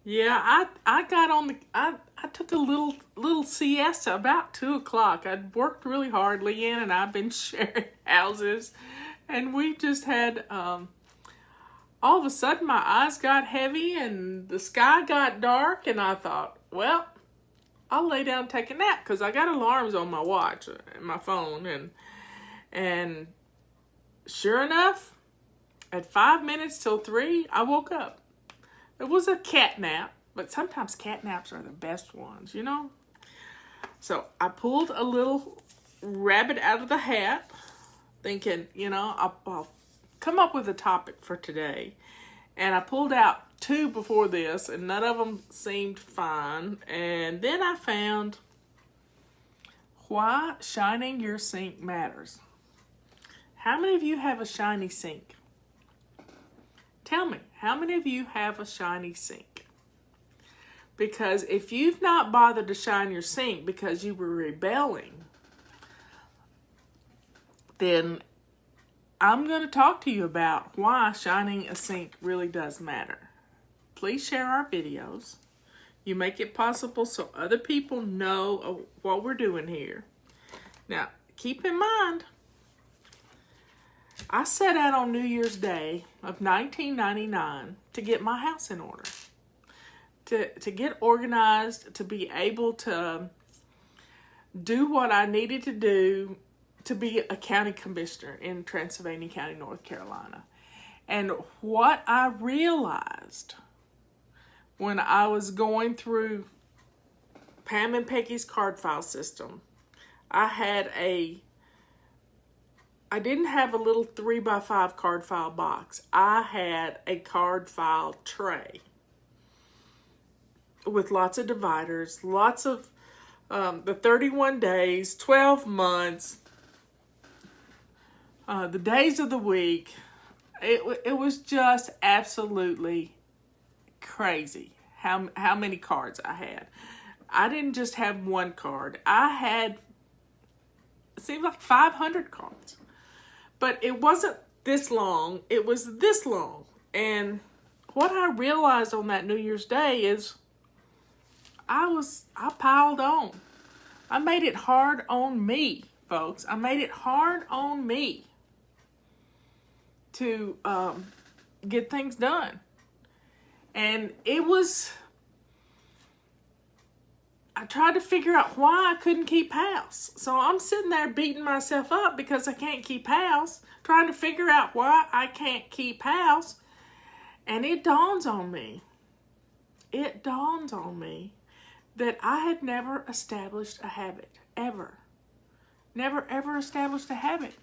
Yeah, I got on the I took a little siesta about 2 o'clock. I'd worked really hard. Leanne and I've been sharing houses, and we just had all of a sudden my eyes got heavy and the sky got dark, and I thought, well, I'll lay down and take a nap because I got alarms on my watch and my phone, and sure enough, at 5 minutes till 3, I woke up. It was a cat nap, but sometimes cat naps are the best ones, you know? So I pulled a little rabbit out of the hat, thinking, I'll come up with a topic for today. And I pulled out 2 before this, and none of them seemed fine. And then I found why shining your sink matters. How many of you have a shiny sink? Tell me, how many of you have a shiny sink? Because if you've not bothered to shine your sink because you were rebelling, then I'm going to talk to you about why shining a sink really does matter. Please share our videos. You make it possible so other people know what we're doing here. Now, keep in mind, I set out on New Year's Day of 1999 to get my house in order, to get organized, to be able to do what I needed to do to be a county commissioner in Transylvania County, North Carolina. And what I realized when I was going through Pam and Peggy's card file system, I didn't have a little 3x5 card file box. I had a card file tray with lots of dividers, lots of the 31 days, 12 months, the days of the week. It was just absolutely crazy how many cards I had. I didn't just have one card. I had, it seemed like 500 cards. But it wasn't this long. It was this long. And what I realized on that New Year's Day is I piled on. I made it hard on me, folks. I made it hard on me to get things done. And I tried to figure out why I couldn't keep house. So I'm sitting there beating myself up because I can't keep house, trying to figure out why I can't keep house. And it dawns on me that I had never established a habit, ever. Never, ever established a habit.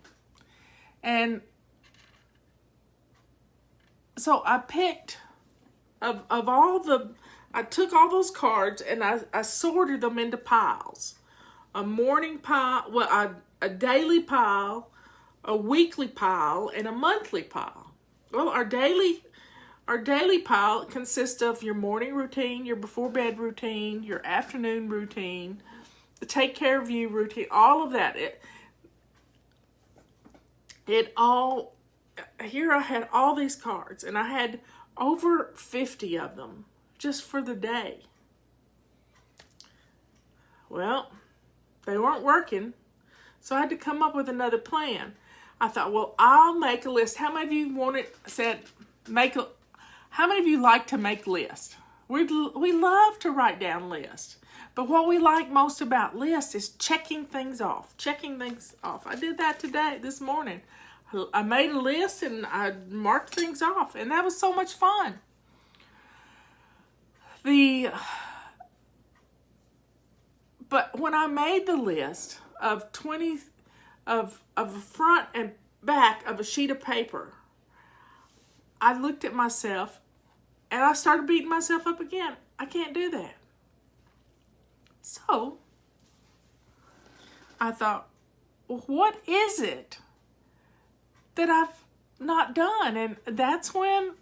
And so I picked, I took all those cards and I sorted them into piles. A morning pile, a daily pile, a weekly pile, and a monthly pile. Well, our daily pile consists of your morning routine, your before bed routine, your afternoon routine, the take care of you routine, all of that. Here I had all these cards, and I had over 50 of them just for the day. Well, they weren't working, so I had to come up with another plan. I thought, well, I'll make a list. How many of you how many of you like to make lists? We love to write down lists. But what we like most about lists is checking things off. I did that this morning. I made a list and I marked things off, and that was so much fun. But when I made the list of 20 of the front and back of a sheet of paper, I looked at myself and I started beating myself up again. I can't do that. So I thought, well, what is it that I've not done? And that's when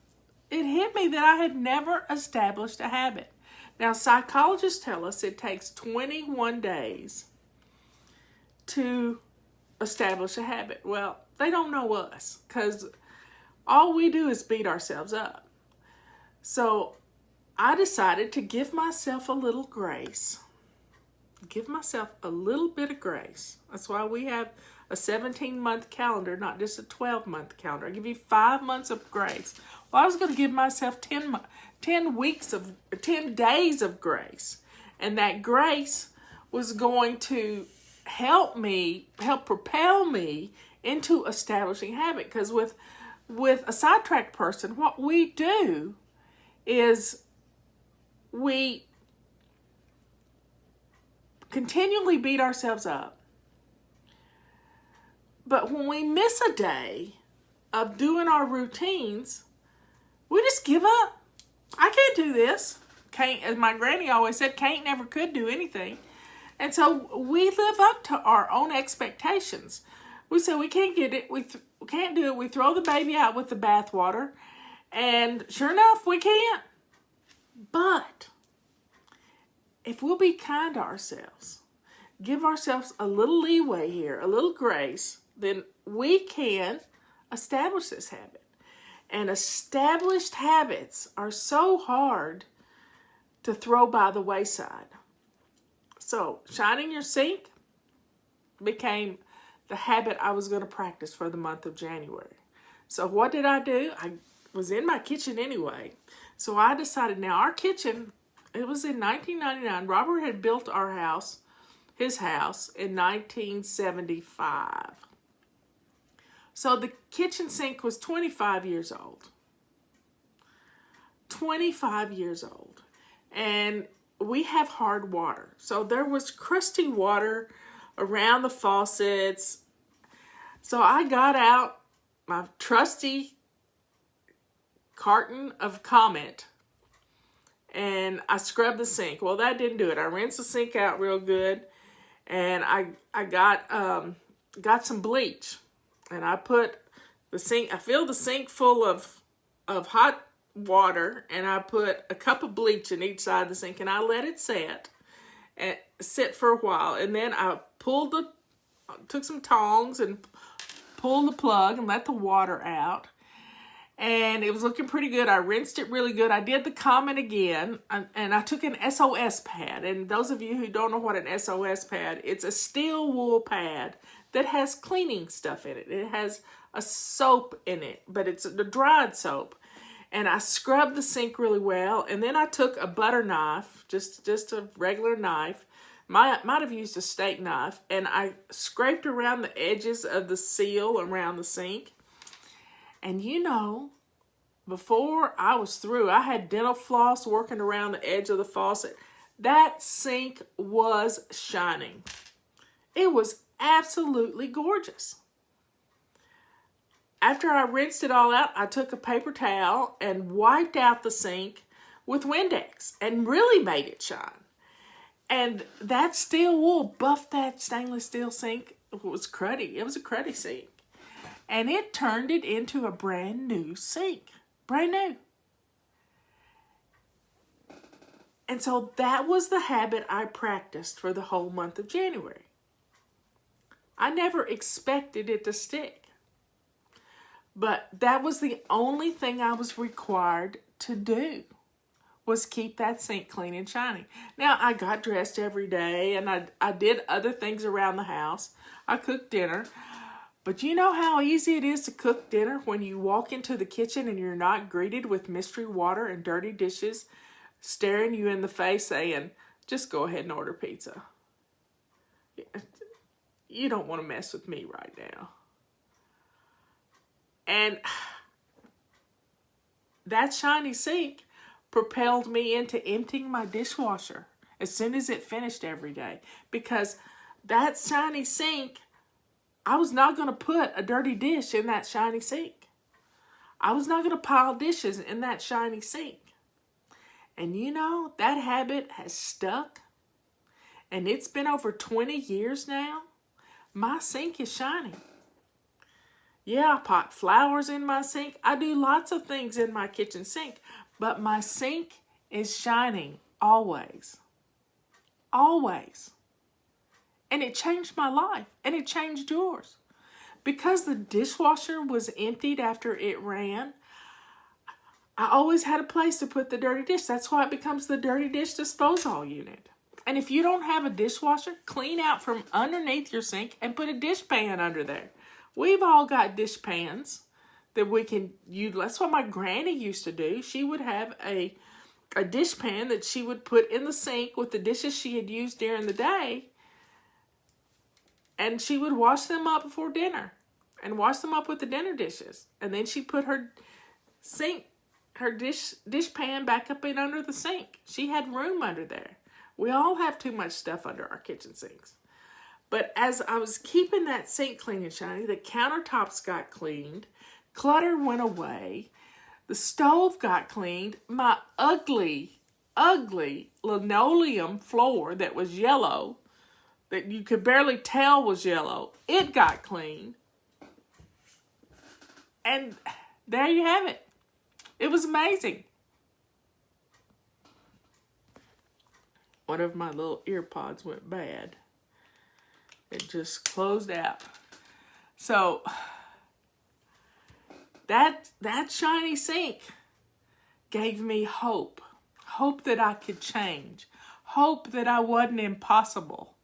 it hit me that I had never established a habit. Now, psychologists tell us it takes 21 days to establish a habit. Well, they don't know us because all we do is beat ourselves up. So I decided to give myself a little grace. Give myself a little bit of grace. That's why we have a 17-month calendar, not just a 12-month calendar. I give you 5 months of grace. Well, I was going to give myself 10 days of grace. And that grace was going to help propel me into establishing habit. Because with a sidetracked person, what we do is we continually beat ourselves up. But when we miss a day of doing our routines, we just give up. I can't do this. Can't, as my granny always said, can't never could do anything. And so we live up to our own expectations. We say we can't get it. We can't do it. We throw the baby out with the bathwater. And sure enough, we can't. But if we'll be kind to ourselves, give ourselves a little leeway here, a little grace, then we can establish this habit. And established habits are so hard to throw by the wayside. So, shining your sink became the habit I was going to practice for the month of January. So what did I do? I was in my kitchen anyway. So I decided, now our kitchen, it was in 1999. Robert had built our house, his house, in 1975. So the kitchen sink was 25 years old. 25 years old. And we have hard water. So there was crusty water around the faucets. So I got out my trusty carton of Comet and I scrubbed the sink. Well, that didn't do it. I rinsed the sink out real good, and I got some bleach, and I put the sink. I filled the sink full of hot water, and I put a cup of bleach in each side of the sink, and I let it sit for a while, and then I took some tongs and pulled the plug and let the water out. And it was looking pretty good. I rinsed it really good. I did the Comet again, and I took an SOS pad. And those of you who don't know what an SOS pad, it's a steel wool pad that has cleaning stuff in it. It has a soap in it, but it's the dried soap. And I scrubbed the sink really well. And then I took a butter knife, just a regular knife. Might have used a steak knife. And I scraped around the edges of the seal around the sink. And you know, before I was through, I had dental floss working around the edge of the faucet. That sink was shining. It was absolutely gorgeous. After I rinsed it all out, I took a paper towel and wiped out the sink with Windex and really made it shine. And that steel wool buffed that stainless steel sink. It was cruddy. It was a cruddy sink. And it turned it into a brand new sink. Brand new. And so that was the habit I practiced for the whole month of January. I never expected it to stick. But that was the only thing I was required to do, was keep that sink clean and shining. Now, I got dressed every day, and I did other things around the house. I cooked dinner. But you know how easy it is to cook dinner when you walk into the kitchen and you're not greeted with mystery water and dirty dishes staring you in the face saying, just go ahead and order pizza. You don't want to mess with me right now. And that shiny sink propelled me into emptying my dishwasher as soon as it finished every day. Because that shiny sink, I was not going to put a dirty dish in that shiny sink. I was not going to pile dishes in that shiny sink. And you know, that habit has stuck. And it's been over 20 years now. My sink is shining. Yeah, I pot flowers in my sink. I do lots of things in my kitchen sink. But my sink is shining always. Always. And it changed my life, and it changed yours. Because the dishwasher was emptied after it ran, I always had a place to put the dirty dish. That's why it becomes the dirty dish disposal unit. And if you don't have a dishwasher, clean out from underneath your sink and put a dishpan under there. We've all got dishpans that we can use. That's what my granny used to do. She would have a dishpan that she would put in the sink with the dishes she had used during the day. And she would wash them up before dinner and wash them up with the dinner dishes. And then she put her dishpan back up in under the sink. She had room under there. We all have too much stuff under our kitchen sinks. But as I was keeping that sink clean and shiny, the countertops got cleaned, clutter went away, the stove got cleaned, my ugly, ugly linoleum floor that was yellow, that you could barely tell was yellow, it got cleaned. And there you have it. It was amazing. One of my little ear pods went bad. It just closed out. So that shiny sink gave me hope. Hope that I could change. Hope that I wasn't impossible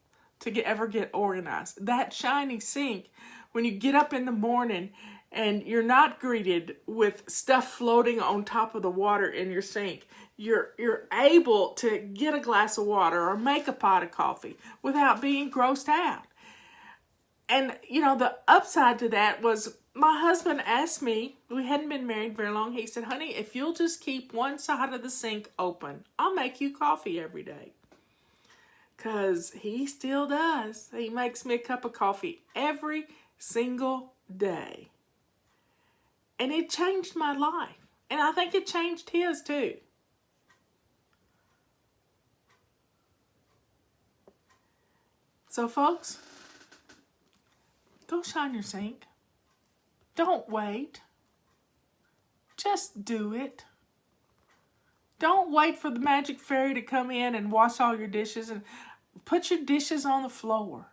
to ever get organized. That shiny sink, when you get up in the morning and you're not greeted with stuff floating on top of the water in your sink, you're able to get a glass of water or make a pot of coffee without being grossed out. And, you know, the upside to that was my husband asked me, we hadn't been married very long, he said, honey, if you'll just keep one side of the sink open, I'll make you coffee every day. Because he still does. He makes me a cup of coffee every single day. And it changed my life. And I think it changed his too. So folks, go shine your sink. Don't wait. Just do it. Don't wait for the magic fairy to come in and wash all your dishes and put your dishes on the floor.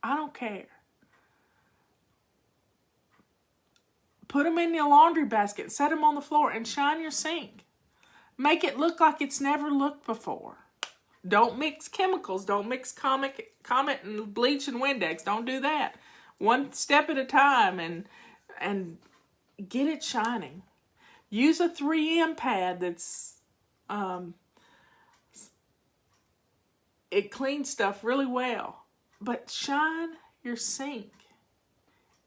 I don't care. Put them in your laundry basket, set them on the floor, and shine your sink. Make it look like it's never looked before. Don't mix chemicals. Don't mix Comet and bleach and Windex. Don't do that. One step at a time and get it shining. Use a 3M pad that's it cleans stuff really well. But shine your sink.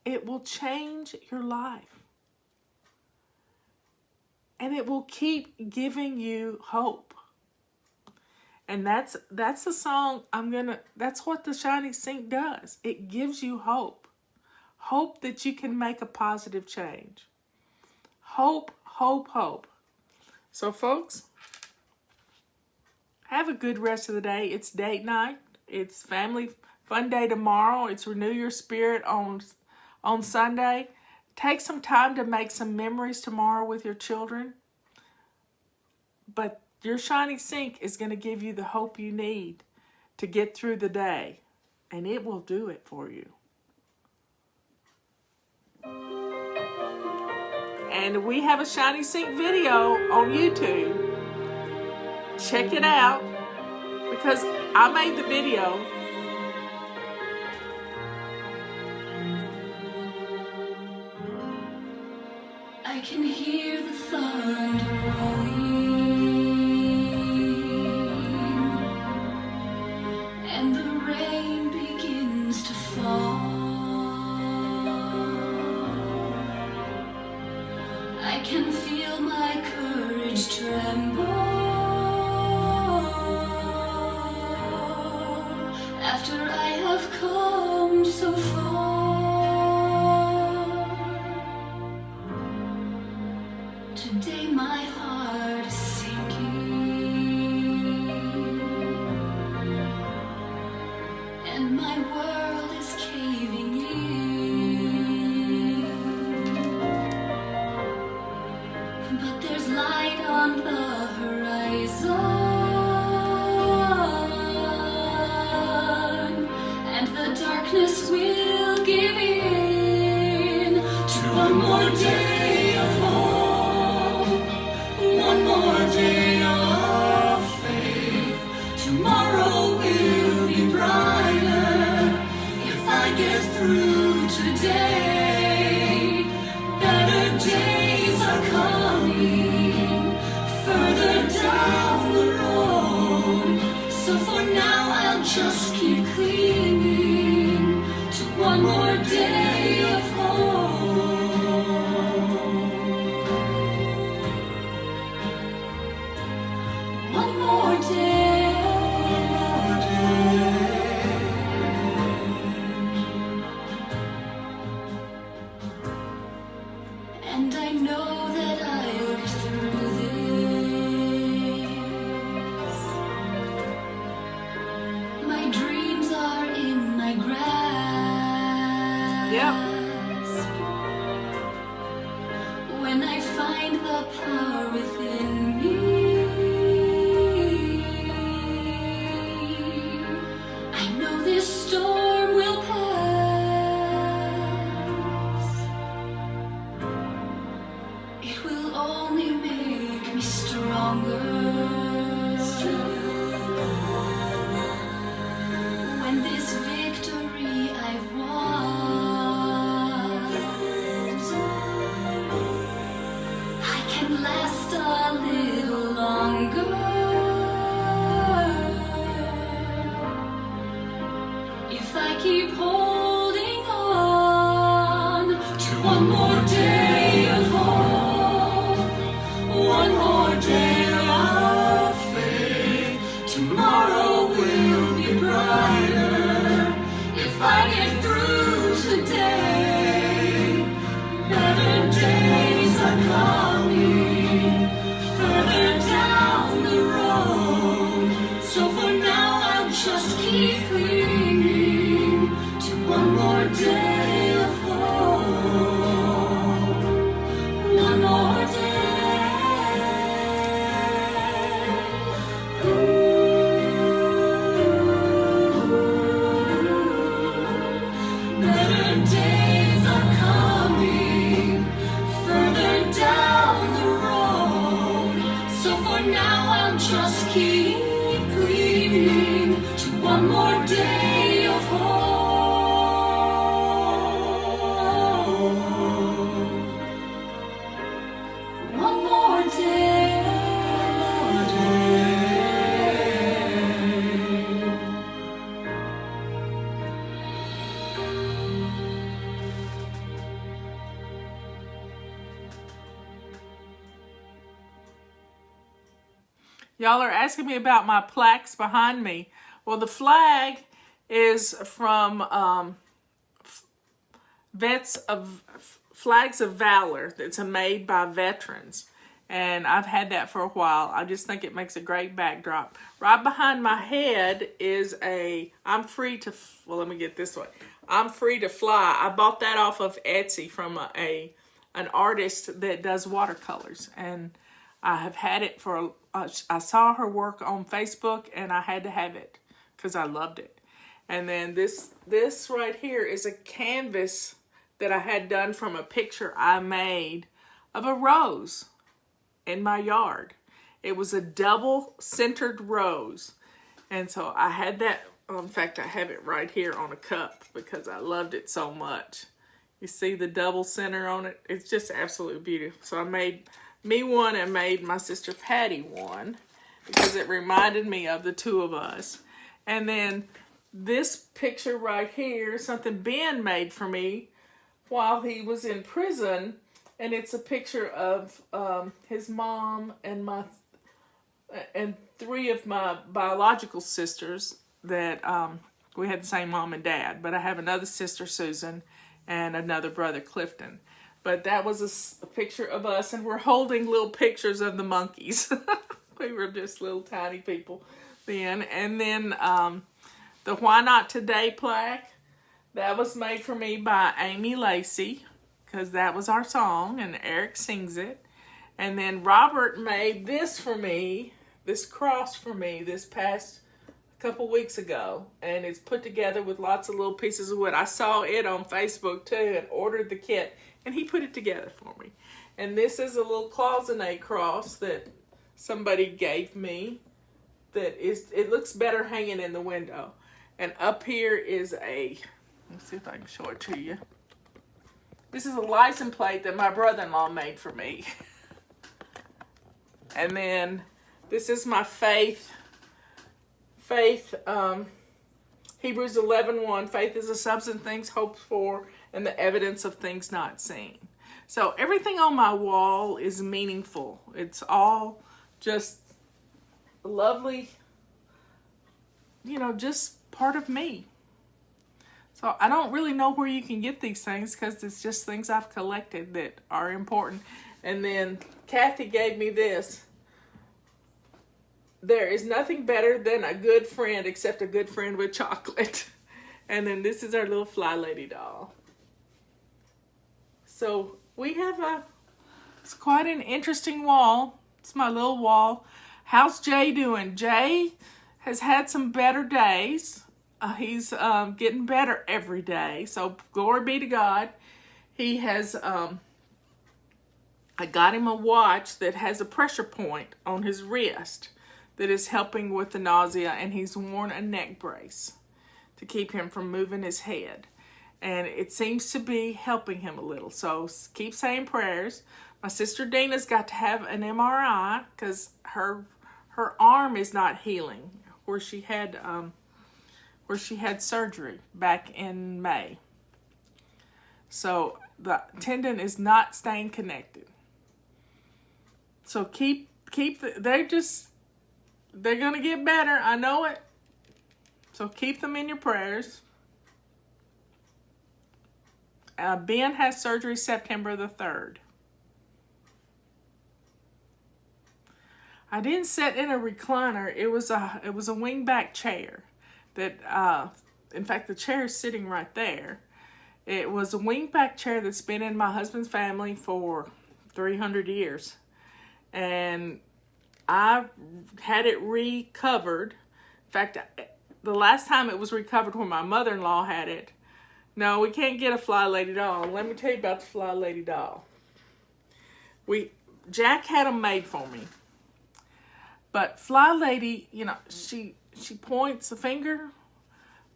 It will change your life. And it will keep giving you hope. And that's the song that's what the shiny sink does. It gives you hope. Hope that you can make a positive change. Hope, hope, hope. So folks, have a good rest of the day. It's date night. It's family fun day tomorrow. It's renew your spirit on Sunday. Take some time to make some memories tomorrow with your children. But your shiny sink is going to give you the hope you need to get through the day. And it will do it for you. And we have a shiny sink video on YouTube. Check it out. Because I made the video. I can hear the thunder rolling, and the rain begins to fall. I can feel my courage tremble after I have come so far. Today my heart is sinking, and my world is caving in. But there's light on the horizon, and the darkness will give in to one more day of hope. days are coming further down the road. So for now I'll just keep clinging to one more day of hope. One more day. And I know that I'll get through this. My dreams are in my grasp. Yep. When I find the power within me, I know this storm will pass. It will only make me stronger. When this victory I've won, I can last a little longer. If I keep holding on to one more day of hope, one more day of faith, tomorrow will be brighter. If I get through today, better days are coming further down the road. So for now I'll just keep clinging to one more day of hope. One more day. Better days are coming further down the road. So for now I'll just keep clinging to one more day of hope. One more day. Y'all are asking me about my plaques behind me. Well, the flag is from Flags of Valor. It's made by veterans. And I've had that for a while. I just think it makes a great backdrop. Right behind my head is I'm free to fly. I bought that off of Etsy from an artist that does watercolors. And I have had it for, I saw her work on Facebook and I had to have it because I loved it. And then this right here is a canvas that I had done from a picture I made of a rose in my yard. It was a double centered rose. And so I had that, in fact, I have it right here on a cup because I loved it so much. You see the double center on it? It's just absolutely beautiful. So I made me one and made my sister Patty one because it reminded me of the two of us. And then this picture right here, something Ben made for me while he was in prison, and it's a picture of his mom and three of my biological sisters that we had the same mom and dad, but I have another sister, Susan, and another brother, Clifton. But that was a picture of us, and we're holding little pictures of the monkeys. We were just little tiny people then. And then the Why Not Today plaque, that was made for me by Amy Lacey, because that was our song, and Eric sings it. And then Robert made this for me, this cross for me, this past couple weeks ago, and it's put together with lots of little pieces of wood. I saw it on Facebook too and ordered the kit, and he put it together for me. And this is a little cloisonne cross that somebody gave me that it looks better hanging in the window. And up here is let's see if I can show it to you. This is a license plate that my brother-in-law made for me. And then this is my faith, Hebrews 11:1. Faith is the substance of things hoped for and the evidence of things not seen. So everything on my wall is meaningful. It's all just lovely, just part of me. So I don't really know where you can get these things because it's just things I've collected that are important. And then Kathy gave me this. There is nothing better than a good friend except a good friend with chocolate. And then this is our little FlyLady doll. So we have it's quite an interesting wall. It's my little wall. How's Jay doing? Jay has had some better days. He's getting better every day. So glory be to God. He has, I got him a watch that has a pressure point on his wrist that is helping with the nausea, and he's worn a neck brace to keep him from moving his head. And it seems to be helping him a little. So keep saying prayers. My sister Dina's got to have an MRI because her arm is not healing where she had surgery back in May. So the tendon is not staying connected. So they're going to get better. I know it. So keep them in your prayers. Ben has surgery September the 3rd. I didn't sit in a recliner. It was a wingback chair that, in fact, the chair is sitting right there. It was a wingback chair that's been in my husband's family for 300 years. And I had it recovered. In fact, the last time it was recovered when my mother-in-law had it. No, we can't get a FlyLady doll. Let me tell you about the FlyLady doll. Jack had them made for me. But FlyLady, she points a finger.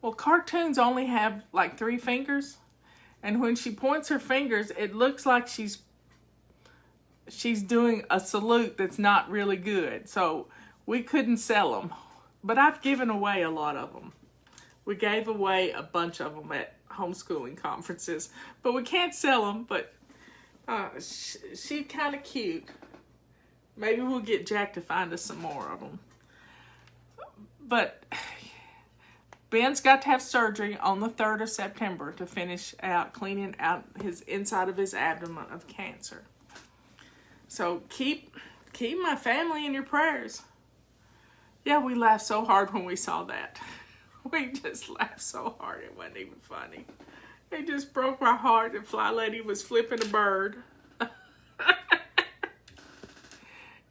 Well, cartoons only have like 3 fingers. And when she points her fingers, it looks like she's doing a salute that's not really good. So we couldn't sell them. But I've given away a lot of them. We gave away a bunch of them at homeschooling conferences. But we can't sell them. But she's kind of cute. Maybe we'll get Jack to find us some more of them. But Ben's got to have surgery on the 3rd of September to finish out cleaning out his inside of his abdomen of cancer. So keep my family in your prayers. Yeah, we laughed so hard when we saw that. We just laughed so hard it wasn't even funny. It just broke my heart that FlyLady was flipping a bird.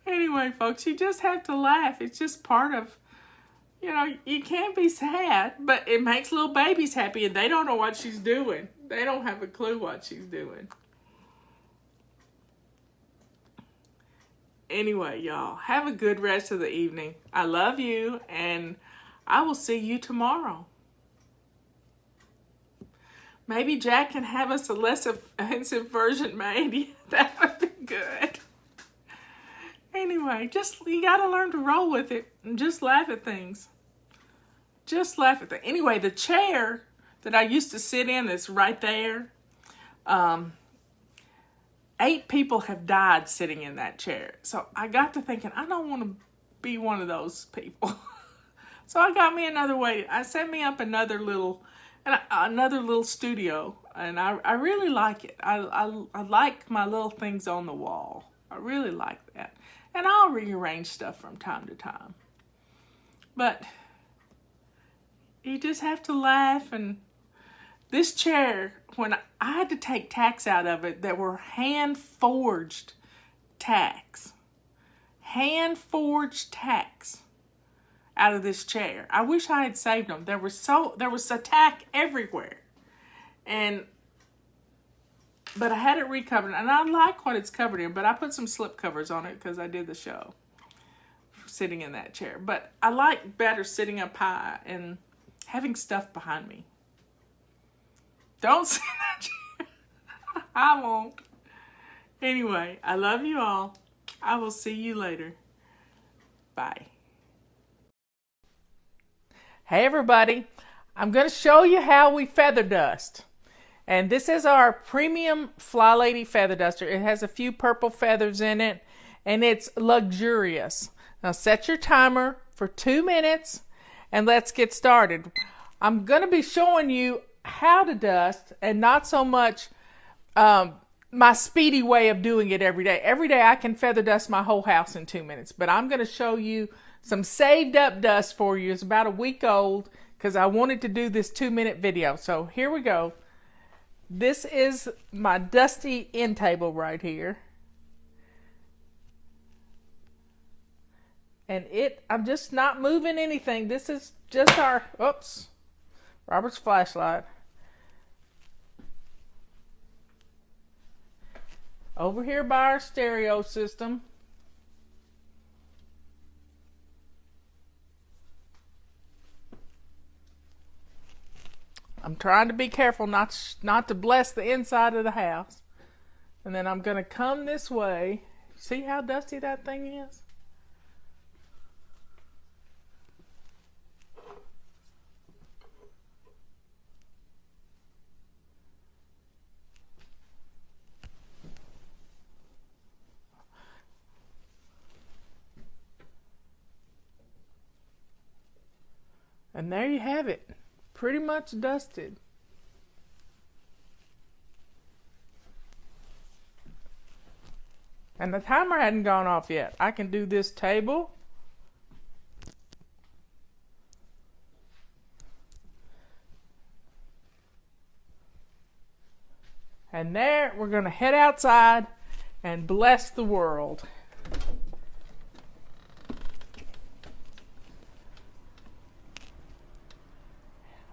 Anyway, folks, you just have to laugh. It's just part of, you can't be sad, but it makes little babies happy, and they don't know what she's doing. They don't have a clue what she's doing. Anyway, y'all, have a good rest of the evening. I love you, and I will see you tomorrow. Maybe Jack can have us a less offensive version made. That would be good. Anyway, you gotta learn to roll with it and just laugh at things. Just laugh at things. Anyway, the chair that I used to sit in that's right there, 8 people have died sitting in that chair. So I got to thinking, I don't want to be one of those people. So I got me another way. I set me up another little studio, and I really like it. I like my little things on the wall. I really like that. And I'll rearrange stuff from time to time. But you just have to laugh. And this chair, when I had to take tacks out of it that were hand-forged tacks. Hand-forged tacks out of this chair. I wish I had saved them. There was a tack everywhere. But I had it recovered, and I like what it's covered in, but I put some slip covers on it because I did the show sitting in that chair. But I like better sitting up high and having stuff behind me. Don't sit in that chair. I won't. Anyway, I love you all. I will see you later. Bye. Hey everybody, I'm going to show you how we feather dust. And this is our premium FlyLady feather duster. It has a few purple feathers in it and it's luxurious. Now set your timer for 2 minutes and let's get started. I'm going to be showing you how to dust and not so much my speedy way of doing it every day. Every day I can feather dust my whole house in 2 minutes, but I'm going to show you some saved up dust for you. It's about a week old because I wanted to do this 2-minute video. So here we go. This is my dusty end table right here. And I'm just not moving anything. This is just our, oops, Robert's flashlight. Over here by our stereo system. I'm trying to be careful not to bless the inside of the house. And then I'm going to come this way. See how dusty that thing is? And there you have it. Pretty much dusted. And the timer hadn't gone off yet. I can do this table. And there, we're going to head outside and bless the world.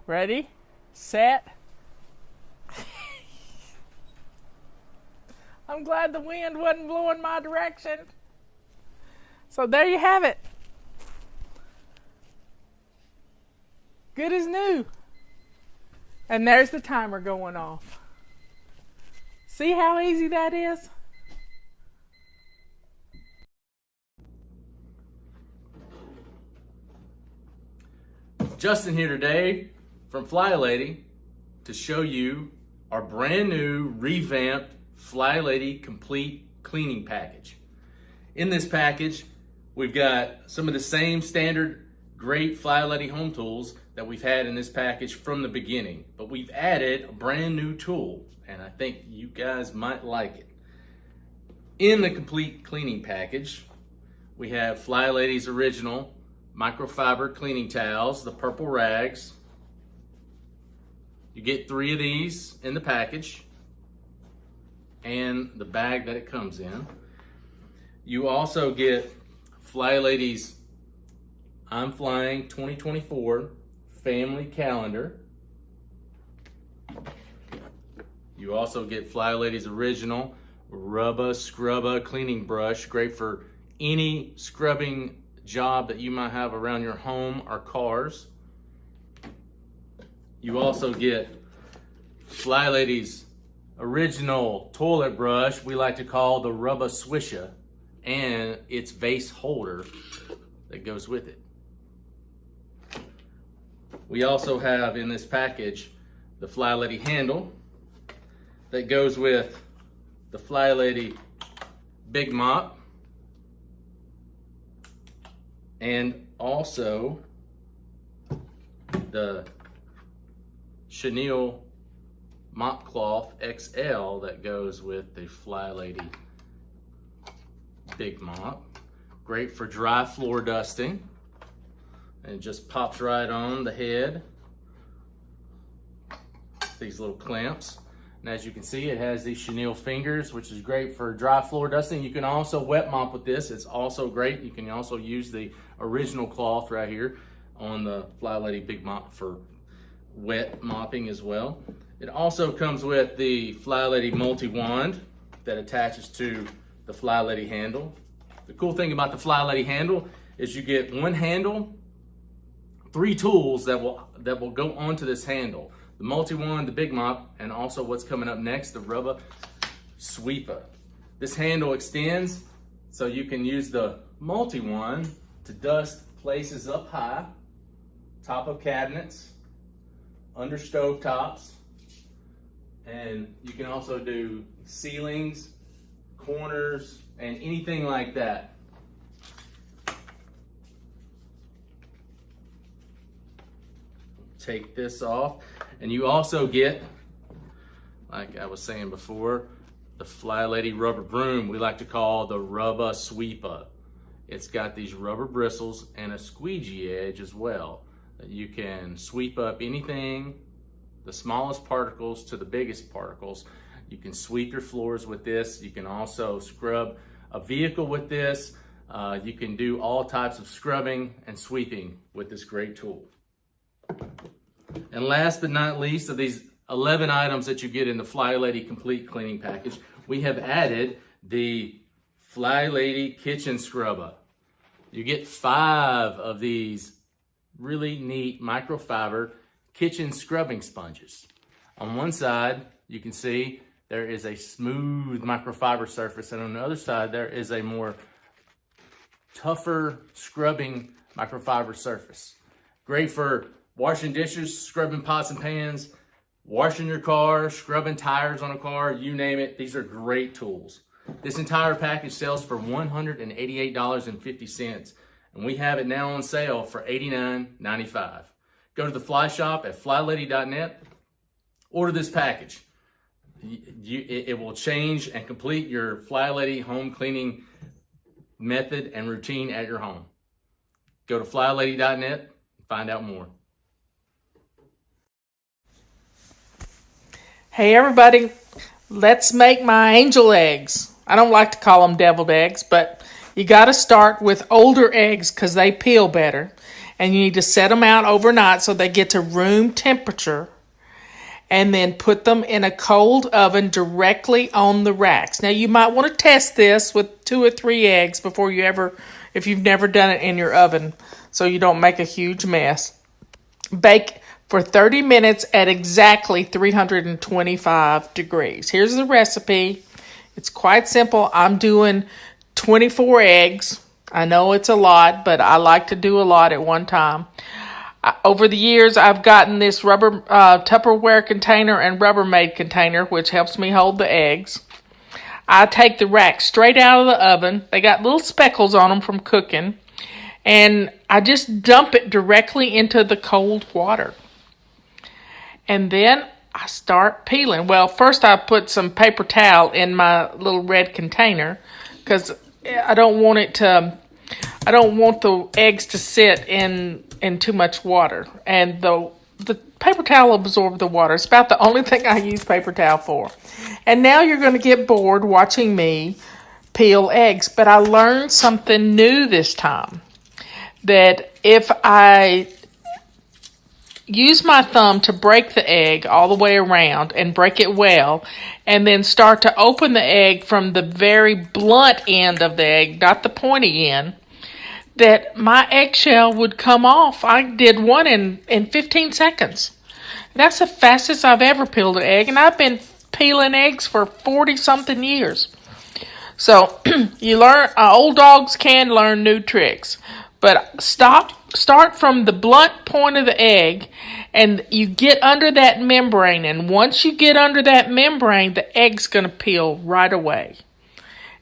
Ready, set. I'm glad the wind wasn't blowing my direction. So there you have it. Good as new. And there's the timer going off. See how easy that is? Justin here today from FlyLady to show you our brand new revamped FlyLady complete cleaning package. In this package, we've got some of the same standard great FlyLady home tools that we've had in this package from the beginning, but we've added a brand new tool and I think you guys might like it. In the complete cleaning package, we have FlyLady's original microfiber cleaning towels, the purple rags. You get 3 of these in the package and the bag that it comes in. You also get FlyLady's I'm Flying 2024 family calendar. You also get FlyLady's original Rubba Scrubba cleaning brush, great for any scrubbing job that you might have around your home or cars. You also get FlyLady's original toilet brush, we like to call the Rubba Swisha, and its vase holder that goes with it. We also have in this package the FlyLady handle that goes with the FlyLady Big Mop, and also the chenille mop cloth XL that goes with the FlyLady Big Mop. Great for dry floor dusting, and it just pops right on the head. These little clamps. And as you can see, it has these chenille fingers, which is great for dry floor dusting. You can also wet mop with this. It's also great. You can also use the original cloth right here on the FlyLady Big Mop for wet mopping as well. It also comes with the FlyLady multi-wand that attaches to the FlyLady handle. The cool thing about the FlyLady handle is you get one handle, 3 tools that will go onto this handle. the multi-one, the big mop, and also what's coming up next, the rubber sweeper. This handle extends so you can use the multi-one to dust places up high, top of cabinets, under stove tops, and you can also do ceilings, corners, and anything like that. Take this off, and you also get, like I was saying before, the FlyLady rubber broom we like to call the rubber sweeper. It's got these rubber bristles and a squeegee edge as well. You can sweep up anything, the smallest particles to the biggest particles. You can sweep your floors with this. You can also scrub a vehicle with this. You can do all types of scrubbing and sweeping with this great tool. And last but not least, of these 11 items that you get in the FlyLady Complete Cleaning Package, we have added the FlyLady Kitchen Scrubber. You get 5 of these really neat microfiber kitchen scrubbing sponges. On one side, you can see there is a smooth microfiber surface, and on the other side, there is a more tougher scrubbing microfiber surface. Great for washing dishes, scrubbing pots and pans, washing your car, scrubbing tires on a car, you name it. These are great tools. This entire package sells for $188.50, and we have it now on sale for $89.95. Go to the Fly Shop at flylady.net, order this package. It will change and complete your FlyLady home cleaning method and routine at your home. Go to flylady.net and find out more. Hey everybody, let's make my angel eggs. I don't like to call them deviled eggs, but you got to start with older eggs because they peel better. And you need to set them out overnight so they get to room temperature. And then put them in a cold oven directly on the racks. Now you might want to test this with 2 or 3 eggs before if you've never done it in your oven, so you don't make a huge mess. Bake for 30 minutes at exactly 325 degrees. Here's the recipe. It's quite simple. I'm doing 24 eggs. I know it's a lot, but I like to do a lot at one time. Over the years, I've gotten this rubber Tupperware container and Rubbermaid container, which helps me hold the eggs. I take the rack straight out of the oven. They got little speckles on them from cooking. And I just dump it directly into the cold water. And then I start peeling. Well, first I put some paper towel in my little red container because I don't want the eggs to sit in too much water. And the paper towel absorbs the water. It's about the only thing I use paper towel for. And now you're going to get bored watching me peel eggs. But I learned something new this time. That if I use my thumb to break the egg all the way around and break it well, and then start to open the egg from the very blunt end of the egg, not the pointy end, that my eggshell would come off. I did one in 15 seconds. That's the fastest I've ever peeled an egg, and I've been peeling eggs for 40-something years. So you learn, old dogs can learn new tricks. But start from the blunt point of the egg, and you get under that membrane. And once you get under that membrane, the egg's going to peel right away.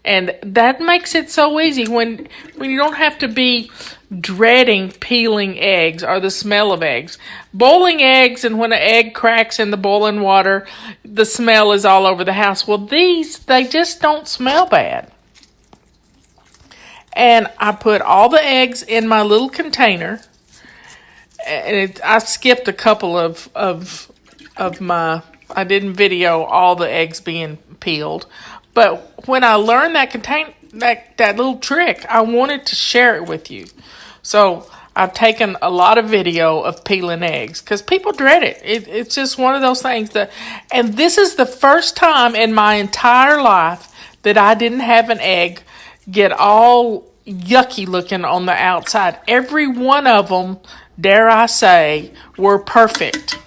And that makes it so easy when you don't have to be dreading peeling eggs or the smell of eggs. Boiling eggs, and when an egg cracks in the boiling water, the smell is all over the house. Well, they just don't smell bad. And I put all the eggs in my little container. And I skipped a couple of my, I didn't video all the eggs being peeled. But when I learned that little trick, I wanted to share it with you. So I've taken a lot of video of peeling eggs because people dread it. It's just one of those things and this is the first time in my entire life that I didn't have an egg get all yucky looking on the outside. Every one of them, dare I say, were perfect.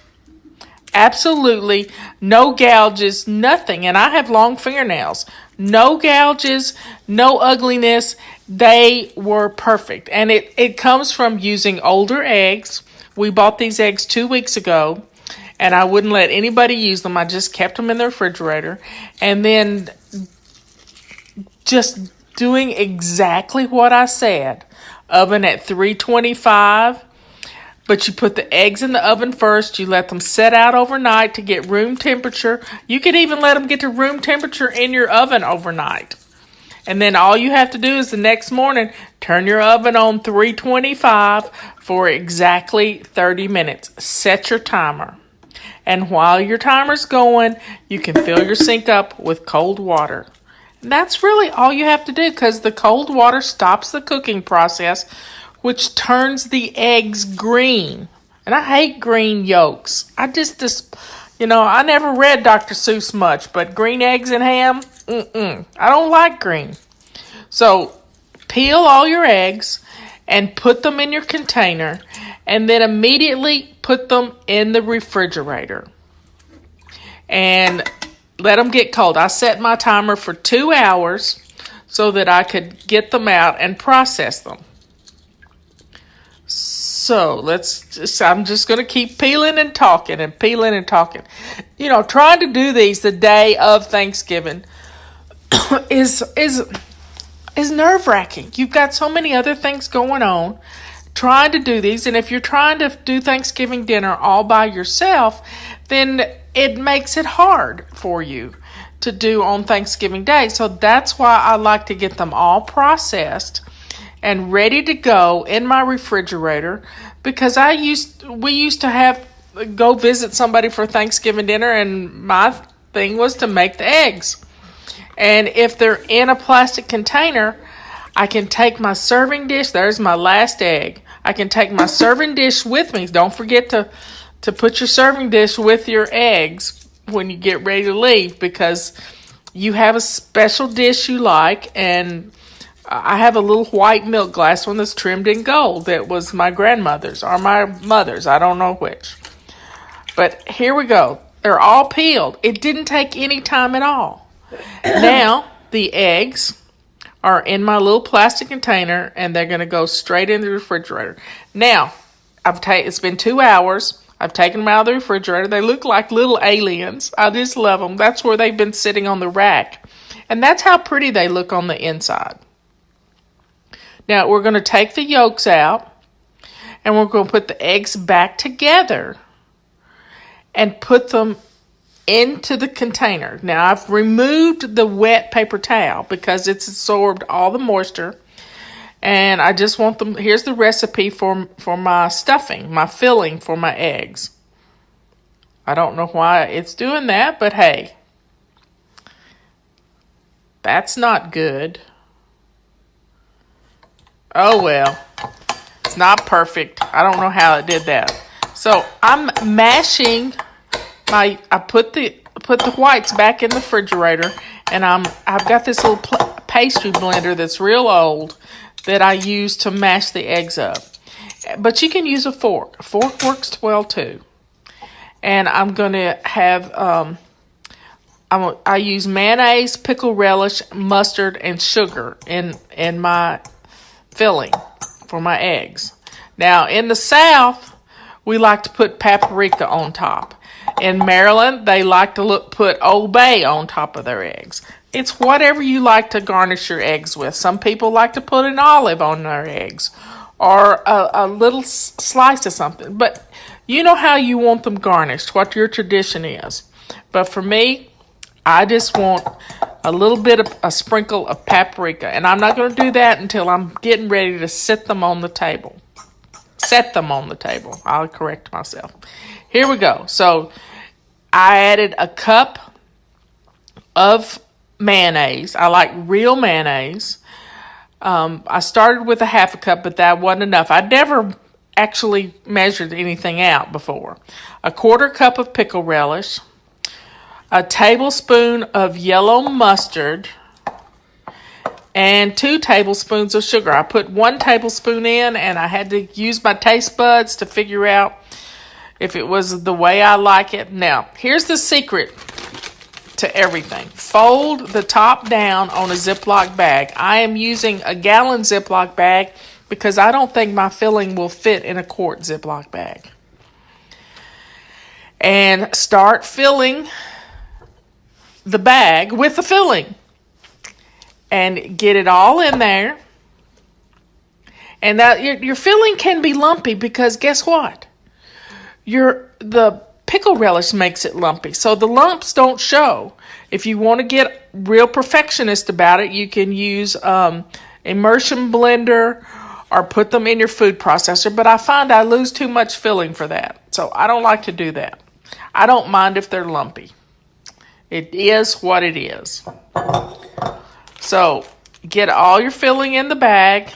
absolutely no gouges, nothing. And I have long fingernails. No gouges, no ugliness. They were perfect. And it comes from using older eggs. We bought these eggs 2 weeks ago, and I wouldn't let anybody use them. I just kept them in the refrigerator. And then just doing exactly what I said. Oven at 325. But you put the eggs in the oven first. You let them set out overnight to get room temperature. You could even let them get to room temperature in your oven overnight. And then all you have to do is the next morning, turn your oven on 325 for exactly 30 minutes. Set your timer. And while your timer's going, you can fill your sink up with cold water. And that's really all you have to do, because the cold water stops the cooking process, which turns the eggs green. And I hate green yolks. I never read Dr. Seuss much, but green eggs and ham, I don't like green. So peel all your eggs and put them in your container, and then immediately put them in the refrigerator and let them get cold. I set my timer for 2 hours so that I could get them out and process them. So I'm just going to keep peeling and talking and peeling and talking. Trying to do these the day of Thanksgiving is nerve-wracking. You've got so many other things going on trying to do these. And if you're trying to do Thanksgiving dinner all by yourself, then it makes it hard for you to do on Thanksgiving Day. So that's why I like to get them all processed and ready to go in my refrigerator, because we used to go visit somebody for Thanksgiving dinner, and my thing was to make the eggs. And if they're in a plastic container, I can take my serving dish. There's my last egg. I can take my serving dish with me. Don't forget to put your serving dish with your eggs when you get ready to leave, because you have a special dish you like. And I have a little white milk glass one that's trimmed in gold that was my grandmother's or my mother's. I don't know which. But here we go. They're all peeled. It didn't take any time at all. Now the eggs are in my little plastic container, and they're going to go straight in the refrigerator. Now, it's been 2 hours. I've taken them out of the refrigerator. They look like little aliens. I just love them. That's where they've been sitting on the rack. And that's how pretty they look on the inside. Now, we're going to take the yolks out, and we're going to put the eggs back together and put them into the container. Now, I've removed the wet paper towel because it's absorbed all the moisture, and I just want them. Here's the recipe for my stuffing, my filling for my eggs. I don't know why it's doing that, but hey, that's not good. Oh well, it's not perfect. I don't know how it did that. So I'm mashing I put the whites back in the refrigerator, and I've got this little pastry blender that's real old that I use to mash the eggs up. But you can use a fork. A fork works well too. And I'm going to have I use mayonnaise, pickle relish, mustard, and sugar in my filling for my eggs. Now, in the South, we like to put paprika on top. In Maryland, they like to put Old Bay on top of their eggs. It's whatever you like to garnish your eggs with. Some people like to put an olive on their eggs, or a little slice of something. But you know how you want them garnished, what your tradition is. But for me, I just want a little bit of a sprinkle of paprika. And I'm not going to do that until I'm getting ready to set them on the table. Set them on the table. I'll correct myself. Here we go. So I added a cup of mayonnaise. I like real mayonnaise. I started with a half a cup, but that wasn't enough. I'd never actually measured anything out before. A quarter cup of pickle relish. A tablespoon of yellow mustard. And 2 tablespoons of sugar. I put 1 tablespoon in, and I had to use my taste buds to figure out if it was the way I like it. Now, here's the secret to everything. Fold the top down on a Ziploc bag. I am using a gallon Ziploc bag because I don't think my filling will fit in a quart Ziploc bag. And start filling the bag with the filling. And get it all in there. And that your filling can be lumpy because guess what? The pickle relish makes it lumpy, so the lumps don't show. If you want to get real perfectionist about it, you can use immersion blender or put them in your food processor, but I find I lose too much filling for that, so I don't like to do that. I don't mind if they're lumpy. It is what it is. So get all your filling in the bag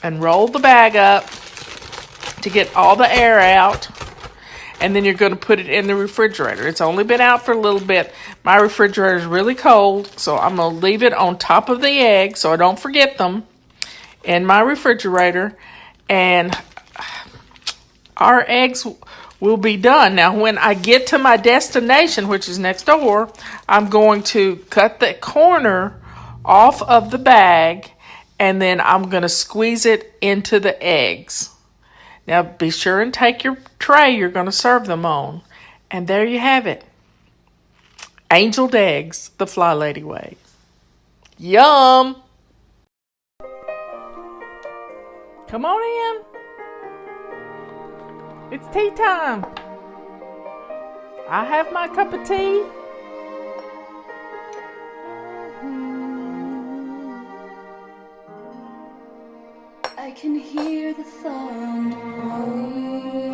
and roll the bag up to get all the air out. And then you're going to put it in the refrigerator. It's only been out for a little bit. My refrigerator is really cold, so I'm going to leave it on top of the egg so I don't forget them in my refrigerator. And our eggs will be done. Now, when I get to my destination, which is next door, I'm going to cut the corner off of the bag, and then I'm going to squeeze it into the eggs. Now, be sure and take your tray you're going to serve them on. And there you have it. Angeled eggs, the FlyLady way. Yum! Come on in. It's tea time. I have my cup of tea. I can hear the thunder rolling,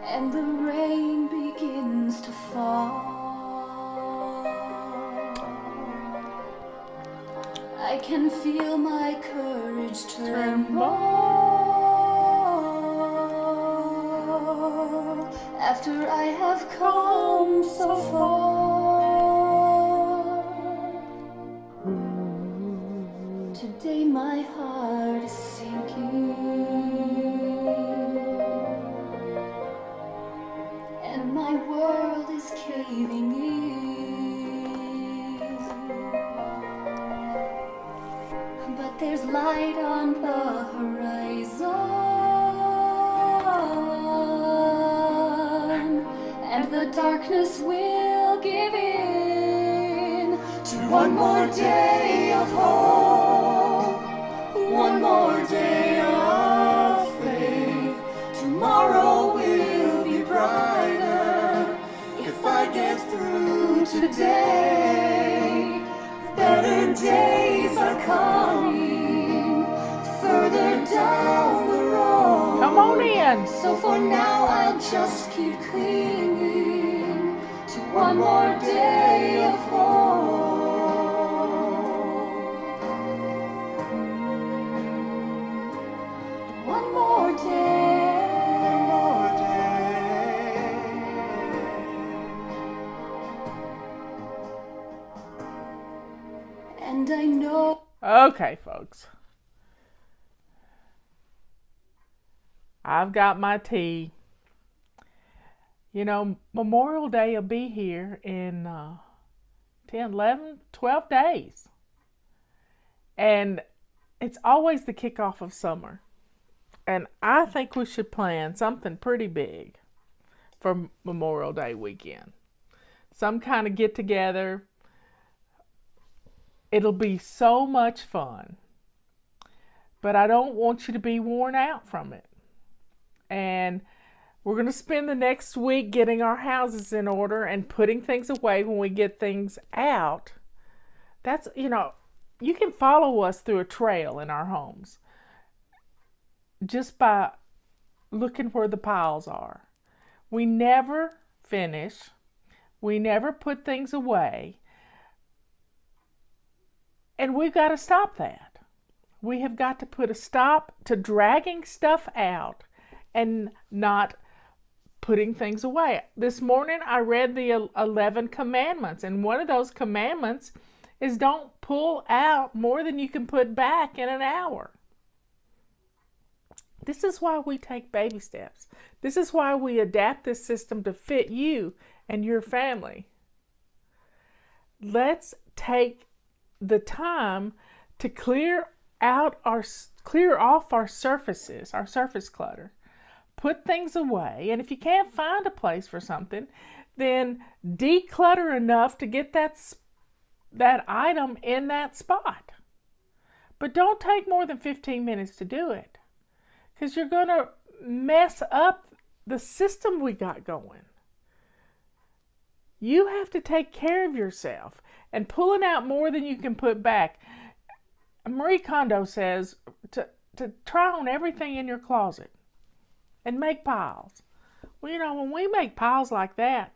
and the rain begins to fall. I can feel my courage tremble after I have come so far. Today my heart is sinking, and my world is caving in. But there's light on the horizon, and the darkness will give in to one more day of hope, one more day of faith. Tomorrow will be brighter if I get through today. Better days are coming further down the road. Come on in. So for now I'll just keep clinging to one more day of hope. One more day. And I know. Okay, folks. I've got my tea. You know, Memorial Day will be here in 10, 11, 12 days. And it's always the kickoff of summer. And I think we should plan something pretty big for Memorial Day weekend. Some kind of get together. It'll be so much fun. But I don't want you to be worn out from it. And we're going to spend the next week getting our houses in order and putting things away when we get things out. That's, you know, you can follow us through a trail in our homes just by looking where the piles are. We never finish. We never put things away. And we've got to stop that. We have got to put a stop to dragging stuff out and not putting things away. This morning I read the 11 commandments, and one of those commandments is don't pull out more than you can put back in an hour. This is why we take baby steps. This is why we adapt this system to fit you and your family. Let's take the time to clear off our surfaces, our surface clutter. Put things away, and if you can't find a place for something, then declutter enough to get that item in that spot. But don't take more than 15 minutes to do it, because you're going to mess up the system we got going. You have to take care of yourself, and pulling out more than you can put back. Marie Kondo says to try on everything in your closet and make piles. Well, when we make piles like that,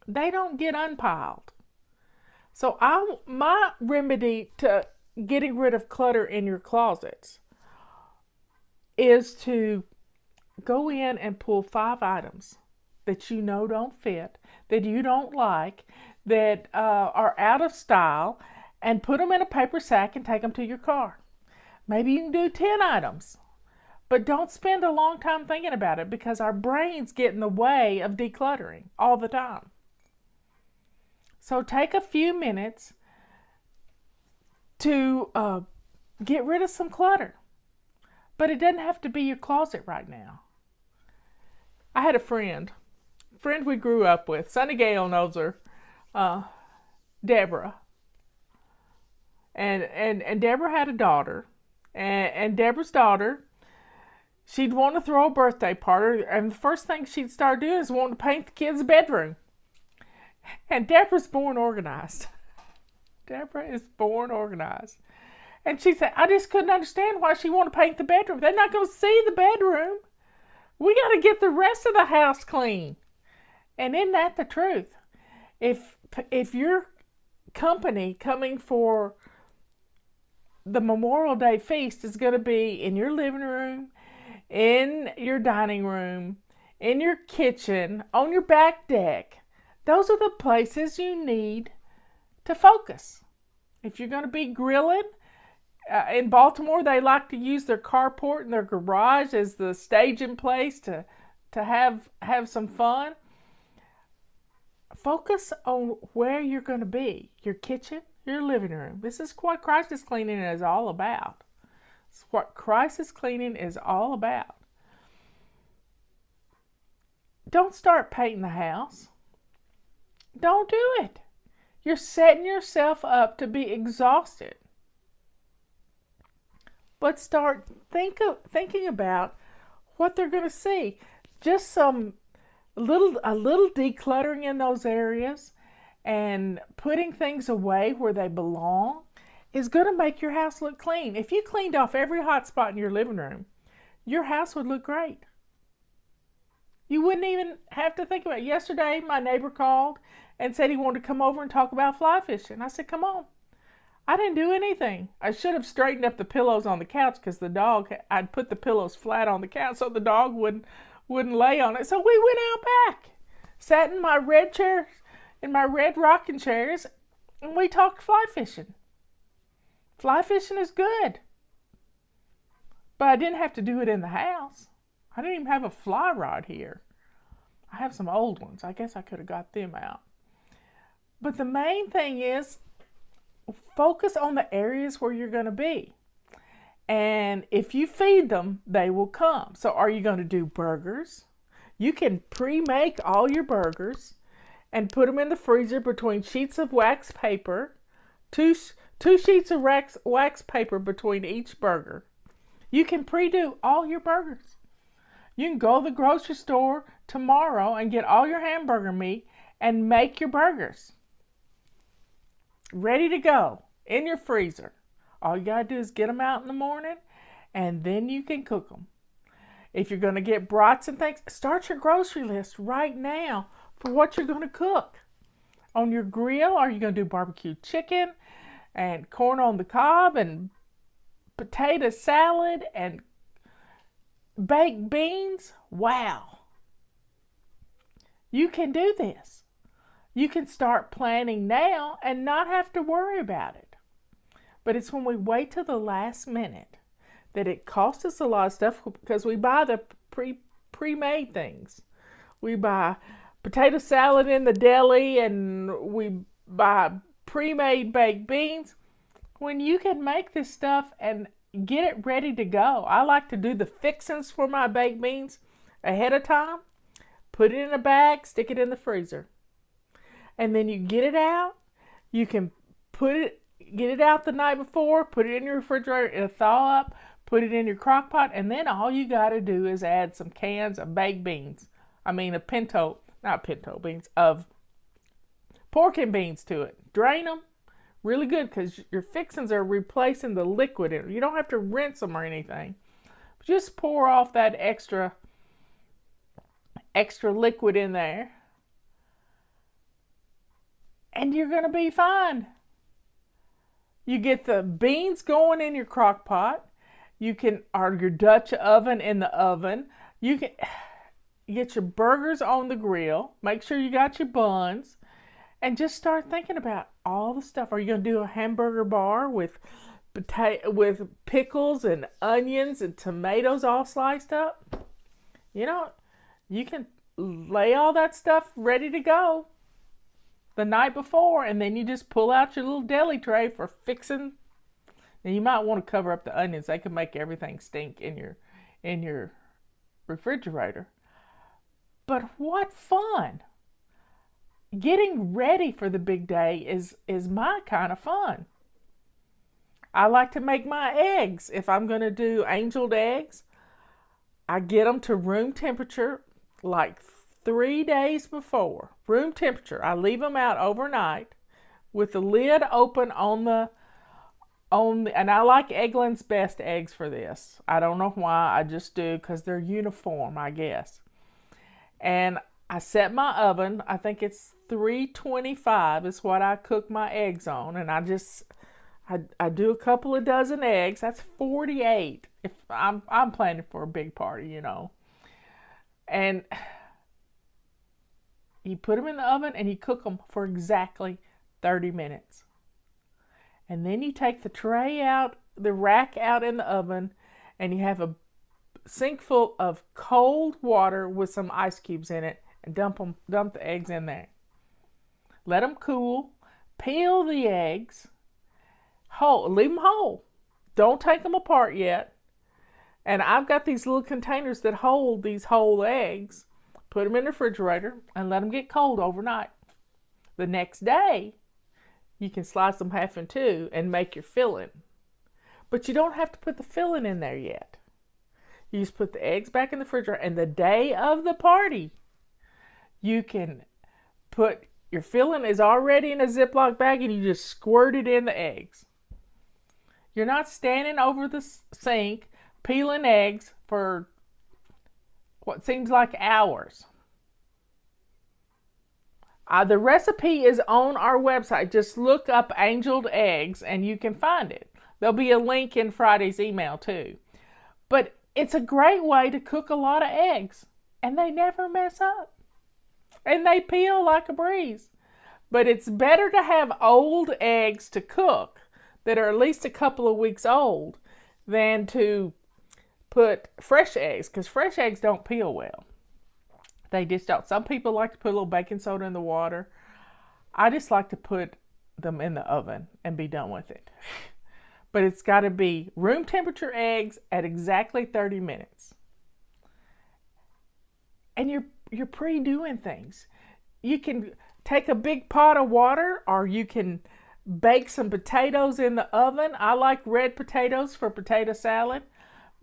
they don't get unpiled. So my remedy to getting rid of clutter in your closets is to go in and pull 5 items that you know don't fit, that you don't like, that are out of style, and put them in a paper sack and take them to your car. Maybe you can do 10 items, but don't spend a long time thinking about it, because our brains get in the way of decluttering all the time. So take a few minutes to get rid of some clutter. But it doesn't have to be your closet right now. I had a friend we grew up with. Sonny Gale knows her, Deborah. And Deborah had a daughter. And Deborah's daughter, she'd want to throw a birthday party, and the first thing she'd start doing is wanting to paint the kids' bedroom. And Deborah's born organized. Deborah is born organized. And she said, I just couldn't understand why she wanted to paint the bedroom. They're not going to see the bedroom. We got to get the rest of the house clean. And isn't that the truth? If your company coming for the Memorial Day feast is going to be in your living room, in your dining room, in your kitchen, on your back deck, those are the places you need to focus. If you're going to be grilling, in Baltimore, they like to use their carport and their garage as the staging place to have some fun. Focus on where you're going to be. Your kitchen, your living room. This is what crisis cleaning is all about. It's what crisis cleaning is all about. Don't start painting the house. Don't do it. You're setting yourself up to be exhausted. But start thinking about what they're going to see. Just a little decluttering in those areas and putting things away where they belong is going to make your house look clean. If you cleaned off every hot spot in your living room, your house would look great. You wouldn't even have to think about it. Yesterday, my neighbor called and said he wanted to come over and talk about fly fishing. I said, come on. I didn't do anything. I should have straightened up the pillows on the couch because I'd put the pillows flat on the couch so the dog wouldn't lay on it. So we went out back, sat in my red chairs, in my red rocking chairs, and we talked fly fishing. Fly fishing is good. But I didn't have to do it in the house. I didn't even have a fly rod here. I have some old ones. I guess I could have got them out. But the main thing is, focus on the areas where you're going to be. And if you feed them, they will come. So are you going to do burgers? You can pre-make all your burgers and put them in the freezer between sheets of wax paper, two sheets of wax paper between each burger. You can pre-do all your burgers. You can go to the grocery store tomorrow and get all your hamburger meat and make your burgers. Ready to go in your freezer. All you got to do is get them out in the morning and then you can cook them. If you're going to get brats and things, start your grocery list right now for what you're going to cook. On your grill, are you going to do barbecue chicken and corn on the cob and potato salad and baked beans? Wow. You can do this. You can start planning now and not have to worry about it. But it's when we wait till the last minute that it costs us a lot of stuff because we buy the pre-made things. We buy potato salad in the deli and we buy pre-made baked beans when you can make this stuff and get it ready to go. I like to do the fixings for my baked beans ahead of time, put it in a bag, stick it in the freezer. And then you get it out. You can get it out the night before, put it in your refrigerator, it'll thaw up, put it in your crock pot, and then all you got to do is add some cans of baked beans. Of pork and beans to it. Drain them really good because your fixings are replacing the liquid in it. You don't have to rinse them or anything. Just pour off that extra liquid in there, and you're going to be fine. You get the beans going in your crock pot. Or your Dutch oven in the oven. You can get your burgers on the grill. Make sure you got your buns. And just start thinking about all the stuff. Are you going to do a hamburger bar with pickles and onions and tomatoes all sliced up? You can lay all that stuff ready to go the night before, and then you just pull out your little deli tray for fixing. And you might want to cover up the onions. They can make everything stink in your refrigerator. But what fun! Getting ready for the big day is my kind of fun. I like to make my eggs. If I'm going to do angeled eggs, I get them to room temperature like 3 days before. Room temperature. I leave them out overnight with the lid open and I like Eggland's Best eggs for this. I don't know why, I just do because they're uniform, I guess. And I set my oven, I think it's 325 is what I cook my eggs on. And I do a couple of dozen eggs. That's 48 if I'm planning for a big party, And you put them in the oven and you cook them for exactly 30 minutes. And then you take the rack out in the oven, and you have a sink full of cold water with some ice cubes in it, and dump the eggs in there. Let them cool. Peel the eggs. Leave them whole. Don't take them apart yet. And I've got these little containers that hold these whole eggs. Put them in the refrigerator and let them get cold overnight. The next day, you can slice them half in two and make your filling. But you don't have to put the filling in there yet. You just put the eggs back in the refrigerator, and the day of the party, you can put your filling is already in a Ziploc bag, and you just squirt it in the eggs. You're not standing over the sink peeling eggs for what seems like hours. The recipe is on our website. Just look up angeled eggs and you can find it. There'll be a link in Friday's email too. But it's a great way to cook a lot of eggs, and they never mess up. And they peel like a breeze. But it's better to have old eggs to cook that are at least a couple of weeks old than to put fresh eggs, because fresh eggs don't peel well. They just don't. Some people like to put a little baking soda in the water. I just like to put them in the oven and be done with it. But it's got to be room temperature eggs at exactly 30 minutes. And you're pre-doing things. You can take a big pot of water, or you can bake some potatoes in the oven. I like red potatoes for potato salad,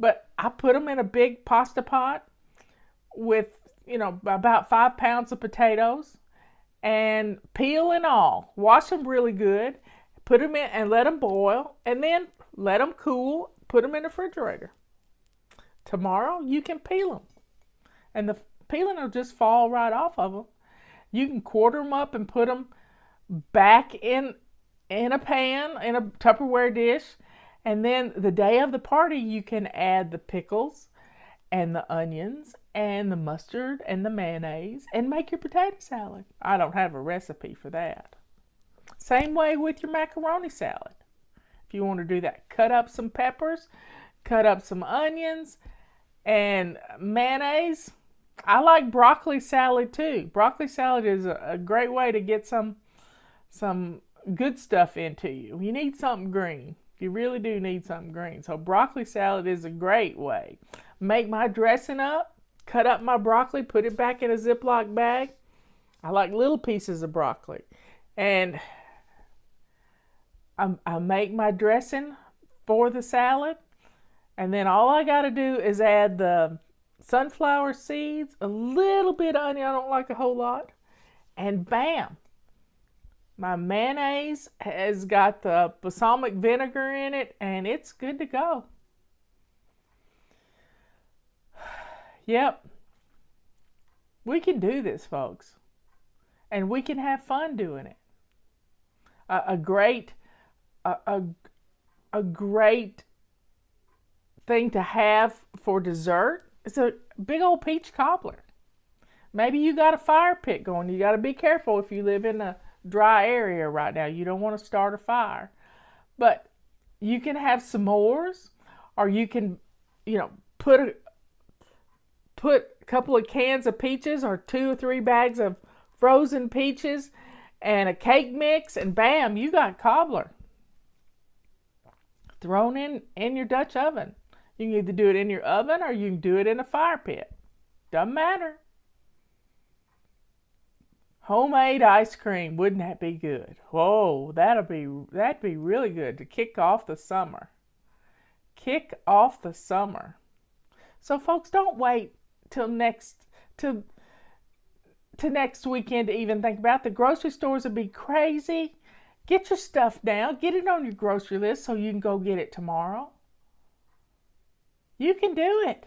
but I put them in a big pasta pot with about 5 pounds of potatoes, and peel and all. Wash them really good. Put them in and let them boil, and then let them cool. Put them in the refrigerator. Tomorrow you can peel them, and the peeling will just fall right off of them. You can quarter them up and put them back in a pan, in a Tupperware dish, and then the day of the party you can add the pickles and the onions and the mustard and the mayonnaise and make your potato salad. I don't have a recipe for that. Same way with your macaroni salad. If you want to do that, cut up some peppers, cut up some onions and mayonnaise. I like broccoli salad too. Broccoli salad is a great way to get some good stuff into you. You need something green. You really do need something green. So broccoli salad is a great way. Make my dressing up, cut up my broccoli, put it back in a Ziploc bag. I like little pieces of broccoli. And I make my dressing for the salad. And then all I got to do is add the sunflower seeds, a little bit of onion, I don't like a whole lot. And bam! My mayonnaise has got the balsamic vinegar in it, and it's good to go. Yep. We can do this, folks. And we can have fun doing it. A great thing to have for dessert is a big old peach cobbler. Maybe you got a fire pit going. You got to be careful if you live in a dry area right now. You don't want to start a fire. But you can have s'mores, or you can, put a couple of cans of peaches or 2 or 3 bags of frozen peaches and a cake mix, and bam, you got cobbler thrown in your Dutch oven. You can either do it in your oven or you can do it in a fire pit. Doesn't matter. Homemade ice cream, wouldn't that be good? Whoa, that'd be really good to kick off the summer. Kick off the summer. So folks, don't wait till next weekend to even think about it. The grocery stores will be crazy. Get your stuff down. Get it on your grocery list so you can go get it tomorrow. You can do it.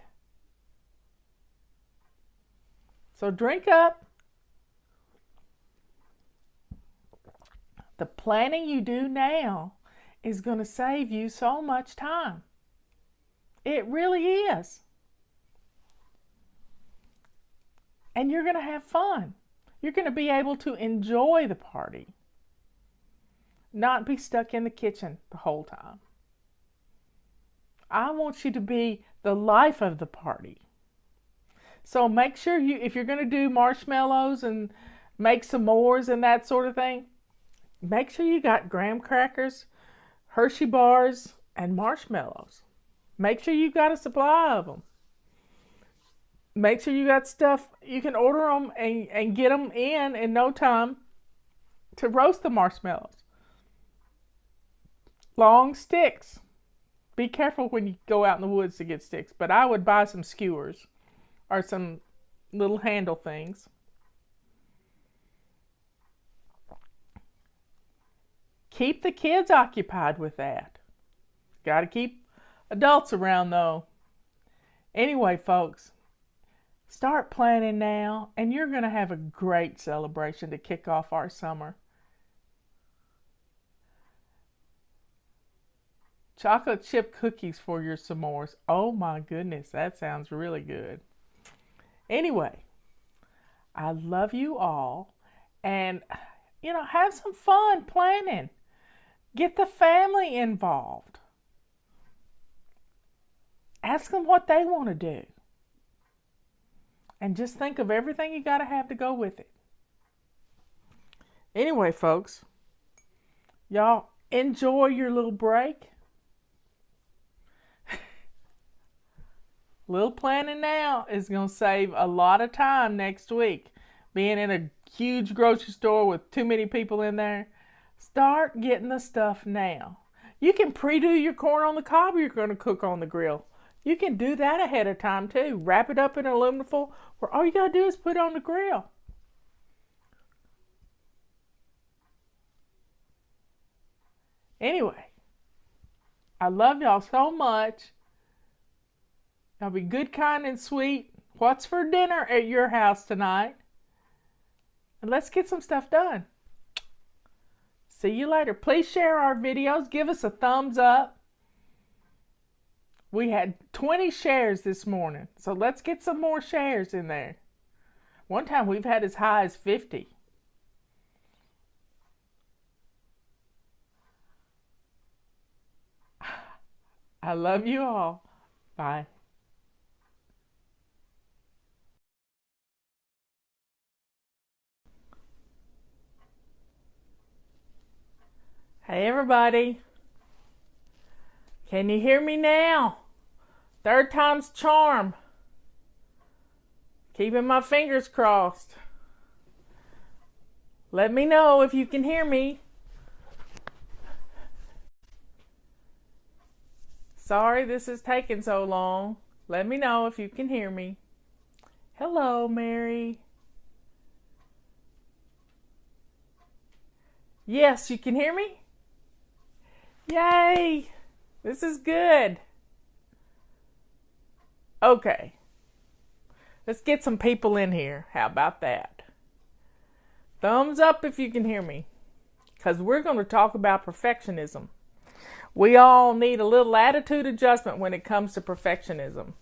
So drink up. The planning you do now is going to save you so much time. It really is. And you're going to have fun. You're going to be able to enjoy the party. Not be stuck in the kitchen the whole time. I want you to be the life of the party. So make sure if you're going to do marshmallows and make s'mores and that sort of thing, make sure you got graham crackers, Hershey bars, and marshmallows. Make sure you got a supply of them. Make sure you got stuff, you can order them and get them in no time to roast the marshmallows. Long sticks. Be careful when you go out in the woods to get sticks, but I would buy some skewers or some little handle things. Keep the kids occupied with that. Got to keep adults around though. Anyway, folks, start planning now, and you're going to have a great celebration to kick off our summer. Chocolate chip cookies for your s'mores. Oh my goodness, that sounds really good. Anyway, I love you all, and have some fun planning. Get the family involved. Ask them what they want to do. And just think of everything you got to have to go with it. Anyway, folks, y'all enjoy your little break. Little planning now is going to save a lot of time next week. Being in a huge grocery store with too many people in there. Start getting the stuff now. You can pre-do your corn on the cob you're going to cook on the grill. You can do that ahead of time too. Wrap it up in aluminum foil where all you got to do is put it on the grill. Anyway, I love y'all so much. Y'all be good, kind, and sweet. What's for dinner at your house tonight? And let's get some stuff done. See you later. Please share our videos. Give us a thumbs up. We had 20 shares this morning, so let's get some more shares in there. One time we've had as high as 50. I love you all. Bye. Hey everybody. Can you hear me now? Third time's charm. Keeping my fingers crossed. Let me know if you can hear me. Sorry this is taking so long. Let me know if you can hear me. Hello, Mary. Yes, you can hear me? Yay! This is good. Okay. Let's get some people in here. How about that? Thumbs up if you can hear me. Because we're going to talk about perfectionism. We all need a little attitude adjustment when it comes to perfectionism.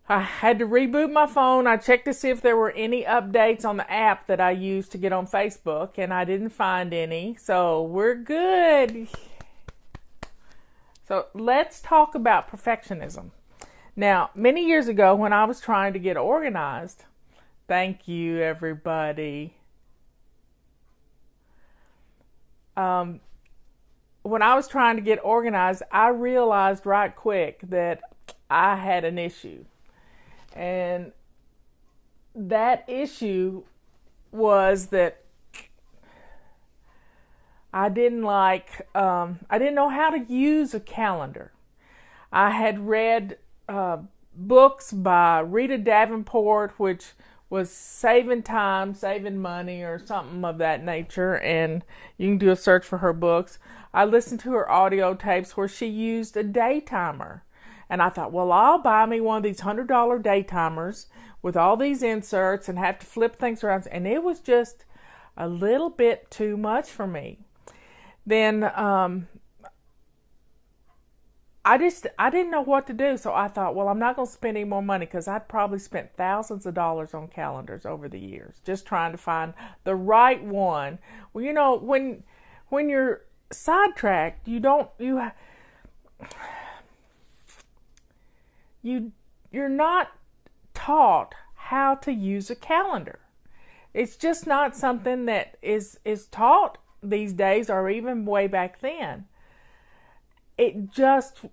I had to reboot my phone. I checked to see if there were any updates on the app that I use to get on Facebook, and I didn't find any. So we're good. So let's talk about perfectionism. Now, many years ago when I was trying to get organized, thank you everybody. When I was trying to get organized, I realized right quick that I had an issue. And that issue was that I didn't know how to use a calendar. I had read books by Rita Davenport, which was saving time, saving money, or something of that nature, and you can do a search for her books. I listened to her audio tapes where she used a day timer. And I thought, well, I'll buy me one of these $100 day timers with all these inserts and have to flip things around. And it was just a little bit too much for me. Then I didn't know what to do. So I thought, well, I'm not going to spend any more money, because I'd probably spent thousands of dollars on calendars over the years just trying to find the right one. Well, you know, when you're sidetracked, you're not taught how to use a calendar. It's just not something that is taught these days, or even way back then. It just,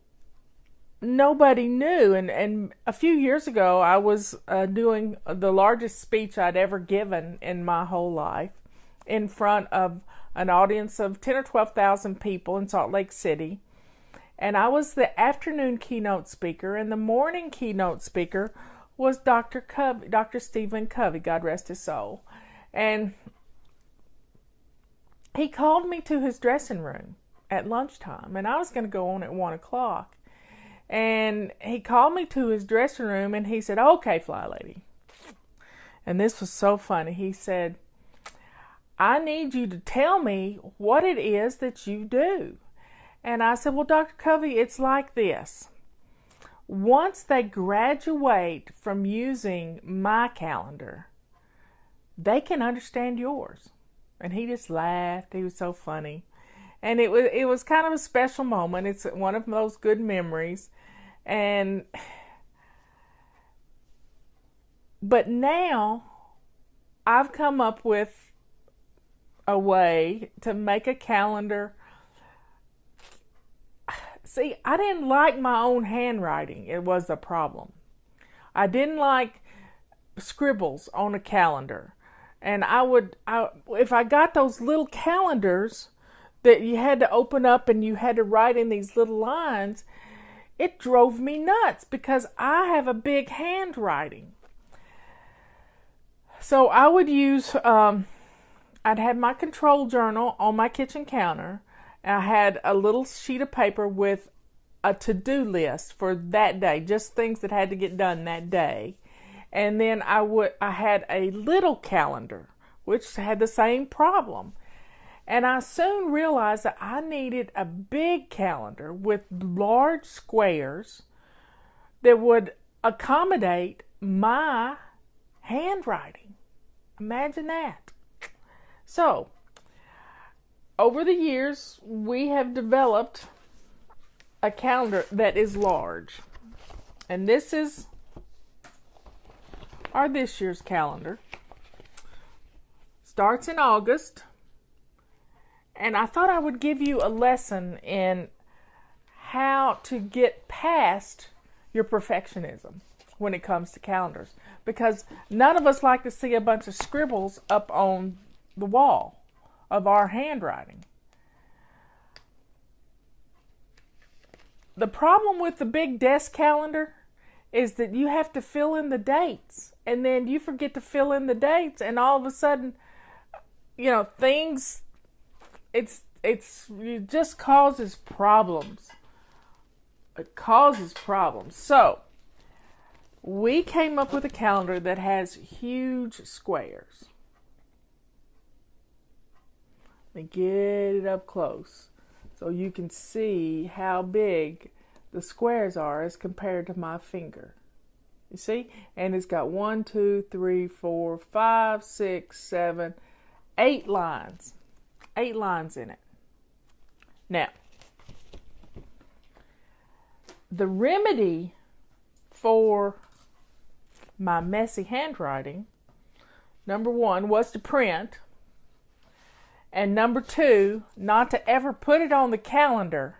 nobody knew. And a few years ago, I was doing the largest speech I'd ever given in my whole life in front of an audience of 10 or 12,000 people in Salt Lake City. And I was the afternoon keynote speaker, and the morning keynote speaker was Dr. Stephen Covey, God rest his soul. And he called me to his dressing room at lunchtime, and I was going to go on at 1 o'clock. And he called me to his dressing room, and he said, "Okay, FlyLady." And this was so funny. He said, "I need you to tell me what it is that you do." And I said, "Well, Dr. Covey, it's like this. Once they graduate from using my calendar, they can understand yours." And he just laughed. He was so funny. And it was kind of a special moment. It's one of those good memories. But now I've come up with a way to make a calendar. See, I didn't like my own handwriting. It was a problem. I didn't like scribbles on a calendar. And if I got those little calendars that you had to open up and you had to write in these little lines, it drove me nuts because I have a big handwriting. So I would use, I'd have my control journal on my kitchen counter. I had a little sheet of paper with a to-do list for that day, just things that had to get done that day. And then I had a little calendar, which had the same problem. And I soon realized that I needed a big calendar with large squares that would accommodate my handwriting. Imagine that. So, over the years, we have developed a calendar that is large. And this is our this year's calendar. Starts in August. And I thought I would give you a lesson in how to get past your perfectionism when it comes to calendars. Because none of us like to see a bunch of scribbles up on the wall of our handwriting. The problem with the big desk calendar is that you have to fill in the dates. And then you forget to fill in the dates. And all of a sudden, things, it just causes problems. It causes problems. So, we came up with a calendar that has huge squares. Let me get it up close so you can see how big the squares are as compared to my finger. You see? And it's got 1, 2, 3, 4, 5, 6, 7, 8 lines. 8 lines in it. Now, the remedy for my messy handwriting, number 1, was to print. And number 2, not to ever put it on the calendar,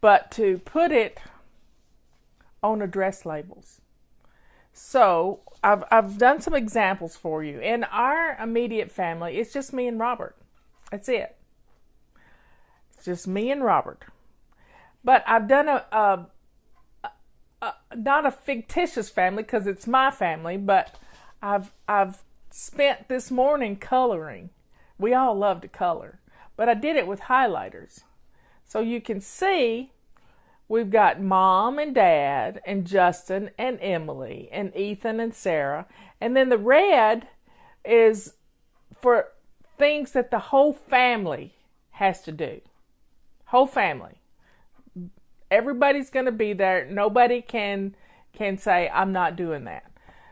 but to put it on address labels. So, I've done some examples for you. In our immediate family, it's just me and Robert. That's it. It's just me and Robert. But I've done not a fictitious family because it's my family, but I've spent this morning coloring. We all love to color, but I did it with highlighters. So you can see we've got Mom and Dad and Justin and Emily and Ethan and Sarah. And then the red is for things that the whole family has to do. Whole family. Everybody's going to be there. Nobody can say, I'm not doing that.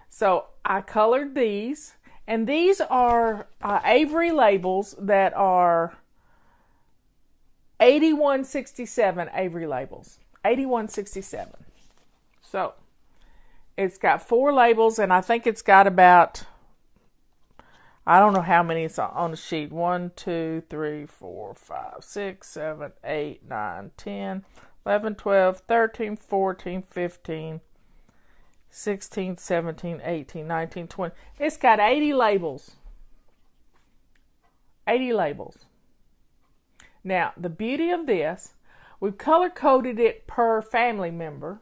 So I colored these. And these are Avery labels that are 8167 Avery labels. 8167. So it's got 4 labels, and I think it's got about, I don't know how many it's on the sheet. 1, 2, 3, 4, 5, 6, 7, 8, 9, 10, 11, 12, 13, 14, 15, 16, 17, 18, 19, 20. It's got 80 labels. 80 labels. Now, the beauty of this, we've color-coded it per family member.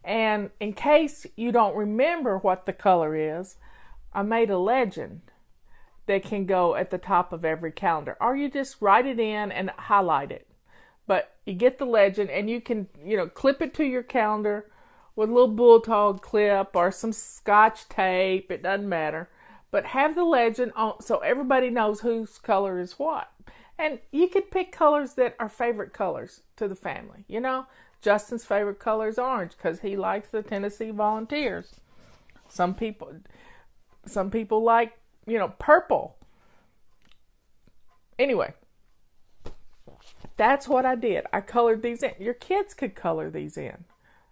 And in case you don't remember what the color is, I made a legend that can go at the top of every calendar. Or you just write it in and highlight it. But you get the legend, and you can, clip it to your calendar with a little bulldog clip or some scotch tape. It doesn't matter. But have the legend on so everybody knows whose color is what. And you could pick colors that are favorite colors to the family. Justin's favorite color is orange because he likes the Tennessee Volunteers. Some people like, purple. Anyway. That's what I did. I colored these in. Your kids could color these in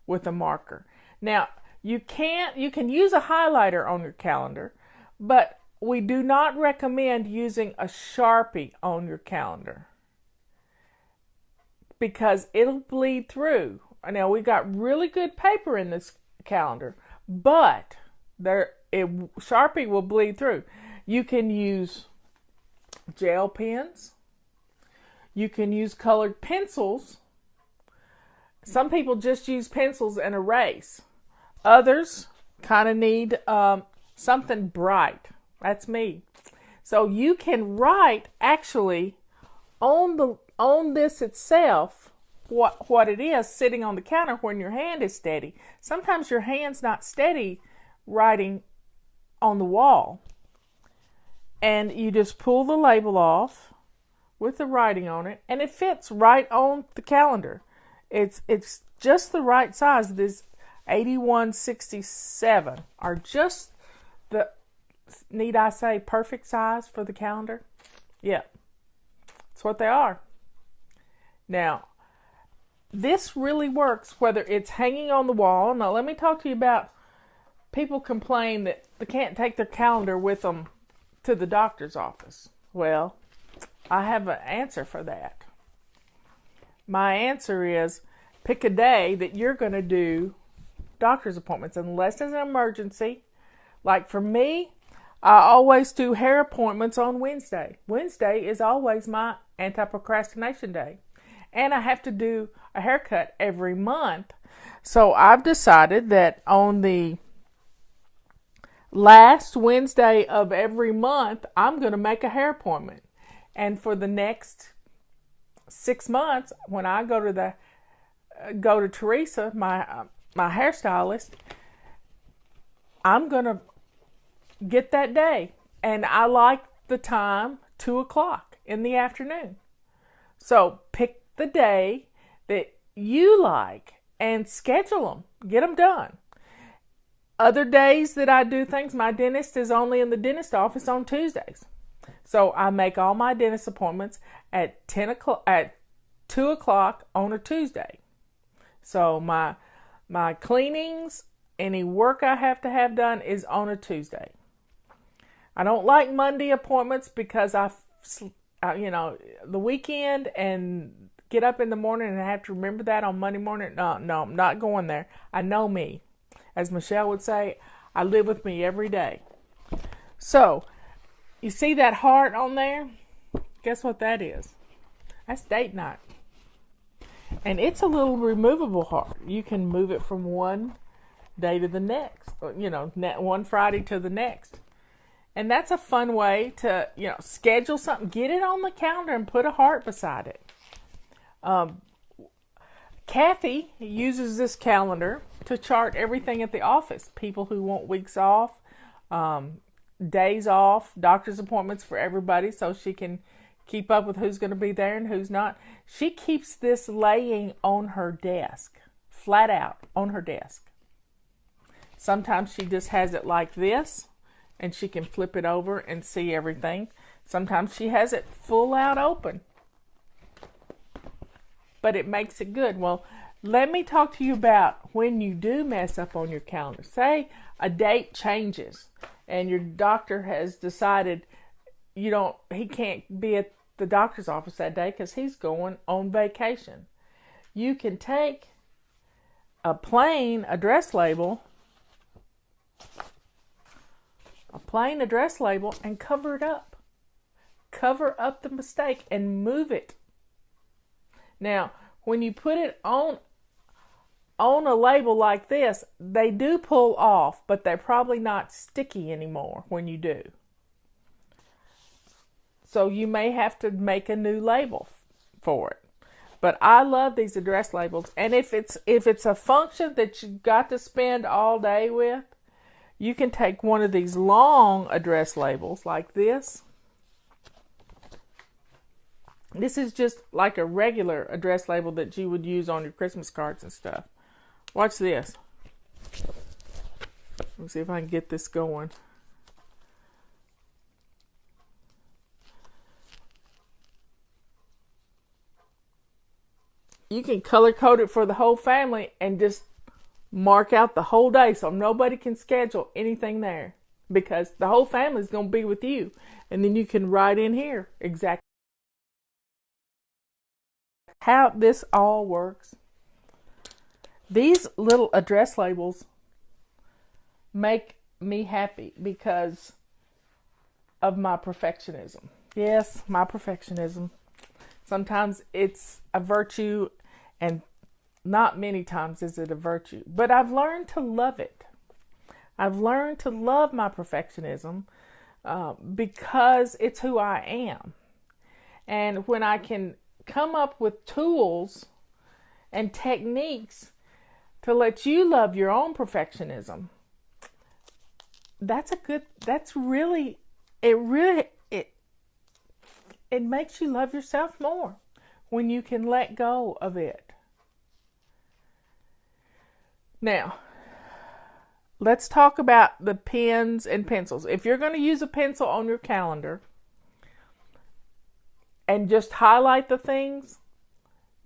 with a marker. Now, you can use a highlighter on your calendar, but we do not recommend using a Sharpie on your calendar because it'll bleed through. Now, we got really good paper in this calendar, but Sharpie will bleed through. You can use gel pens. You can use colored pencils. Some people just use pencils and erase. Others kind of need something bright. That's me. So you can write actually on this itself what it is sitting on the counter when your hand is steady. Sometimes your hand's not steady writing on the wall. And you just pull the label off with the writing on it, and it fits right on the calendar. It's just the right size. This 8167 are just the, need I say, perfect size for the calendar? Yeah, that's what they are. Now, this really works, whether it's hanging on the wall. Now, let me talk to you about people complain that they can't take their calendar with them to the doctor's office. Well, I have an answer for that. My answer is pick a day that you're going to do doctor's appointments, unless it's an emergency. Like for me, I always do hair appointments on Wednesday. Wednesday is always my anti-procrastination day. And I have to do a haircut every month. So I've decided that on the last Wednesday of every month, I'm going to make a hair appointment. And for the next 6 months, when I go to Teresa, my hairstylist, I'm going to get that day. And I like the time 2 o'clock in the afternoon. So pick the day that you like and schedule them. Get them done. Other days that I do things, my dentist is only in the dentist office on Tuesdays. So I make all my dentist appointments at 2 o'clock on a Tuesday. So my cleanings, any work I have to have done is on a Tuesday. I don't like Monday appointments because the weekend and get up in the morning and I have to remember that on Monday morning. No, I'm not going there. I know me. As Michelle would say, I live with me every day. So, you see that heart on there? Guess what that is? That's date night. And it's a little removable heart. You can move it from one day to the next. One Friday to the next. And that's a fun way to, schedule something. Get it on the calendar and put a heart beside it. Kathy uses this calendar to chart everything at the office. People who want weeks off, days off, doctor's appointments for everybody so she can keep up with who's going to be there and who's not. She keeps this laying on her desk, flat out on her desk. Sometimes she just has it like this and she can flip it over and see everything. Sometimes she has it full out open. But it makes it good. Well, let me talk to you about when you do mess up on your calendar. Say a date changes and your doctor has decided he can't be at the doctor's office that day because he's going on vacation. You can take a plain address label and cover it up. Cover up the mistake and move it. Now, when you put it on a label like this, they do pull off, but they're probably not sticky anymore when you do. So you may have to make a new label for it. But I love these address labels. And if it's a function that you've got to spend all day with, you can take one of these long address labels like this. This is just like a regular address label that you would use on your Christmas cards and stuff. Watch this. Let me see if I can get this going. You can color code it for the whole family and just mark out the whole day so nobody can schedule anything there because the whole family is going to be with you. And then you can write in here exactly how this all works. These little address labels make me happy because of my perfectionism. Yes, my perfectionism. Sometimes it's a virtue and not many times is it a virtue. But I've learned to love it. I've learned to love my perfectionism because it's who I am. And when I can come up with tools and techniques to let you love your own perfectionism, it makes you love yourself more when you can let go of it. Now, let's talk about the pens and pencils. If you're going to use a pencil on your calendar and just highlight the things,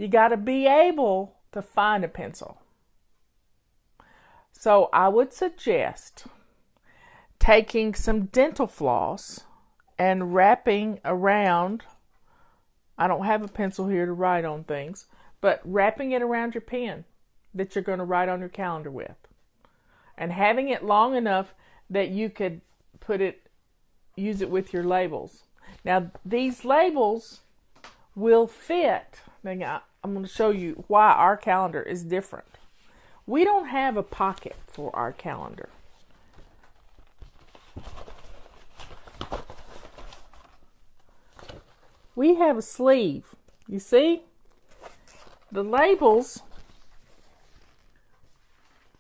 You got to be able to find a pencil. So I would suggest taking some dental floss and wrapping around, I don't have a pencil here to write on things, but wrapping it around your pen that you're going to write on your calendar with. And having it long enough that you could use it with your labels. Now, these labels will fit. Now, I'm going to show you why our calendar is different. We don't have a pocket for our calendar. We have a sleeve. You see? The labels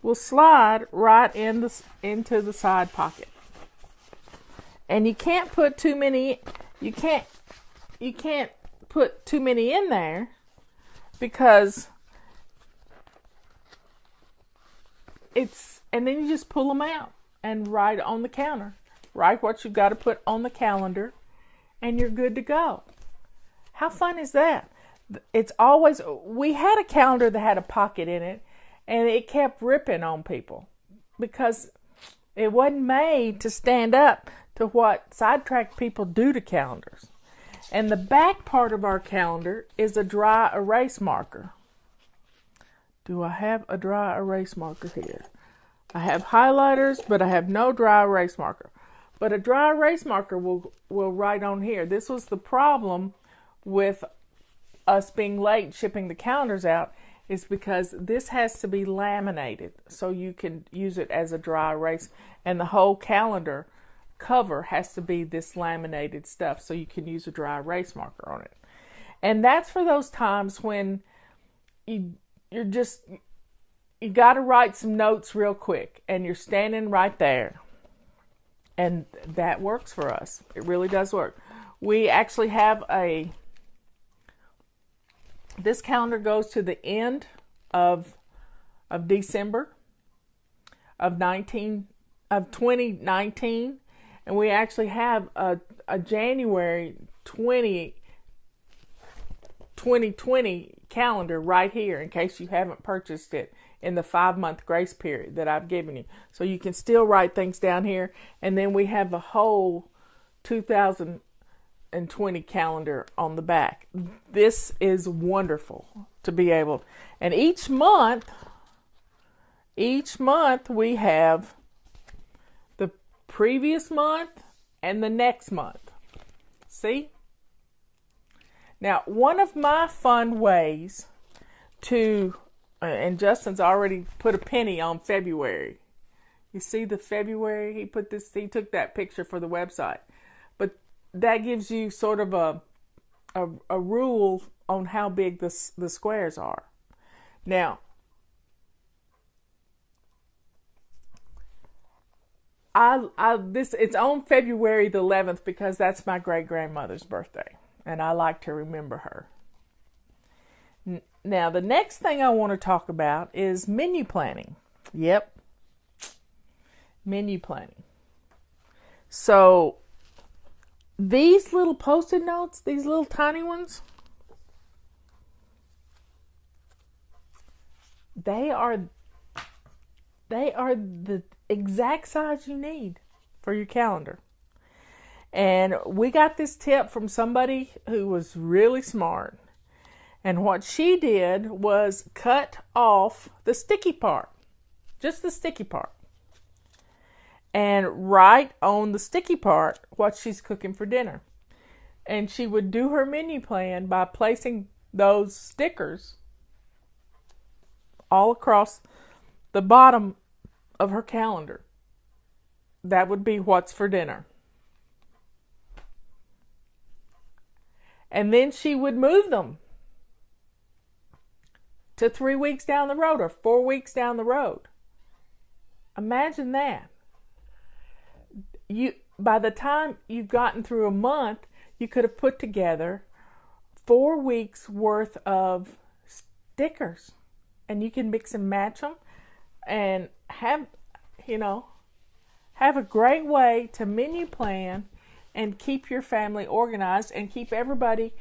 will slide right into the side pocket. And you can't put too many put too many in there because and then you just pull them out and write on the counter. Write what you've got to put on the calendar and you're good to go. How fun is that? We had a calendar that had a pocket in it and it kept ripping on people because it wasn't made to stand up to what sidetracked people do to calendars. And the back part of our calendar is a dry erase marker. Do I have a dry erase marker here? I have highlighters, but I have no dry erase marker. But a dry erase marker will write on here. This was the problem with us being late shipping the calendars out, is because this has to be laminated so you can use it as a dry erase, and the whole calendar cover has to be this laminated stuff so you can use a dry erase marker on it. And that's for those times when you got to write some notes real quick and you're standing right there. And that works for us. It really does work. We actually have this calendar goes to the end of December of 2019, and we actually have a January 2020 calendar right here in case you haven't purchased it in the 5-month grace period that I've given you. So you can still write things down here, and then we have the whole 2020 calendar on the back. This is wonderful to be able, and each month we have the previous month and the next month. See? Now, one of my fun ways to, and Justin's already put a penny on February. You see the February? He took that picture for the website. But that gives you sort of a rule on how big the squares are. Now, it's on February the 11th because that's my great-grandmother's birthday, and I like to remember her. Now, the next thing I want to talk about is menu planning. Yep, menu planning. So, these little Post-it notes, these little tiny ones, they are the exact size you need for your calendar. And we got this tip from somebody who was really smart. And what she did was cut off the sticky part, just the sticky part, and write on the sticky part what she's cooking for dinner. And she would do her menu plan by placing those stickers all across the bottom of her calendar. That would be what's for dinner. And then she would move them to 3 weeks down the road or 4 weeks down the road. Imagine that. By the time you've gotten through a month, you could have put together 4 weeks worth of stickers. And you can mix and match them and have a great way to menu plan and keep your family organized and keep everybody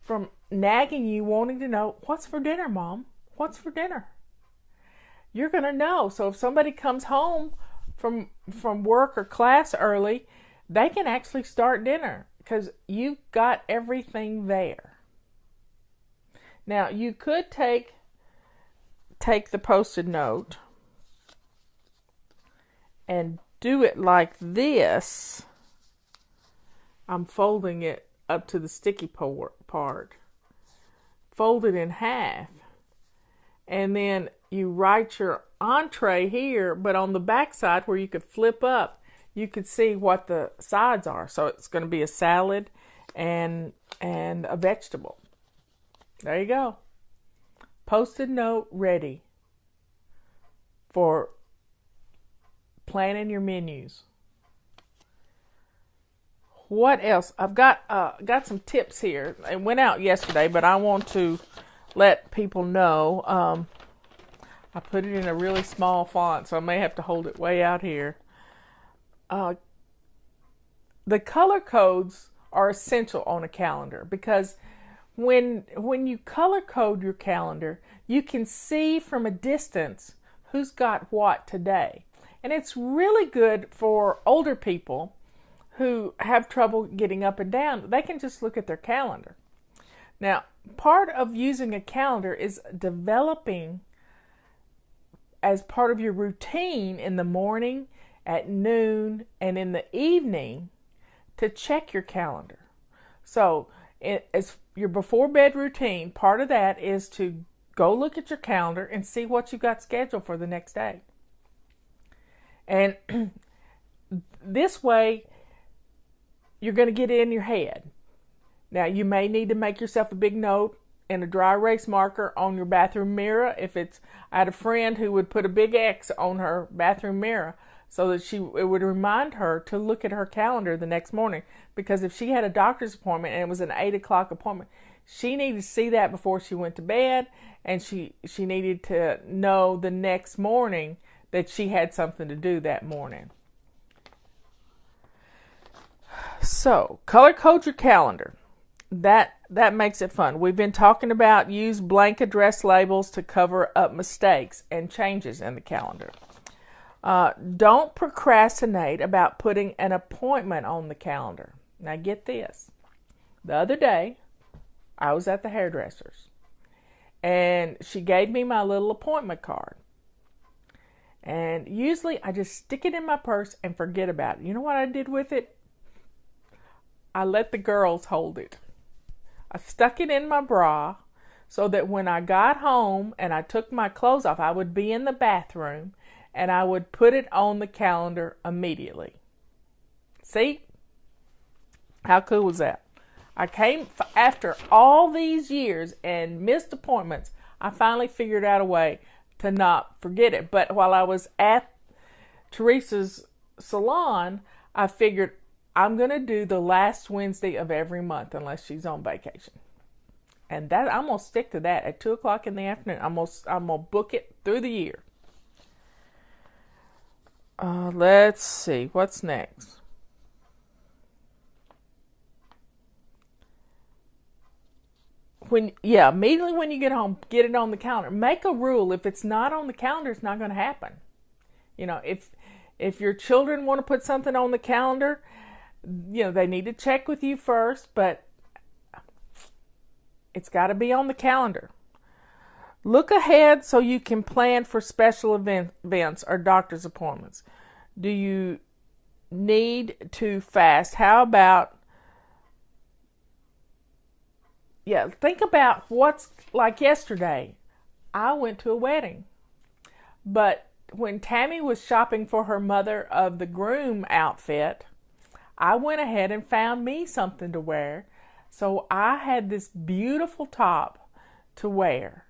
from nagging you, wanting to know, what's for dinner, Mom? What's for dinner? You're going to know. So if somebody comes home from work or class early, they can actually start dinner because you've got everything there. Now, you could take the Post-it note and do it like this. I'm folding it up to the sticky part. Fold it in half. And then you write your entree here, but on the back side where you could flip up, you could see what the sides are. So it's going to be a salad and a vegetable. There you go. Post-it note ready for planning your menus. What else? I've got some tips here. It went out yesterday, but I want to let people know. I put it in a really small font, so I may have to hold it way out here. The color codes are essential on a calendar because when you color code your calendar, you can see from a distance who's got what today. And it's really good for older people who have trouble getting up and down. They can just look at their calendar. Now, part of using a calendar is developing as part of your routine in the morning, at noon, and in the evening to check your calendar. So, as your before bed routine, part of that is to go look at your calendar and see what you've got scheduled for the next day. And this way, you're going to get it in your head. Now, you may need to make yourself a big note in a dry erase marker on your bathroom mirror. I had a friend who would put a big X on her bathroom mirror so that it would remind her to look at her calendar the next morning. Because if she had a doctor's appointment and it was an 8 o'clock appointment, she needed to see that before she went to bed, and she needed to know the next morning that she had something to do that morning. So, color code your calendar. That makes it fun. We've been talking about use blank address labels to cover up mistakes and changes in the calendar. Don't procrastinate about putting an appointment on the calendar. Now get this. The other day, I was at the hairdresser's, and she gave me my little appointment card. And usually I just stick it in my purse and forget about it. You know what I did with it? I let the girls hold it. I stuck it in my bra so that when I got home and I took my clothes off, I would be in the bathroom and I would put it on the calendar immediately. See? How cool was that? I came after all these years and missed appointments. I finally figured out a way to not forget it. But while I was at Teresa's salon, I figured I'm going to do the last Wednesday of every month unless she's on vacation. And that I'm going to stick to that at 2 o'clock in the afternoon. I'm going to book it through the year. Let's see. What's next? Immediately when you get home, get it on the calendar. Make a rule. If it's not on the calendar, it's not going to happen. You know, if your children want to put something on the calendar, you know, they need to check with you first, but it's got to be on the calendar. Look ahead so you can plan for special events or doctor's appointments. Do you need to fast? How about, think about what's like yesterday. I went to a wedding, but when Tammy was shopping for her mother of the groom outfit, I went ahead and found me something to wear. So I had this beautiful top to wear.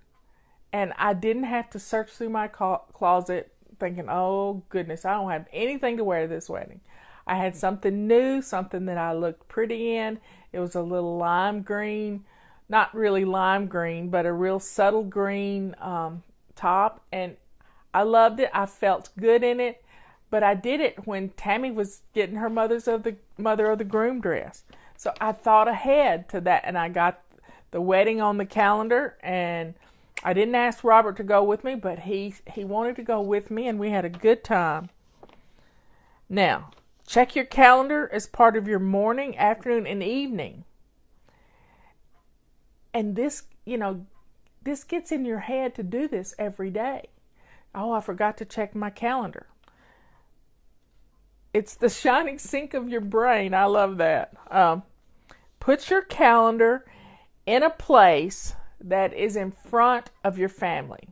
And I didn't have to search through my closet thinking, oh goodness, I don't have anything to wear this wedding. I had something new, something that I looked pretty in. It was a little lime green, not really lime green, but a real subtle green top. And I loved it. I felt good in it. But I did it when Tammy was getting her mother of the groom dress. So I thought ahead to that, and I got the wedding on the calendar, and I didn't ask Robert to go with me, but he wanted to go with me, and we had a good time. Now, check your calendar as part of your morning, afternoon, and evening. And this, this gets in your head to do this every day. Oh, I forgot to check my calendar. It's the shining sink of your brain. I love that. Put your calendar in a place that is in front of your family.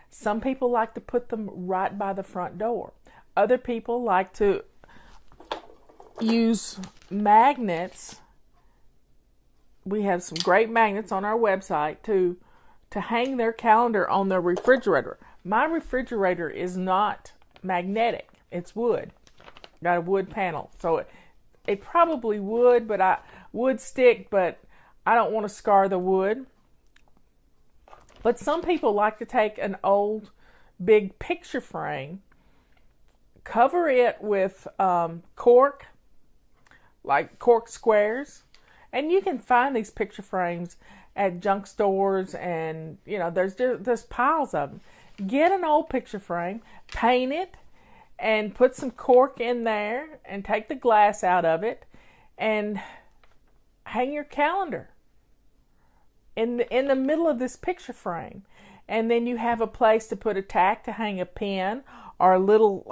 Some people like to put them right by the front door. Other people like to use magnets. We have some great magnets on our website to hang their calendar on their refrigerator. My refrigerator is not magnetic. It's wood. Got a wood panel. So it probably would, would stick, but I don't want to scar the wood. But some people like to take an old big picture frame, cover it with cork, like cork squares, and you can find these picture frames at junk stores, and there's piles of them. Get an old picture frame, paint it, and put some cork in there, and take the glass out of it, and hang your calendar in the middle of this picture frame. And then you have a place to put a tack to hang a pen, or a little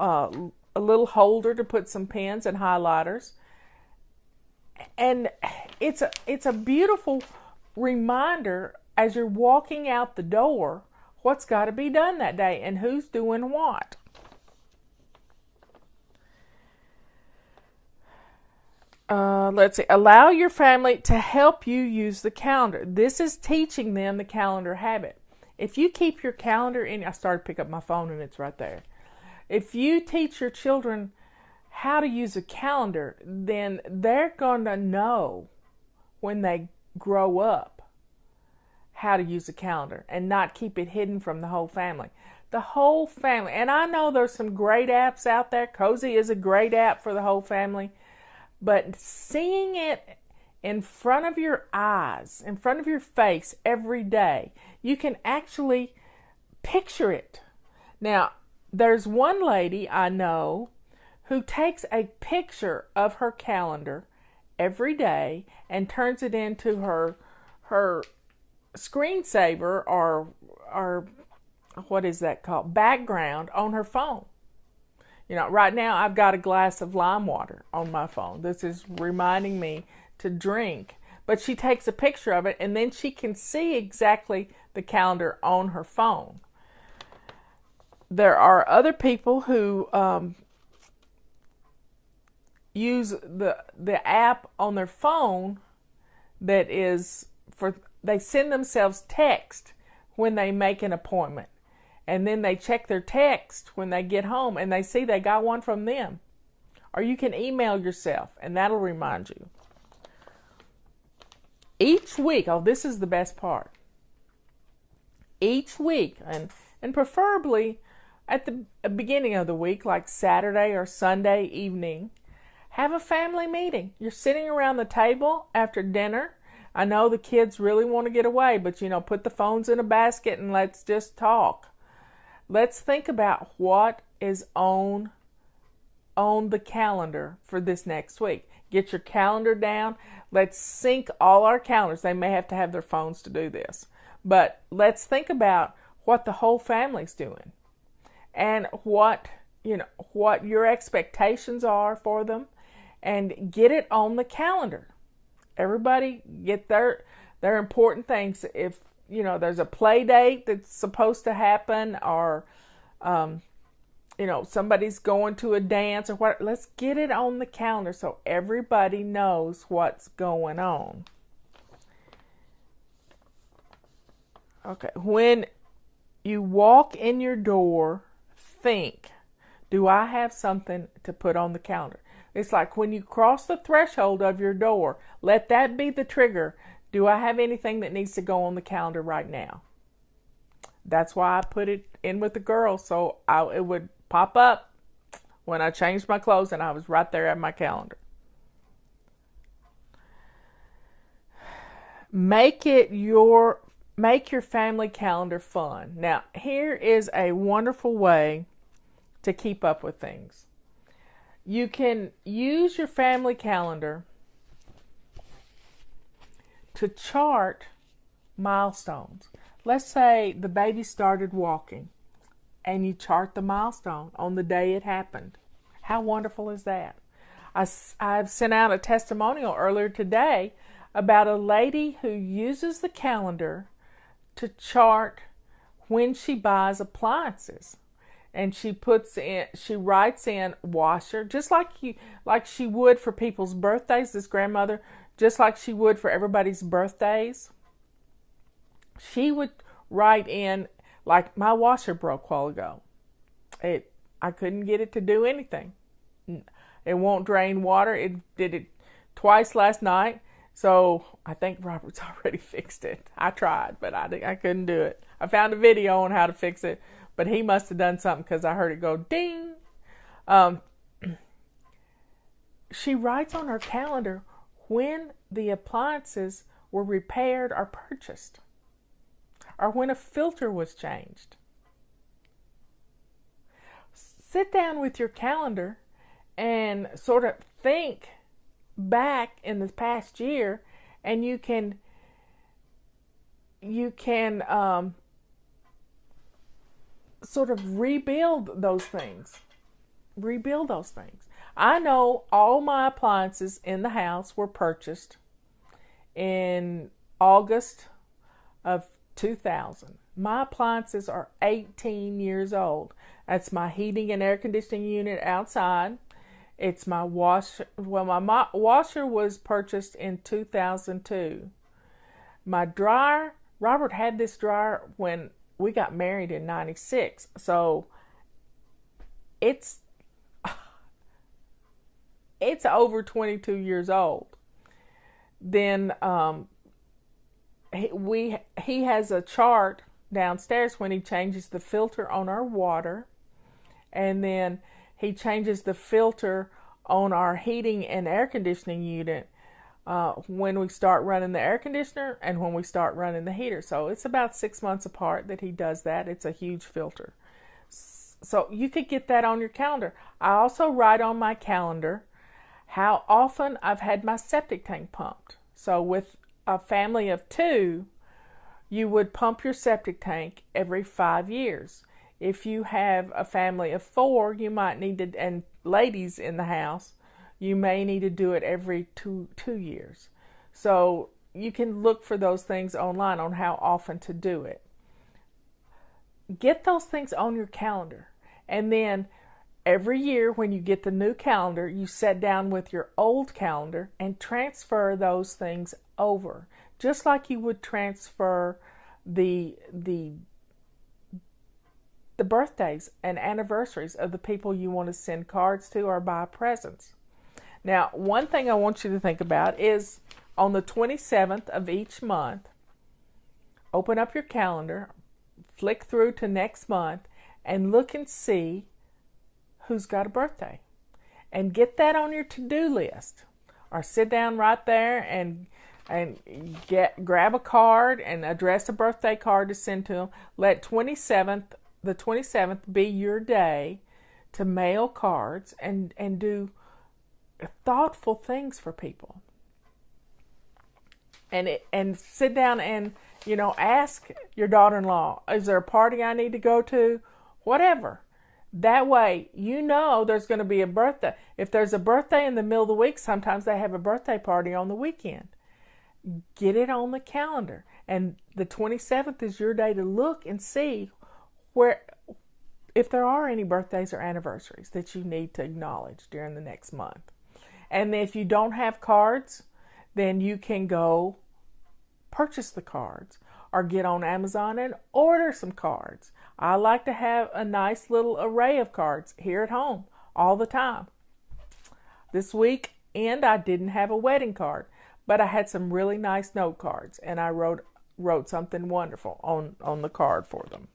holder to put some pens and highlighters. And it's a beautiful reminder as you're walking out the door what's got to be done that day and who's doing what. Let's see. Allow your family to help you use the calendar. This is teaching them the calendar habit. If you keep your calendar in, I started to pick up my phone and it's right there. If you teach your children how to use a calendar, then they're going to know when they grow up how to use a calendar and not keep it hidden from the whole family. The whole family. And I know there's some great apps out there. Cozy is a great app for the whole family. But seeing it in front of your eyes, in front of your face every day, you can actually picture it. Now, there's one lady I know who takes a picture of her calendar every day and turns it into her screensaver or what is that called? Background on her phone. Right now I've got a glass of lime water on my phone. This is reminding me to drink. But she takes a picture of it, and then she can see exactly the calendar on her phone. There are other people who use the app on their phone that is they send themselves text when they make an appointment. And then they check their text when they get home and they see they got one from them. Or you can email yourself and that'll remind you. Each week, this is the best part. Each week, and preferably at the beginning of the week, like Saturday or Sunday evening, have a family meeting. You're sitting around the table after dinner. I know the kids really want to get away, but put the phones in a basket and let's just talk. Let's think about what is on the calendar for this next week. Get your calendar down. Let's sync all our calendars. They may have to have their phones to do this. But let's think about what the whole family's doing and what your expectations are for them, and get it on the calendar. Everybody get their important things. If there's a play date that's supposed to happen, or somebody's going to a dance or what, let's get it on the calendar so everybody knows what's going on. Okay, when you walk in your door, think, do I have something to put on the calendar? It's like when you cross the threshold of your door, let that be the trigger. Do I have anything that needs to go on the calendar right now? That's why I put it in with the girls, so it would pop up when I changed my clothes and I was right there at my calendar. Make your family calendar fun. Now, here is a wonderful way to keep up with things. You can use your family calendar to chart milestones. Let's say the baby started walking and you chart the milestone on the day it happened. How wonderful is that? I've sent out a testimonial earlier today about a lady who uses the calendar to chart when she buys appliances. And she writes in washer, just like she would for people's birthdays, this grandmother, just like she would for everybody's birthdays. She would write in, like, my washer broke a while ago. I couldn't get it to do anything. It won't drain water. It did it twice last night. So I think Robert's already fixed it. I tried, but I couldn't do it. I found a video on how to fix it, but he must have done something because I heard it go ding. She writes on her calendar when the appliances were repaired or purchased, or when a filter was changed. Sit down with your calendar and sort of think back in the past year, and you can sort of rebuild those things. I know all my appliances in the house were purchased in August of 2000. My appliances are 18 years old. That's my heating and air conditioning unit outside. It's my washer. Well, my washer was purchased in 2002. My dryer, Robert had this dryer when we got married in 96. So it's over 22 years old. Then he has a chart downstairs when he changes the filter on our water, and then he changes the filter on our heating and air conditioning unit when we start running the air conditioner and when we start running the heater. So it's about 6 months apart that he does that. It's a huge filter. So you could get that on your calendar. I also write on my calendar how often I've had my septic tank pumped. So with a family of 2, you would pump your septic tank every 5 years. If you have a family of 4, you might need to, and ladies in the house, you may need to do it every two years. So you can look for those things online on how often to do it. Get those things on your calendar. And then every year when you get the new calendar, you sit down with your old calendar and transfer those things over. Just like you would transfer the birthdays and anniversaries of the people you want to send cards to or buy presents. Now, one thing I want you to think about is on the 27th of each month, open up your calendar, flick through to next month, and look and see who's got a birthday. And get that on your to-do list. Or sit down right there and grab a card and address a birthday card to send to them. Let the 27th be your day to mail cards and do thoughtful things for people. And sit down and, ask your daughter-in-law, is there a party I need to go to? Whatever. That way, there's going to be a birthday. If there's a birthday in the middle of the week, sometimes they have a birthday party on the weekend. Get it on the calendar. And the 27th is your day to look and see if there are any birthdays or anniversaries that you need to acknowledge during the next month. And if you don't have cards, then you can go purchase the cards or get on Amazon and order some cards. I like to have a nice little array of cards here at home all the time. This weekend I didn't have a wedding card, but I had some really nice note cards, and I wrote something wonderful on the card for them.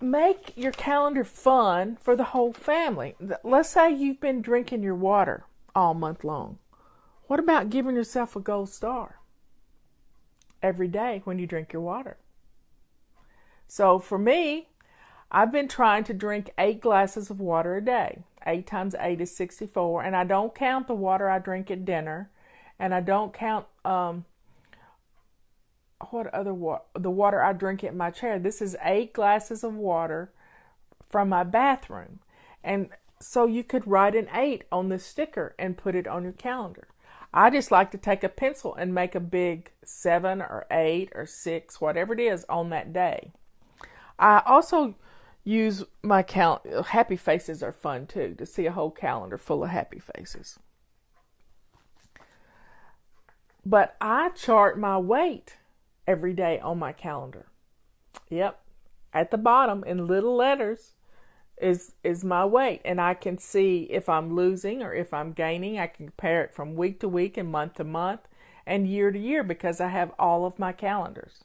Make your calendar fun for the whole family. Let's say you've been drinking your water all month long. What about giving yourself a gold star every day when you drink your water? So for me, I've been trying to drink 8 glasses of water a day. 8 times 8 is 64, and I don't count the water I drink at dinner, and I don't count the water I drink at my chair. This is 8 glasses of water from my bathroom. And so you could write an 8 on this sticker and put it on your calendar. I just like to take a pencil and make a big 7 or 8 or 6, whatever it is, on that day. I also use my calendar. Happy faces are fun too, to see a whole calendar full of happy faces. But I chart my weight every day on my calendar. Yep. At the bottom in little letters is my weight, and I can see if I'm losing or if I'm gaining. I can compare it from week to week and month to month and year to year because I have all of my calendars.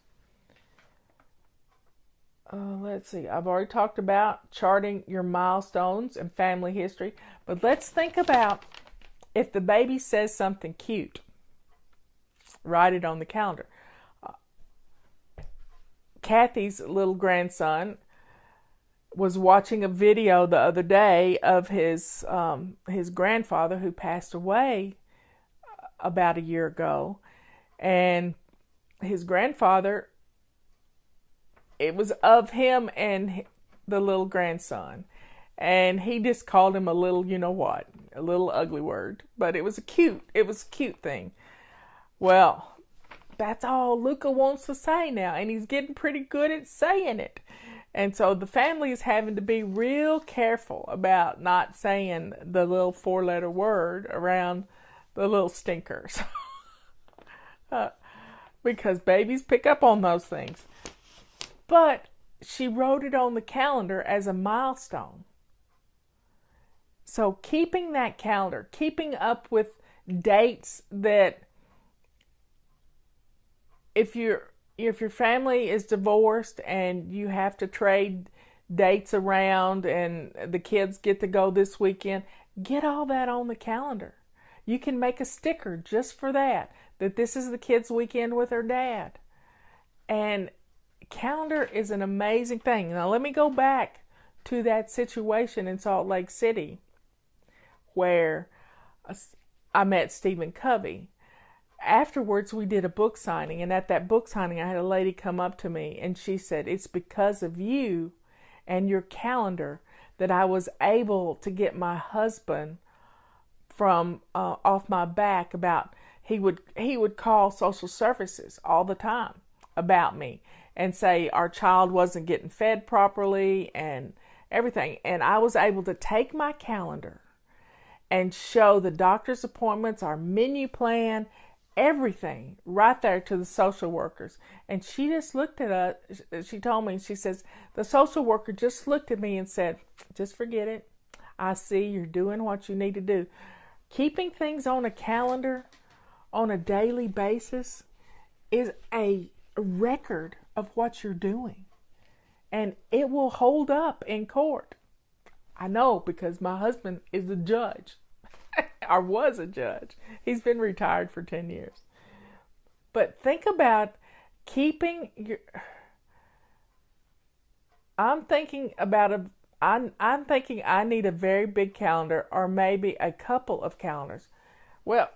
Let's see. I've already talked about charting your milestones and family history, but let's think about if the baby says something cute. Write it on the calendar. Kathy's little grandson was watching a video the other day of his grandfather who passed away about a year ago, and his grandfather, it was of him and the little grandson, and he just called him a little, you know what, a little ugly word, but it was a cute thing. Well, that's all Luca wants to say now, and he's getting pretty good at saying it. And so the family is having to be real careful about not saying the little 4-letter word around the little stinkers. Because babies pick up on those things. But she wrote it on the calendar as a milestone. So keeping that calendar, keeping up with dates that if your family is divorced and you have to trade dates around and the kids get to go this weekend, get all that on the calendar. You can make a sticker just for that this is the kids' weekend with their dad. And calendar is an amazing thing. Now let me go back to that situation in Salt Lake City where I met Stephen Covey. Afterwards, we did a book signing, and at that book signing, I had a lady come up to me, and she said, "It's because of you and your calendar that I was able to get my husband from off my back about he would call social services all the time about me and say our child wasn't getting fed properly and everything, and I was able to take my calendar and show the doctor's appointments, our menu plan, everything right there to the social workers. And she just looked at us. She told me, she says, the social worker just looked at me and said, just forget it. I see you're doing what you need to do. Keeping things on a calendar on a daily basis is a record of what you're doing. And it will hold up in court. I know because my husband is a judge. Or was a judge. He's been retired for 10 years. But think about keeping your... I'm thinking I need a very big calendar or maybe a couple of calendars. Well,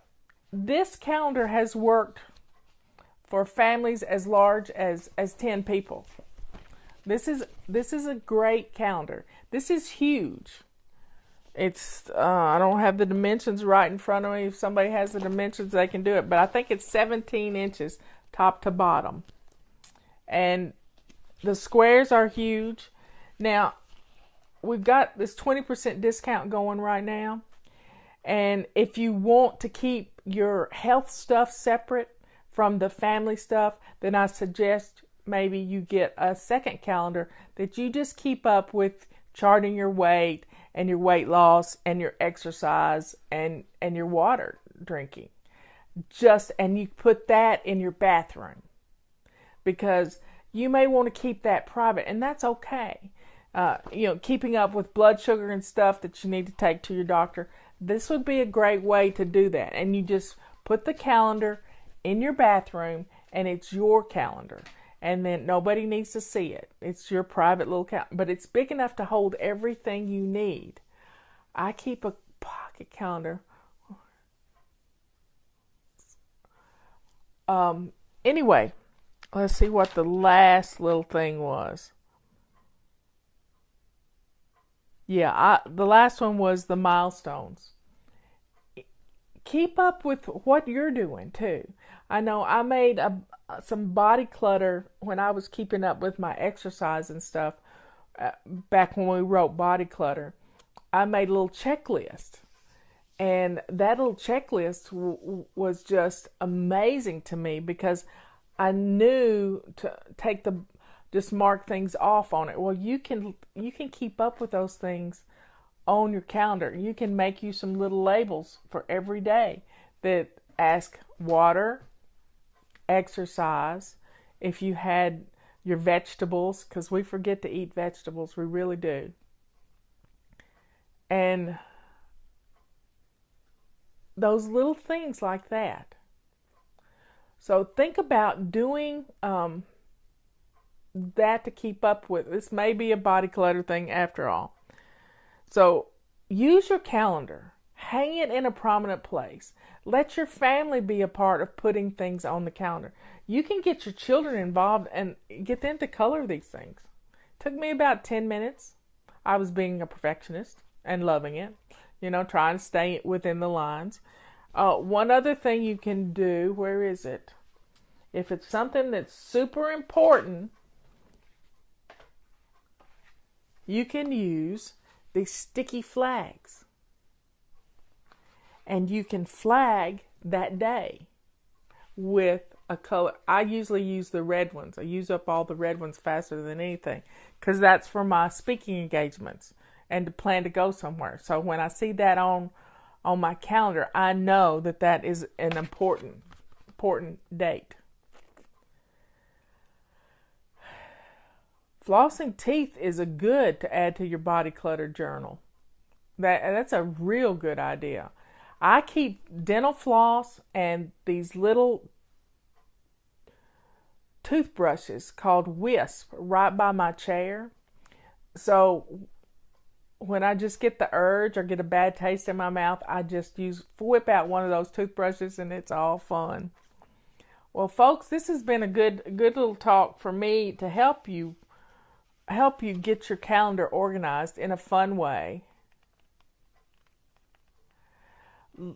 this calendar has worked for families as large as 10 people. This is a great calendar. This is huge. It's I don't have the dimensions right in front of me. If somebody has the dimensions, they can do it. But I think it's 17 inches top to bottom. And the squares are huge. Now, we've got this 20% discount going right now. And if you want to keep your health stuff separate from the family stuff, then I suggest maybe you get a second calendar that you just keep up with charting your weight and your weight loss and your exercise and your water drinking. And you put that in your bathroom because you may want to keep that private, and that's okay. Keeping up with blood sugar and stuff that you need to take to your doctor, this would be a great way to do that. And you just Put the calendar in your bathroom, and it's your calendar. And then nobody needs to see it. It's your private little calendar, but it's big enough to hold everything you need. I keep a pocket calendar. Anyway, let's see what the last little thing was. Yeah, the last one was the milestones. Keep up with what you're doing too. I know I made some body clutter when I was keeping up with my exercise and stuff. Back when we wrote body clutter, I made a little checklist. And that little checklist was just amazing to me because I knew to just mark things off on it. Well, you can keep up with those things on your calendar. You can make you some little labels for every day that ask water, exercise, if you had your vegetables, because we forget to eat vegetables. We really do. And those little things like that. So think about doing that to keep up with. This may be a body clutter thing after all. So use your calendar. Hang it in a prominent place. Let your family be a part of putting things on the calendar. You can get your children involved and get them to color these things. It took me about 10 minutes. I was being a perfectionist and loving it. Trying to stay within the lines. One other thing you can do, where is it? If it's something that's super important, you can use these sticky flags. And you can flag that day with a color. I usually use the red ones. I use up all the red ones faster than anything because that's for my speaking engagements and to plan to go somewhere. So when I see that on my calendar, I know that is an important date. Flossing teeth is a good to add to your body clutter journal. That's a real good idea. I keep dental floss and these little toothbrushes called Wisp right by my chair. So when I just get the urge or get a bad taste in my mouth, I just whip out one of those toothbrushes and it's all fun. Well, folks, this has been a good little talk for me to help you get your calendar organized in a fun way.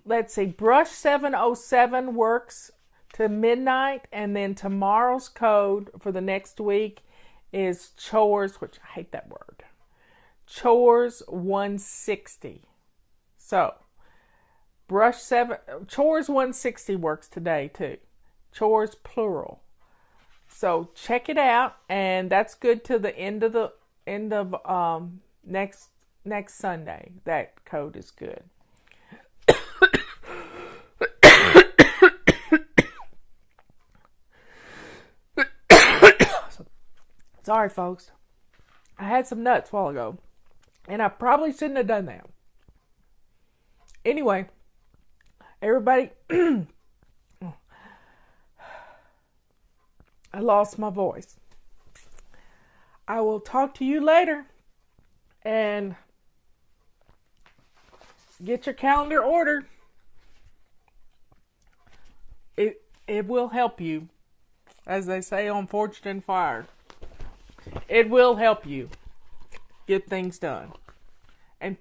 Let's see, Brush 707 works to midnight, and then tomorrow's code for the next week is chores, which I hate that word. Chores 160. So, chores 160 works today too. Chores plural. So check it out, and that's good to the end of next Sunday. That code is good. Sorry, folks. I had some nuts a while ago, and I probably shouldn't have done that. Anyway, everybody, I lost my voice. I will talk to you later, and get your calendar ordered. It will help you, as they say on Forged in Fire. It will help you get things done. And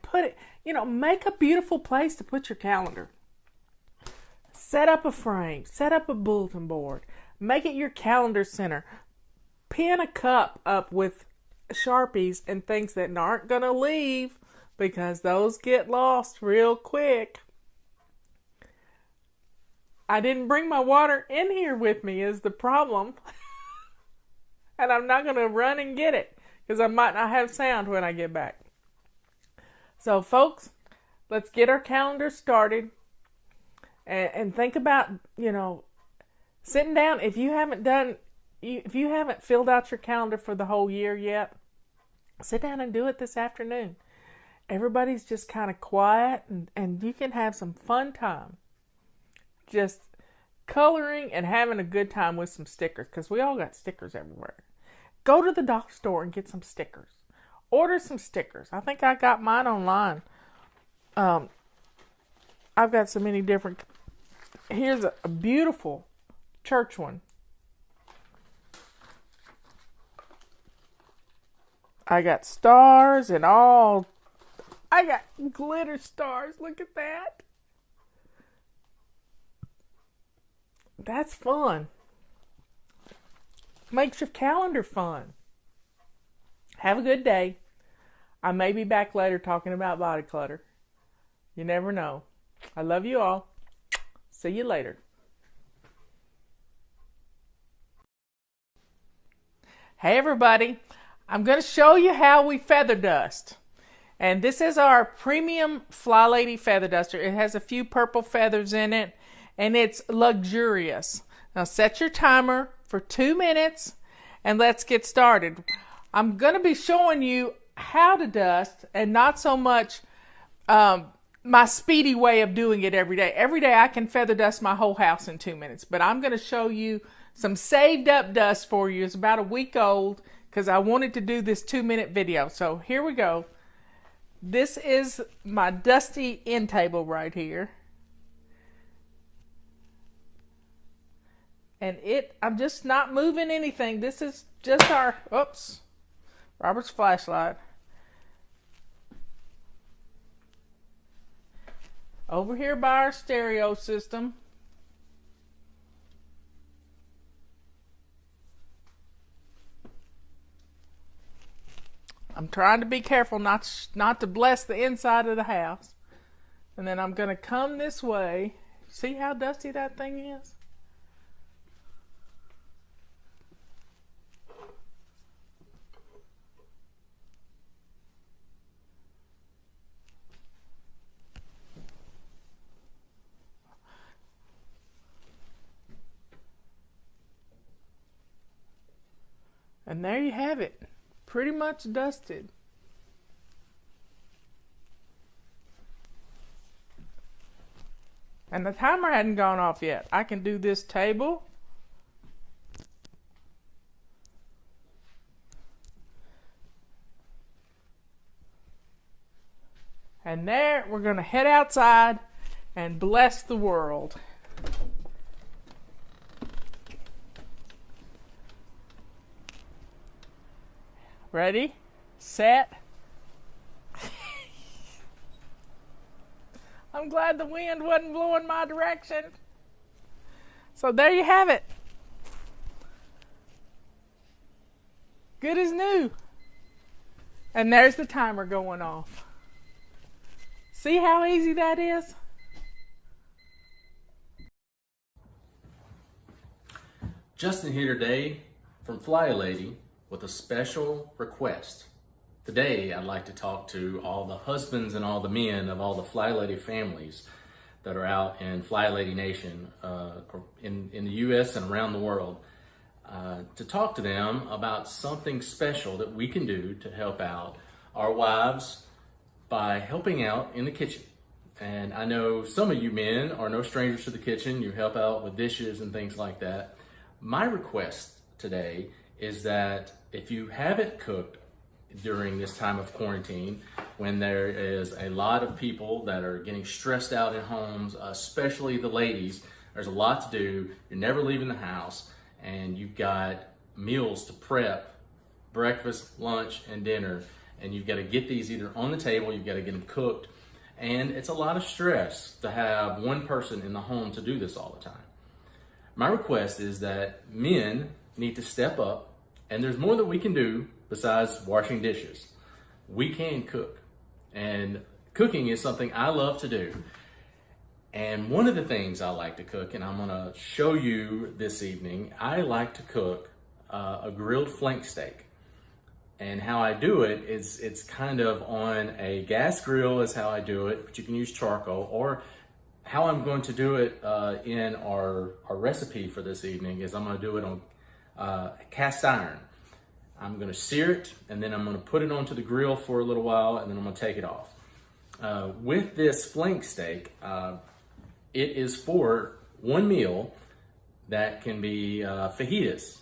make a beautiful place to put your calendar. Set up a frame. Set up a bulletin board. Make it your calendar center. Pin a cup up with Sharpies and things that aren't going to leave because those get lost real quick. I didn't bring my water in here with me is the problem. And I'm not going to run and get it because I might not have sound when I get back. So, folks, let's get our calendar started and think about, sitting down. If you haven't filled out your calendar for the whole year yet, sit down and do it this afternoon. Everybody's just kind of quiet and you can have some fun time. just coloring and having a good time with some stickers, because we all got stickers everywhere. Go to the dollar store and get some stickers. Order some stickers. I think I got mine online. I've got so many different. Here's a beautiful church one. I got stars and all. I got glitter stars. Look at that. That's fun. Makes your calendar fun. Have a good day. I may be back later talking about body clutter. You never know. I love you all. See you later. Hey everybody. I'm going to show you how we feather dust. And this is our premium FlyLady feather duster. It has a few purple feathers in it, and it's luxurious. Now set your timer for 2 minutes, and let's get started. I'm going to be showing you how to dust, and not so much my speedy way of doing it every day. Every day I can feather dust my whole house in 2 minutes, but I'm going to show you some saved up dust for you. It's about a week old because I wanted to do this 2-minute video. So here we go. This is my dusty end table right here. And I'm just not moving anything. This is just our, Robert's flashlight. Over here by our stereo system. I'm trying to be careful not to bless the inside of the house. And then I'm going to come this way. See how dusty that thing is? And there you have it. Pretty much dusted. And the timer hadn't gone off yet. I can do this table. And there, we're going to head outside and bless the world. Ready, set. I'm glad the wind wasn't blowing my direction. So there you have it. Good as new. And there's the timer going off. See how easy that is? Justin here today from FlyLady with a special request. Today, I'd like to talk to all the husbands and all the men of all the FlyLady families that are out in FlyLady Nation, in the U.S. and around the world, to talk to them about something special that we can do to help out our wives by helping out in the kitchen. And I know some of you men are no strangers to the kitchen. You help out with dishes and things like that. My request today is that if you haven't cooked during this time of quarantine, when there is a lot of people that are getting stressed out in homes, especially the ladies, there's a lot to do. You're never leaving the house, and you've got meals to prep, breakfast, lunch, and dinner, and you've got to get these either on the table, you've got to get them cooked, and it's a lot of stress to have one person in the home to do this all the time. My request is that men need to step up. And there's more that we can do besides washing dishes. We can cook. And cooking is something I love to do. And one of the things I like to cook, and I'm going to show you this evening, I like to cook a grilled flank steak. And how I do it is it's kind of on a gas grill is how I do it, but you can use charcoal. Or how I'm going to do it in our recipe for this evening is I'm going to do it on cast iron. I'm going to sear it, and then I'm going to put it onto the grill for a little while, and then I'm going to take it off. With this flank steak, it is for one meal that can be fajitas,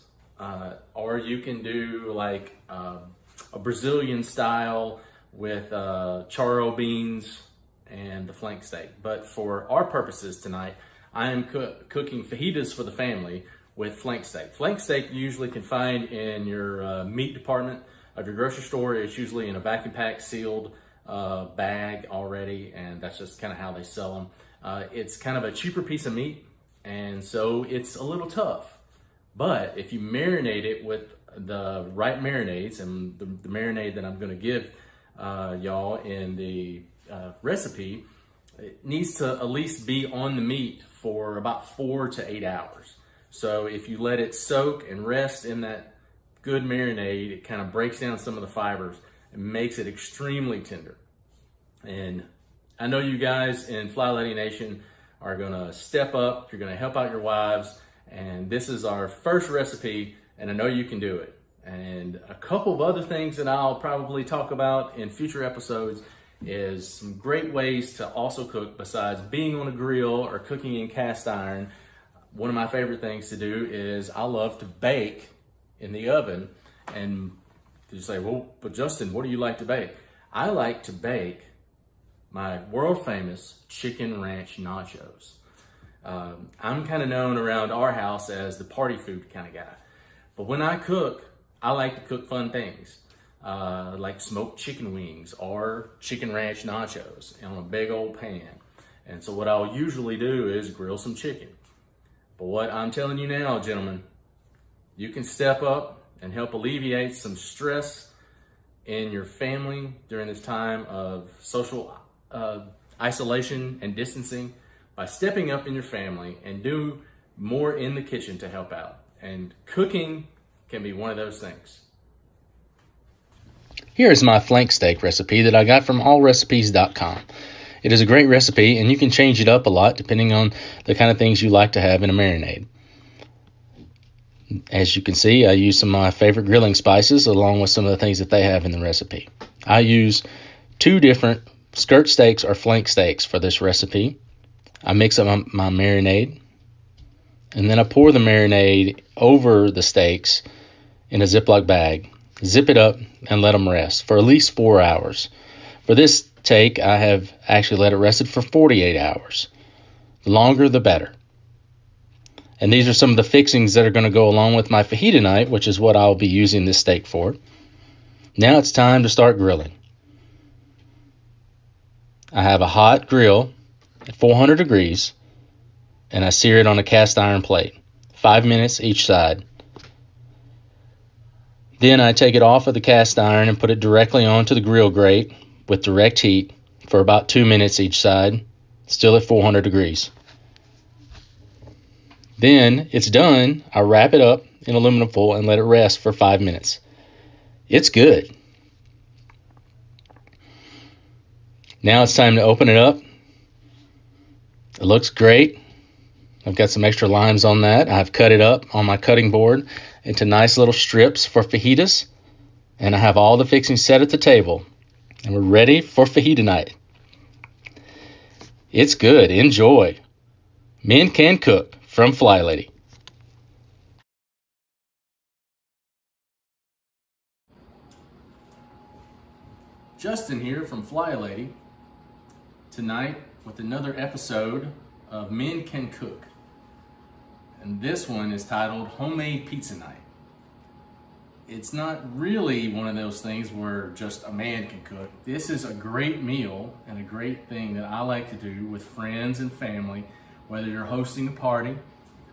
or you can do like a Brazilian style with charro beans and the flank steak. But for our purposes tonight, I am cooking fajitas for the family with flank steak. Flank steak you usually can find in your meat department of your grocery store. It's usually in a vacuum pack sealed bag already, and that's just kind of how they sell them. It's kind of a cheaper piece of meat, and so it's a little tough. But if you marinate it with the right marinades, and the marinade that I'm going to give y'all in the recipe, it needs to at least be on the meat for about 4 to 8 hours. So if you let it soak and rest in that good marinade, it kind of breaks down some of the fibers and makes it extremely tender. And I know you guys in FlyLady Nation are gonna step up, you're gonna help out your wives, and this is our first recipe, and I know you can do it. And a couple of other things that I'll probably talk about in future episodes is some great ways to also cook besides being on a grill or cooking in cast iron. One of my favorite things to do is I love to bake in the oven. And you say, well, but Justin, what do you like to bake? I like to bake my world famous chicken ranch nachos. I'm kind of known around our house as the party food kind of guy. But when I cook, I like to cook fun things. Like smoked chicken wings or chicken ranch nachos on a big old pan. And so what I'll usually do is grill some chicken. But what I'm telling you now, gentlemen, you can step up and help alleviate some stress in your family during this time of social isolation and distancing by stepping up in your family and do more in the kitchen to help out. And cooking can be one of those things. Here is my flank steak recipe that I got from allrecipes.com. It is a great recipe, and you can change it up a lot depending on the kind of things you like to have in a marinade. As you can see, I use some of my favorite grilling spices along with some of the things that they have in the recipe. I use 2 different skirt steaks or flank steaks for this recipe. I mix up my marinade, and then I pour the marinade over the steaks in a Ziploc bag. Zip it up and let them rest for at least 4 hours. For this take, I have actually let it rest for 48 hours. The longer, the better. And these are some of the fixings that are going to go along with my fajita night, which is what I'll be using this steak for. Now it's time to start grilling. I have a hot grill at 400 degrees, and I sear it on a cast iron plate, 5 minutes each side. Then I take it off of the cast iron and put it directly onto the grill grate with direct heat for about 2 minutes each side, still at 400 degrees. Then it's done. I wrap it up in aluminum foil and let it rest for 5 minutes. It's good. Now it's time to open it up. It looks great. I've got some extra limes on that. I've cut it up on my cutting board into nice little strips for fajitas. And I have all the fixings set at the table. And we're ready for fajita night. It's good. Enjoy. Men can cook from FlyLady. Justin here from FlyLady tonight with another episode of Men Can Cook. And this one is titled Homemade Pizza Night. It's not really one of those things where just a man can cook. This is a great meal and a great thing that I like to do with friends and family, whether you're hosting a party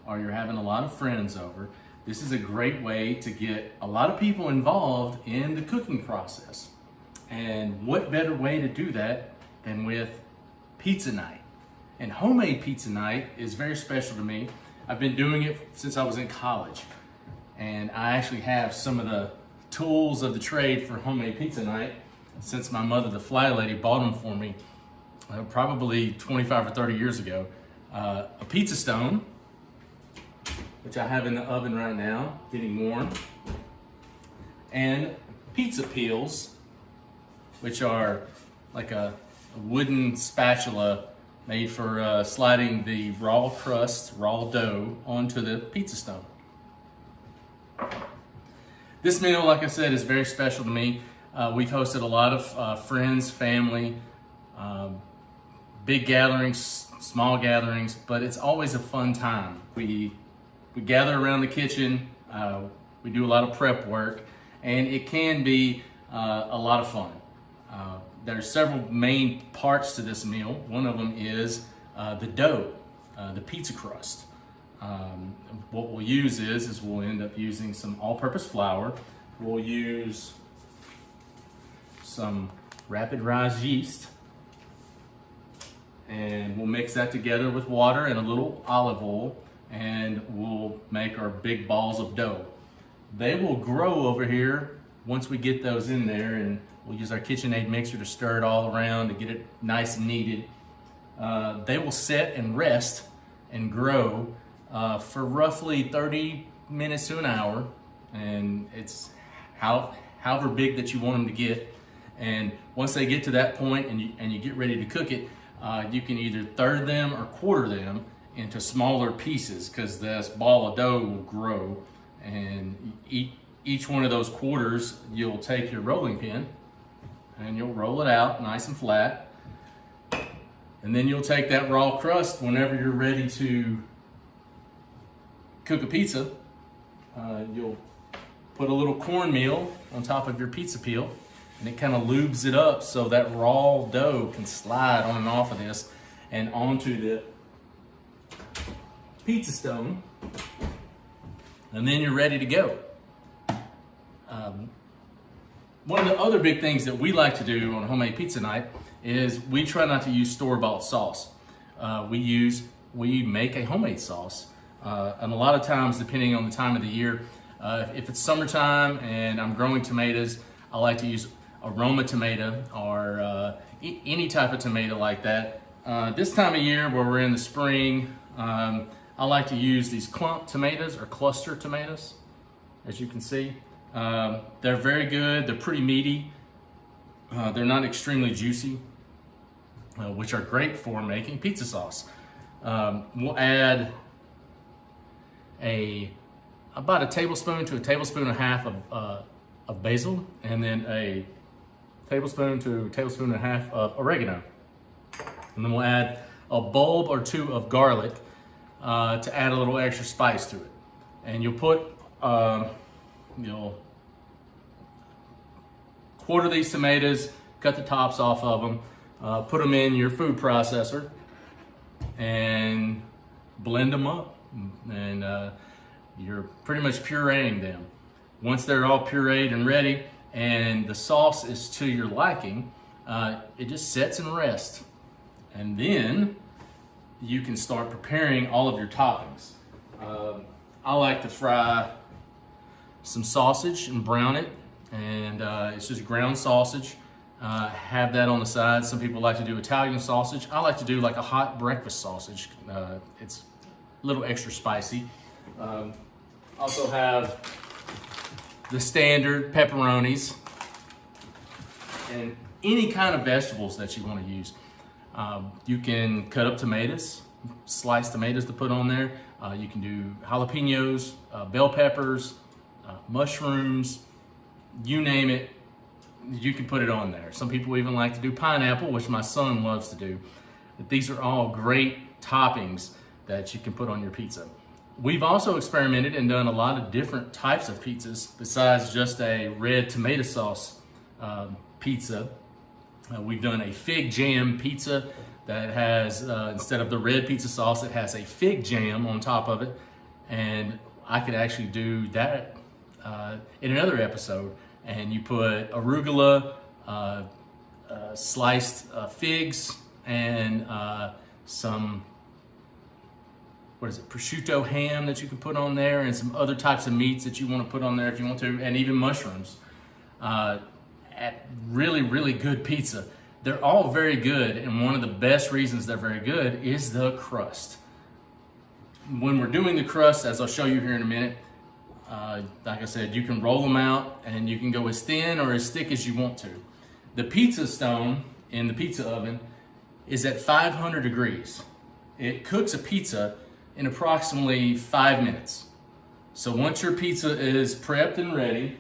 or you're having a lot of friends over. This is a great way to get a lot of people involved in the cooking process. And what better way to do that than with pizza night? And homemade pizza night is very special to me. I've been doing it since I was in college. And I actually have some of the tools of the trade for homemade pizza night since my mother, the FlyLady, bought them for me probably 25 or 30 years ago. A pizza stone, which I have in the oven right now, getting warm. And pizza peels, which are like a wooden spatula made for sliding the raw crust, raw dough onto the pizza stone. This meal, like I said, is very special to me. We've hosted a lot of friends, family, big gatherings, small gatherings, but it's always a fun time. We gather around the kitchen, we do a lot of prep work, and it can be a lot of fun. There's several main parts to this meal. One of them is the dough, the pizza crust. What we'll use is we'll end up using some all-purpose flour. We'll use some rapid rise yeast, and we'll mix that together with water and a little olive oil, and we'll make our big balls of dough. They will grow over here once we get those in there, and we'll use our KitchenAid mixer to stir it all around to get it nice and kneaded. They will set and rest and grow for roughly 30 minutes to an hour, and it's however big that you want them to get. And once they get to that point and you get ready to cook it, you can either third them or quarter them into smaller pieces, because this ball of dough will grow. And each one of those quarters, you'll take your rolling pin and you'll roll it out nice and flat. And then you'll take that raw crust whenever you're ready to cook a pizza. You'll put a little cornmeal on top of your pizza peel, and it kind of lubes it up so that raw dough can slide on and off of this and onto the pizza stone, and then you're ready to go. One of the other big things that we like to do on homemade pizza night is we try not to use store-bought sauce. We make a homemade sauce, and a lot of times, depending on the time of the year, if it's summertime and I'm growing tomatoes, I like to use aroma tomato or any type of tomato like that. This time of year, where we're in the spring, I like to use these clump tomatoes or cluster tomatoes, as you can see. They're very good. They're pretty meaty. They're not extremely juicy, which are great for making pizza sauce. We'll add about a tablespoon to a tablespoon and a half of basil, and then a tablespoon to a tablespoon and a half of oregano. And then we'll add a bulb or two of garlic to add a little extra spice to it. And you'll put, you'll quarter these tomatoes, cut the tops off of them, put them in your food processor, and blend them up. And you're pretty much pureeing them. Once they're all pureed and ready, and the sauce is to your liking, it just sets and rests. And then you can start preparing all of your toppings. I like to fry some sausage and brown it, and it's just ground sausage. Have that on the side. Some people like to do Italian sausage. I like to do like a hot breakfast sausage. It's a little extra spicy. Also have the standard pepperonis and any kind of vegetables that you want to use. You can cut up tomatoes, sliced tomatoes to put on there. You can do jalapenos, bell peppers, mushrooms, you name it, you can put it on there. Some people even like to do pineapple, which my son loves to do. But these are all great toppings that you can put on your pizza. We've also experimented and done a lot of different types of pizzas besides just a red tomato sauce pizza. We've done a fig jam pizza that has, instead of the red pizza sauce, it has a fig jam on top of it. And I could actually do that in another episode. And you put arugula, sliced figs, and some, prosciutto ham that you can put on there, and some other types of meats that you want to put on there if you want to, and even mushrooms. Really, really good pizza. They're all very good, and one of the best reasons they're very good is the crust. When we're doing the crust, as I'll show you here in a minute, like I said, you can roll them out and you can go as thin or as thick as you want to. The pizza stone in the pizza oven is at 500 degrees. It cooks a pizza in approximately 5 minutes. So once your pizza is prepped and ready,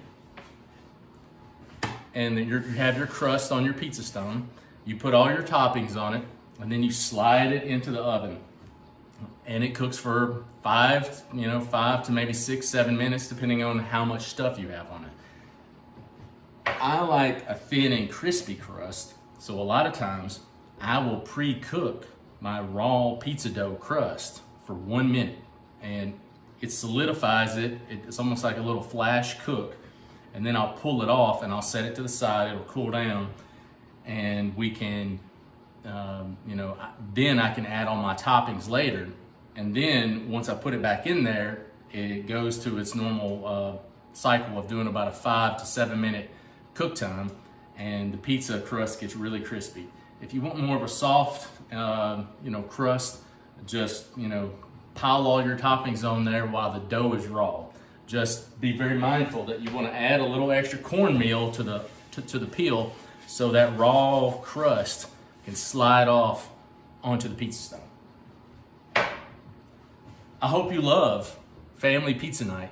and then you have your crust on your pizza stone, you put all your toppings on it, and then you slide it into the oven. And it cooks for 5 to maybe 6, 7 minutes, depending on how much stuff you have on it. I like a thin and crispy crust, so a lot of times I will pre-cook my raw pizza dough crust for 1 minute, and it solidifies it. It's almost like a little flash cook, and then I'll pull it off and I'll set it to the side. It'll cool down, and we can, then I can add on my toppings later. And then once I put it back in there, it goes to its normal cycle of doing about a 5 to 7 minute cook time, and the pizza crust gets really crispy. If you want more of a soft, crust, just, pile all your toppings on there while the dough is raw. Just be very mindful that you want to add a little extra cornmeal to the peel, so that raw crust can slide off onto the pizza stone. I hope you love family pizza night.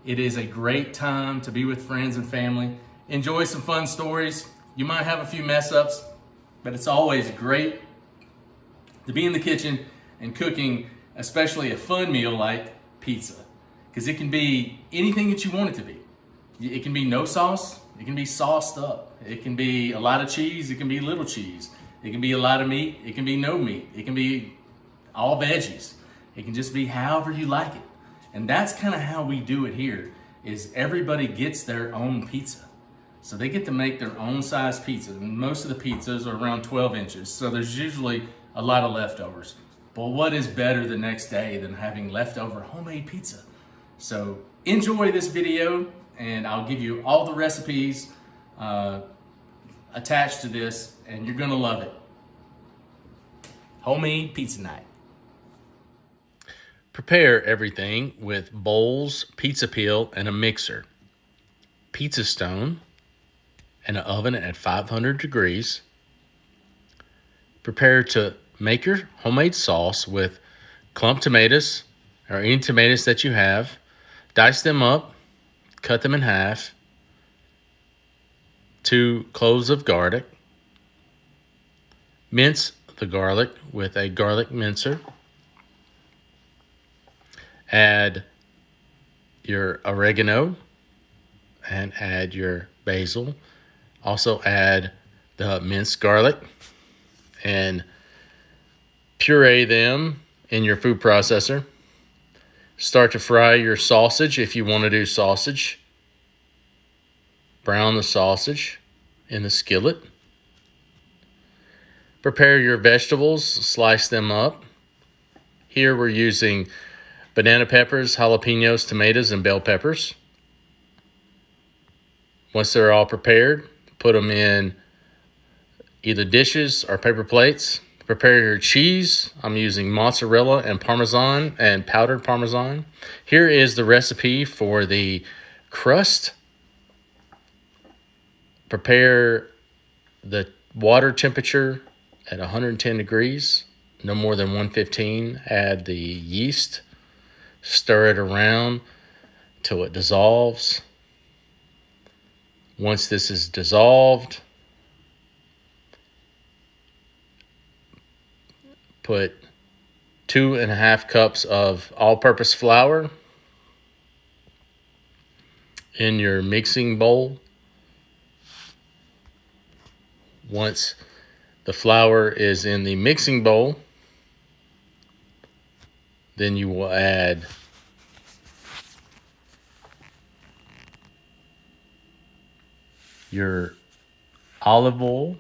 It is a great time to be with friends and family. Enjoy some fun stories. You might have a few mess ups, but it's always great to be in the kitchen and cooking, especially a fun meal like pizza, because it can be anything that you want it to be. It can be no sauce. It can be sauced up. It can be a lot of cheese. It can be little cheese. It can be a lot of meat. It can be no meat. It can be all veggies. It can just be however you like it. And that's kind of how we do it here, is everybody gets their own pizza. So they get to make their own size pizza. And most of the pizzas are around 12 inches. So there's usually a lot of leftovers. But what is better the next day than having leftover homemade pizza? So enjoy this video, and I'll give you all the recipes attached to this, and you're gonna love it. Homemade pizza night. Prepare everything with bowls, pizza peel, and a mixer, pizza stone, and an oven at 500 degrees. Prepare to make your homemade sauce with clumped tomatoes, or any tomatoes that you have. Dice them up, cut them in half. 2 cloves of garlic. Mince the garlic with a garlic mincer. Add your oregano and add your basil. Also add the minced garlic and puree them in your food processor. Start to fry your sausage if you want to do sausage. Brown the sausage in the skillet. Prepare your vegetables, slice them up. Here we're using banana peppers, jalapenos, tomatoes, and bell peppers. Once they're all prepared, put them in either dishes or paper plates. Prepare your cheese. I'm using mozzarella and Parmesan and powdered Parmesan. Here is the recipe for the crust. Prepare the water temperature at 110 degrees, no more than 115. Add the yeast. Stir it around till it dissolves. Once this is dissolved, put 2.5 cups of all-purpose flour in your mixing bowl. Once the flour is in the mixing bowl, then you will add your olive oil.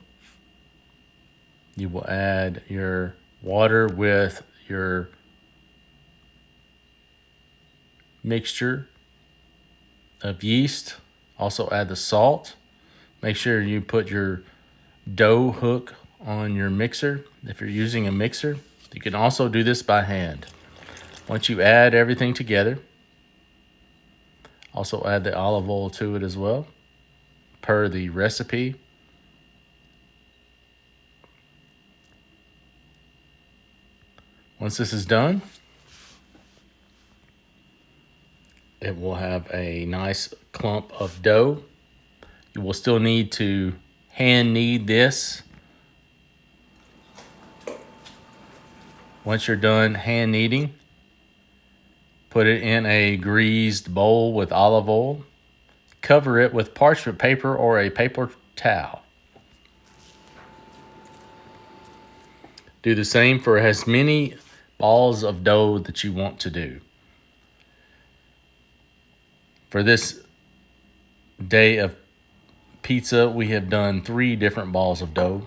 You will add your water with your mixture of yeast. Also add the salt. Make sure you put your dough hook on your mixer. If you're using a mixer, you can also do this by hand. Once you add everything together, also add the olive oil to it as well, per the recipe. Once this is done, it will have a nice clump of dough. You will still need to hand knead this. Once you're done hand kneading, put it in a greased bowl with olive oil. Cover it with parchment paper or a paper towel. Do the same for as many balls of dough that you want to do. For this day of pizza, we have done 3 different balls of dough.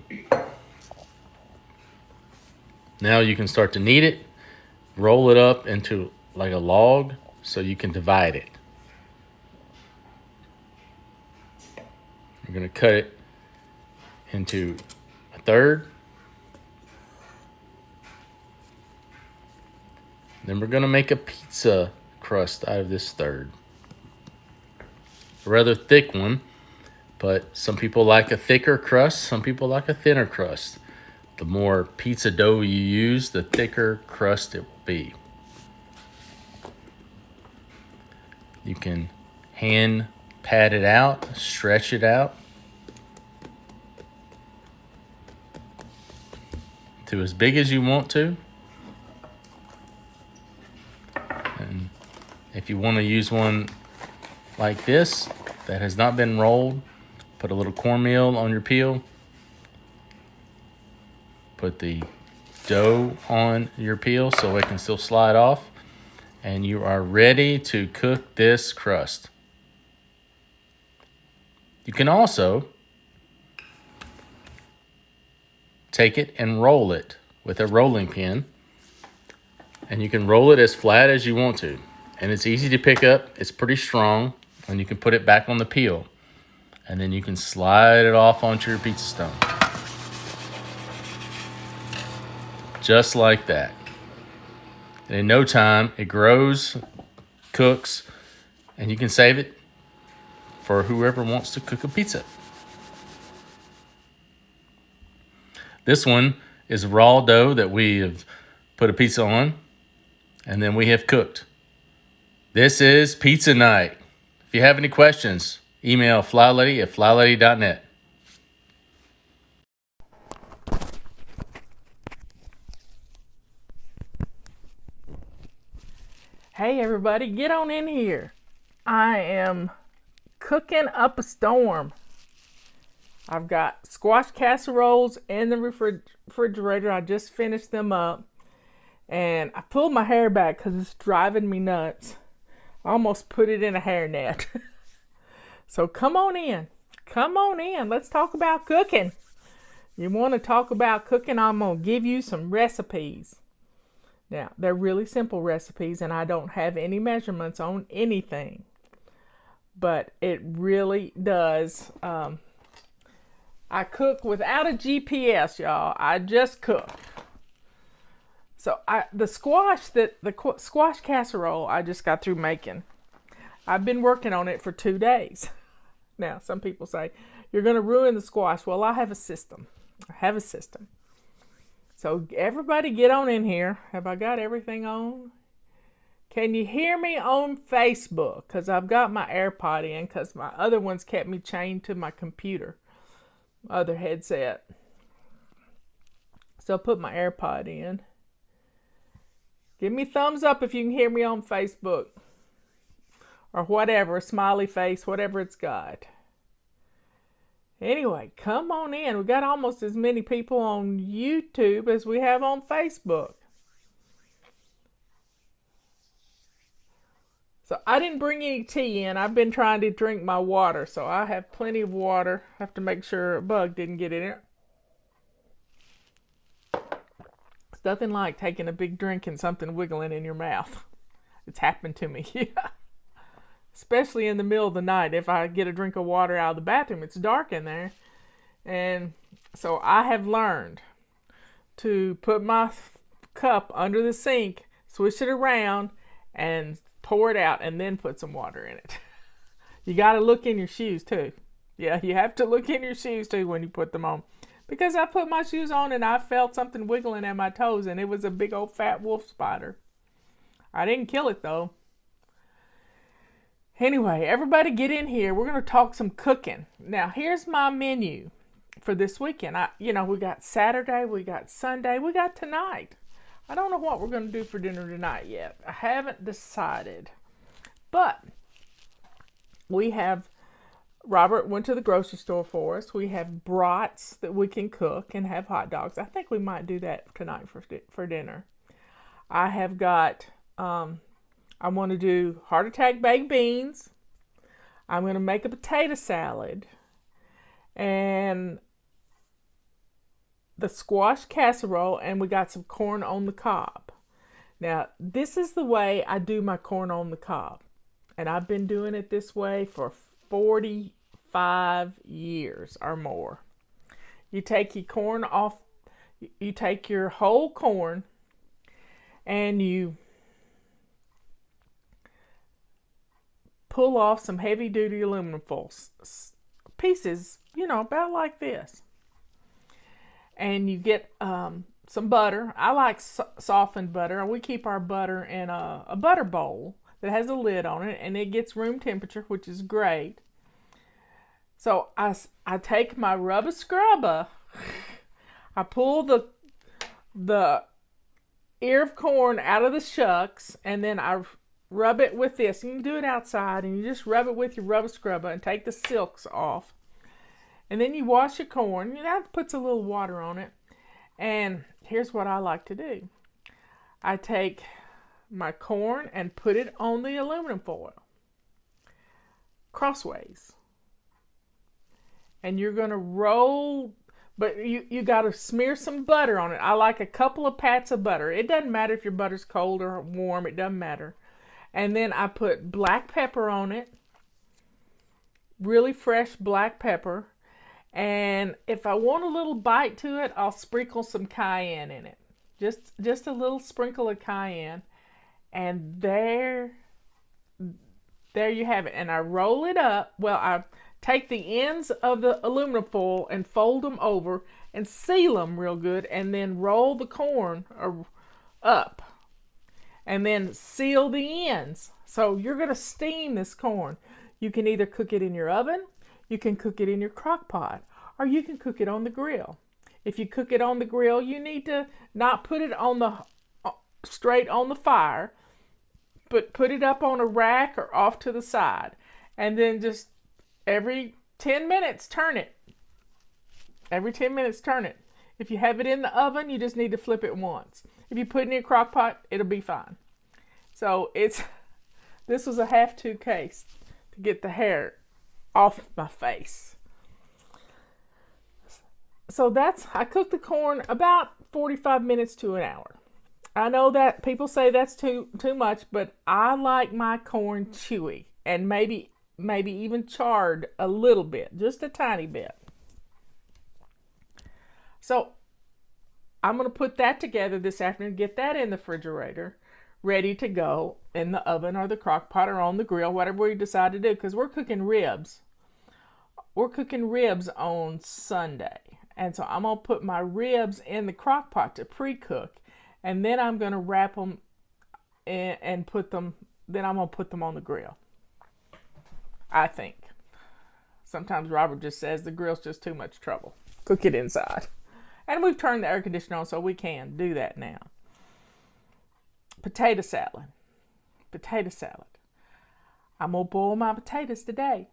Now you can start to knead it, roll it up into like a log so you can divide it. You're going to cut it into a third. Then we're going to make a pizza crust out of this third. A rather thick one, but some people like a thicker crust, some people like a thinner crust. The more pizza dough you use, the thicker crust it will be. You can hand pat it out, stretch it out to as big as you want to. And if you want to use one like this that has not been rolled, put a little cornmeal on your peel. Put the dough on your peel so it can still slide off. And you are ready to cook this crust. You can also take it and roll it with a rolling pin. And you can roll it as flat as you want to. And it's easy to pick up. It's pretty strong. And you can put it back on the peel. And then you can slide it off onto your pizza stone. Just like that. And in no time, it grows, cooks, and you can save it for whoever wants to cook a pizza. This one is raw dough that we have put a pizza on, and then we have cooked. This is pizza night. If you have any questions, email FlyLady at flylady.net. Hey everybody, get on in here. I am cooking up a storm. I've got squash casseroles in the refrigerator. I just finished them up. And I pulled my hair back because it's driving me nuts. I almost put it in a hairnet. So come on in. Come on in. Let's talk about cooking. You want to talk about cooking? I'm going to give you some recipes. Now, they're really simple recipes, and I don't have any measurements on anything. But it really does. I cook without a GPS, y'all. I just cook. So the squash casserole I just got through making. I've been working on it for 2 days. Now, some people say, you're going to ruin the squash. Well, I have a system. So everybody get on in here. Have I got everything on? Can you hear me on Facebook? Because I've got my AirPod in because my other ones kept me chained to my computer. Other headset. So I put my AirPod in. Give me thumbs up if you can hear me on Facebook. Or whatever, smiley face, whatever it's got. Anyway, come on in. We've got almost as many people on YouTube as we have on Facebook. So I didn't bring any tea in. I've been trying to drink my water, so I have plenty of water. I have to make sure a bug didn't get in it. It's nothing like taking a big drink and something wiggling in your mouth. It's happened to me. Especially in the middle of the night. If I get a drink of water out of the bathroom, it's dark in there. And so I have learned to put my cup under the sink, switch it around, and pour it out, and then put some water in it. You got to look in your shoes too. Yeah, you have to look in your shoes too when you put them on. because I put my shoes on and I felt something wiggling at my toes, and it was a big old fat wolf spider. I didn't kill it though. Anyway, everybody get in here. We're going to talk some cooking. Now, here's my menu for this weekend. We got Saturday, we got Sunday, we got tonight. I don't know what we're going to do for dinner tonight yet. I haven't decided. But we have, Robert went to the grocery store for us. We have brats that we can cook and have hot dogs. I think we might do that tonight for dinner. I have got, I want to do heart attack baked beans. I'm going to make a potato salad. And the squash casserole, and we got some corn on the cob. Now, this is the way I do my corn on the cob. And I've been doing it this way for 45 years or more. You take your corn off, you take your whole corn, and you pull off some heavy-duty aluminum foil pieces, about like this. And you get some butter. I like softened butter. We keep our butter in a butter bowl that has a lid on it, and it gets room temperature, which is great. So I take my rubber scrubber, I pull the ear of corn out of the shucks, and then I rub it with this. You can do it outside, and you just rub it with your rubber scrubber and take the silks off. And then you wash your corn. That puts a little water on it. And here's what I like to do. I take my corn and put it on the aluminum foil crossways. And you're going to roll, but you got to smear some butter on it. I like a couple of pats of butter. It doesn't matter if your butter's cold or warm. It doesn't matter. And then I put black pepper on it, really fresh black pepper. And if I want a little bite to it, I'll sprinkle some cayenne in it. Just a little sprinkle of cayenne. And there you have it. And I roll it up. Well, I take the ends of the aluminum foil and fold them over and seal them real good. And then roll the corn up. And then seal the ends. So you're going to steam this corn. You can either cook it in your oven, you can cook it in your crock pot, or you can cook it on the grill. If you cook it on the grill, you need to not put it on the straight on the fire, but put it up on a rack or off to the side. And then just every 10 minutes, turn it. Every 10 minutes, turn it. If you have it in the oven, you just need to flip it once. If you put it in your crock pot, it'll be fine. So this was a have-to case to get the hair off my face. So I cooked the corn about 45 minutes to an hour. I know that people say that's too much, but I like my corn chewy and maybe even charred a little bit, just a tiny bit. So I'm going to put that together this afternoon, get that in the refrigerator, ready to go in the oven or the crock pot or on the grill, whatever we decide to do, because we're cooking ribs. We're cooking ribs on Sunday. And so I'm going to put my ribs in the crock pot to pre-cook, and then I'm going to wrap them and put them, then I'm going to put them on the grill. I think. Sometimes Robert just says the grill's just too much trouble. Cook it inside. And we've turned the air conditioner on, so we can do that now. Potato salad. Potato salad. I'm going to boil my potatoes today.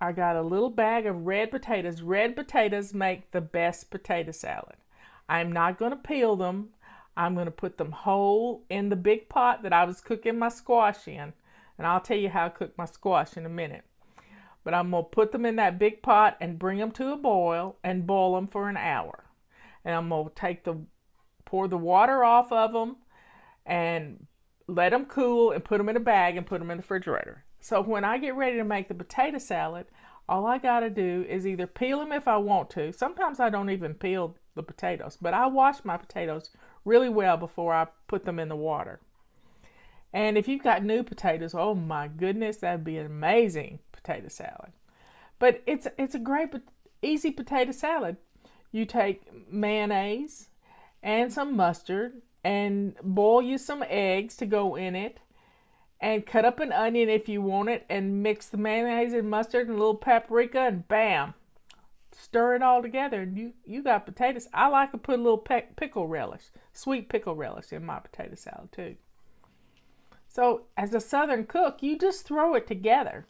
I got a little bag of red potatoes. Red potatoes make the best potato salad. I'm not going to peel them. I'm going to put them whole in the big pot that I was cooking my squash in. And I'll tell you how I cook my squash in a minute. But I'm going to put them in that big pot and bring them to a boil and boil them for an hour. And I'm going to pour the water off of them and let them cool and put them in a bag and put them in the refrigerator. So when I get ready to make the potato salad, all I got to do is either peel them if I want to. Sometimes I don't even peel the potatoes, but I wash my potatoes really well before I put them in the water. And if you've got new potatoes, oh my goodness, that'd be an amazing potato salad. But it's a great, easy potato salad. you take mayonnaise and some mustard and boil you some eggs to go in it, and cut up an onion if you want it, and mix the mayonnaise and mustard and a little paprika, and bam, stir it all together, and you got potatoes. I like to put a little pickle relish, sweet pickle relish, in my potato salad too. So as a Southern cook, you just throw it together.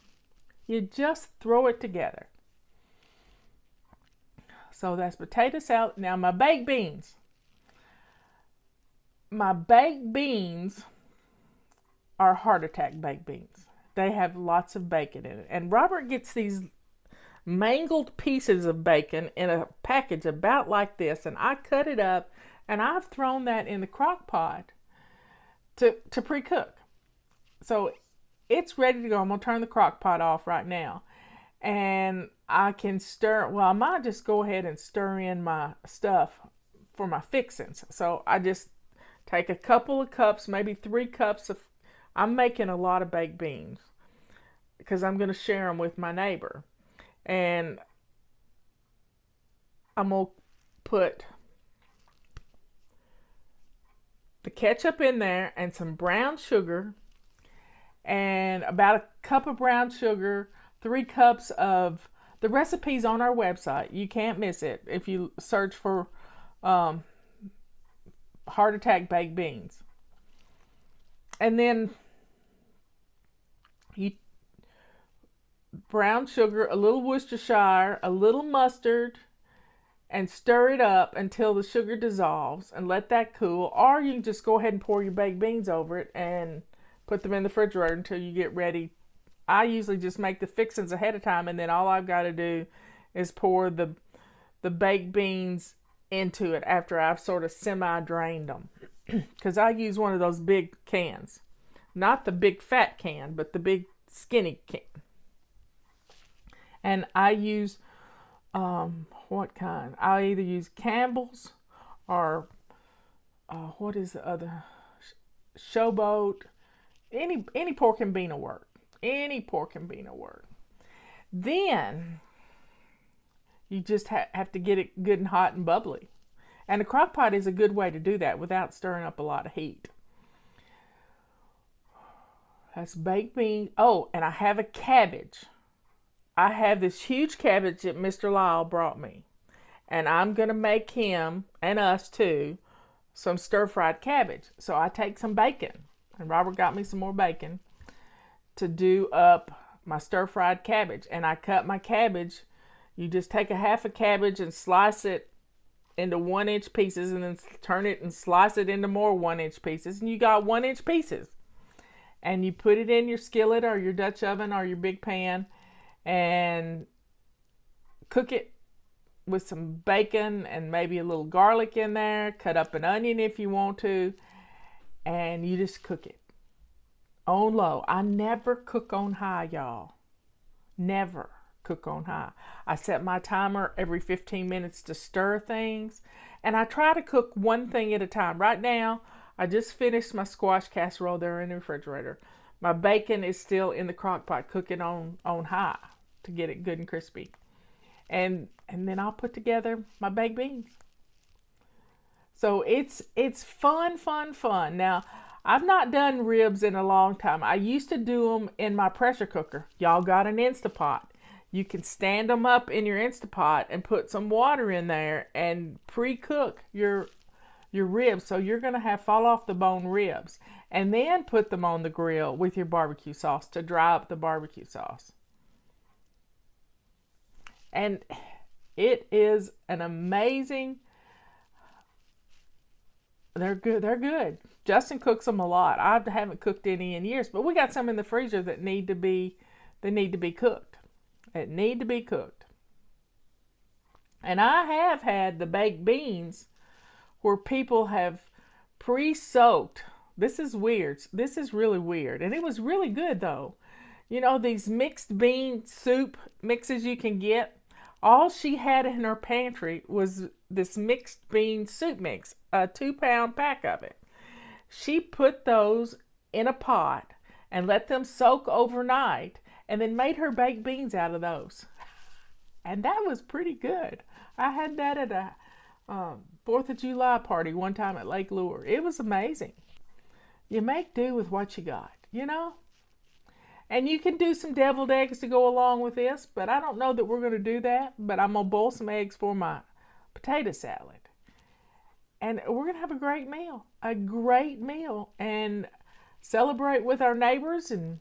You just throw it together. So that's potato salad. Now my baked beans. My baked beans are heart attack baked beans. They have lots of bacon in it. And Robert gets these mangled pieces of bacon in a package about like this, and I cut it up, and I've thrown that in the crock pot to pre-cook. So it's ready to go. I'm going to turn the crock pot off right now. And I can stir, well, I might just go ahead and stir in my stuff for my fixings. So I just take a couple of cups, maybe 3 cups of, I'm making a lot of baked beans because I'm going to share them with my neighbor. And I'm going to put the ketchup in there and some brown sugar, and about a cup of brown sugar, 3 cups of, the recipe's on our website. You can't miss it if you search for heart attack baked beans. And then you brown sugar, a little Worcestershire, a little mustard, and stir it up until the sugar dissolves and let that cool. Or you can just go ahead and pour your baked beans over it and put them in the refrigerator until you get ready. I usually just make the fixings ahead of time, and then all I've got to do is pour the baked beans into it after I've sort of semi-drained them. Because I use one of those big cans. Not the big fat can, but the big skinny can. And I use, what kind? I either use Campbell's or, what is the other? Showboat. Any pork and bean will work. Any pork and bean will work. Then you just have to get it good and hot and bubbly. And a crock pot is a good way to do that without stirring up a lot of heat. That's baked beans. Oh, and I have a cabbage. I have this huge cabbage that Mr. Lyle brought me. And I'm going to make him, and us too, some stir-fried cabbage. So I take some bacon. And Robert got me some more bacon to do up my stir-fried cabbage. And I cut my cabbage. You just take a half a cabbage and slice it into 1-inch pieces, and then turn it and slice it into more 1-inch pieces. And you got 1-inch pieces. And you put it in your skillet or your Dutch oven or your big pan and cook it with some bacon and maybe a little garlic in there. Cut up an onion if you want to. And you just cook it on low. I never cook on high, y'all. Never cook on high. I set my timer every 15 minutes to stir things. And I try to cook one thing at a time. Right now, I just finished my squash casserole there in the refrigerator. My bacon is still in the crock pot cooking on high to get it good and crispy. And then I'll put together my baked beans. So it's fun. Now, I've not done ribs in a long time. I used to do them in my pressure cooker. Y'all got an Instapot. You can stand them up in your Instapot and put some water in there and pre-cook your ribs. So you're going to have fall off the bone ribs. And then put them on the grill with your barbecue sauce to dry up the barbecue sauce. And it is an amazing... They're good. Justin cooks them a lot. I haven't cooked any in years, but we got some in the freezer that need to be cooked. It need to be cooked. And I have had the baked beans where people have pre-soaked. This is weird. This is really weird. And it was really good though. You know, these mixed bean soup mixes you can get. All she had in her pantry was this mixed bean soup mix, a 2-pound pack of it. She put those in a pot and let them soak overnight and then made her baked beans out of those. And that was pretty good. I had that at a 4th of July party one time at Lake Lure. It was amazing. You make do with what you got, you know? And you can do some deviled eggs to go along with this, but I don't know that we're going to do that. But I'm going to boil some eggs for my potato salad. And we're going to have a great meal, and celebrate with our neighbors and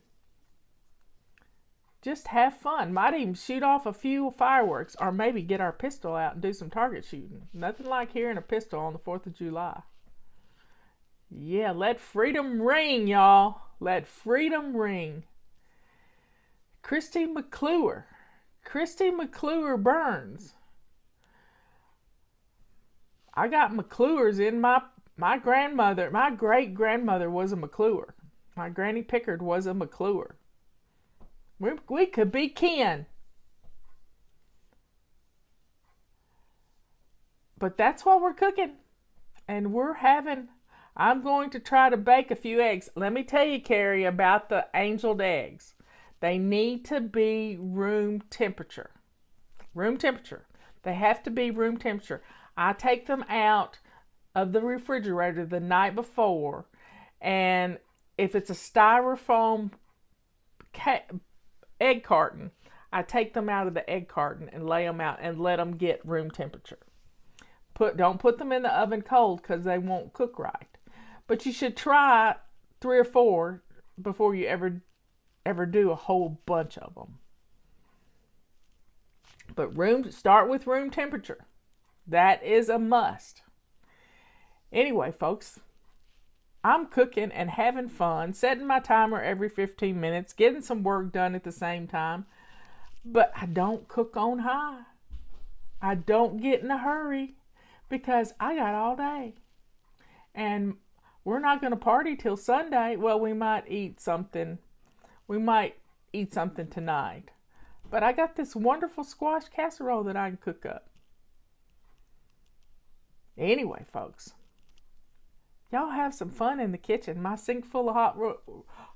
just have fun. Might even shoot off a few fireworks, or maybe get our pistol out and do some target shooting. Nothing like hearing a pistol on the 4th of July. Yeah, let freedom ring, y'all. Let freedom ring. Christy McClure Burns. I got McClures in my grandmother. My great grandmother was a McClure. My Granny Pickard was a McClure. We could be kin. But that's what we're cooking. And I'm going to try to bake a few eggs. Let me tell you, Carrie, about the angeled eggs. They need to be room temperature. Room temperature. They have to be room temperature. I take them out of the refrigerator the night before, and if it's a styrofoam egg carton, I take them out of the egg carton and lay them out and let them get room temperature. Don't put them in the oven cold because they won't cook right. But you should try 3 or 4 before you ever do a whole bunch of them. But start with room temperature. That is a must. Anyway, folks, I'm cooking and having fun, setting my timer every 15 minutes, getting some work done at the same time. But I don't cook on high. I don't get in a hurry because I got all day. And we're not going to party till Sunday. Well, we might eat something. We might eat something tonight. But I got this wonderful squash casserole that I can cook up. Anyway, folks, y'all have some fun in the kitchen. My sink full of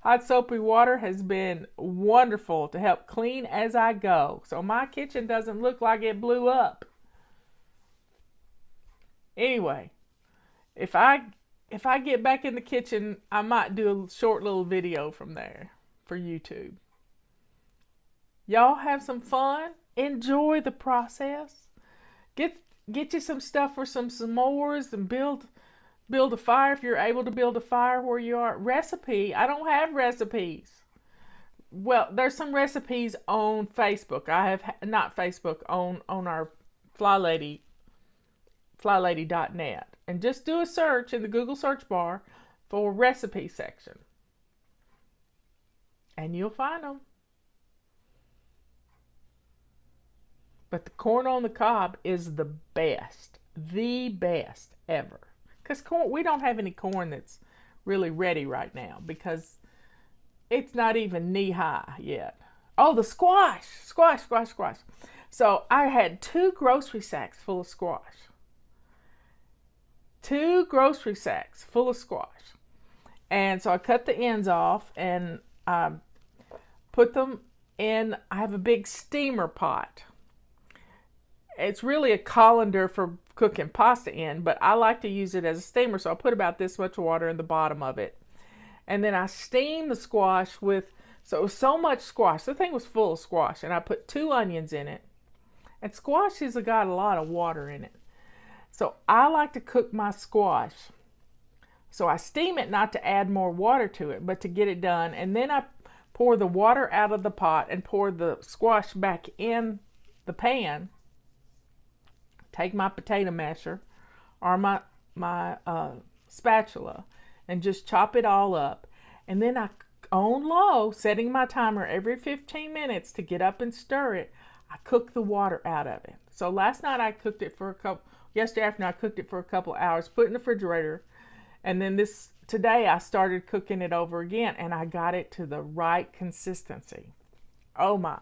hot soapy water has been wonderful to help clean as I go. So my kitchen doesn't look like it blew up. Anyway, if I get back in the kitchen, I might do a short little video from there for YouTube. Y'all have some fun. Enjoy the process. Get you some stuff for some s'mores and build a fire if you're able to build a fire where you are. Recipe. I don't have recipes. Well, there's some recipes on Facebook. I have not Facebook on our FlyLady, FlyLady.net, and just do a search in the Google search bar for recipe section, and you'll find them. But the corn on the cob is the best ever. Because we don't have any corn that's really ready right now because it's not even knee high yet. Oh, the squash. So I had 2 grocery sacks full of squash. 2 grocery sacks full of squash. And so I cut the ends off and put them in. I have a big steamer pot. It's really a colander for cooking pasta in, but I like to use it as a steamer, so I put about this much water in the bottom of it. And then I steam the squash so it was so much squash. The thing was full of squash, and I put 2 onions in it. And squash has got a lot of water in it. So I like to cook my squash. So I steam it not to add more water to it, but to get it done. And then I pour the water out of the pot and pour the squash back in the pan. Take my potato masher or my spatula and just chop it all up. And then on low, setting my timer every 15 minutes to get up and stir it, I cook the water out of it. So last night I cooked it yesterday afternoon I cooked it for a couple hours, put it in the refrigerator. And then today I started cooking it over again and I got it to the right consistency. Oh my.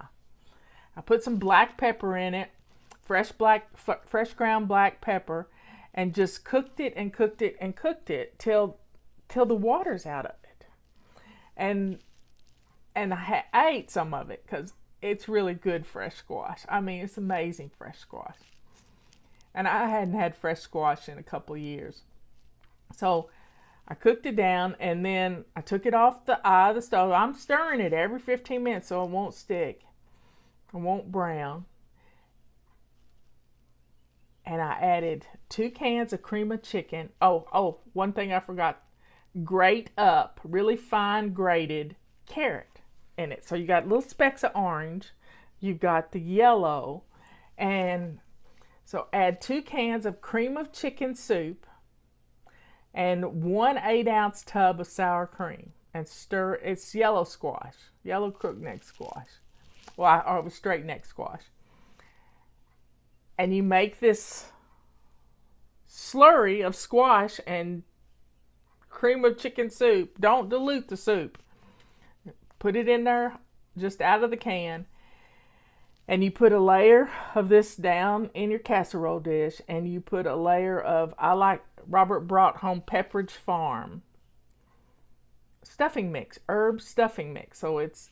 I put some black pepper in it. Fresh ground black pepper, and just cooked it till the water's out of it. And I ate some of it because it's really good fresh squash. I mean, it's amazing fresh squash. And I hadn't had fresh squash in a couple of years. So I cooked it down, and then I took it off the eye of the stove. I'm stirring it every 15 minutes so it won't stick. It won't brown. And I added 2 cans of cream of chicken. Oh, one thing I forgot. Grate up, really fine grated carrot in it. So you got little specks of orange. You've got the yellow. And so add 2 cans of cream of chicken soup and 1 8-ounce tub of sour cream. And stir. It's yellow squash, yellow crookneck squash. Well, or straight neck squash. And you make this slurry of squash and cream of chicken soup. Don't dilute the soup. Put it in there just out of the can. And you put a layer of this down in your casserole dish. And you put a layer of, I like Robert brought home Pepperidge Farm stuffing mix, herb stuffing mix. So it's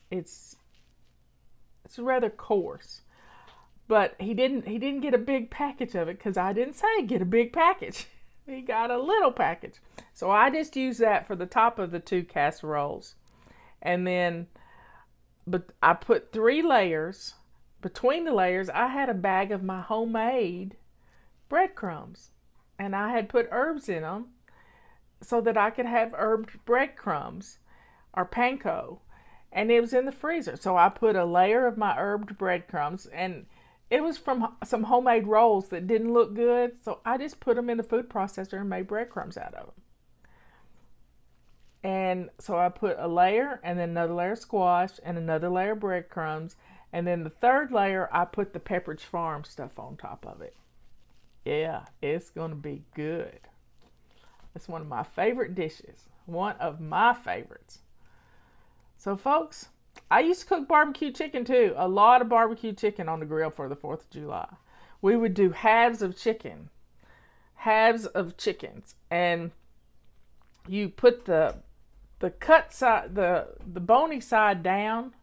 rather coarse. But he didn't get a big package of it because I didn't say get a big package. He got a little package. So I just used that for the top of the 2 casseroles. And then, but I put 3 layers. Between the layers, I had a bag of my homemade breadcrumbs. And I had put herbs in them so that I could have herb breadcrumbs or panko. And it was in the freezer. So I put a layer of my herbed breadcrumbs, and it was from some homemade rolls that didn't look good. So I just put them in the food processor and made breadcrumbs out of them. And so I put a layer and then another layer of squash and another layer of breadcrumbs. And then the 3rd layer, I put the Pepperidge Farm stuff on top of it. Yeah, it's going to be good. It's one of my favorite dishes. One of my favorites. So folks, I used to cook barbecue chicken too. A lot of barbecue chicken on the grill for the 4th of July. We would do halves of chicken. Halves of chickens. And you put the cut side, the bony side down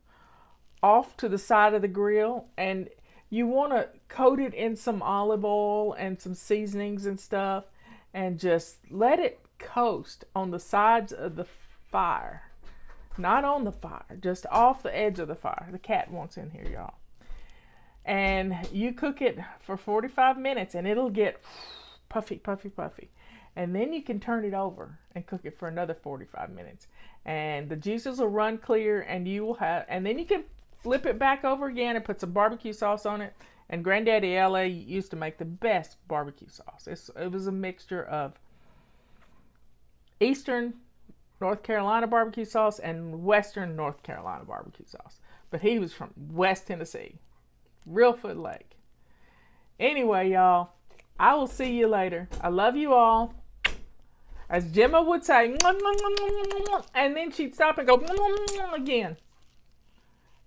off to the side of the grill. And you want to coat it in some olive oil and some seasonings and stuff. And just let it coast on the sides of the fire. Not on the fire, just off the edge of the fire. The cat wants in here, y'all. And you cook it for 45 minutes and it'll get puffy, puffy, puffy. And then you can turn it over and cook it for another 45 minutes. And the juices will run clear, and you will have, and then you can flip it back over again and put some barbecue sauce on it. And Granddaddy LA used to make the best barbecue sauce. It was a mixture of Eastern North Carolina barbecue sauce and Western North Carolina barbecue sauce. But he was from West Tennessee. Reelfoot Lake. Anyway, y'all, I will see you later. I love you all. As Gemma would say, and then she'd stop and go again.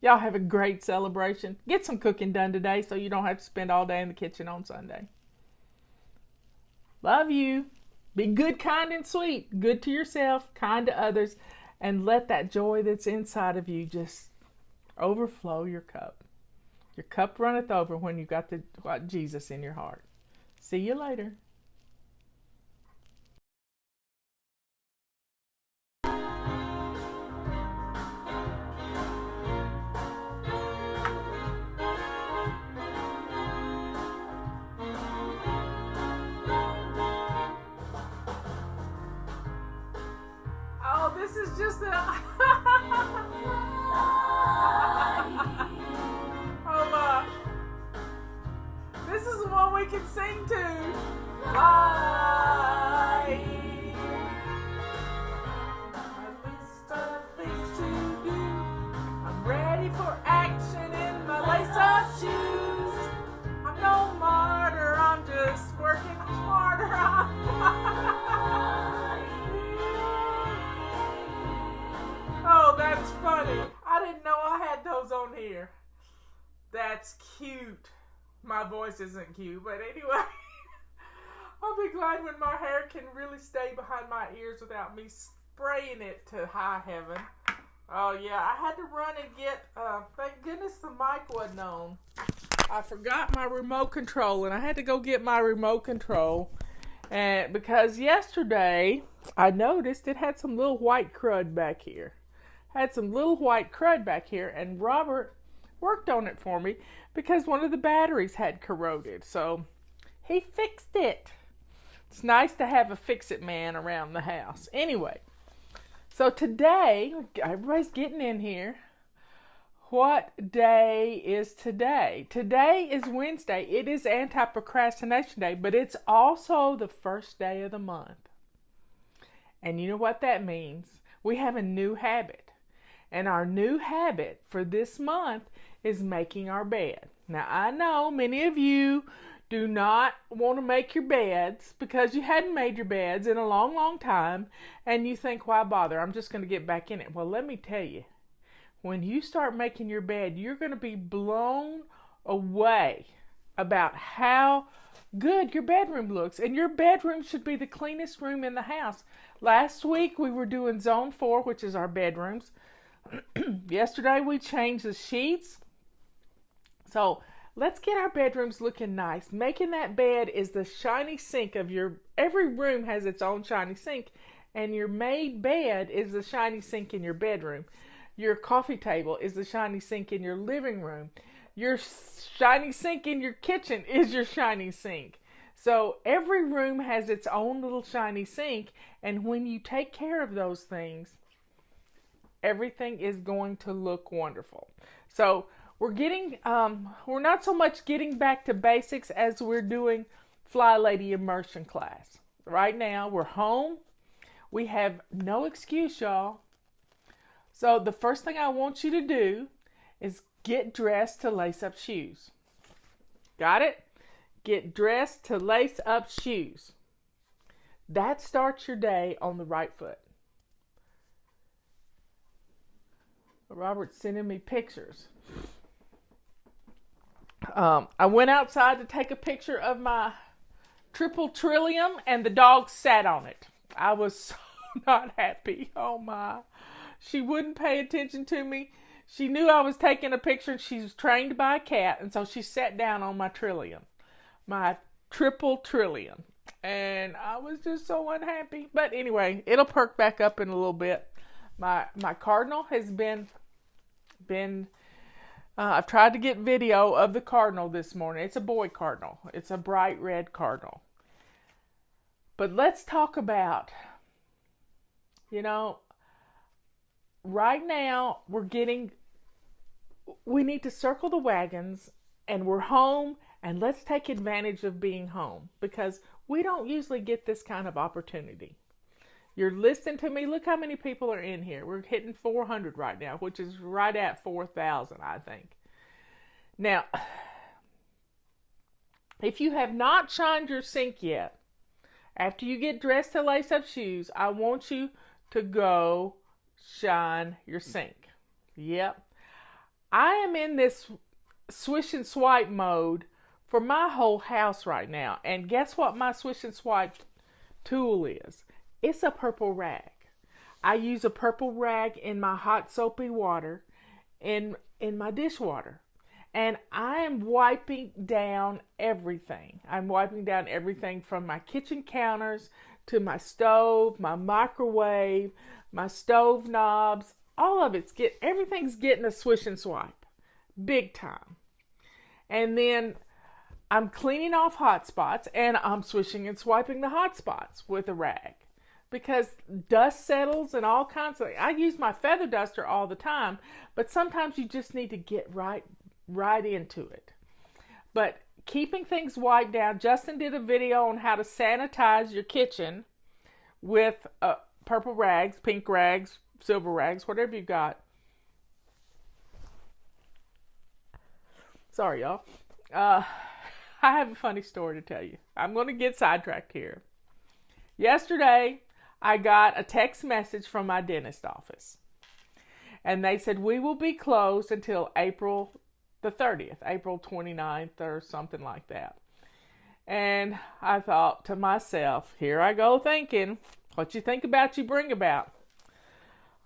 Y'all have a great celebration. Get some cooking done today so you don't have to spend all day in the kitchen on Sunday. Love you. Be good, kind, and sweet. Good to yourself, kind to others, and let that joy that's inside of you just overflow your cup. Your cup runneth over when you've got Jesus in your heart. See you later. Oh, this is just a... This is the one we can sing to. Fly. A list of things to do. I'm ready for action in my lace-up shoes. I'm no martyr, I'm just working smarter. Oh, that's funny. I didn't know I had those on here. That's cute. My voice isn't cute, but anyway, I'll be glad when my hair can really stay behind my ears without me spraying it to high heaven. Oh yeah, I had to run and get, thank goodness the mic wasn't on. I forgot my remote control, and I had to go get my remote control. And because yesterday I noticed it had some little white crud back here. And Robert worked on it for me because one of the batteries had corroded. So he fixed it. It's nice to have a fix-it man around the house. Anyway, so today, everybody's getting in here. What day is today? Today is Wednesday. It is anti-procrastination day, but it's also the first day of the month. And you know what that means? We have a new habit. And our new habit for this month is making our bed. Now, I know many of you do not want to make your beds because you hadn't made your beds in a long, long time. And you think, why bother? I'm just going to get back in it. Well, let me tell you. When you start making your bed, you're going to be blown away about how good your bedroom looks. And your bedroom should be the cleanest room in the house. Last week we were doing zone 4, which is our bedrooms. Yesterday we changed the sheets. So let's get our bedrooms looking nice. Making that bed is the shiny sink of every room has its own shiny sink. And your made bed is the shiny sink in your bedroom. Your coffee table is the shiny sink in your living room. Your shiny sink in your kitchen is your shiny sink. So every room has its own little shiny sink. And when you take care of those things, everything is going to look wonderful. So we're not so much getting back to basics as we're doing FlyLady immersion class. Right now, we're home. We have no excuse, y'all. So the first thing I want you to do is get dressed to lace up shoes. Got it? Get dressed to lace up shoes. That starts your day on the right foot. Robert's sending me pictures. I went outside to take a picture of my triple trillium and the dog sat on it. I was so not happy. Oh my. She wouldn't pay attention to me. She knew I was taking a picture and she's trained by a cat. And so she sat down on my trillium. My triple trillium. And I was just so unhappy. But anyway, it'll perk back up in a little bit. My cardinal has been I've tried to get video of the cardinal this morning. It's a boy cardinal. It's a bright red cardinal. But let's talk about, right now, we need to circle the wagons, and we're home, and let's take advantage of being home, because we don't usually get this kind of opportunity. You're listening to me. Look how many people are in here. We're hitting 400 right now, which is right at 4,000, I think. Now, if you have not shined your sink yet, after you get dressed to lace up shoes, I want you to go shine your sink. Yep. I am in this swish and swipe mode for my whole house right now. And guess what my swish and swipe tool is? It's a purple rag. I use a purple rag in my hot soapy water in my dishwater. And I am wiping down everything. I'm wiping down everything from my kitchen counters to my stove, my microwave, my stove knobs, all of everything's getting a swish and swipe. Big time. And then I'm cleaning off hot spots and I'm swishing and swiping the hot spots with a rag. Because dust settles and all kinds of I use my feather duster all the time, but sometimes you just need to get right into it. But keeping things wiped down, Justin did a video on how to sanitize your kitchen with purple rags, pink rags, silver rags, whatever you got. Sorry, y'all. I have a funny story to tell you. I'm going to get sidetracked here. Yesterday, I got a text message from my dentist office. And they said, we will be closed until April the 30th, April 29th or something like that. And I thought to myself, here I go thinking, what you think about, you bring about.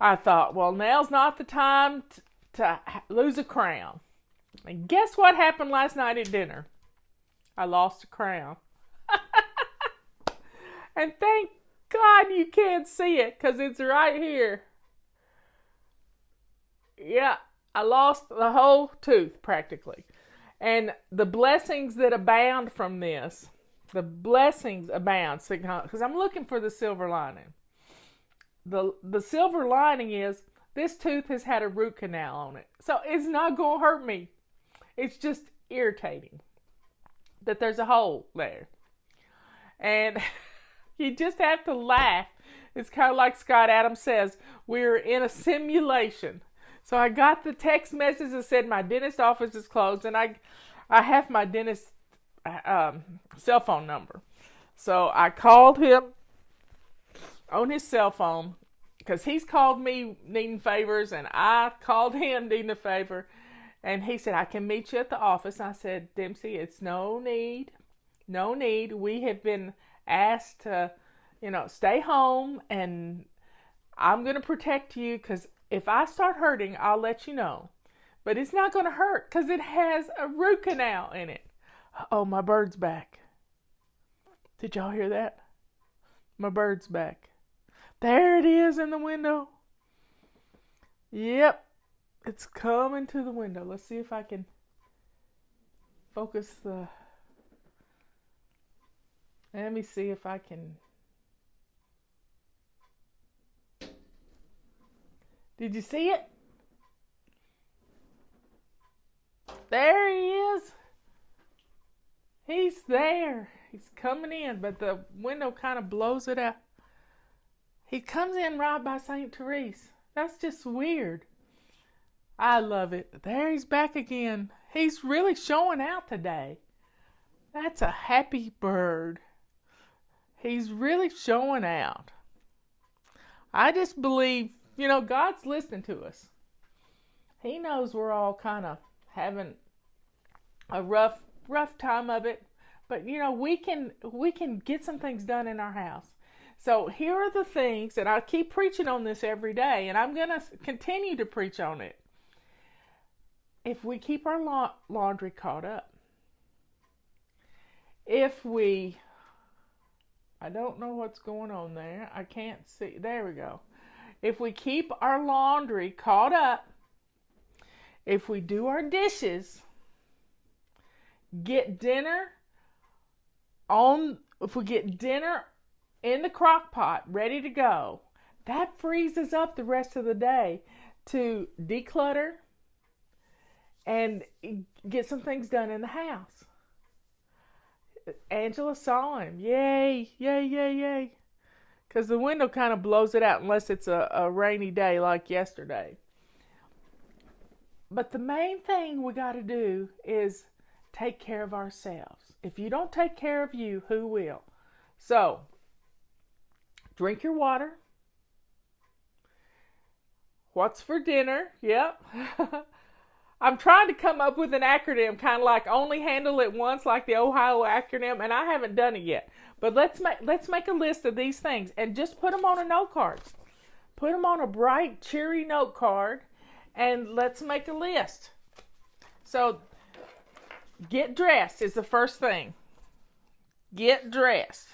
I thought, well, now's not the time to lose a crown. And guess what happened last night at dinner? I lost a crown. And thank God you can't see it because it's right here. Yeah, I lost the whole tooth practically. And the blessings that abound from this, the blessings abound, because I'm looking for the silver lining. The silver lining is this tooth has had a root canal on it. So it's not going to hurt me. It's just irritating that there's a hole there. And you just have to laugh. It's kind of like Scott Adams says, we're in a simulation. So I got the text message that said my dentist office is closed, and I have my dentist cell phone number. So I called him on his cell phone because he's called me needing favors, and I called him needing a favor. And he said, I can meet you at the office. I said, Dempsey, it's no need. No need. We have been asked to, stay home, and I'm going to protect you because if I start hurting, I'll let you know. But it's not going to hurt because it has a root canal in it. Oh, my bird's back. Did y'all hear that? My bird's back. There it is in the window. Yep. It's coming to the window. Let's see if I can focus the... Let me see if I can... Did you see it? There he is. He's there. He's coming in, but the window kind of blows it out. He comes in right by St. Therese. That's just weird. I love it. There he's back again. He's really showing out today. That's a happy bird. He's really showing out. I just believe, God's listening to us. He knows we're all kind of having a rough time of it. But, we can get some things done in our house. So here are the things, and I keep preaching on this every day, and I'm going to continue to preach on it. If we keep our laundry caught up, I don't know what's going on there. I can't see. There we go. If we keep our laundry caught up, if we do our dishes, if we get dinner in the crock pot ready to go, that frees us up the rest of the day to declutter and get some things done in the house. Angela saw him. Yay, yay, yay, yay. Because the window kind of blows it out unless it's a rainy day like yesterday. But the main thing we got to do is take care of ourselves. If you don't take care of you, who will? So, drink your water. What's for dinner? Yep. I'm trying to come up with an acronym, kind of like only handle it once, like the Ohio acronym, and I haven't done it yet. But let's make a list of these things and just put them on a note card. Put them on a bright, cheery note card, and let's make a list. So, get dressed is the first thing. Get dressed.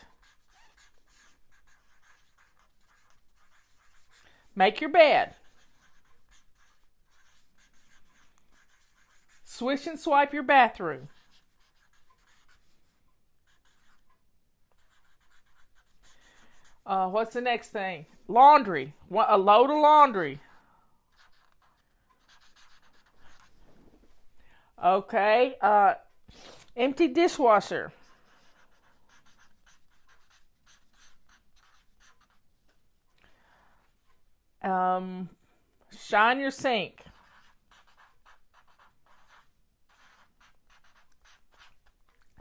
Make your bed. Swish and swipe your bathroom. What's the next thing? Laundry. A load of laundry. Okay. Empty dishwasher. Shine your sink.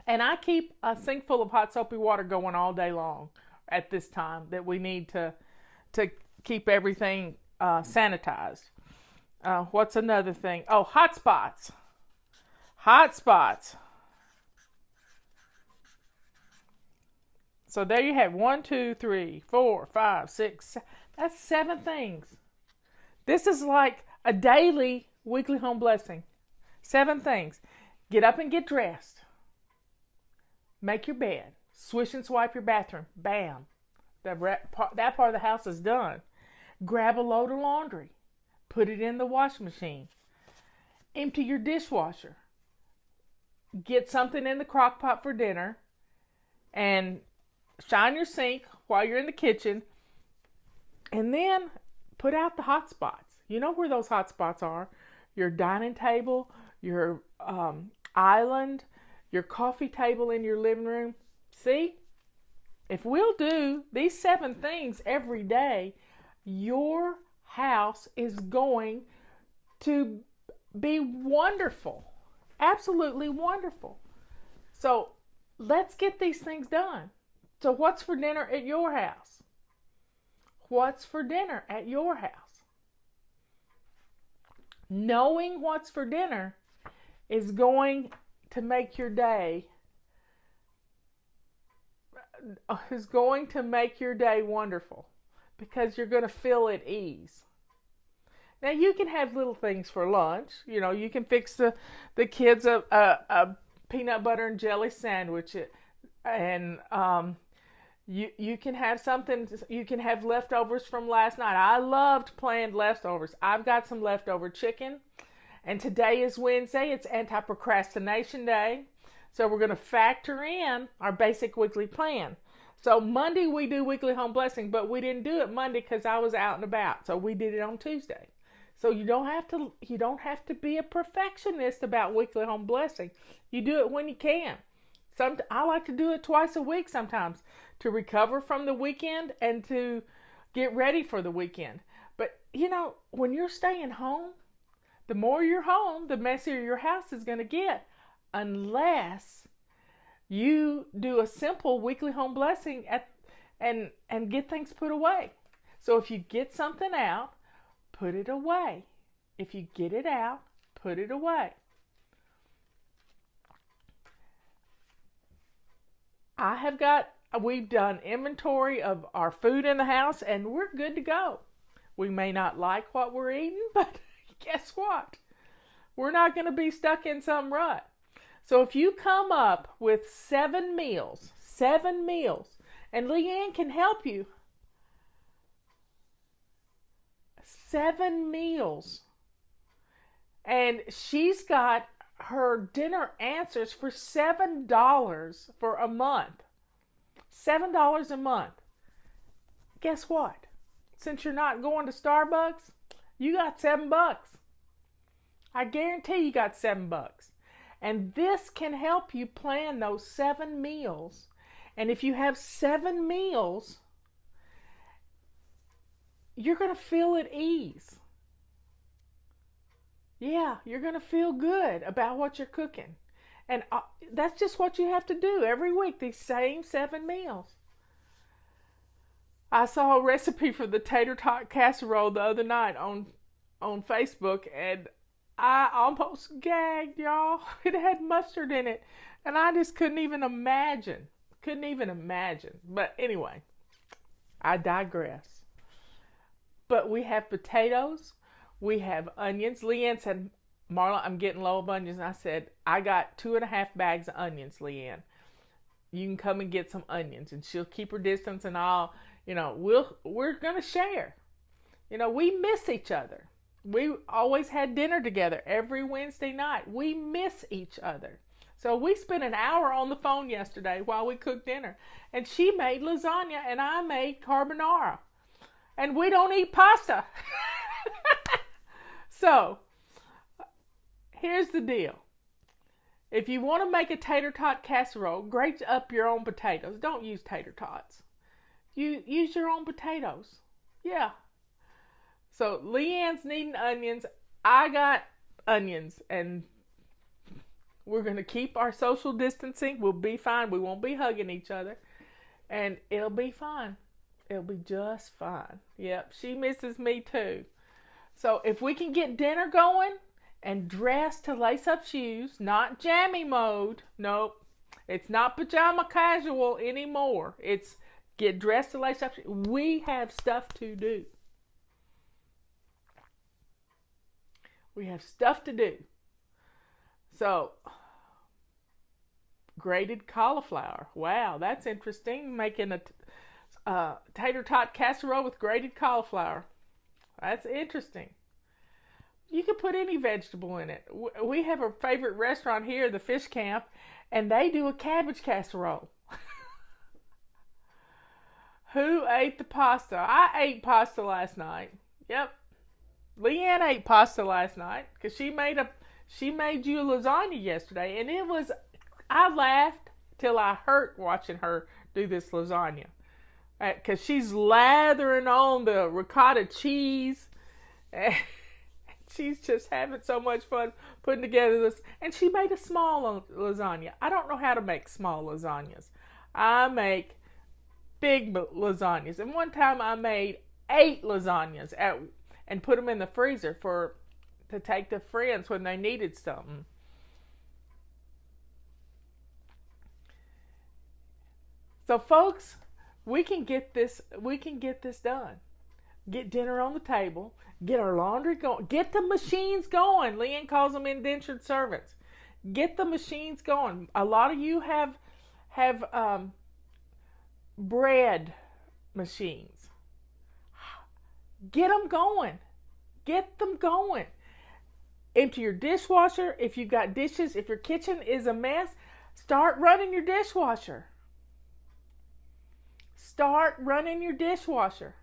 And I keep a sink full of hot soapy water going all day long at this time that we need to keep everything sanitized. What's another thing? Oh, hot spots. Hot spots. So there you have 1, 2, 3, 4, 5, 6. That's 7 things. This is like a daily, weekly home blessing. 7 things. Get up and get dressed. Make your bed. Swish and swipe your bathroom. Bam. That part of the house is done. Grab a load of laundry. Put it in the washing machine. Empty your dishwasher. Get something in the crock pot for dinner. And shine your sink while you're in the kitchen. And then put out the hot spots. You know where those hot spots are. Your dining table, your island, your coffee table in your living room. See? If we'll do these 7 things every day, your house is going to be wonderful. Absolutely wonderful. So let's get these things done. So what's for dinner at your house? What's for dinner at your house? Knowing what's for dinner is going to make your day wonderful, because you're going to feel at ease. Now you can have little things for lunch. You know, you can fix the kids a peanut butter and jelly sandwich, and you can have something. You can have leftovers from last night. I loved planned leftovers. I've got some leftover chicken, and today is Wednesday. It's anti-procrastination day, so we're going to factor in our basic weekly plan. So Monday we do weekly home blessing, but we didn't do it Monday because I was out and about. So we did it on Tuesday. So you don't have to be a perfectionist about weekly home blessing. You do it when you can. I like to do it twice a week sometimes to recover from the weekend and to get ready for the weekend. But you know, when you're staying home, the more you're home, the messier your house is going to get, unless you do a simple weekly home blessing and get things put away. So if you get something out, put it away. If you get it out, put it away. We've done inventory of our food in the house, and we're good to go. We may not like what we're eating, but guess what? We're not going to be stuck in some rut. So if you come up with 7 meals, and Leanne can help you. 7 meals. And she's got her dinner answers for $7 for a month. $7 a month. Guess what? Since you're not going to Starbucks, you got $7. I guarantee you got $7. And this can help you plan those 7 meals. And if you have 7 meals, you're going to feel at ease. Yeah, you're going to feel good about what you're cooking. And that's just what you have to do every week, these same 7 meals. I saw a recipe for the tater tot casserole the other night on Facebook, and I almost gagged, y'all. It had mustard in it, and I just couldn't even imagine. But anyway, I digress. But we have potatoes. We have onions. Leanne said, Marla, I'm getting low of onions. And I said, I got 2.5 bags of onions, Leanne. You can come and get some onions. And she'll keep her distance, and we're going to share. We miss each other. We always had dinner together every Wednesday night. We miss each other. So we spent an hour on the phone yesterday while we cooked dinner. And she made lasagna and I made carbonara. And we don't eat pasta. So, here's the deal. If you want to make a tater tot casserole, grate up your own potatoes. Don't use tater tots. Use your own potatoes. Yeah. So, Leanne's needing onions. I got onions. And we're going to keep our social distancing. We'll be fine. We won't be hugging each other. And it'll be fine. It'll be just fine. Yep, she misses me too. So if we can get dinner going and dress to lace up shoes, not jammy mode. Nope. It's not pajama casual anymore. It's get dressed to lace up shoes. We have stuff to do. We have stuff to do. So, grated cauliflower. Wow, that's interesting. Making a tater tot casserole with grated cauliflower. That's interesting. You could put any vegetable in it. We have a favorite restaurant here, the Fish Camp, and they do a cabbage casserole. Who ate the pasta? I ate pasta last night. Yep. Leanne ate pasta last night because she made you a lasagna yesterday, and I laughed till I hurt watching her do this lasagna because she's lathering on the ricotta cheese, and she's just having so much fun putting together this. And she made a small lasagna. I don't know how to make small lasagnas. I make big lasagnas, and one time I made 8 lasagnas and put them in the freezer to take to friends when they needed something. So folks, we can get this done. Get dinner on the table, get our laundry going, get the machines going. Leanne calls them indentured servants. Get the machines going. A lot of you have bread machines. Get them going. Get them going. Empty your dishwasher. If you've got dishes, if your kitchen is a mess, start running your dishwasher. Start running your dishwasher.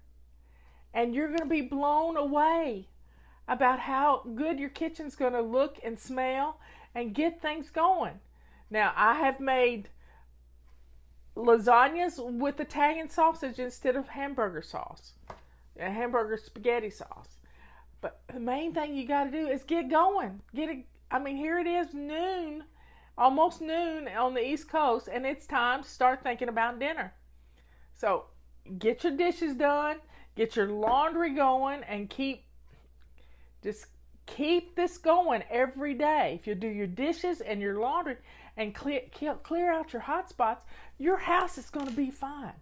And you're going to be blown away about how good your kitchen's going to look and smell and get things going. Now, I have made lasagnas with Italian sausage instead of hamburger sauce, hamburger spaghetti sauce. But the main thing you got to do is get going. Here it is noon, almost noon on the East Coast, and it's time to start thinking about dinner. So get your dishes done, get your laundry going, and keep this going every day. If you do your dishes and your laundry and clear out your hot spots, your house is going to be fine.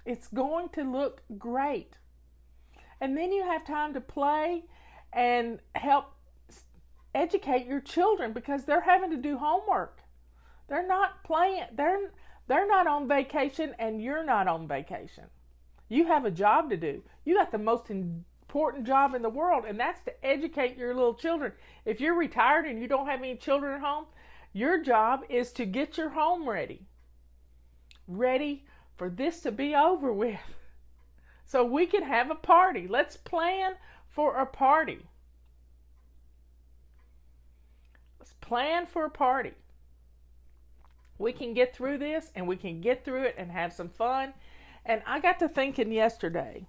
It's going to look great. And then you have time to play and help educate your children because they're having to do homework. They're not playing. They're not on vacation, and you're not on vacation. You have a job to do. You got the most important job in the world, and that's to educate your little children. If you're retired and you don't have any children at home, your job is to get your home ready for this to be over with, so we can have a party. Let's plan for a party. Let's plan for a party. We can get through this, and we can get through it and have some fun. And I got to thinking yesterday,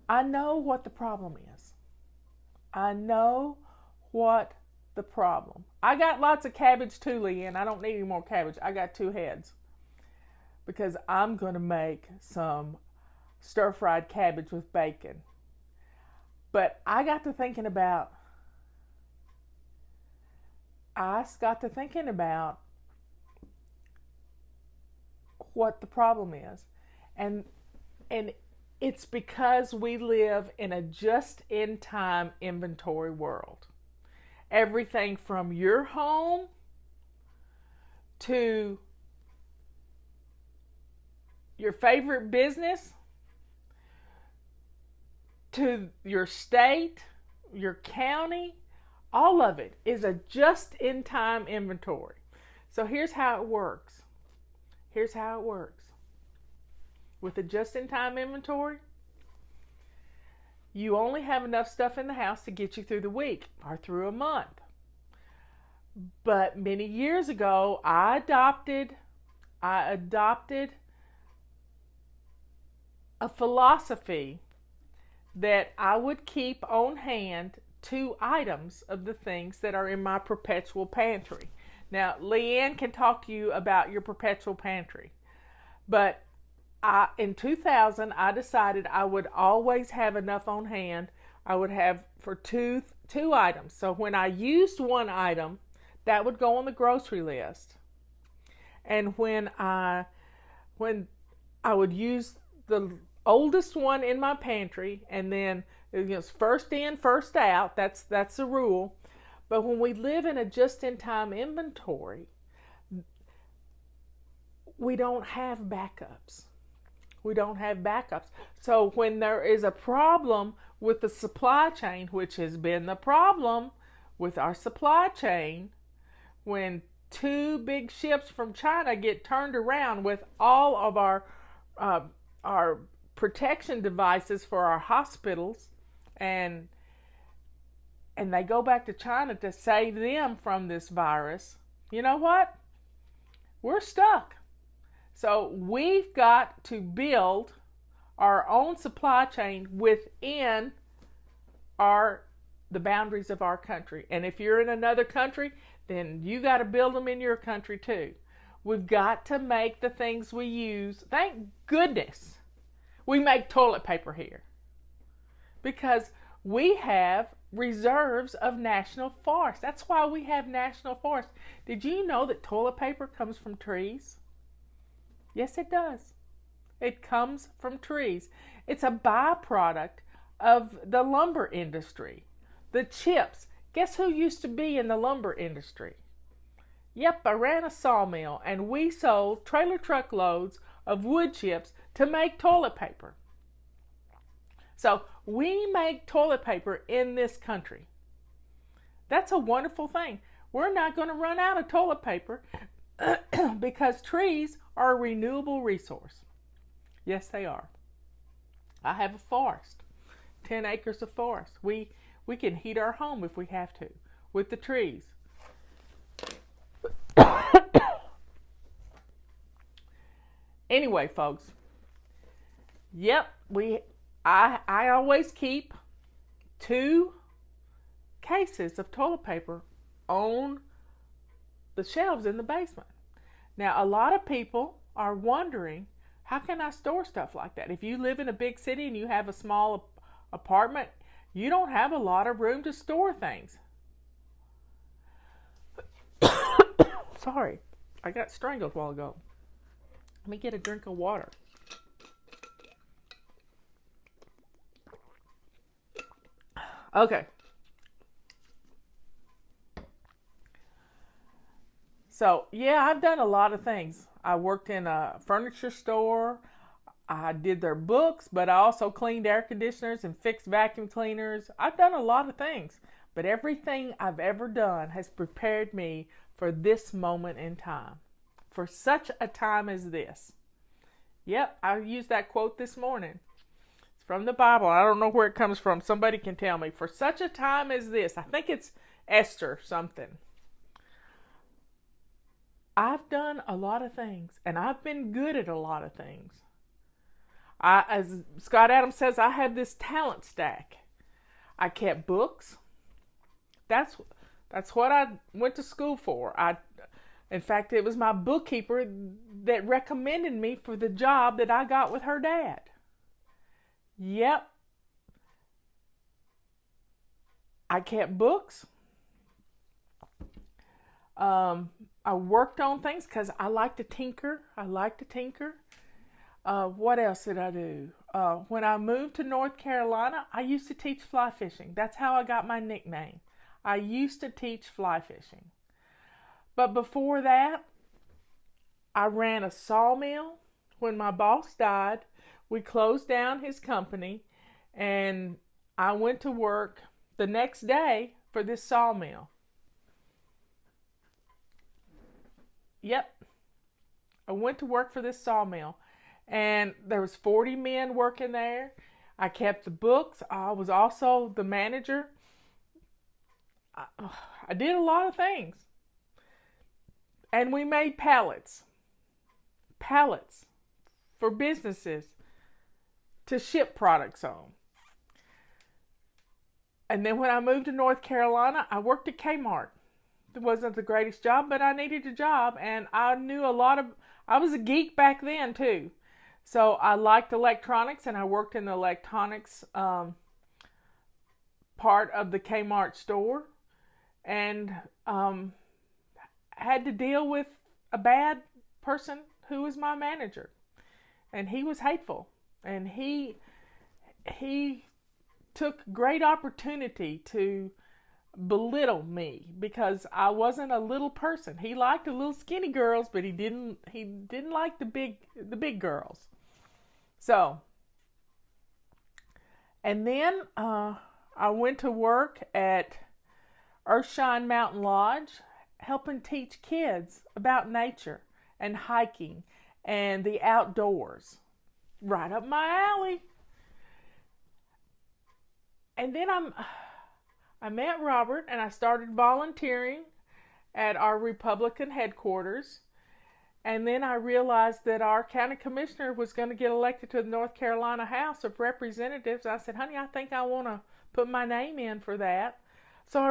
I know what the problem is. I know what the problem. I got lots of cabbage too, Leanne. I don't need any more cabbage. I got 2 heads. Because I'm going to make some stir-fried cabbage with bacon. But I got to thinking about what the problem is. And it's because we live in a just-in-time inventory world. Everything from your home to your favorite business to your state, your county, all of it is a just-in-time inventory. So here's how it works. With a just-in-time inventory, you only have enough stuff in the house to get you through the week or through a month. But many years ago, I adopted a philosophy that I would keep on hand 2 items of the things that are in my perpetual pantry. Now, Leanne can talk to you about your perpetual pantry. But in 2000, I decided I would always have enough on hand. I would have for two items. So when I used one item, that would go on the grocery list. And when I would use the oldest one in my pantry, and then it was first in, first out. That's the rule. But when we live in a just-in-time inventory, we don't have backups. We don't have backups. So when there is a problem with the supply chain, which has been the problem with our supply chain, when 2 big ships from China get turned around with all of our protection devices for our hospitals, and they go back to China to save them from this virus, you know what? We're stuck. So we've got to build our own supply chain within the boundaries of our country. And if you're in another country, then you got to build them in your country too. We've got to make the things we use. Thank goodness we make toilet paper here, because we have reserves of national forests. That's why we have national forests. Did you know that toilet paper comes from trees? Yes, it does. It comes from trees. It's a byproduct of the lumber industry. The chips. Guess who used to be in the lumber industry? Yep, I ran a sawmill, and we sold trailer truckloads of wood chips to make toilet paper. So we make toilet paper in this country. That's a wonderful thing. We're not going to run out of toilet paper because trees are a renewable resource. Yes, they are. I have a forest, 10 acres of forest. We can heat our home if we have to with the trees. Anyway, folks. Yep, I always keep 2 cases of toilet paper on the shelves in the basement. Now, a lot of people are wondering, how can I store stuff like that? If you live in a big city and you have a small apartment, you don't have a lot of room to store things. Sorry, I got strangled a while ago. Let me get a drink of water. Okay. So, yeah, I've done a lot of things. I worked in a furniture store. I did their books, but I also cleaned air conditioners and fixed vacuum cleaners. I've done a lot of things, but everything I've ever done has prepared me for this moment in time, for such a time as this. Yep, I used that quote this morning. It's from the Bible. I don't know where it comes from. Somebody can tell me. For such a time as this. I think it's Esther something. I've done a lot of things, and I've been good at a lot of things. As Scott Adams says, I have this talent stack. I kept books. That's what I went to school for. In fact, it was my bookkeeper that recommended me for the job that I got with her dad. Yep. I kept books. I worked on things because I like to tinker. What else did I do? When I moved to North Carolina, I used to teach fly fishing. That's how I got my nickname. I used to teach fly fishing. But before that, I ran a sawmill. When my boss died, we closed down his company, and I went to work the next day for this sawmill. Yep. I went to work for this sawmill, and there was 40 men working there. I kept the books. I was also the manager. I did a lot of things. And we made pallets for businesses to ship products on. And then when I moved to North Carolina, I worked at Kmart. It wasn't the greatest job, but I needed a job, and I knew I was a geek back then too. So I liked electronics, and I worked in the electronics part of the Kmart store, and had to deal with a bad person who was my manager, and he was hateful, and he took great opportunity to belittle me because I wasn't a little person. He liked the little skinny girls, but he didn't like the big girls. So, and then I went to work at Earthshine Mountain Lodge, helping teach kids about nature and hiking and the outdoors. Right up my alley. And then I met Robert and I started volunteering at our Republican headquarters. And then I realized that our county commissioner was going to get elected to the North Carolina House of Representatives. I said, honey, I think I want to put my name in for that. So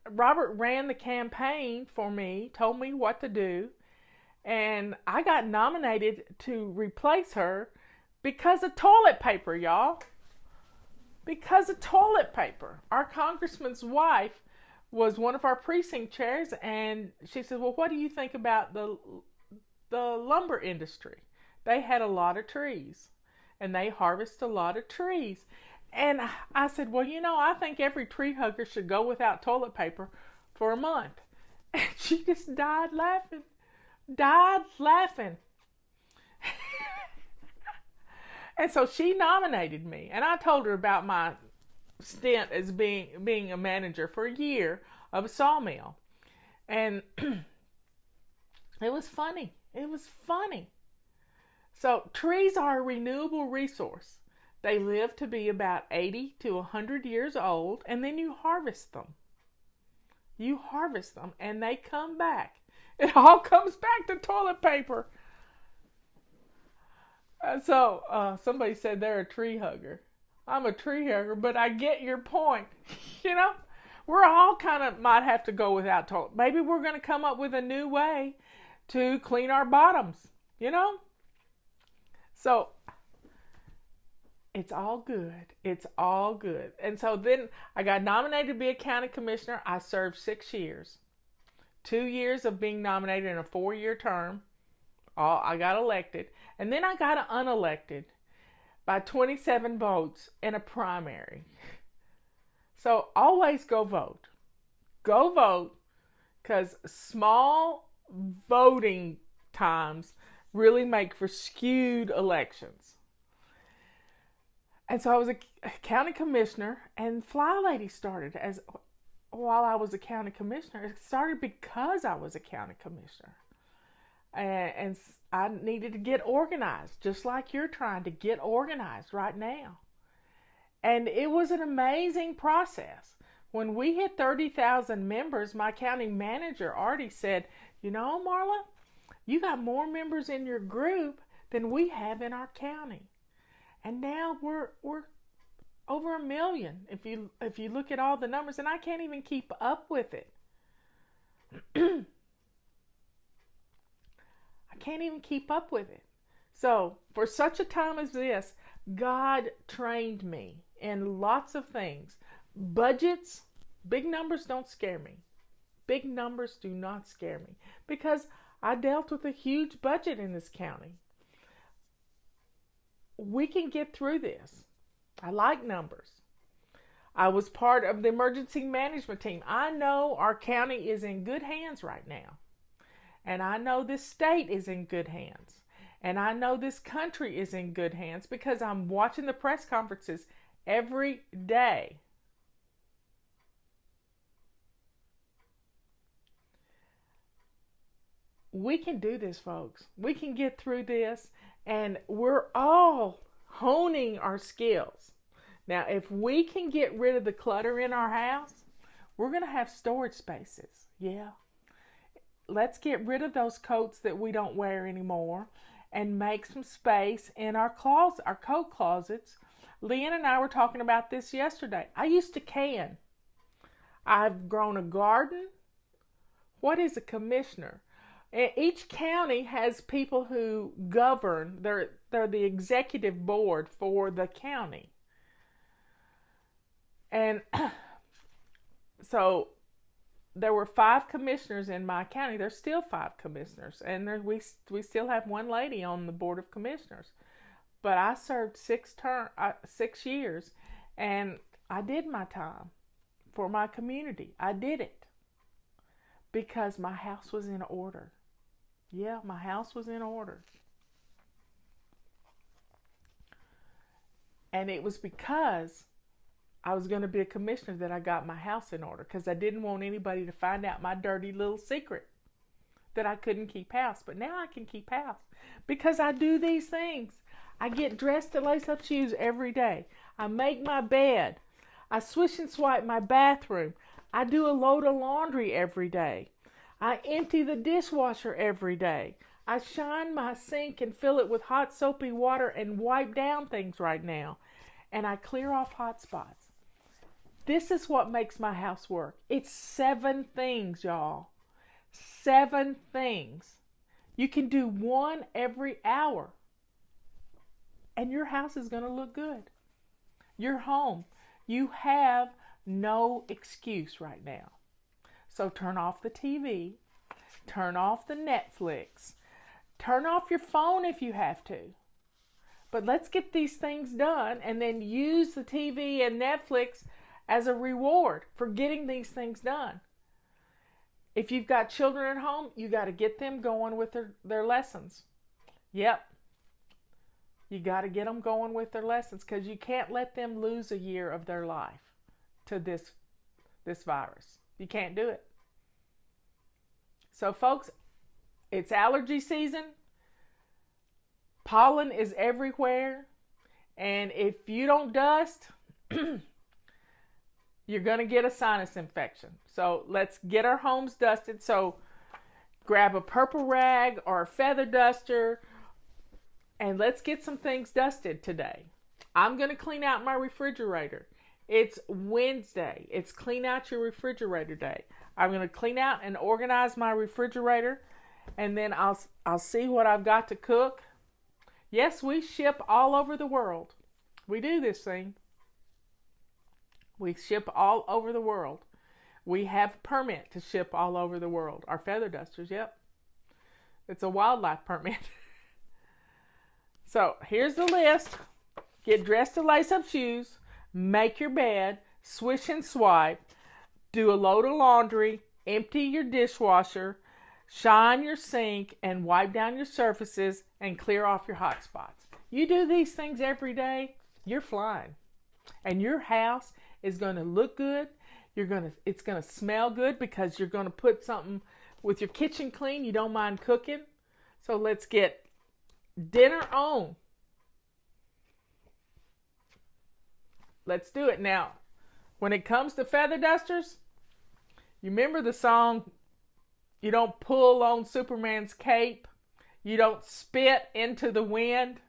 Robert ran the campaign for me, told me what to do. And I got nominated to replace her because of toilet paper, y'all. Because of toilet paper. Our congressman's wife was one of our precinct chairs, and she said, well, what do you think about the lumber industry? They had a lot of trees, and they harvest a lot of trees. And I said, well, I think every tree hugger should go without toilet paper for a month. And she just died laughing. And so she nominated me, and I told her about my stint as being a manager for a year of a sawmill. And it was funny. So trees are a renewable resource. They live to be about 80 to 100 years old, and then you harvest them. And they come back. It all comes back to toilet paper. So somebody said they're a tree hugger. I'm a tree hugger, but I get your point. We're all kind of might have to go without toilet. Maybe we're going to come up with a new way to clean our bottoms, So it's all good. And so then I got nominated to be a county commissioner. I served 6 years. 2 years of being nominated in a 4-year term. I got elected. And then I got unelected by 27 votes in a primary. So always go vote. Go vote, because small voting times really make for skewed elections. And so I was a county commissioner, and FlyLady started while I was a county commissioner. It started because I was a county commissioner. And I needed to get organized, just like you're trying to get organized right now. And it was an amazing process. When we hit 30,000 members, my county manager already said, Marla, you got more members in your group than we have in our county. And now we're over 1 million if you look at all the numbers, and I can't even keep up with it. Can't even keep up with it. So for such a time as this, God trained me in lots of things. Budgets, big numbers don't scare me. Big numbers do not scare me, because I dealt with a huge budget in this county. We can get through this. I like numbers. I was part of the emergency management team. I know our county is in good hands right now. And I know this state is in good hands. And I know this country is in good hands because I'm watching the press conferences every day. We can do this, folks. We can get through this, and we're all honing our skills. Now, if we can get rid of the clutter in our house, we're going to have storage spaces. Yeah. Let's get rid of those coats that we don't wear anymore and make some space in our closet, our coat closets. Leanne and I were talking about this yesterday. I used to can. I've grown a garden. What is a commissioner? Each county has people who govern. They're the executive board for the county. And so there were 5 commissioners in my county. There's still 5 commissioners, and we still have one lady on the board of commissioners. But I served 6 years, and I did my time for my community. I did it because my house was in order. Yeah, my house was in order. And it was because I was going to be a commissioner that I got my house in order, because I didn't want anybody to find out my dirty little secret that I couldn't keep house. But now I can keep house because I do these things. I get dressed to lace up shoes every day. I make my bed. I swish and swipe my bathroom. I do a load of laundry every day. I empty the dishwasher every day. I shine my sink and fill it with hot soapy water and wipe down things right now. And I clear off hot spots. This is what makes my house work. It's 7 things, y'all. 7 things. You can do one every hour. And your house is going to look good. Your home. You have no excuse right now. So turn off the TV. Turn off the Netflix. Turn off your phone if you have to. But let's get these things done and then use the TV and Netflix as a reward for getting these things done. If you've got children at home, you got to get them going with their lessons. Yep. You got to get them going with their lessons, because you can't let them lose a year of their life to this virus. You can't do it. So folks, it's allergy season. Pollen is everywhere. And if you don't dust, you're going to get a sinus infection. So let's get our homes dusted. So grab a purple rag or a feather duster and let's get some things dusted today. I'm going to clean out my refrigerator. It's Wednesday. It's clean out your refrigerator day. I'm going to clean out and organize my refrigerator, and then I'll see what I've got to cook. Yes, we ship all over the world. We do this thing. We ship all over the world. We have a permit to ship all over the world. Our feather dusters, yep. It's a wildlife permit. So here's the list. Get dressed to lace up shoes. Make your bed. Swish and swipe. Do a load of laundry. Empty your dishwasher. Shine your sink and wipe down your surfaces and clear off your hot spots. You do these things every day, you're flying. And your house is going to look good. It's going to smell good because you're going to put something with your kitchen clean. You don't mind cooking. So let's get dinner on. Let's do it. Now, when it comes to feather dusters, you remember the song, you don't pull on Superman's cape. You don't spit into the wind.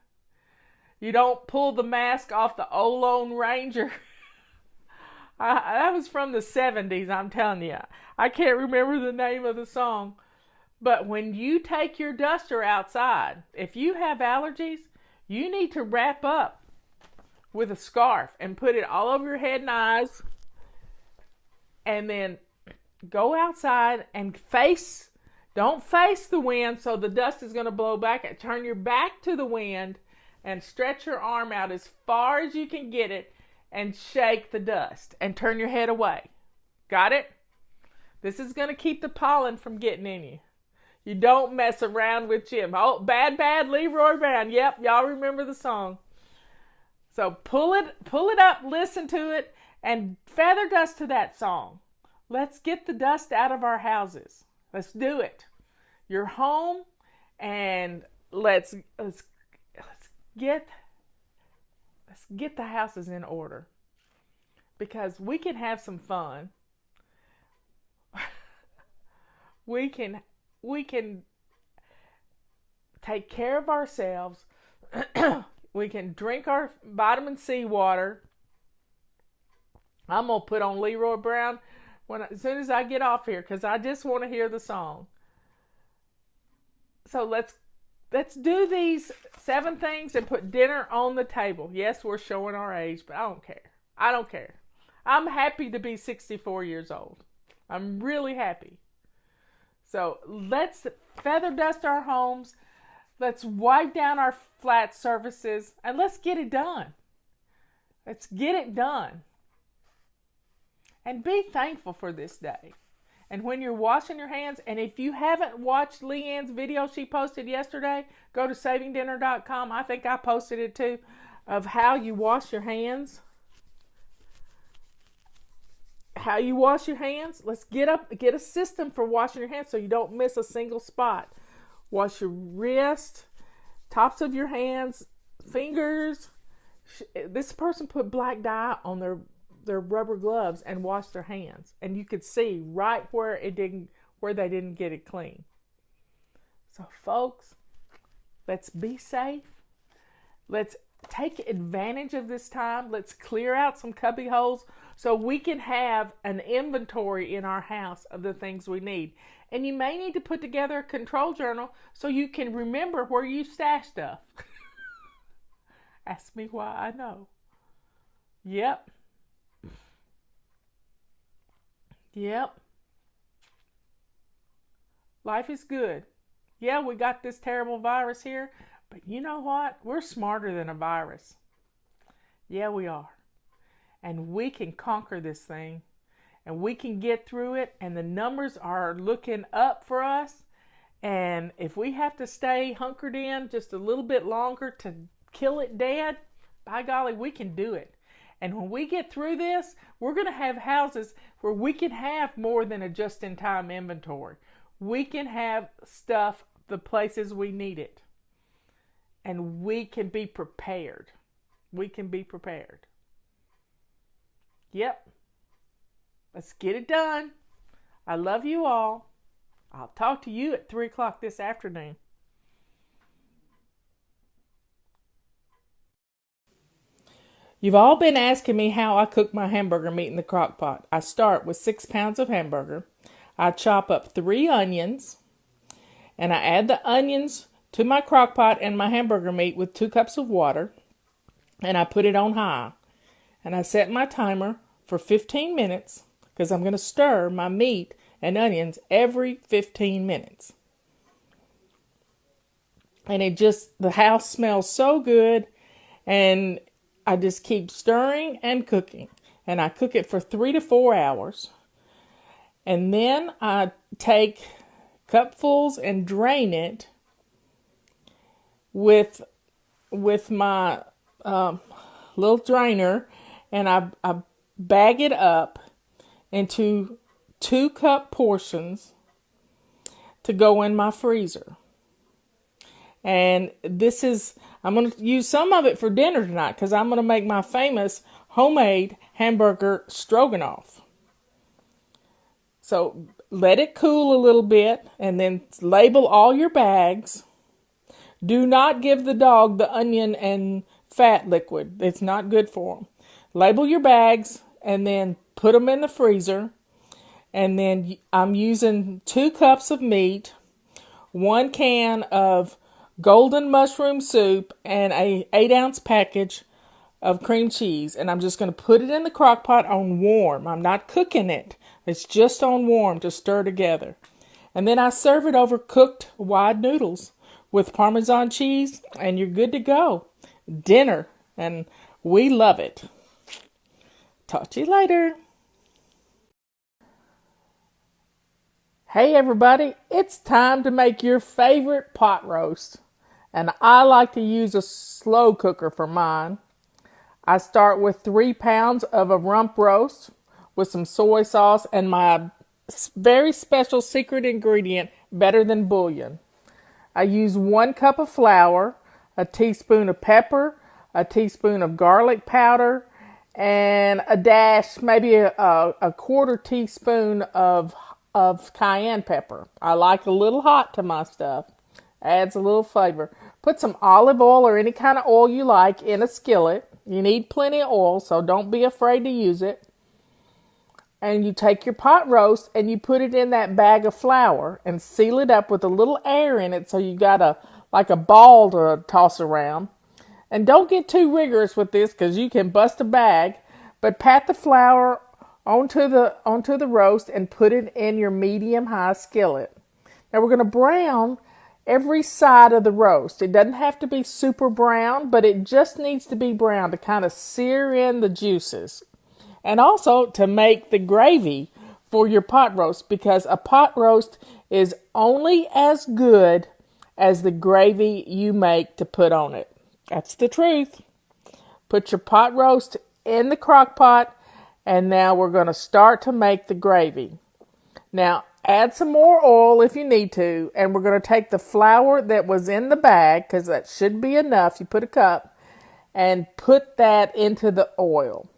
You don't pull the mask off the old Lone Ranger. That was from the 70s, I'm telling you. I can't remember the name of the song. But when you take your duster outside, if you have allergies, you need to wrap up with a scarf and put it all over your head and eyes. And then go outside and don't face the wind so the dust is going to blow back. Turn your back to the wind and stretch your arm out as far as you can get it and shake the dust and turn your head away. Got it? This is going to keep the pollen from getting in you. You don't mess around with Jim. Oh, bad, Leroy Brown. Yep, y'all remember the song. So pull it up, listen to it, and feather dust to that song. Let's get the dust out of our houses. Let's do it. You're home, and let's get the houses in order, because we can have some fun. We can take care of ourselves. We can drink our vitamin C water. I'm going to put on Leroy Brown as soon as I get off here, because I just want to hear the song. So let's do these 7 things and put dinner on the table. Yes, we're showing our age, but I don't care. I don't care. I'm happy to be 64 years old. I'm really happy. So let's feather dust our homes. Let's wipe down our flat surfaces, and let's get it done. Let's get it done. And be thankful for this day. And when you're washing your hands, and if you haven't watched Leanne's video she posted yesterday, go to savingdinner.com. I think I posted it too, of how you wash your hands. How you wash your hands. Let's get a system for washing your hands so you don't miss a single spot. Wash your wrist, tops of your hands, fingers. This person put black dye on their rubber gloves and washed their hands, and you could see right where they didn't get it clean. So folks, let's be safe. Let's take advantage of this time. Let's clear out some cubby holes so we can have an inventory in our house of the things we need. And you may need to put together a control journal so you can remember where you stash stuff. Ask me why I know. Yep. Life is good. Yeah, we got this terrible virus here, but you know what? We're smarter than a virus. Yeah, we are. And we can conquer this thing, and we can get through it, and the numbers are looking up for us. And if we have to stay hunkered in just a little bit longer to kill it dead, by golly, we can do it. And when we get through this, we're going to have houses where we can have more than a just-in-time inventory. We can have stuff the places we need it. And we can be prepared. We can be prepared. Yep. Let's get it done. I love you all. I'll talk to you at 3 o'clock this afternoon. You've all been asking me how I cook my hamburger meat in the crock pot. I start with 6 pounds of hamburger. I chop up 3 onions, and I add the onions to my crock pot and my hamburger meat with 2 cups of water, and I put it on high. And I set my timer for 15 minutes because I'm going to stir my meat and onions every 15 minutes. And the house smells so good, and I just keep stirring and cooking. And I cook it for 3 to 4 hours. And then I take cupfuls and drain it with my little drainer. And I bag it up into 2-cup portions to go in my freezer. And I'm going to use some of it for dinner tonight because I'm going to make my famous homemade hamburger stroganoff. So let it cool a little bit and then label all your bags. Do not give the dog the onion and fat liquid. It's not good for them. Label your bags and then put them in the freezer. And then I'm using 2 cups of meat, 1 can of golden mushroom soup, and a 8-ounce package of cream cheese. And I'm just going to put it in the crock pot on warm. I'm not cooking it. It's just on warm to stir together. And then I serve it over cooked wide noodles with Parmesan cheese, and you're good to go. Dinner, and we love it. Talk to you later. Hey everybody, it's time to make your favorite pot roast. And I like to use a slow cooker for mine. I start with 3 pounds of a rump roast with some soy sauce and my very special secret ingredient, better than bouillon. I use 1 cup of flour, a teaspoon of pepper, a teaspoon of garlic powder, and a dash, maybe a quarter teaspoon of cayenne pepper. I like a little hot to my stuff. Adds a little flavor. Put some olive oil or any kind of oil you like in a skillet. You need plenty of oil, so don't be afraid to use it. And you take your pot roast and you put it in that bag of flour and seal it up with a little air in it so you got a ball to toss around. And don't get too rigorous with this because you can bust a bag, but pat the flour onto the roast and put it in your medium-high skillet. Now we're going to brown every side of the roast. It doesn't have to be super brown, but it just needs to be brown to kind of sear in the juices. and also to make the gravy for your pot roast, because a pot roast is only as good as the gravy you make to put on it. That's the truth. Put your pot roast in the crock pot, and now we're going to start to make the gravy. Now, add some more oil if you need to, and we're going to take the flour that was in the bag, because that should be enough. You put a cup, and put that into the oil.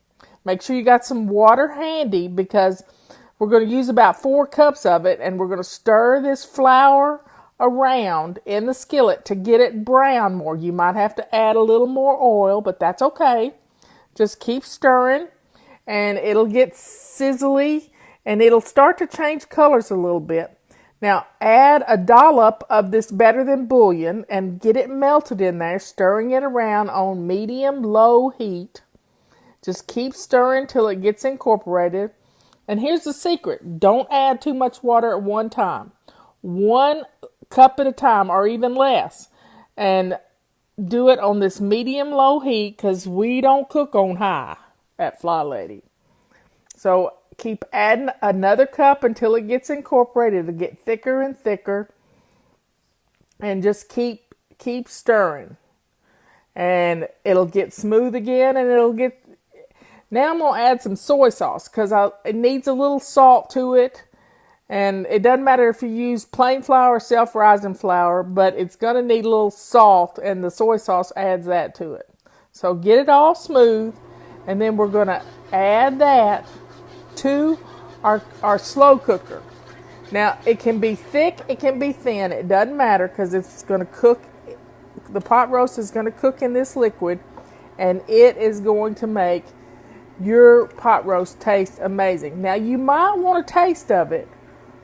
Make sure you got some water handy, because we're going to use about 4 cups of it, and we're going to stir this flour around in the skillet to get it brown more. You might have to add a little more oil, but that's okay. Just keep stirring, and it'll get sizzly, and it'll start to change colors a little bit. Now, add a dollop of this Better Than Bouillon and get it melted in there, stirring it around on medium-low heat. Just keep stirring till it gets incorporated. And here's the secret. Don't add too much water at one time. 1 cup at a time, or even less. And do it on this medium-low heat, because we don't cook on high at FlyLady. So keep adding another cup until it gets incorporated. It'll get thicker and thicker. And just keep stirring. And it'll get smooth again, and it'll get... Now I'm going to add some soy sauce, because it needs a little salt to it. And it doesn't matter if you use plain flour or self-rising flour, but it's going to need a little salt, and the soy sauce adds that to it. So get it all smooth, and then we're going to add that to our slow cooker. Now, it can be thick, it can be thin, it doesn't matter, because it's going to cook. The pot roast is going to cook in this liquid, and it is going to make your pot roast taste amazing. Now, you might want a taste of it,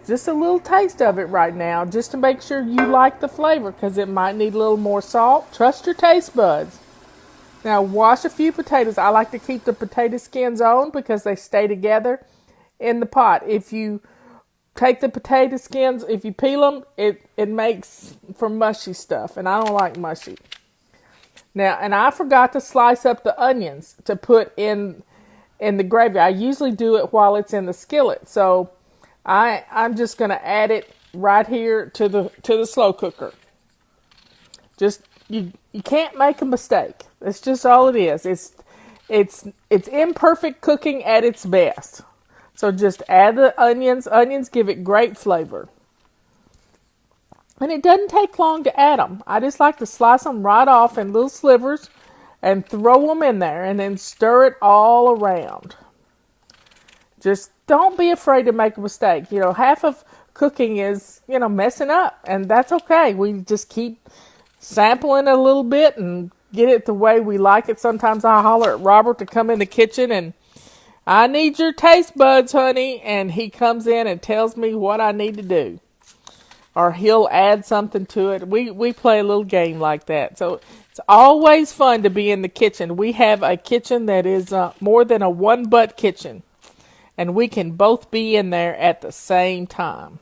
just a little taste of it right now, just to make sure you like the flavor, because it might need a little more salt. Trust your taste buds. Now, wash a few potatoes. I like to keep the potato skins on, because they stay together in the pot. If you take the potato skins, if you peel them, it makes for mushy stuff, and I don't like mushy. Now, and I forgot to slice up the onions to put in the gravy. I usually do it while it's in the skillet, so I'm just going to add it right here to the slow cooker. Just you can't make a mistake. That's just all it is. It's imperfect cooking at its best. So just add the onions. Onions give it great flavor. And it doesn't take long to add them. I just like to slice them right off in little slivers and throw them in there, and then stir it all around. Just don't be afraid to make a mistake. Half of cooking is, messing up, and that's okay. We just keep sampling it a little bit and get it the way we like it. Sometimes I holler at Robert to come in the kitchen and, I need your taste buds, honey, and he comes in and tells me what I need to do. Or he'll add something to it. We play a little game like that. So it's always fun to be in the kitchen. We have a kitchen that is more than a one-butt kitchen. And we can both be in there at the same time.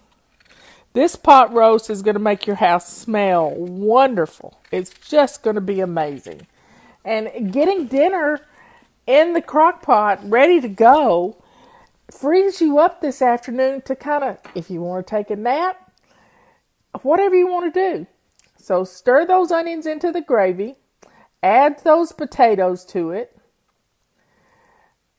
This pot roast is going to make your house smell wonderful. It's just going to be amazing. And getting dinner in the crock pot ready to go frees you up this afternoon to kind of, if you want to take a nap, whatever you want to do. So stir those onions into the gravy. Add those potatoes to it.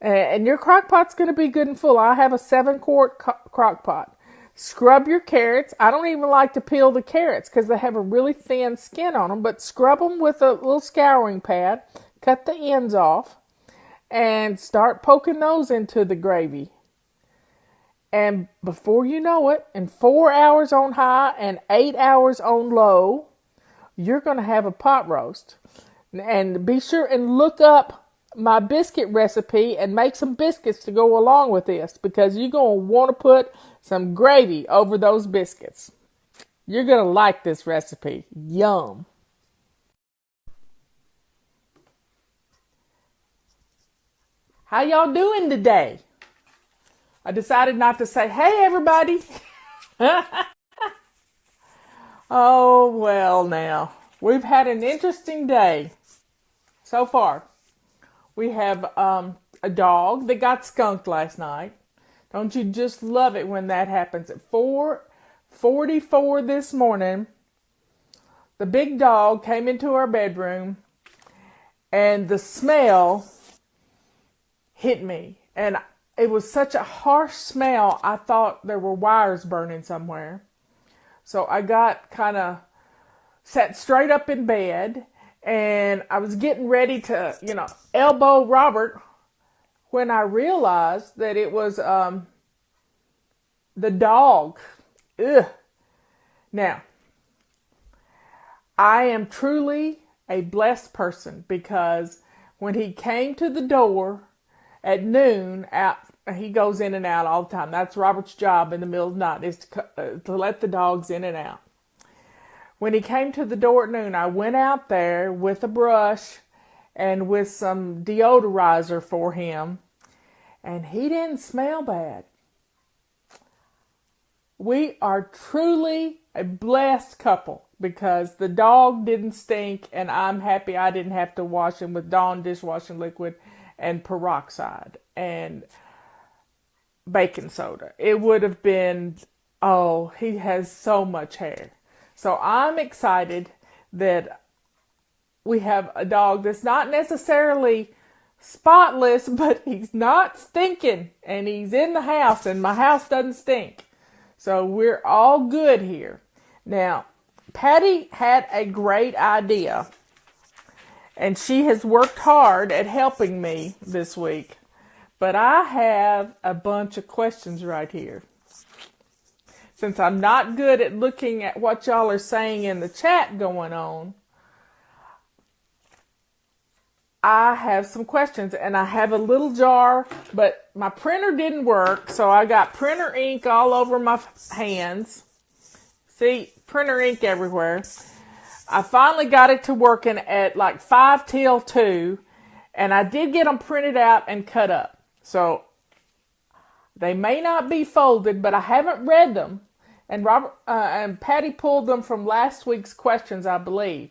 And your crock pot's going to be good and full. I have a 7-quart crock pot. Scrub your carrots. I don't even like to peel the carrots because they have a really thin skin on them. But scrub them with a little scouring pad. Cut the ends off. And start poking those into the gravy. And before you know it, in 4 hours on high and 8 hours on low, you're going to have a pot roast. And be sure and look up my biscuit recipe and make some biscuits to go along with this, because you're going to want to put some gravy over those biscuits. You're going to like this recipe. Yum. How y'all doing today? I decided not to say, hey, everybody. Oh, well, now. We've had an interesting day so far. We have a dog that got skunked last night. Don't you just love it when that happens? At 4:44 this morning, the big dog came into our bedroom, and the smell hit me. And it was such a harsh smell, I thought there were wires burning somewhere. So I got kind of sat straight up in bed, and I was getting ready to, elbow Robert when I realized that it was the dog. Ugh. Now, I am truly a blessed person, because when he came to the door at noon, he goes in and out all the time. That's Robert's job in the middle of the night, is to let the dogs in and out. When he came to the door at noon, I went out there with a brush and with some deodorizer for him, and he didn't smell bad. We are truly a blessed couple, because the dog didn't stink, and I'm happy I didn't have to wash him with Dawn dishwashing liquid and peroxide and baking soda. It would have been, he has so much hair. So I'm excited that we have a dog that's not necessarily spotless, but he's not stinking, and he's in the house, and my house doesn't stink. So we're all good here. Now, Patty had a great idea, and she has worked hard at helping me this week. But I have a bunch of questions right here. Since I'm not good at looking at what y'all are saying in the chat going on, I have some questions, and I have a little jar, but my printer didn't work, so I got printer ink all over my hands. See, printer ink everywhere. I finally got it to working at like 5 till 2, and I did get them printed out and cut up. So they may not be folded, but I haven't read them. And Robert and Patty pulled them from last week's questions, I believe.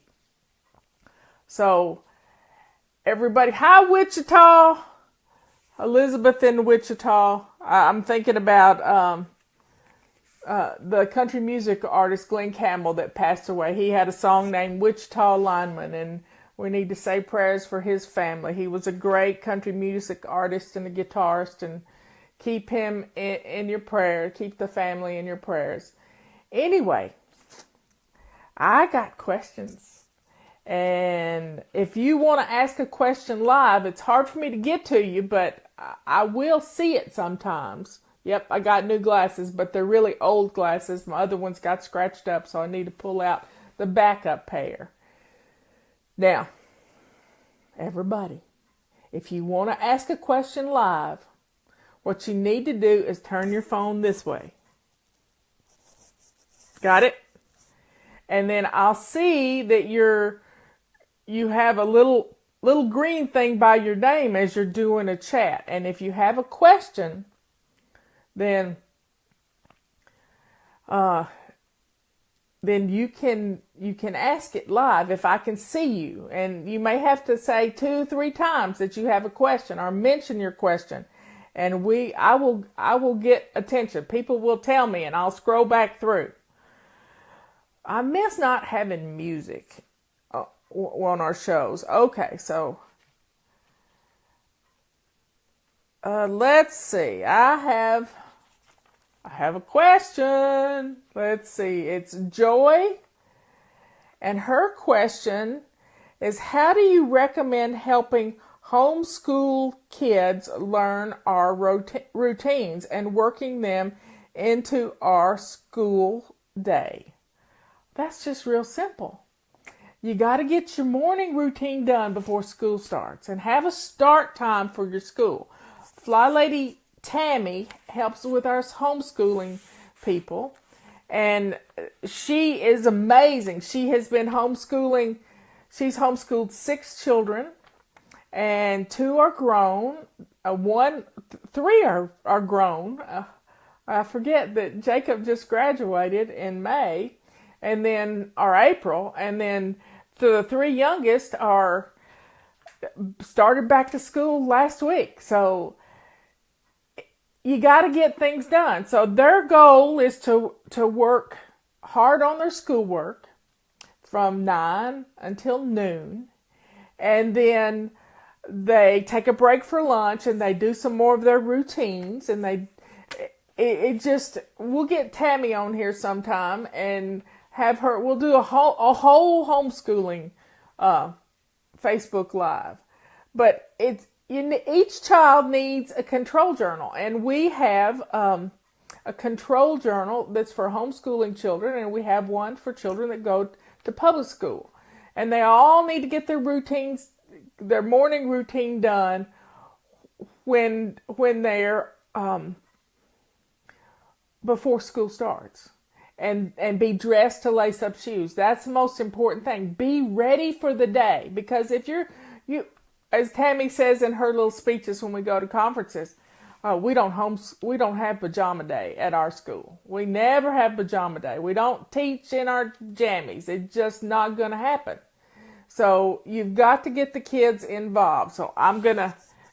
So everybody, hi Wichita, Elizabeth in Wichita. I'm thinking about the country music artist Glenn Campbell that passed away. He had a song named Wichita Lineman, and we need to say prayers for his family. He was a great country music artist and a guitarist, and keep him in your prayer. Keep the family in your prayers. Anyway, I got questions. And if you want to ask a question live, it's hard for me to get to you, but I will see it sometimes. Yep, I got new glasses, but they're really old glasses. My other ones got scratched up, so I need to pull out the backup pair. Now, everybody, if you want to ask a question live, what you need to do is turn your phone this way. Got it? And then I'll see that you have a little green thing by your name as you're doing a chat. And if you have a question, then you can ask it live if I can see you. And you may have to say 2-3 times that you have a question, or mention your question. And I will get attention. People will tell me, and I'll scroll back through. I miss not having music on our shows. Okay, so let's see. I have a question. Let's see. It's Joy, and her question is, how do you recommend helping homeschool kids learn our routines and working them into our school day? That's just real simple. You got to get your morning routine done before school starts, and have a start time for your school. FlyLady Tammy helps with our homeschooling people, and she is amazing. She has been homeschooling. She's homeschooled 6 children, and 2 are grown. 3 are grown. I forget that Jacob just graduated in May, or April, and then the 3 youngest are started back to school last week. So you got to get things done. So their goal is to work hard on their schoolwork from 9 until noon. And then they take a break for lunch and they do some more of their routines. And we'll get Tammy on here sometime and have her, we'll do a whole homeschooling Facebook Live. But each child needs a control journal, and we have a control journal that's for homeschooling children, and we have one for children that go to public school. And they all need to get their morning routine done when they're before school starts. And be dressed to lace up shoes. That's the most important thing. Be ready for the day. Because if you, as Tammy says in her little speeches when we go to conferences, we don't have pajama day at our school. We never have pajama day. We don't teach in our jammies. It's just not going to happen. So you've got to get the kids involved. So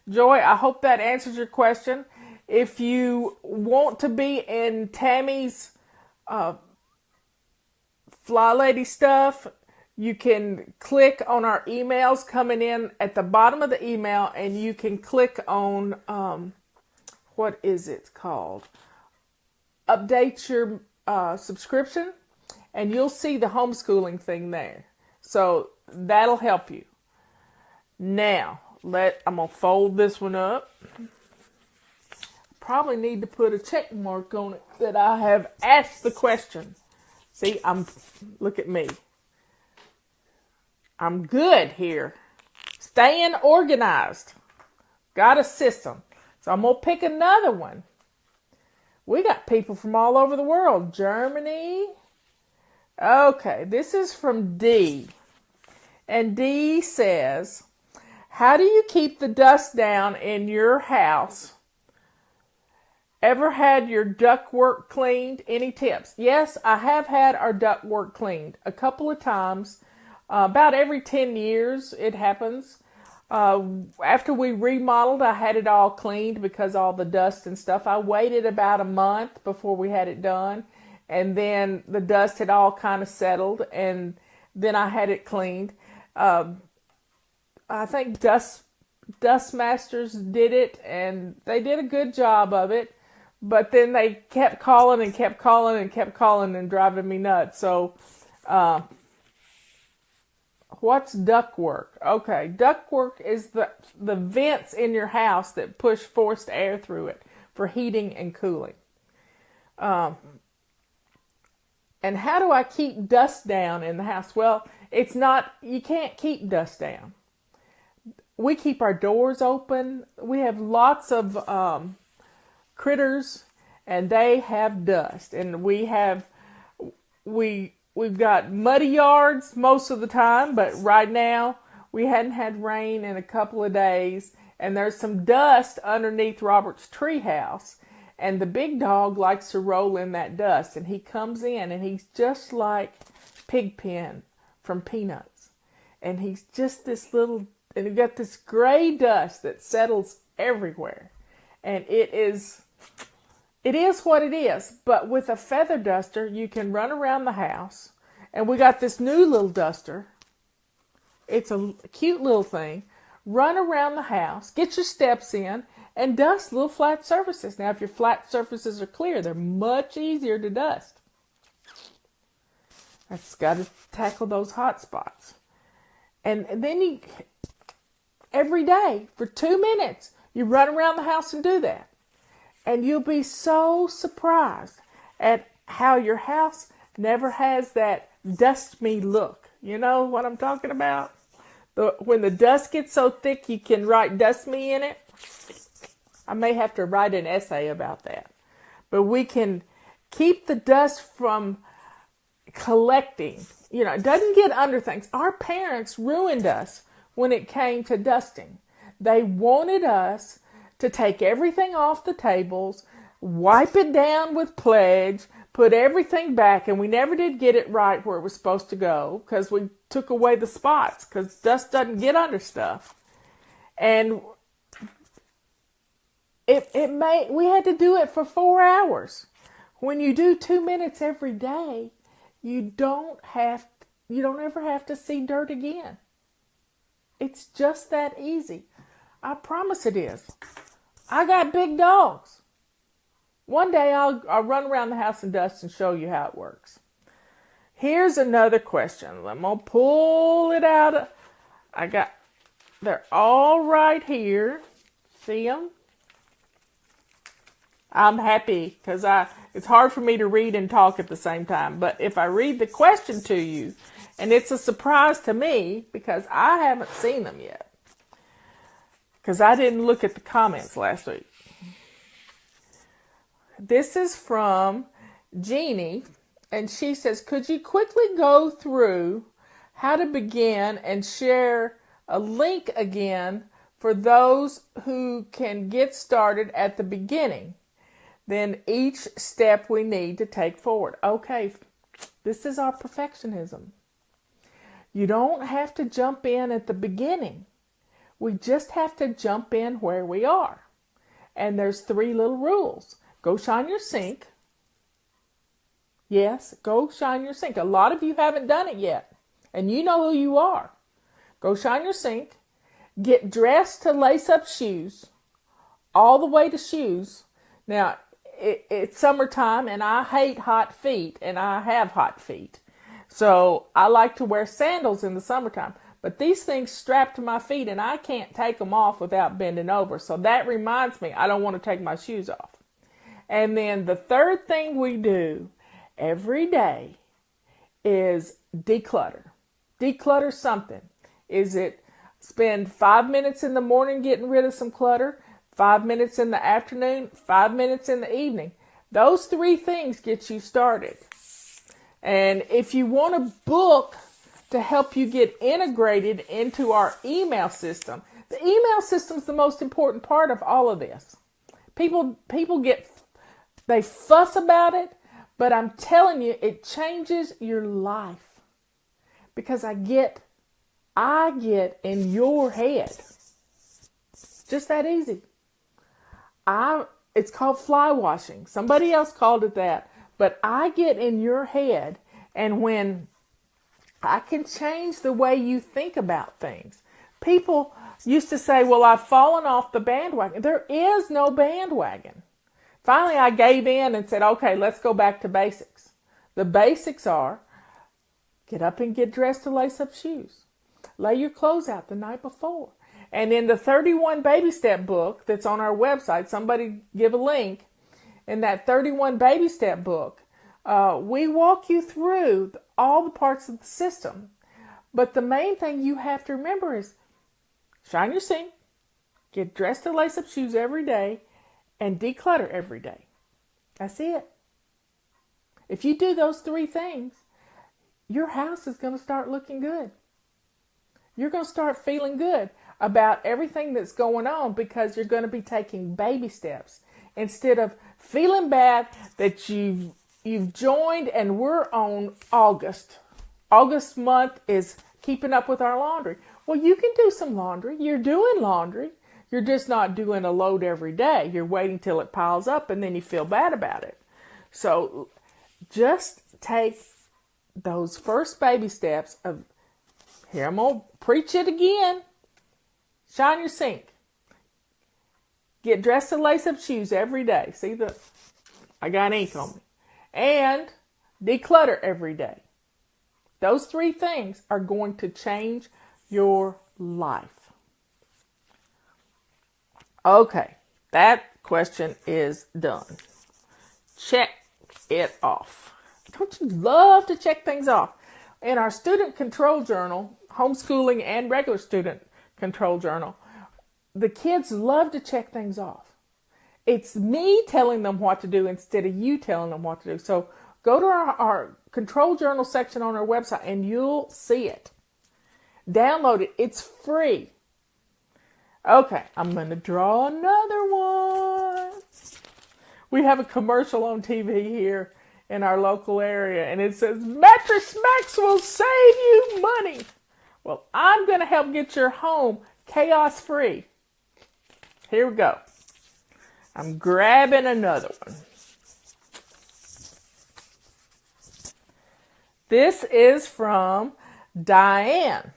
Joy, I hope that answers your question. If you want to be in Tammy's FlyLady stuff, you can click on our emails coming in at the bottom of the email, and you can click on what is it called? Update your subscription, and you'll see the homeschooling thing there. So that'll help you. Now, I'm gonna fold this one up. Probably need to put a check mark on it that I have asked the question. See, look at me. I'm good here. Staying organized. Got a system. So I'm going to pick another one. We got people from all over the world. Germany. Okay, this is from D. And D says, how do you keep the dust down in your house? Ever had your ductwork cleaned? Any tips? Yes, I have had our ductwork cleaned a couple of times. About every 10 years it happens. After we remodeled, I had it all cleaned because all the dust and stuff. I waited about a month before we had it done. And then the dust had all kind of settled. And then I had it cleaned. I think Dust Masters did it. And they did a good job of it. But then they kept calling and kept calling and kept calling and driving me nuts. So, what's ductwork? Okay, ductwork is the vents in your house that push forced air through it for heating and cooling. And how do I keep dust down in the house? Well, you can't keep dust down. We keep our doors open. We have lots of critters, and they have dust, and we've got muddy yards most of the time, but right now we hadn't had rain in a couple of days, and there's some dust underneath Robert's treehouse, and the big dog likes to roll in that dust, and he comes in, and he's just like Pigpen from Peanuts, and he's just this little, and you got this gray dust that settles everywhere, and it is what it is. But with a feather duster, you can run around the house. And we got this new little duster. It's a cute little thing. Run around the house, get your steps in, and dust little flat surfaces. Now, if your flat surfaces are clear, they're much easier to dust. That's got to tackle those hot spots. And then every day, for 2 minutes, you run around the house and do that. And you'll be so surprised at how your house never has that dust me look. You know what I'm talking about? When the dust gets so thick you can write dust me in it. I may have to write an essay about that. But we can keep the dust from collecting. You know, it doesn't get under things. Our parents ruined us when it came to dusting. They wanted us to take everything off the tables, wipe it down with Pledge, put everything back, and we never did get it right where it was supposed to go because we took away the spots because dust doesn't get under stuff. And we had to do it for 4 hours. When you do 2 minutes every day, you don't ever have to see dirt again. It's just that easy. I promise it is. I got big dogs. One day I'll run around the house and dust and show you how it works. Here's another question. I'm going to pull it out. They're all right here. See them? I'm happy because it's hard for me to read and talk at the same time. But if I read the question to you, and it's a surprise to me because I haven't seen them yet. Because I didn't look at the comments last week. This is from Jeannie, and she says, could you quickly go through how to begin and share a link again for those who can get started at the beginning? Then each step we need to take forward. Okay, this is our perfectionism. You don't have to jump in at the beginning. We just have to jump in where we are. And there's 3 little rules. Go shine your sink. Yes, go shine your sink. A lot of you haven't done it yet. And you know who you are. Go shine your sink. Get dressed to lace up shoes. All the way to shoes. Now, it's summertime and I hate hot feet. And I have hot feet. So I like to wear sandals in the summertime. But these things strap to my feet and I can't take them off without bending over. So that reminds me, I don't want to take my shoes off. And then the third thing we do every day is declutter. Declutter something. Is it spend 5 minutes in the morning getting rid of some clutter, 5 minutes in the afternoon, 5 minutes in the evening? Those 3 things get you started. And if you want a book to help you get integrated into our email system, the email system is the most important part of all of this. People they fuss about it, but I'm telling you, it changes your life. Because I get in your head. Just that easy. It's called fly washing. Somebody else called it that. But I get in your head, and when I can change the way you think about things. People used to say, well, I've fallen off the bandwagon. There is no bandwagon. Finally, I gave in and said, okay, let's go back to basics. The basics are get up and get dressed to lace up shoes. Lay your clothes out the night before. And in the 31 baby step book that's on our website, somebody give a link. In that 31 baby step book, we walk you through all the parts of the system. But the main thing you have to remember is shine your sink, get dressed to lace up shoes every day, and declutter every day. That's it. If you do those 3 things, your house is going to start looking good. You're going to start feeling good about everything that's going on because you're going to be taking baby steps instead of feeling bad that you've joined and we're on August. August month is keeping up with our laundry. Well, you can do some laundry. You're doing laundry. You're just not doing a load every day. You're waiting till it piles up and then you feel bad about it. So just take those first baby steps of, here I'm going to preach it again. Shine your sink. Get dressed to lace up shoes every day. See, I got ink on me. And declutter every day. Those 3 things are going to change your life. Okay, that question is done. Check it off. Don't you love to check things off? In our student control journal, homeschooling and regular student control journal, the kids love to check things off. It's me telling them what to do instead of you telling them what to do. So go to our control journal section on our website and you'll see it. Download it. It's free. Okay, I'm going to draw another one. We have a commercial on TV here in our local area, and it says, Mattress Max will save you money. Well, I'm going to help get your home chaos free. Here we go. I'm grabbing another one. This is from Diane.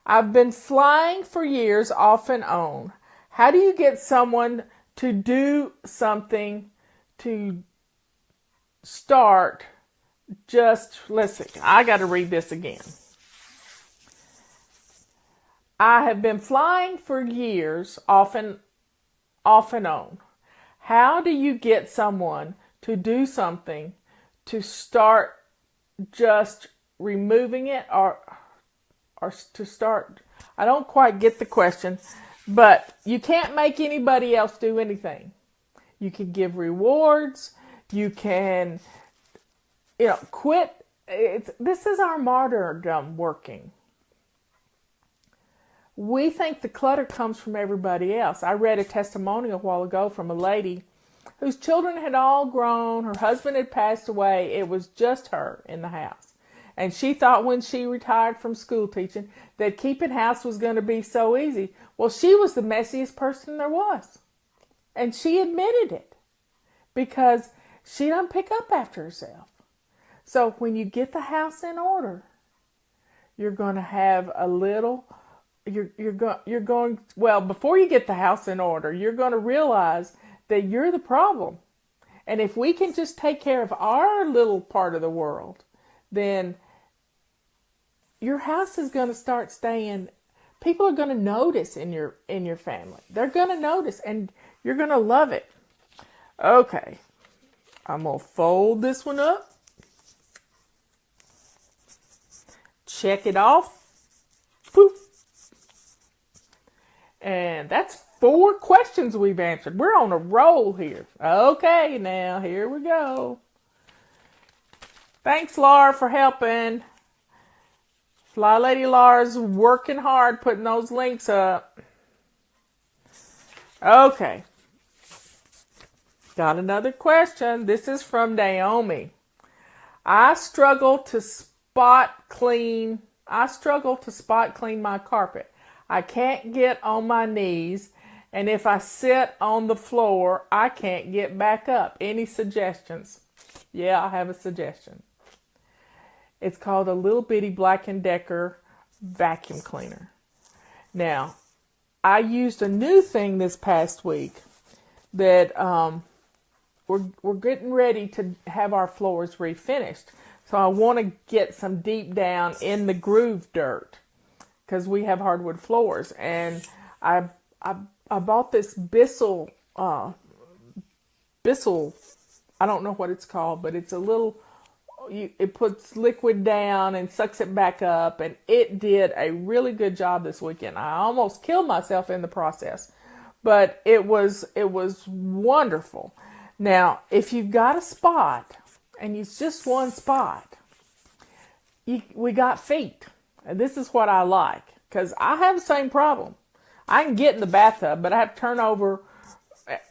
I've been flying for years off and on. How do you get someone to do something to start just, let's see, I got to read this again. I have been flying for years off and on. How do you get someone to do something to start just removing it or to start? I don't quite get the question, but you can't make anybody else do anything. You can give rewards. You can, quit. This is our martyrdom working. We think the clutter comes from everybody else. I read a testimonial a while ago from a lady whose children had all grown. Her husband had passed away. It was just her in the house. And she thought when she retired from school teaching that keeping house was going to be so easy. Well, she was the messiest person there was. And she admitted it because she doesn't pick up after herself. So when you get the house in order, you're going to have a little... before you get the house in order, you're going to realize that you're the problem. And if we can just take care of our little part of the world, then your house is going to start staying. People are going to notice in your family. They're going to notice, and you're going to love it. Okay. I'm going to fold this one up. Check it off. Poof. And that's 4 questions we've answered. We're on a roll here. Okay, now here we go. Thanks, Laura, for helping. FlyLady Laura's working hard putting those links up. Okay. Got another question. This is from Naomi. I struggle to spot clean my carpet. I can't get on my knees, and if I sit on the floor, I can't get back up. Any suggestions? Yeah, I have a suggestion. It's called a little bitty Black & Decker vacuum cleaner. Now, I used a new thing this past week that we're getting ready to have our floors refinished. So I want to get some deep down in the groove dirt, because we have hardwood floors, and I bought this Bissell, I don't know what it's called, but it's a little, it puts liquid down and sucks it back up, and it did a really good job this weekend. I almost killed myself in the process, but it was wonderful. Now, if you've got a spot, and it's just one spot, we got feet. And this is what I like, because I have the same problem. I can get in the bathtub, but I have to turn over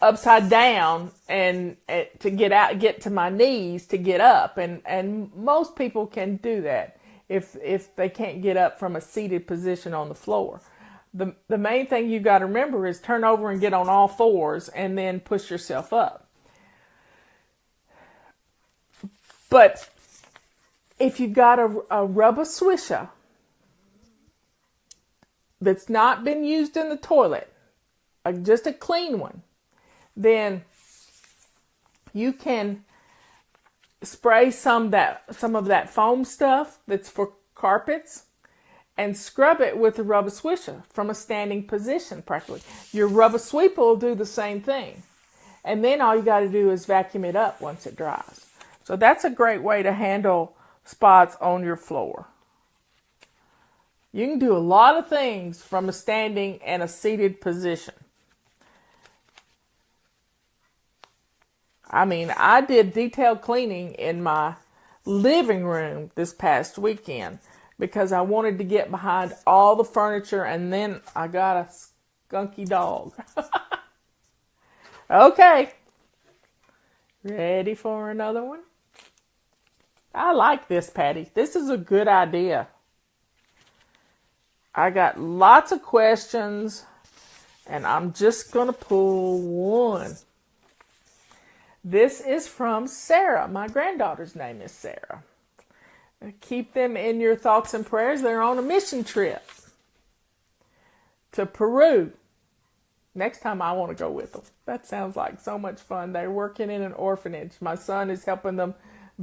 upside down and to get to my knees to get up. And most people can do that if they can't get up from a seated position on the floor. The main thing you got to remember is turn over and get on all fours and then push yourself up. But if you've got a rubber swisher that's not been used in the toilet, just a clean one, then you can spray some of that foam stuff that's for carpets and scrub it with a rubber swisher from a standing position practically. Your rubber sweeper will do the same thing. And then all you got to do is vacuum it up once it dries. So that's a great way to handle spots on your floor. You can do a lot of things from a standing and a seated position. I mean, I did detailed cleaning in my living room this past weekend because I wanted to get behind all the furniture, and then I got a skunky dog. Okay. Ready for another one? I like this, Patty. This is a good idea. I got lots of questions, and I'm just going to pull one. This is from Sarah. My granddaughter's name is Sarah. Keep them in your thoughts and prayers. They're on a mission trip to Peru. Next time I want to go with them. That sounds like so much fun. They're working in an orphanage. My son is helping them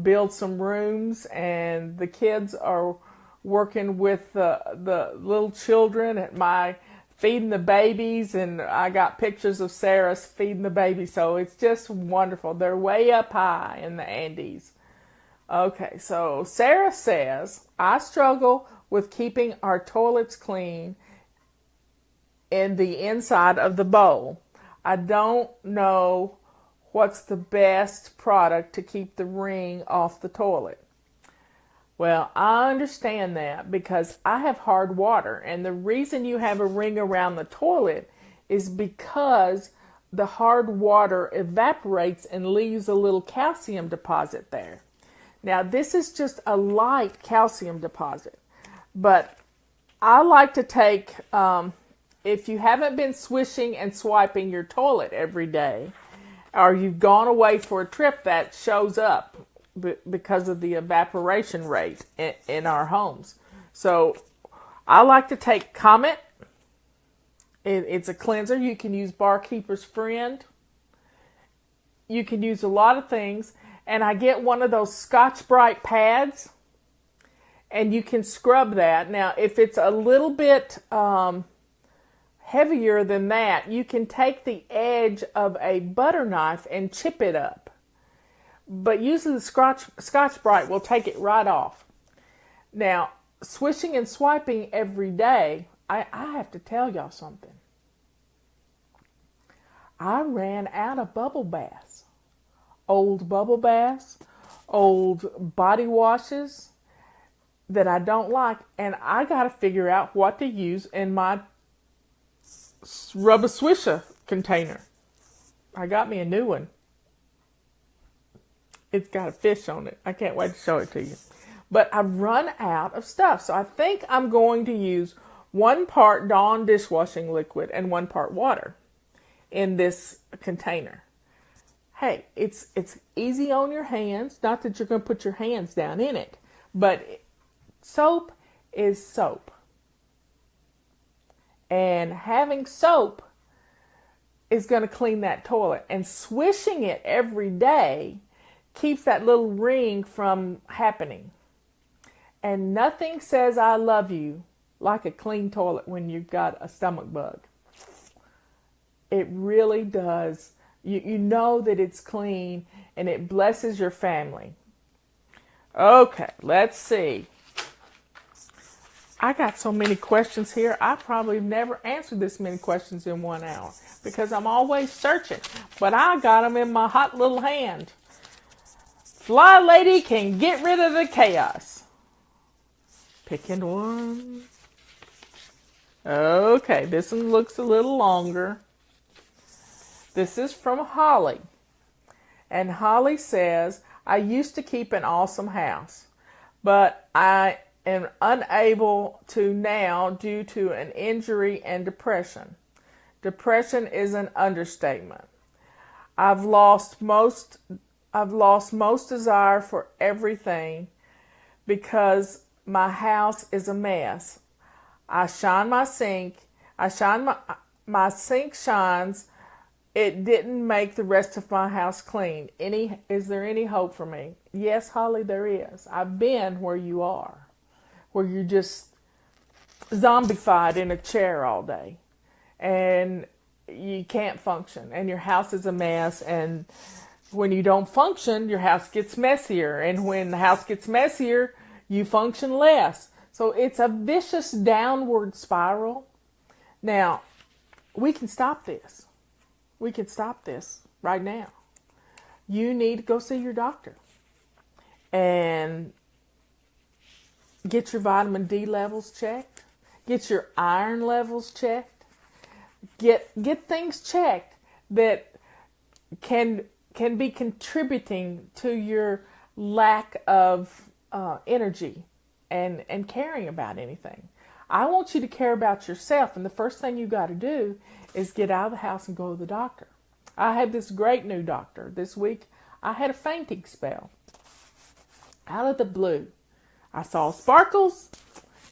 build some rooms, and the kids are working with the little children at my feeding the babies, and I got pictures of Sarah feeding the babies, so it's just wonderful. They're way up high in the Andes. Okay, so Sarah says, I struggle with keeping our toilets clean in the inside of the bowl. I don't know what's the best product to keep the ring off the toilet. Well, I understand that because I have hard water, and the reason you have a ring around the toilet is because the hard water evaporates and leaves a little calcium deposit there. Now, this is just a light calcium deposit, but I like to take, if you haven't been swishing and swiping your toilet every day, or you've gone away for a trip, that shows up because of the evaporation rate in our homes. So I like to take Comet. It's a cleanser. You can use Barkeeper's Friend. You can use a lot of things. And I get one of those Scotch-Brite pads, and you can scrub that. Now, if it's a little bit heavier than that, you can take the edge of a butter knife and chip it up. But using the Scotch-Brite will take it right off. Now, swishing and swiping every day, I have to tell y'all something. I ran out of bubble baths. Old bubble baths, old body washes that I don't like, and I got to figure out what to use in my Rub-A-Swisher container. I got me a new one. It's got a fish on it. I can't wait to show it to you. But I've run out of stuff, so I think I'm going to use 1 part Dawn dishwashing liquid and 1 part water in this container. Hey, it's easy on your hands. Not that you're going to put your hands down in it, but soap is soap. And having soap is going to clean that toilet. And swishing it every day keeps that little ring from happening. And nothing says I love you like a clean toilet when you've got a stomach bug. It really does. You know that it's clean, and it blesses your family. Okay, let's see. I got so many questions here. I probably never answered this many questions in 1 hour because I'm always searching. But I got them in my hot little hand. FlyLady can get rid of the chaos. Picking one. Okay, this one looks a little longer. This is from Holly. And Holly says, I used to keep an awesome house, but I am unable to now due to an injury and depression. Depression is an understatement. I've lost most desire for everything because my house is a mess. My sink shines. It didn't make the rest of my house clean. Is there any hope for me? Yes, Holly, there is. I've been where you are, where you're just zombified in a chair all day, and you can't function, and your house is a mess, and when you don't function, your house gets messier, and when the house gets messier, you function less. So it's a vicious downward spiral. Now, we can stop this. We can stop this right now. You need to go see your doctor and get your vitamin D levels checked. Get your iron levels checked. Get things checked that can be contributing to your lack of energy and caring about anything. I want you to care about yourself. And the first thing you got to do is get out of the house and go to the doctor. I had this great new doctor. This week, I had a fainting spell. Out of the blue, I saw sparkles.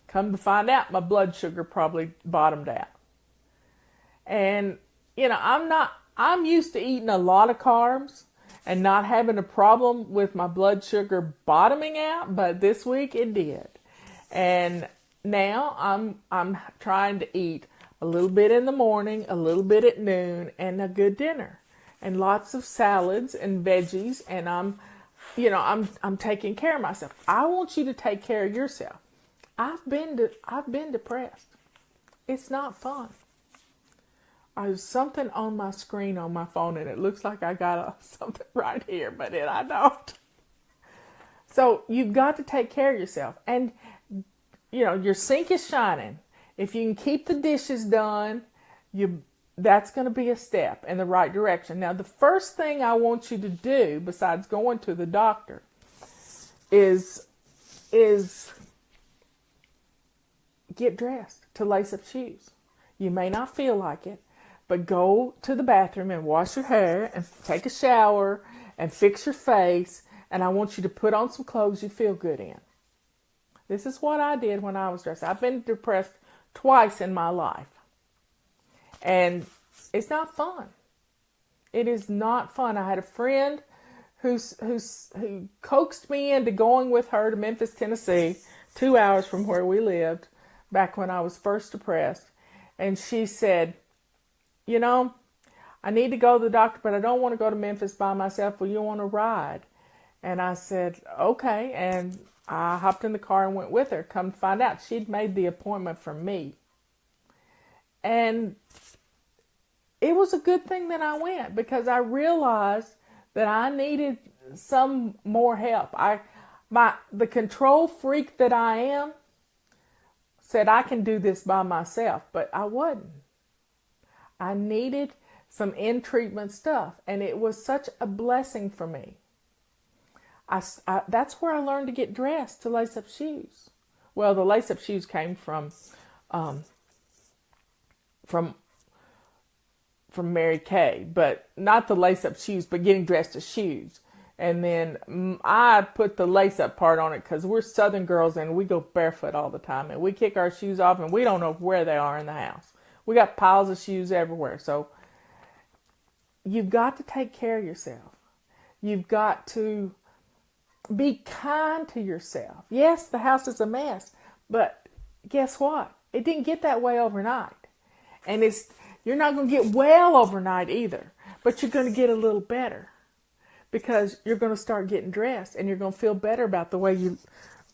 Come to find out, my blood sugar probably bottomed out. And, I'm used to eating a lot of carbs and not having a problem with my blood sugar bottoming out, but this week it did. And now I'm trying to eat a little bit in the morning, a little bit at noon, and a good dinner. And lots of salads and veggies, and I'm taking care of myself. I want you to take care of yourself. I've been depressed. It's not fun. There's something on my screen on my phone, and it looks like I got something right here, but I don't. So you've got to take care of yourself. And, your sink is shining. If you can keep the dishes done, that's going to be a step in the right direction. Now, the first thing I want you to do, besides going to the doctor, is get dressed to lace up shoes. You may not feel like it, but go to the bathroom and wash your hair and take a shower and fix your face. And I want you to put on some clothes you feel good in. This is what I did when I was dressed. I've been depressed twice in my life. And it's not fun. It is not fun. I had a friend who coaxed me into going with her to Memphis, Tennessee, 2 hours from where we lived, back when I was first depressed. And she said, I need to go to the doctor, but I don't want to go to Memphis by myself. Well, you want to ride? And I said, okay. And I hopped in the car and went with her. Come to find out, she'd made the appointment for me. And it was a good thing that I went, because I realized that I needed some more help. The control freak that I am said I can do this by myself, but I wasn't. I needed some in-treatment stuff, and it was such a blessing for me. That's where I learned to get dressed to lace up shoes. Well, the lace up shoes came from Mary Kay, but not the lace up shoes, but getting dressed to shoes. And then I put the lace up part on it because we're Southern girls and we go barefoot all the time, and we kick our shoes off and we don't know where they are in the house. We got piles of shoes everywhere. So you've got to take care of yourself. You've got to be kind to yourself. Yes, the house is a mess, but guess what? It didn't get that way overnight. And you're not going to get well overnight either, but you're going to get a little better, because you're going to start getting dressed and you're going to feel better about the way you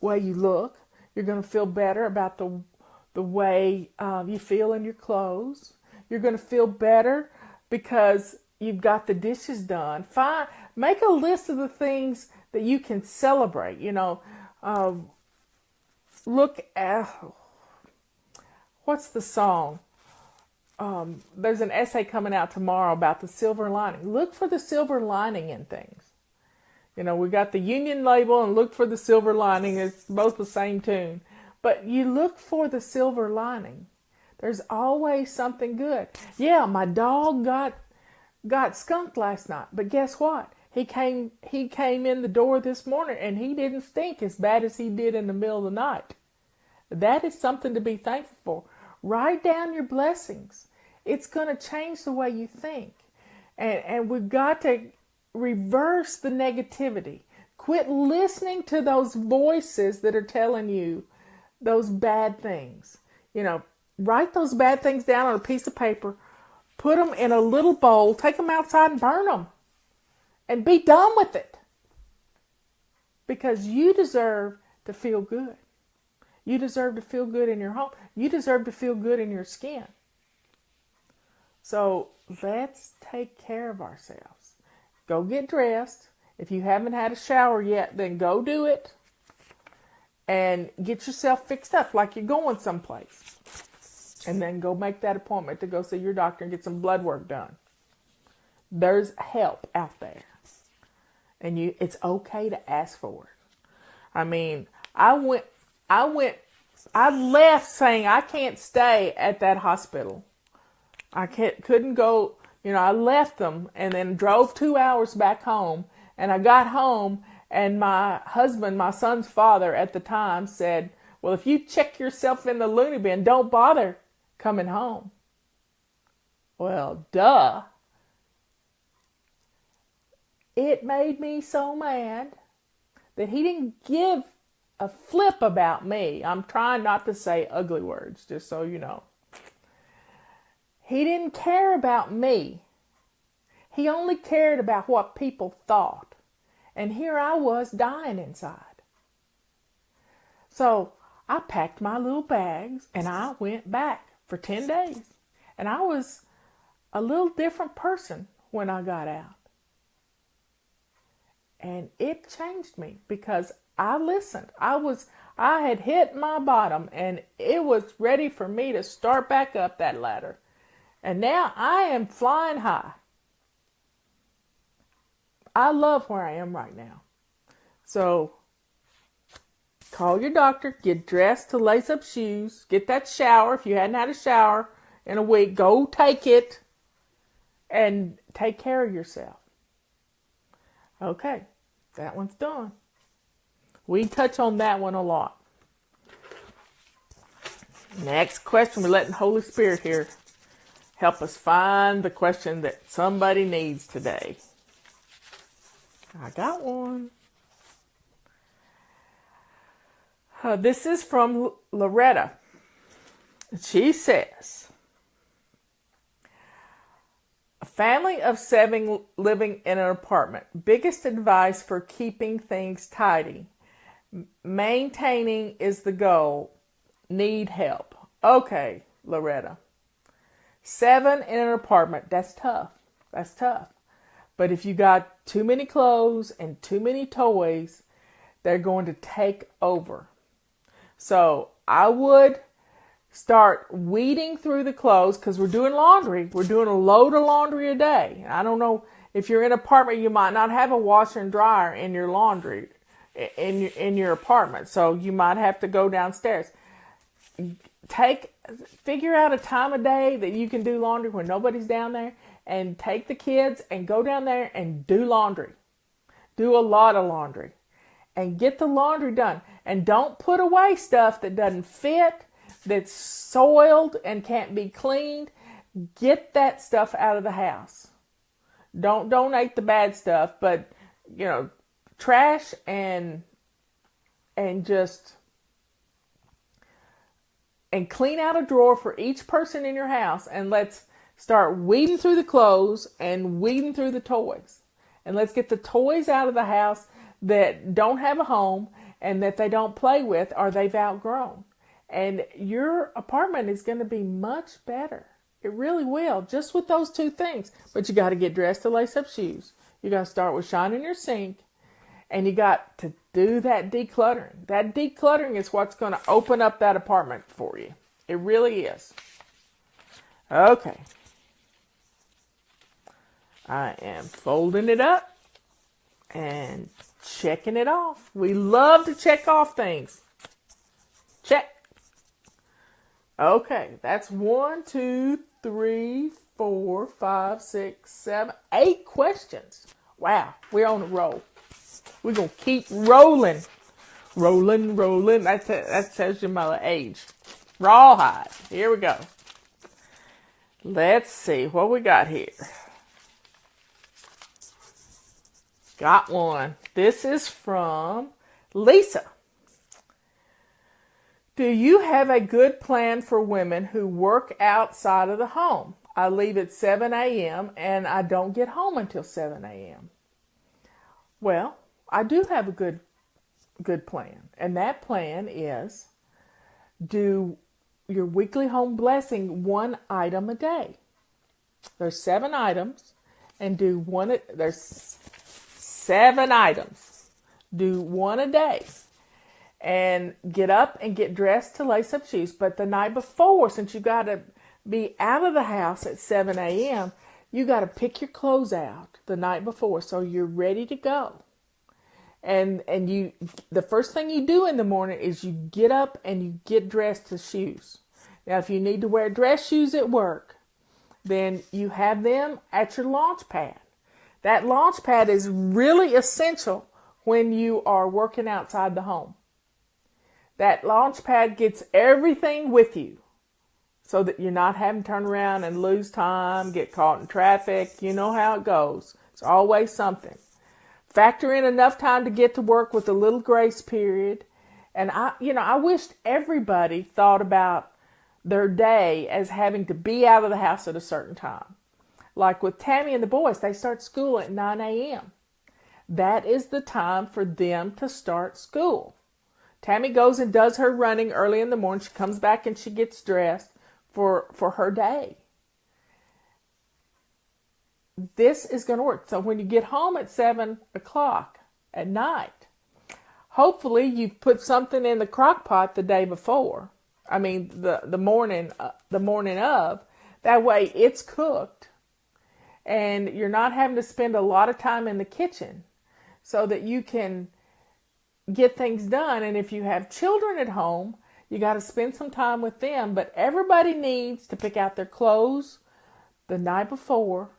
look. You're going to feel better about the way you feel in your clothes. You're going to feel better because you've got the dishes done. Make a list of the things that you can celebrate. Look at, what's the song? There's an essay coming out tomorrow about the silver lining. Look for the silver lining in things. We got the Union label and look for the silver lining. It's both the same tune. But you look for the silver lining. There's always something good. Yeah, my dog got skunked last night. But guess what? He came in the door this morning and he didn't stink as bad as he did in the middle of the night. That is something to be thankful for. Write down your blessings. It's going to change the way you think. And we've got to reverse the negativity. Quit listening to those voices that are telling you those bad things. Write those bad things down on a piece of paper, put them in a little bowl, take them outside and burn them, and be done with it. Because you deserve to feel good. You deserve to feel good in your home. You deserve to feel good in your skin. So let's take care of ourselves. Go get dressed. If you haven't had a shower yet, then go do it. And get yourself fixed up like you're going someplace. And then go make that appointment to go see your doctor and get some blood work done. There's help out there. And it's okay to ask for it. I mean, I went I left saying I can't stay at that hospital. I couldn't go, I left them and then drove 2 hours back home. And I got home and my husband, my son's father at the time, said, well, if you check yourself in the loony bin, don't bother coming home. Well, duh. It made me so mad that he didn't give a flip about me. I'm trying not to say ugly words, just so you know. He didn't care about me. He only cared about what people thought. And here I was dying inside. So I packed my little bags and I went back for 10 days. And I was a little different person when I got out. And it changed me because I listened. I had hit my bottom and it was ready for me to start back up that ladder. And now I am flying high. I love where I am right now. So call your doctor, get dressed to lace up shoes, get that shower. If you hadn't had a shower in a week, go take it and take care of yourself. Okay, that one's done. We touch on that one a lot. Next question, we're letting Holy Spirit here help us find the question that somebody needs today. I got one. This is from Loretta. She says, a family of 7 living in an apartment. Biggest advice for keeping things tidy. Maintaining is the goal. Need help. Okay, Loretta. 7 in an apartment. That's tough. That's tough. But if you got too many clothes and too many toys, they're going to take over. So I would start weeding through the clothes because we're doing laundry. We're doing a load of laundry a day. I don't know if you're in an apartment, you might not have a washer and dryer in your laundry in your apartment. So you might have to go downstairs. Figure out a time of day that you can do laundry when nobody's down there, and take the kids and go down there and do laundry. Do a lot of laundry and get the laundry done. And don't put away stuff that doesn't fit, that's soiled and can't be cleaned. Get that stuff out of the house. Don't donate the bad stuff, but trash and clean out a drawer for each person in your house, and let's start weeding through the clothes and weeding through the toys. And let's get the toys out of the house that don't have a home and that they don't play with or they've outgrown. And your apartment is going to be much better. It really will, just with those 2 things. But you got to get dressed to lace up shoes. You got to start with shining your sink. And you got to do that decluttering. That decluttering is what's going to open up that apartment for you. It really is. Okay. I am folding it up and checking it off. We love to check off things. Check. Okay, that's 1, 2, 3, 4, 5, 6, 7, 8 questions. Wow, we're on a roll. We're going to keep rolling. Rolling. That tells you my age. Rawhide. Here we go. Let's see what we got here. Got one. This is from Lisa. Do you have a good plan for women who work outside of the home? I leave at 7 a.m. and I don't get home until 7 a.m. Well, I do have a good plan. And that plan is do your weekly home blessing 1 item a day. There's 7 items and do one. There's 7 items. Do 1 a day. And get up and get dressed to lace up shoes. But the night before, since you got to be out of the house at 7 a.m., you got to pick your clothes out the night before so you're ready to go. And you, the first thing you do in the morning is you get up and you get dressed to shoes. Now, if you need to wear dress shoes at work, then you have them at your launch pad. That launch pad is really essential when you are working outside the home. That launch pad gets everything with you so that you're not having to turn around and lose time, get caught in traffic. You know how it goes. It's always something. Factor in enough time to get to work with a little grace period. And I wished everybody thought about their day as having to be out of the house at a certain time. Like with Tammy and the boys, they start school at 9 a.m. That is the time for them to start school. Tammy goes and does her running early in the morning. She comes back and she gets dressed for her day. This is going to work. So when you get home at 7 o'clock at night, hopefully you've put something in the crock pot the day before. I mean, the morning of. That way it's cooked. And you're not having to spend a lot of time in the kitchen so that you can get things done. And if you have children at home, you got to spend some time with them. But everybody needs to pick out their clothes the night before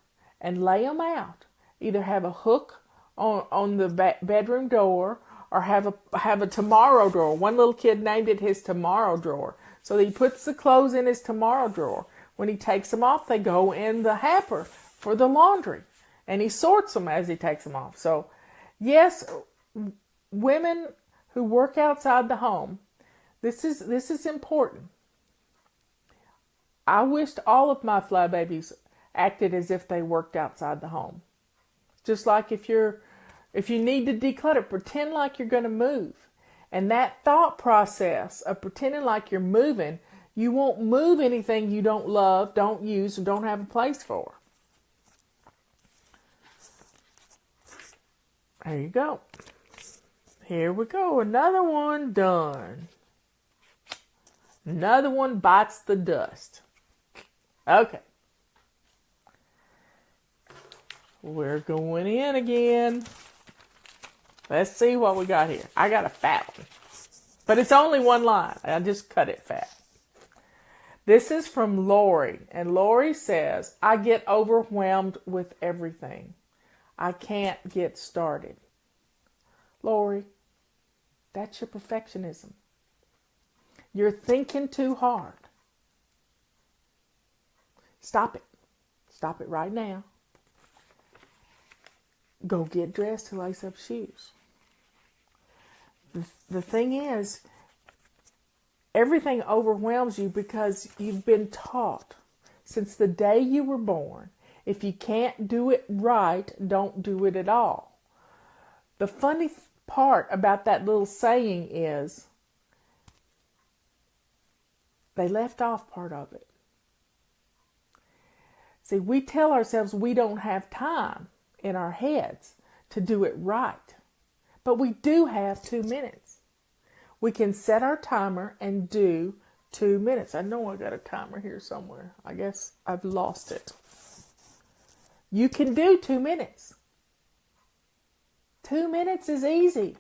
and lay them out. Either have a hook on the bedroom door or have a tomorrow drawer. One little kid named it his tomorrow drawer. So he puts the clothes in his tomorrow drawer. When he takes them off, they go in the hamper for the laundry. And he sorts them as he takes them off. So, yes, women who work outside the home, this is important. I wished all of my fly babies acted as if they worked outside the home. Just like if you need to declutter, pretend like you're going to move. And that thought process of pretending like you're moving, you won't move anything you don't love, don't use, or don't have a place for. There you go. Here we go. Another one done. Another one bites the dust. Okay. We're going in again. Let's see what we got here. I got a fat one. But it's only one line. I just cut it fat. This is from Lori. And Lori says, I get overwhelmed with everything. I can't get started. Lori, that's your perfectionism. You're thinking too hard. Stop it. Stop it right now. Go get dressed to lace up shoes. The thing is, everything overwhelms you because you've been taught since the day you were born, if you can't do it right, don't do it at all. The funny part about that little saying is they left off part of it. See, we tell ourselves we don't have time in our heads to do it right. But we do have 2 minutes. We can set our timer and do 2 minutes. I know I got a timer here somewhere. I guess I've lost it. You can do 2 minutes. 2 minutes is easy.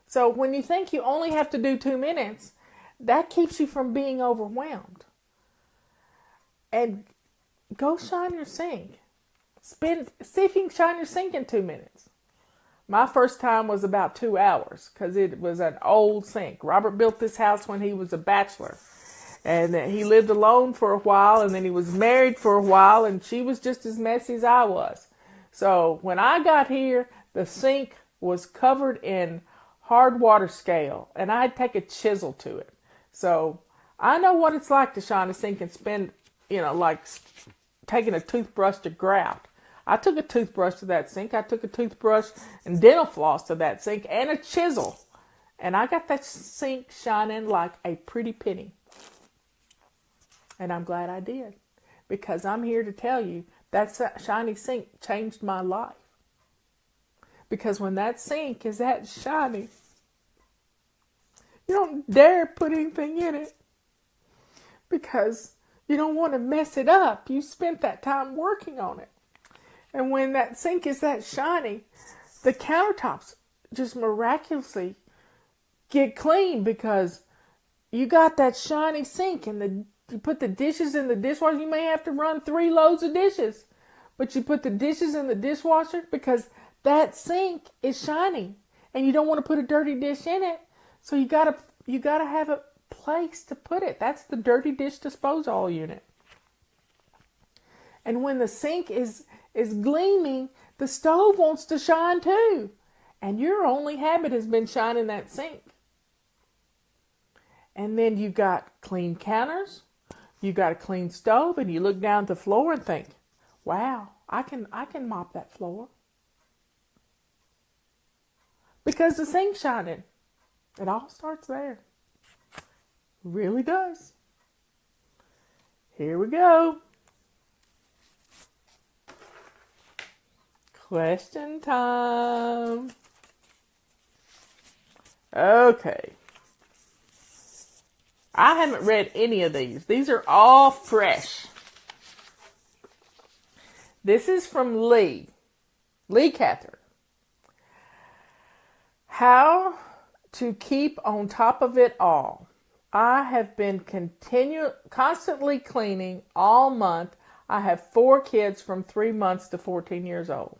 So when you think you only have to do 2 minutes, that keeps you from being overwhelmed. And go shine your sink. See if you can shine your sink in 2 minutes. My first time was about 2 hours because it was an old sink. Robert built this house when he was a bachelor. And he lived alone for a while, and then he was married for a while, and she was just as messy as I was. So when I got here, the sink was covered in hard water scale, and I had to take a chisel to it. So I know what it's like to shine a sink and spend, like taking a toothbrush to grout. I took a toothbrush to that sink. I took a toothbrush and dental floss to that sink and a chisel. And I got that sink shining like a pretty penny. And I'm glad I did. Because I'm here to tell you that shiny sink changed my life. Because when that sink is that shiny, you don't dare put anything in it. Because you don't want to mess it up. You spent that time working on it. And when that sink is that shiny, the countertops just miraculously get clean because you got that shiny sink and you put the dishes in the dishwasher. You may have to run 3 loads of dishes, but you put the dishes in the dishwasher because that sink is shiny and you don't want to put a dirty dish in it. So you gotta have a place to put it. That's the dirty dish disposal unit. And when the sink is gleaming, the stove wants to shine too. And your only habit has been shining that sink. And then you've got clean counters, you've got a clean stove, and you look down at the floor and think, wow, I can mop that floor. Because the sink's shining. It all starts there. Really does. Here we go. Question time. Okay. I haven't read any of these. These are all fresh. This is from Lee Catherine. How to keep on top of it all. I have been constantly cleaning all month. I have 4 kids from 3 months to 14 years old.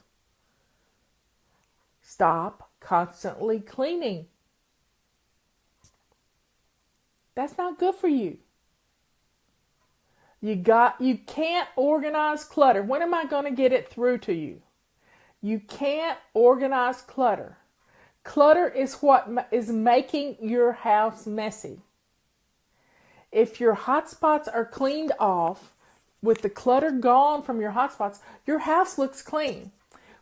Stop constantly cleaning. That's not good for you. You can't organize clutter. When am I going to get it through to you? You can't organize clutter. Clutter is what is making your house messy. If your hot spots are cleaned off, with the clutter gone from your hot spots, your house looks clean.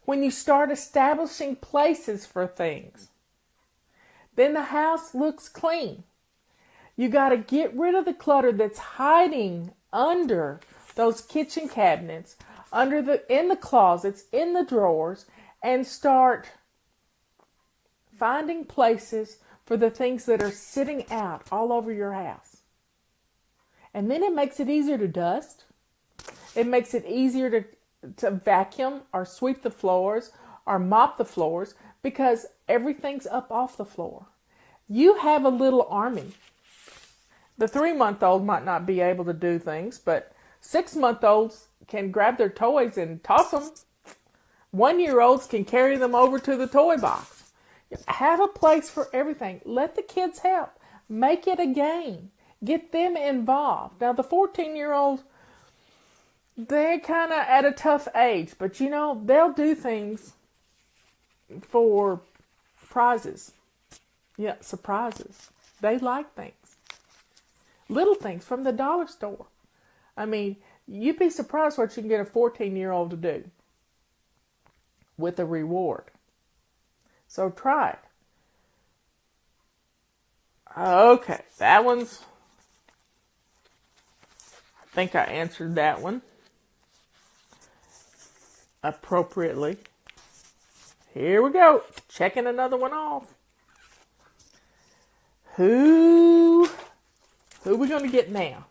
When you start establishing places for things, then the house looks clean. You got to get rid of the clutter that's hiding under those kitchen cabinets, in the closets, in the drawers, and start finding places for the things that are sitting out all over your house. And then it makes it easier to dust. It makes it easier to vacuum or sweep the floors or mop the floors because everything's up off the floor. You have a little army. The 3-month-old might not be able to do things, but 6-month-olds can grab their toys and toss them. 1-year-olds can carry them over to the toy box. Have a place for everything. Let the kids help. Make it a game. Get them involved. Now, the 14-year-old, they're kind of at a tough age, but they'll do things for prizes. Yeah, surprises. They like things. Little things from the dollar store. I mean, you'd be surprised what you can get a 14-year-old to do with a reward. So try it. Okay, that one's... I think I answered that one appropriately. Here we go. Checking another one off. Who are we going to get now?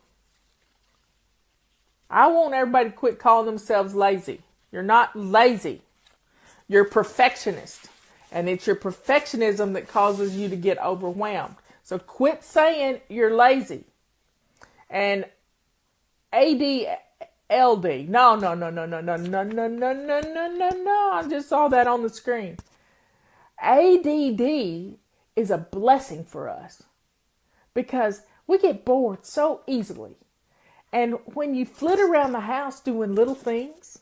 I want everybody to quit calling themselves lazy. You're not lazy. You're perfectionist. And it's your perfectionism that causes you to get overwhelmed. So quit saying you're lazy. And ADLD. No. I just saw that on the screen. ADD is a blessing for us because we get bored so easily. And when you flit around the house doing little things,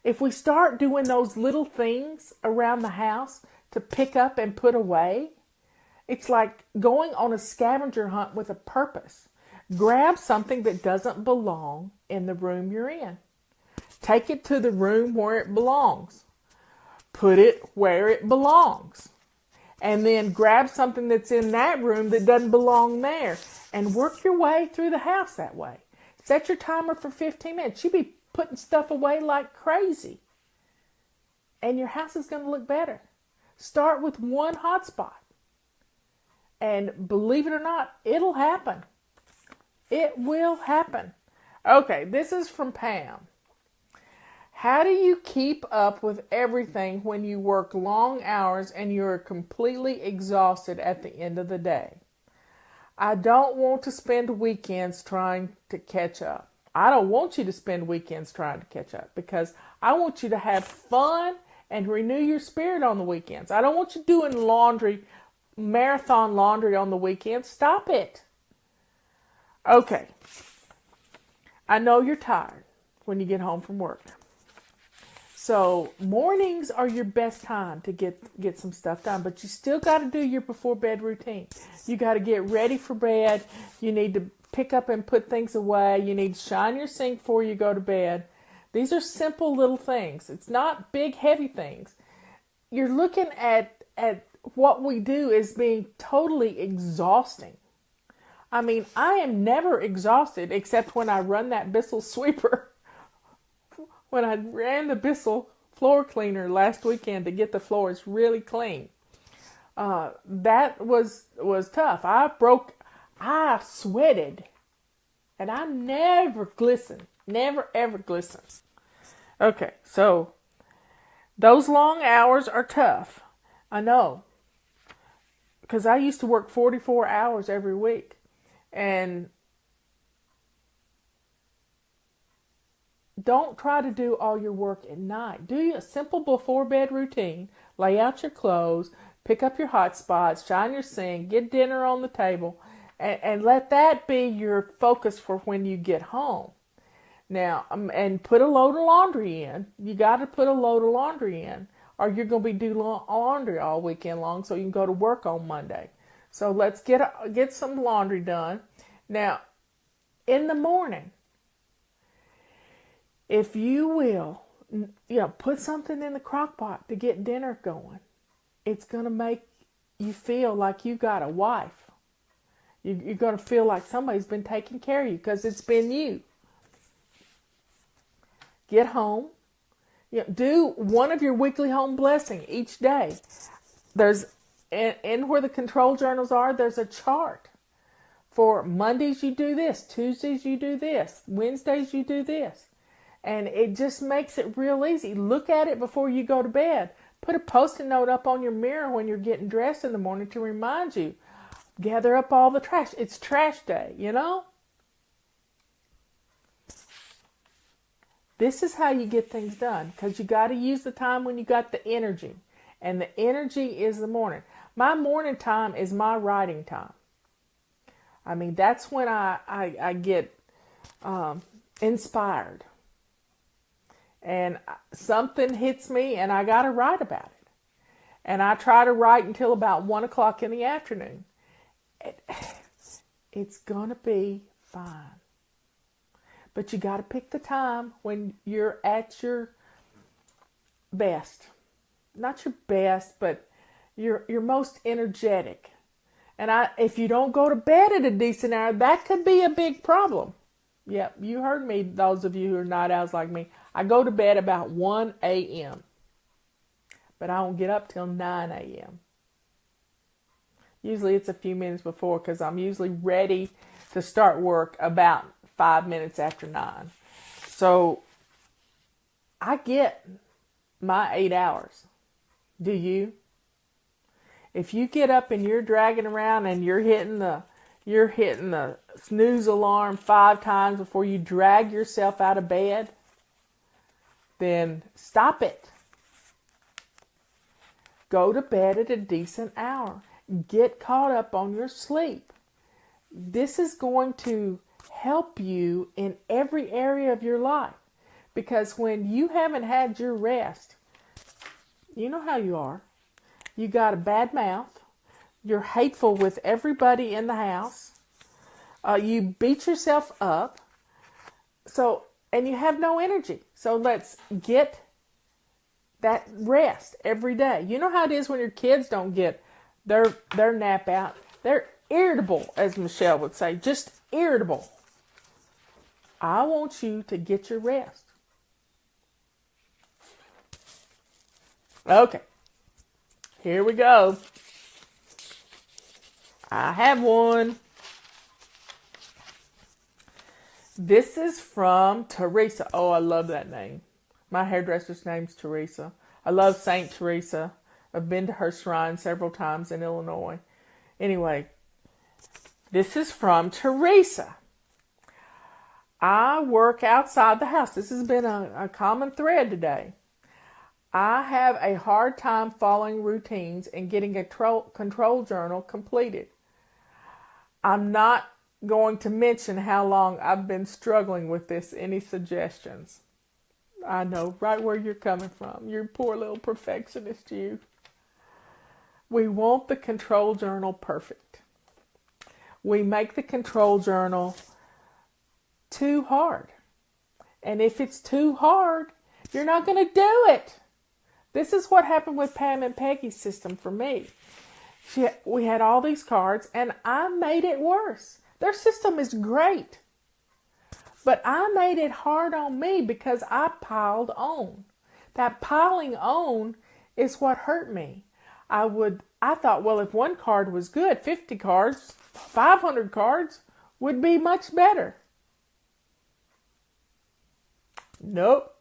if we start doing those little things around the house to pick up and put away, it's like going on a scavenger hunt with a purpose. Grab something that doesn't belong in the room you're in. Take it to the room where it belongs. Put it where it belongs. And then grab something that's in that room that doesn't belong there. And work your way through the house that way. Set your timer for 15 minutes. You'll be putting stuff away like crazy. And your house is going to look better. Start with one hotspot. And believe it or not, it'll happen. It will happen. Okay, this is from Pam. How do you keep up with everything when you work long hours and you're completely exhausted at the end of the day? I don't want to spend weekends trying to catch up. I don't want you to spend weekends trying to catch up because I want you to have fun and renew your spirit on the weekends. I don't want you doing laundry, marathon laundry on the weekends. Stop it. Okay. I know you're tired when you get home from work. So mornings are your best time to get some stuff done, but you still got to do your before bed routine. You got to get ready for bed. You need to pick up and put things away. You need to shine your sink before you go to bed. These are simple little things. It's not big, heavy things. You're looking at what we do as being totally exhausting. I mean, I am never exhausted except when I run that Bissell sweeper. When I ran the Bissell floor cleaner last weekend to get the floors really clean. That was tough. I sweated. And I never glisten. Never ever glisten. Okay, so those long hours are tough. I know. Because I used to work 44 hours every week. And don't try to do all your work at night. Do a simple before bed routine. Lay out your clothes. Pick up your hot spots. Shine your sink. Get dinner on the table. And let that be your focus for when you get home. Now, and put a load of laundry in. You got to put a load of laundry in. Or you're going to be doing laundry all weekend long so you can go to work on Monday. So let's get some laundry done. Now, in the morning, if you will, put something in the crock pot to get dinner going. It's going to make you feel like you got a wife. You're going to feel like somebody's been taking care of you because it's been you. Get home. Do one of your weekly home blessing each day. There's, in where the control journals are, there's a chart. For Mondays you do this, Tuesdays you do this, Wednesdays you do this. And it just makes it real easy. Look at it before you go to bed. Put a Post-it note up on your mirror when you're getting dressed in the morning to remind you. Gather up all the trash. It's trash day, This is how you get things done because you got to use the time when you got the energy. And the energy is the morning. My morning time is my writing time. I mean, that's when I get inspired. And something hits me and I got to write about it. And I try to write until about 1 o'clock in the afternoon. It's going to be fine. But you got to pick the time when you're at your best. Not your best, but your most energetic. And if you don't go to bed at a decent hour, that could be a big problem. Yep, you heard me, those of you who are night owls like me. I go to bed about 1 a.m. But I don't get up till 9 a.m. Usually it's a few minutes before because I'm usually ready to start work about 5 minutes after 9. So I get my 8 hours. Do you? If you get up and you're dragging around and you're hitting the snooze alarm 5 times before you drag yourself out of bed, then stop it. Go to bed at a decent hour. Get caught up on your sleep. This is going to help you in every area of your life. Because when you haven't had your rest, you know how you are. You got a bad mouth. You're hateful with everybody in the house. You beat yourself up. And you have no energy. So let's get that rest every day. You know how it is when your kids don't get their nap out. They're irritable, as Michelle would say. Just irritable. I want you to get your rest. Okay. Here we go. I have one. This is from Teresa. Oh, I love that name. My hairdresser's name's Teresa. I love Saint Teresa. I've been to her shrine several times in Illinois. Anyway, this is from Teresa. I work outside the house. This has been a common thread today. I have a hard time following routines and getting a control journal completed. I'm not going to mention how long I've been struggling with this. Any suggestions? I know right where you're coming from. You poor little perfectionist, you. We want the control journal perfect. We make the control journal too hard. And if it's too hard, you're not going to do it. This is what happened with Pam and Peggy's system for me. We had all these cards, and I made it worse. Their system is great. But I made it hard on me because I piled on. That piling on is what hurt me. I thought, well, if one card was good, 50 cards, 500 cards would be much better. Nope.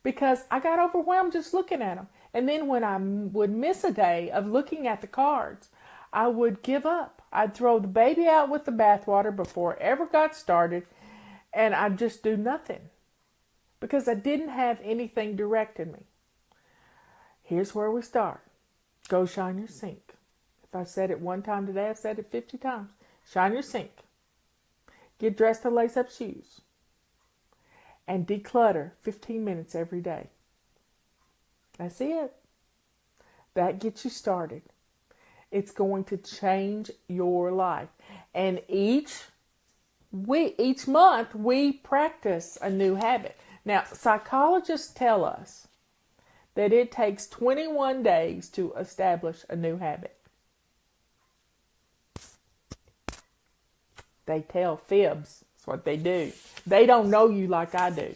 Because I got overwhelmed just looking at them. And then when I would miss a day of looking at the cards, I would give up. I'd throw the baby out with the bathwater before it ever got started, and I'd just do nothing because I didn't have anything directing me. Here's where we start. Go shine your sink. If I said it one time today, I've said it 50 times. Shine your sink. Get dressed to lace up shoes. And declutter 15 minutes every day. That's it. That gets you started. It's going to change your life. And each month we practice a new habit. Now, psychologists tell us that it takes 21 days to establish a new habit. They tell fibs. That's what they do. They don't know you like I do.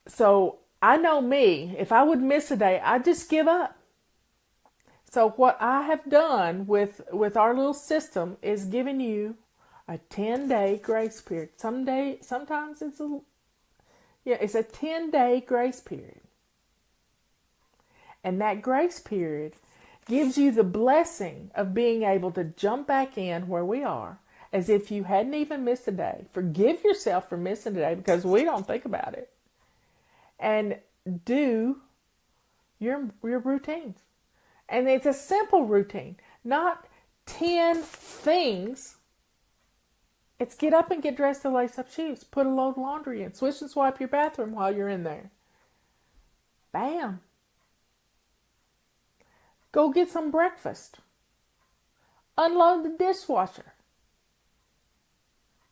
So I know me, if I would miss a day, I'd just give up. So what I have done with our little system is giving you a 10-day grace period. Sometimes it's a 10-day grace period. And that grace period gives you the blessing of being able to jump back in where we are as if you hadn't even missed a day. Forgive yourself for missing a day because we don't think about it. And do your routines. And it's a simple routine, not 10 things. It's get up and get dressed to lace up shoes. Put a load of laundry in. Swish and swipe your bathroom while you're in there. Bam. Go get some breakfast. Unload the dishwasher.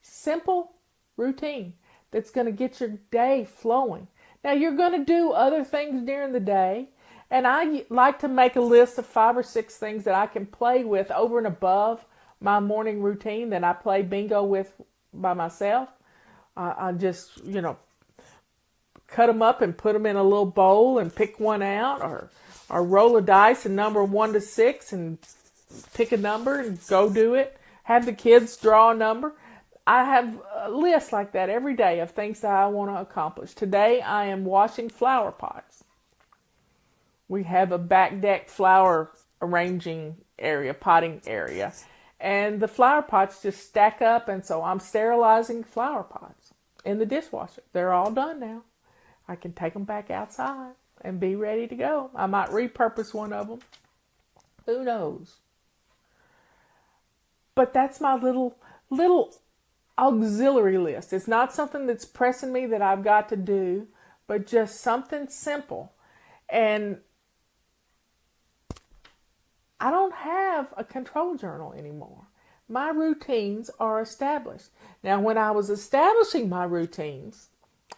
Simple routine that's going to get your day flowing. Now, you're going to do other things during the day. And I like to make a list of 5 or 6 things that I can play with over and above my morning routine that I play bingo with by myself. I just, cut them up and put them in a little bowl and pick one out, or roll a dice and number 1 to 6 and pick a number and go do it. Have the kids draw a number. I have a list like that every day of things that I want to accomplish. Today I am washing flower pots. We have a back deck flower arranging area, potting area. And the flower pots just stack up, and so I'm sterilizing flower pots in the dishwasher. They're all done now. I can take them back outside and be ready to go. I might repurpose one of them. Who knows? But that's my little auxiliary list. It's not something that's pressing me that I've got to do, but just something simple. And I don't have a control journal anymore. My routines are established. Now, when I was establishing my routines,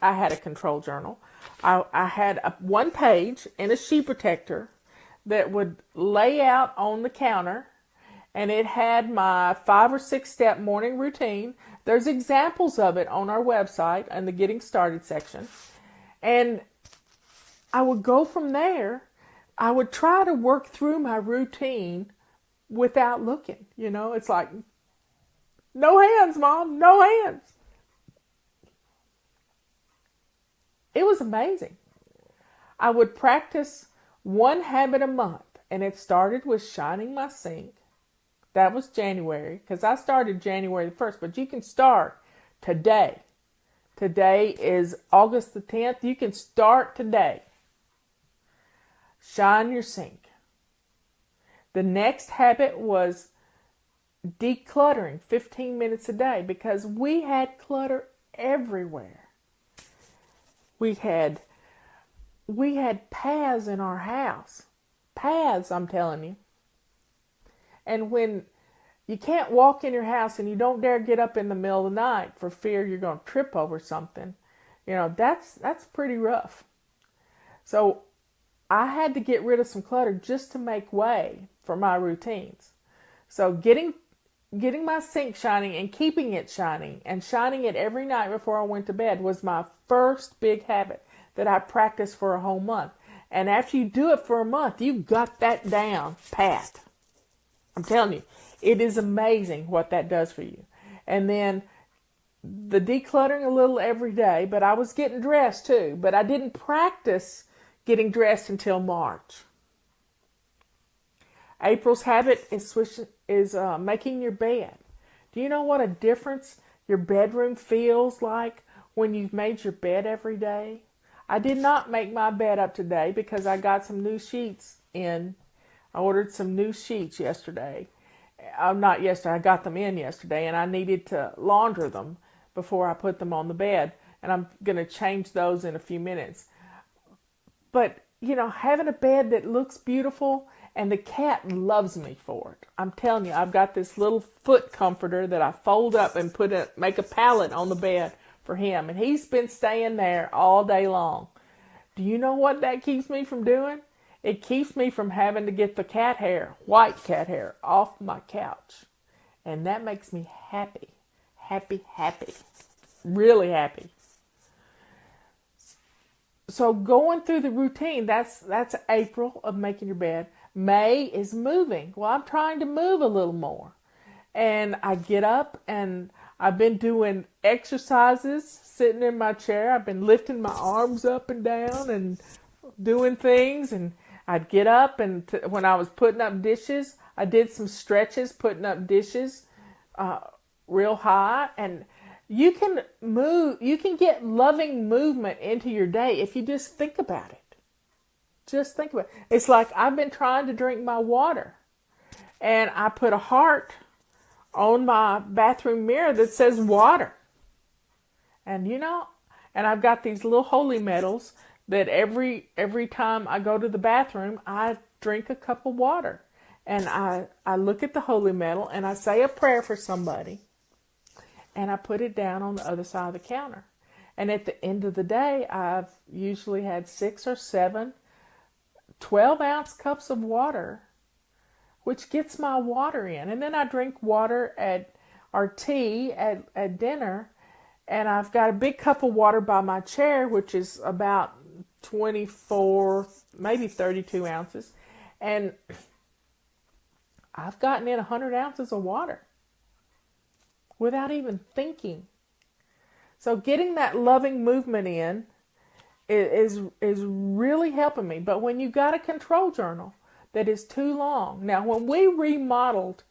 I had a control journal. I had one page in a sheet protector that would lay out on the counter, and it had my 5 or 6 step morning routine. There's examples of it on our website in the Getting Started section. And I would go from there. I would try to work through my routine without looking. It's like, no hands, Mom, no hands. It was amazing. I would practice one habit a month, and it started with shining my sink. That was January, because I started January the 1st, but you can start today. Today is August the 10th. You can start today. Shine your sink. The next habit was decluttering 15 minutes a day, because we had clutter everywhere. We had paths in our house. Paths, I'm telling you. And when you can't walk in your house and you don't dare get up in the middle of the night for fear you're going to trip over something, that's pretty rough. So I had to get rid of some clutter just to make way for my routines. So getting my sink shining and keeping it shining and shining it every night before I went to bed was my first big habit that I practiced for a whole month. And after you do it for a month, you got that down pat. I'm telling you, it is amazing what that does for you. And then the decluttering a little every day, but I was getting dressed too. But I didn't practice getting dressed until March. April's habit is making your bed. Do you know what a difference your bedroom feels like when you've made your bed every day? I did not make my bed up today because I got some new sheets in. I ordered some new sheets yesterday. Not yesterday, I got them in yesterday, and I needed to launder them before I put them on the bed. And I'm going to change those in a few minutes. But, having a bed that looks beautiful, and the cat loves me for it. I'm telling you, I've got this little foot comforter that I fold up and make a pallet on the bed for him. And he's been staying there all day long. Do you know what that keeps me from doing? It keeps me from having to get the cat hair, white cat hair, off my couch. And that makes me happy. Happy, happy. Really happy. So going through the routine, that's April of making your bed. May is moving. Well, I'm trying to move a little more. And I get up and I've been doing exercises, sitting in my chair. I've been lifting my arms up and down and doing things. And I'd get up, and when I was putting up dishes, I did some stretches, putting up dishes real high. And you can get loving movement into your day if you just think about it. Just think about it. It's like I've been trying to drink my water, and I put a heart on my bathroom mirror that says water. And and I've got these little holy medals that every time I go to the bathroom, I drink a cup of water. And I look at the holy medal and I say a prayer for somebody. And I put it down on the other side of the counter. And at the end of the day, I've usually had 6 or 7 12-ounce cups of water, which gets my water in. And then I drink water or tea at dinner. And I've got a big cup of water by my chair, which is about 24, maybe 32 ounces. And I've gotten in 100 ounces of water without even thinking. So getting that loving movement in is really helping me. But when you got a control journal that is too long. Now, when we remodeled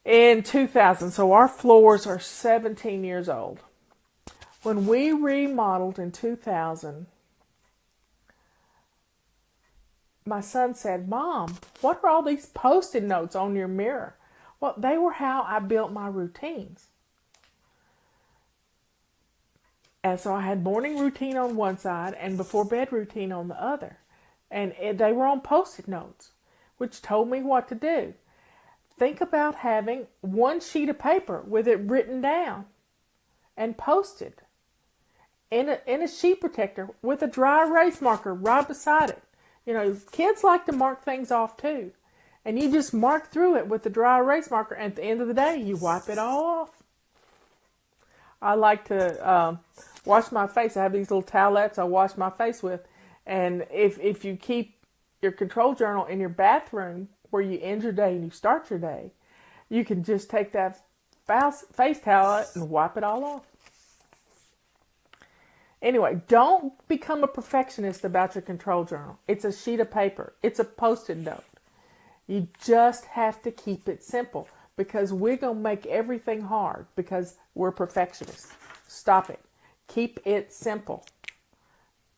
in 2000, so our floors are 17 years old. When we remodeled in 2000, my son said, "Mom, what are all these Post-it notes on your mirror?" Well, they were how I built my routines. And so I had morning routine on one side and before bed routine on the other. And they were on Post-it notes, which told me what to do. Think about having one sheet of paper with it written down and posted in a sheet protector with a dry erase marker right beside it. Kids like to mark things off too. And you just mark through it with the dry erase marker. And at the end of the day, you wipe it all off. I like to wash my face. I have these little towelettes I wash my face with. And if you keep your control journal in your bathroom where you end your day and you start your day, you can just take that face towel and wipe it all off. Anyway, don't become a perfectionist about your control journal. It's a sheet of paper. It's a Post-it note. You just have to keep it simple because we're going to make everything hard because we're perfectionists. Stop it. Keep it simple.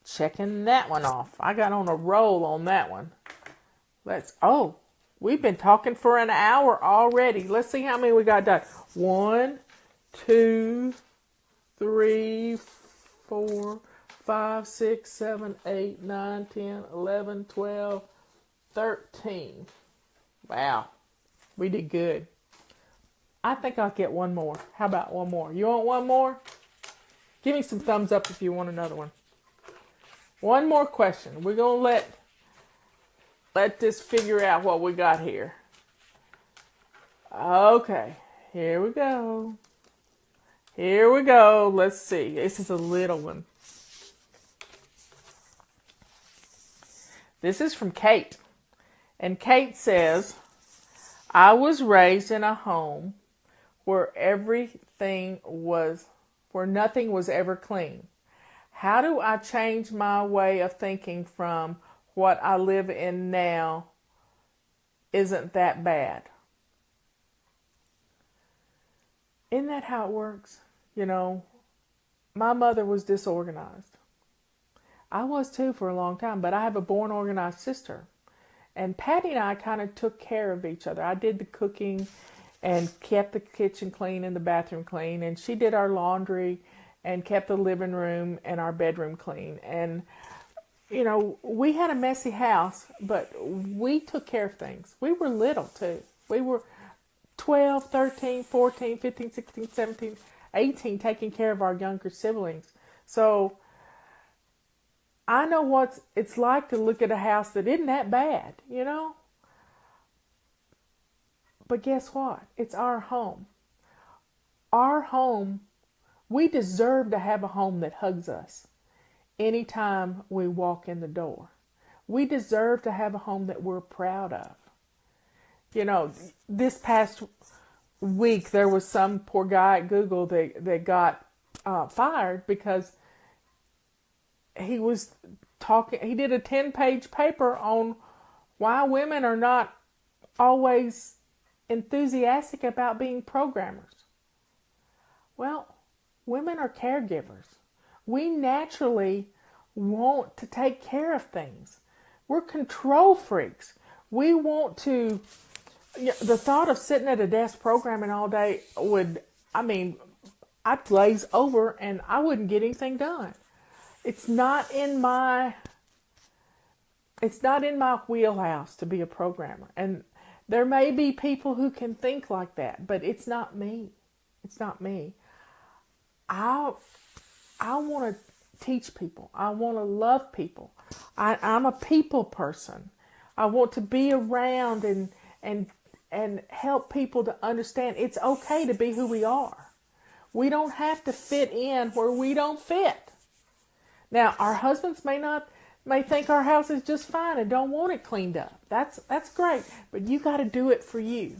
Checking that one off. I got on a roll on that one. We've been talking for an hour already. Let's see how many we got done. 1, 2, 3, 4, 5, 6, 7, 8, 9, 10, 11, 12, 13. Wow. We did good. I think I'll get one more. How about one more? You want one more? Give me some thumbs up if you want another one. One more question. We're going to let this figure out what we got here. Okay. Here we go. Here we go. Let's see. This is a little one. This is from Kate. And Kate says, I was raised in a home where nothing was ever clean. How do I change my way of thinking from what I live in now isn't that bad? Isn't that how it works? You know, my mother was disorganized. I was too for a long time, but I have a born organized sister. And Patty and I kind of took care of each other. I did the cooking and kept the kitchen clean and the bathroom clean. And she did our laundry and kept the living room and our bedroom clean. And, you know, we had a messy house, but we took care of things. We were little too. We were 12, 13, 14, 15, 16, 17, 18 taking care of our younger siblings. So I know what it's like to look at a house that isn't that bad, you know? But guess what? It's our home. Our home, we deserve to have a home that hugs us anytime we walk in the door. We deserve to have a home that we're proud of. You know, this past week there was some poor guy at Google that got fired because he was talking, he did a 10-page paper on why women are not always enthusiastic about being programmers. Well, women are caregivers. We naturally want to take care of things. We're control freaks. We want to, the thought of sitting at a desk programming all day I'd glaze over and I wouldn't get anything done. It's not in my wheelhouse to be a programmer. And there may be people who can think like that, but it's not me. It's not me. I want to teach people. I want to love people. I'm a people person. I want to be around and help people to understand it's okay to be who we are. We don't have to fit in where we don't fit. Now, our husbands may think our house is just fine and don't want it cleaned up. That's great, but you got to do it for you.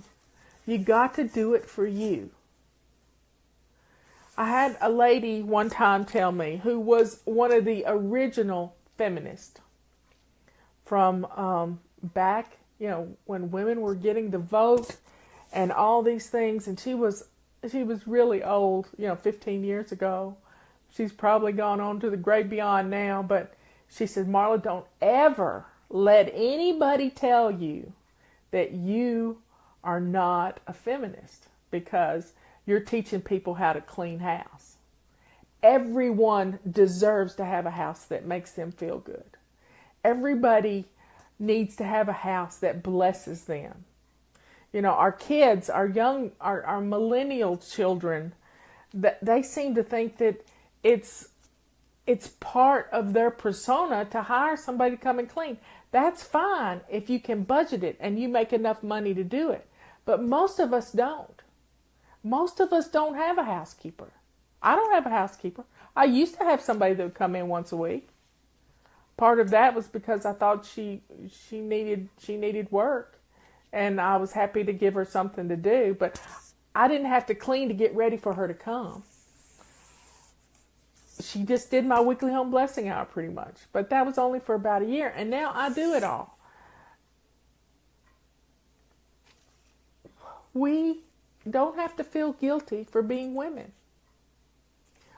You got to do it for you. I had a lady one time tell me who was one of the original feminists from back, you know, when women were getting the vote and all these things, and she was really old, you know, 15 years ago. She's probably gone on to the great beyond now, but she said, Marla, don't ever let anybody tell you that you are not a feminist because you're teaching people how to clean house. Everyone deserves to have a house that makes them feel good. Everybody needs to have a house that blesses them. You know, our kids, our millennial children, they seem to think that it's part of their persona to hire somebody to come and clean. That's fine if you can budget it and you make enough money to do it. But most of us don't. Most of us don't have a housekeeper. I don't have a housekeeper. I used to have somebody that would come in once a week. Part of that was because I thought she needed work, and I was happy to give her something to do, but I didn't have to clean to get ready for her to come. she just did my weekly home blessing hour pretty much. But that was only for about a year. And now I do it all. We don't have to feel guilty for being women.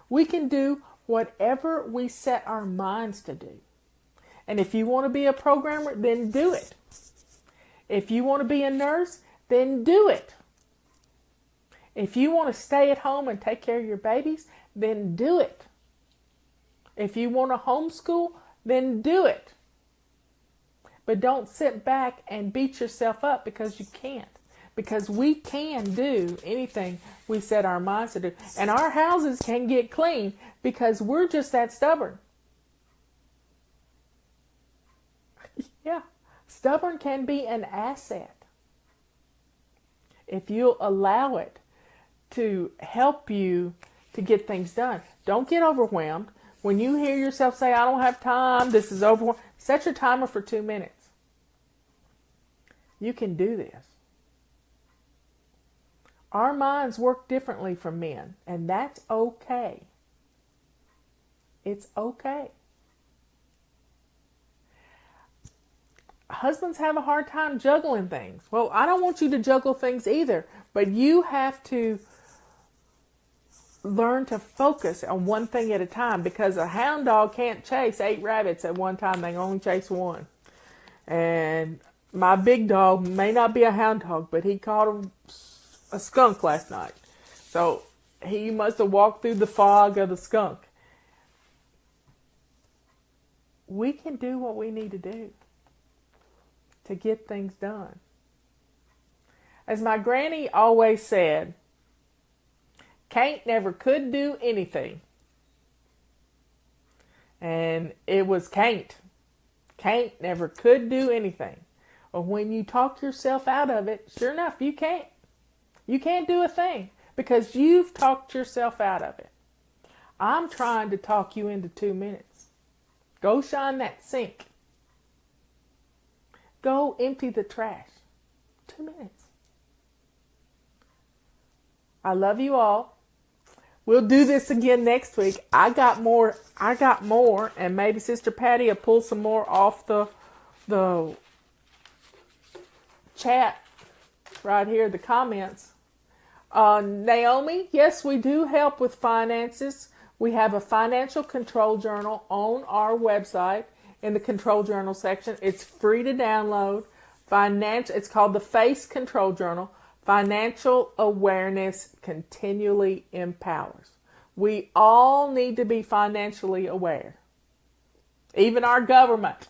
We can do whatever we set our minds to do. And if you want to be a programmer, then do it. If you want to be a nurse, then do it. If you want to stay at home and take care of your babies, then do it. If you want to homeschool, then do it. But don't sit back and beat yourself up because you can't. Because we can do anything we set our minds to do. And our houses can get clean because we're just that stubborn. Yeah, stubborn can be an asset if you'll allow it to help you to get things done. Don't get overwhelmed. When you hear yourself say, I don't have time, this is overwhelming, set your timer for 2 minutes. You can do this. Our minds work differently from men, and that's okay. It's okay. Husbands have a hard time juggling things. Well, I don't want you to juggle things either, but you have to learn to focus on one thing at a time, because a hound dog can't chase 8 rabbits at one time. They can only chase one. And my big dog may not be a hound dog, but he caught a skunk last night. So he must have walked through the fog of the skunk. We can do what we need to do to get things done. As my granny always said, Kate never could do anything. And it was Kate. Kate never could do anything. But when you talk yourself out of it, sure enough, you can't. You can't do a thing because you've talked yourself out of it. I'm trying to talk you into 2 minutes. Go shine that sink. Go empty the trash. 2 minutes. I love you all. We'll do this again next week. I got more, and maybe Sister Patty will pull some more off the chat right here, the comments. Naomi, yes, we do help with finances. We have a financial control journal on our website in the control journal section. It's free to download. It's called the FACE Control Journal. Financial awareness continually empowers. We all need to be financially aware. Even our government.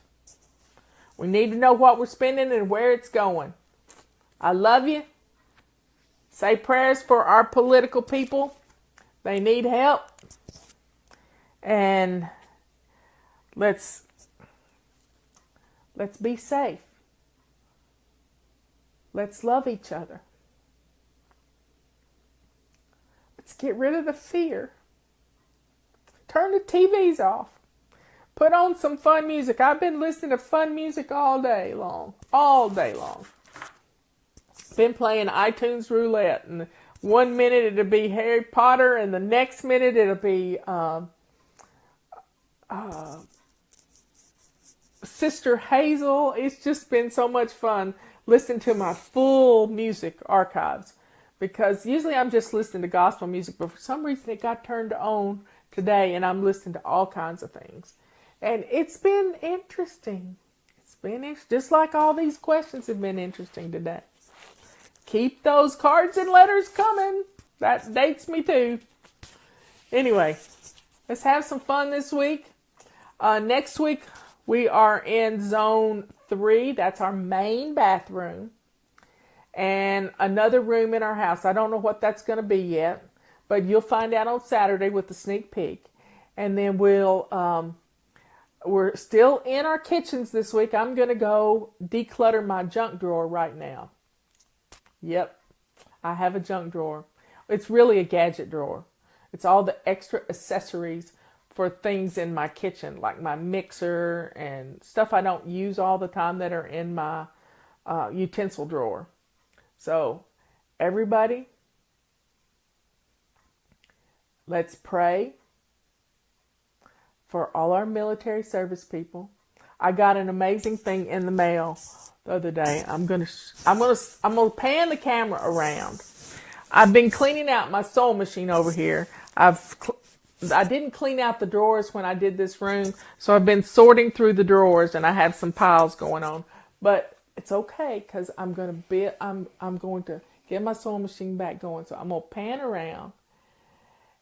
We need to know what we're spending and where it's going. I love you. Say prayers for our political people. They need help. And let's be safe. Let's love each other. Let's get rid of the fear. Turn the TVs off. Put on some fun music. I've been listening to fun music all day long. All day long. Been playing iTunes roulette, and 1 minute it'll be Harry Potter, and the next minute it'll be Sister Hazel. It's just been so much fun listening to my full music archives, because usually I'm just listening to gospel music, but for some reason it got turned on today, and I'm listening to all kinds of things, and it's been interesting. It's been just like all these questions have been interesting today. Keep those cards and letters coming. That dates me too. Anyway, let's have some fun this week. Next week, we are in zone 3. That's our main bathroom. And another room in our house. I don't know what that's going to be yet, but you'll find out on Saturday with the sneak peek. And then we're still in our kitchens this week. I'm going to go declutter my junk drawer right now. Yep, I have a junk drawer. It's really a gadget drawer. It's all the extra accessories for things in my kitchen, like my mixer and stuff I don't use all the time that are in my utensil drawer. So, everybody, let's pray. for all our military service people. I got an amazing thing in the mail the other day. I'm gonna pan the camera around. I've been cleaning out my sewing machine over here. I didn't clean out the drawers when I did this room, so I've been sorting through the drawers, and I have some piles going on. But it's okay because I'm going to get my sewing machine back going. So I'm gonna pan around,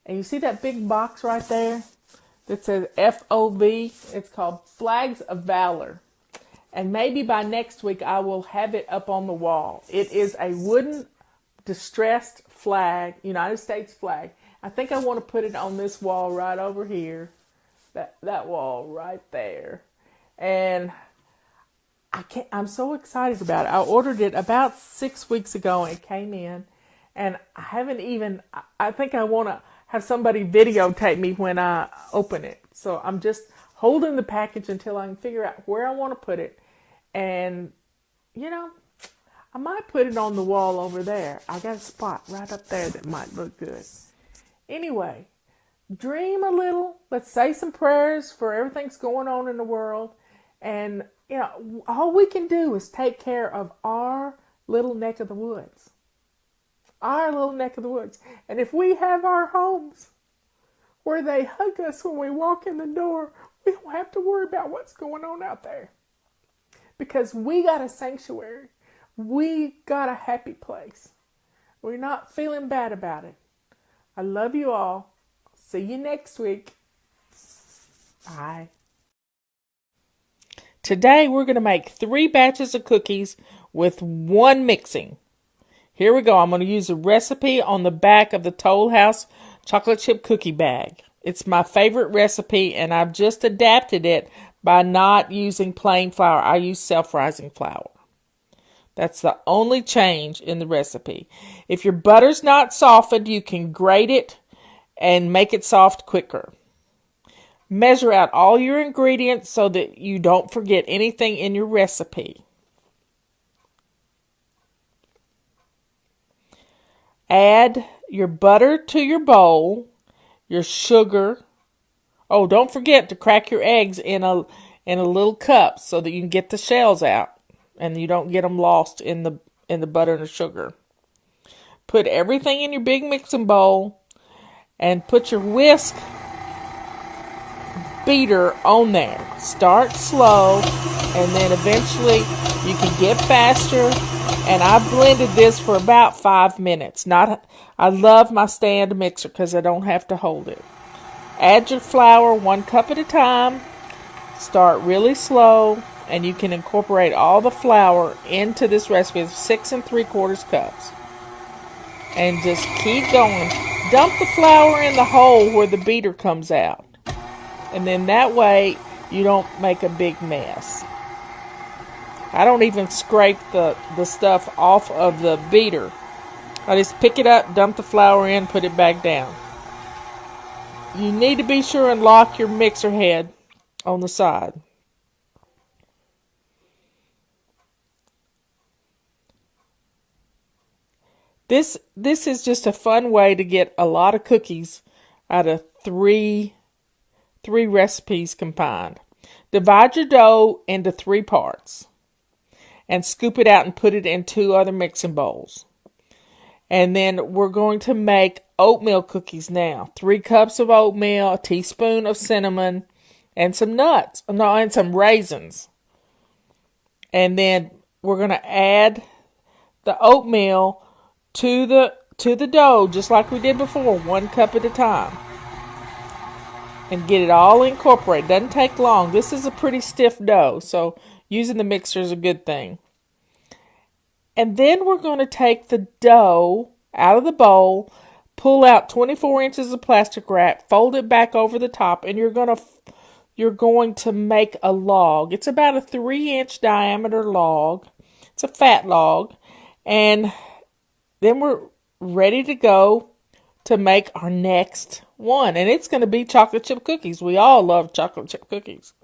and you see that big box right there that says FOV? It's called Flags of Valor. And maybe by next week I will have it up on the wall. It is a wooden distressed flag, United States flag. I think I want to put it on this wall right over here. That wall right there. And I'm so excited about it. I ordered it about 6 weeks ago and it came in. And I think I want to have somebody videotape me when I open it. So I'm just holding the package until I can figure out where I want to put it. And, I might put it on the wall over there. I got a spot right up there that might look good. Anyway, dream a little. Let's say some prayers for everything's going on in the world. And, all we can do is take care of our little neck of the woods. Our little neck of the woods. And if we have our homes where they hug us when we walk in the door, we don't have to worry about what's going on out there. Because we got a sanctuary. We got a happy place. We're not feeling bad about it. I love you all. See you next week. Bye. Today we're going to make 3 batches of cookies with 1 mixing. Here we go. I'm going to use a recipe on the back of the Toll House chocolate chip cookie bag. It's my favorite recipe, and I've just adapted it by not using plain flour. I use self-rising flour. That's the only change in the recipe. If your butter's not softened, you can grate it and make it soft quicker. Measure out all your ingredients so that you don't forget anything in your recipe. Add your butter to your bowl, your sugar. Oh, don't forget to crack your eggs in a little cup so that you can get the shells out and you don't get them lost in the butter and the sugar. Put everything in your big mixing bowl and put your whisk beater on there. Start slow and then eventually you can get faster. And I blended this for about 5 minutes. I love my stand mixer because I don't have to hold it. Add your flour 1 cup at a time. Start really slow, and you can incorporate all the flour into this recipe. It's 6 3/4 cups. And just keep going. Dump the flour in the hole where the beater comes out. And then that way you don't make a big mess. I don't even scrape the stuff off of the beater. I just pick it up, dump the flour in, put it back down. You need to be sure and lock your mixer head on the side. This is just a fun way to get a lot of cookies out of three recipes combined. Divide your dough into 3 parts. And scoop it out and put it in 2 other mixing bowls. And then we're going to make oatmeal cookies now. 3 cups of oatmeal, a teaspoon of cinnamon, and some nuts. No, and some raisins. And then we're going to add the oatmeal to the dough, just like we did before, 1 cup at a time. And get it all incorporated. Doesn't take long. This is a pretty stiff dough, so using the mixer is a good thing. And then we're going to take the dough out of the bowl, pull out 24 inches of plastic wrap, fold it back over the top, and you're going to make a log. It's about a 3-inch diameter log. It's a fat log. And then we're ready to go to make our next one. And it's going to be chocolate chip cookies. We all love chocolate chip cookies.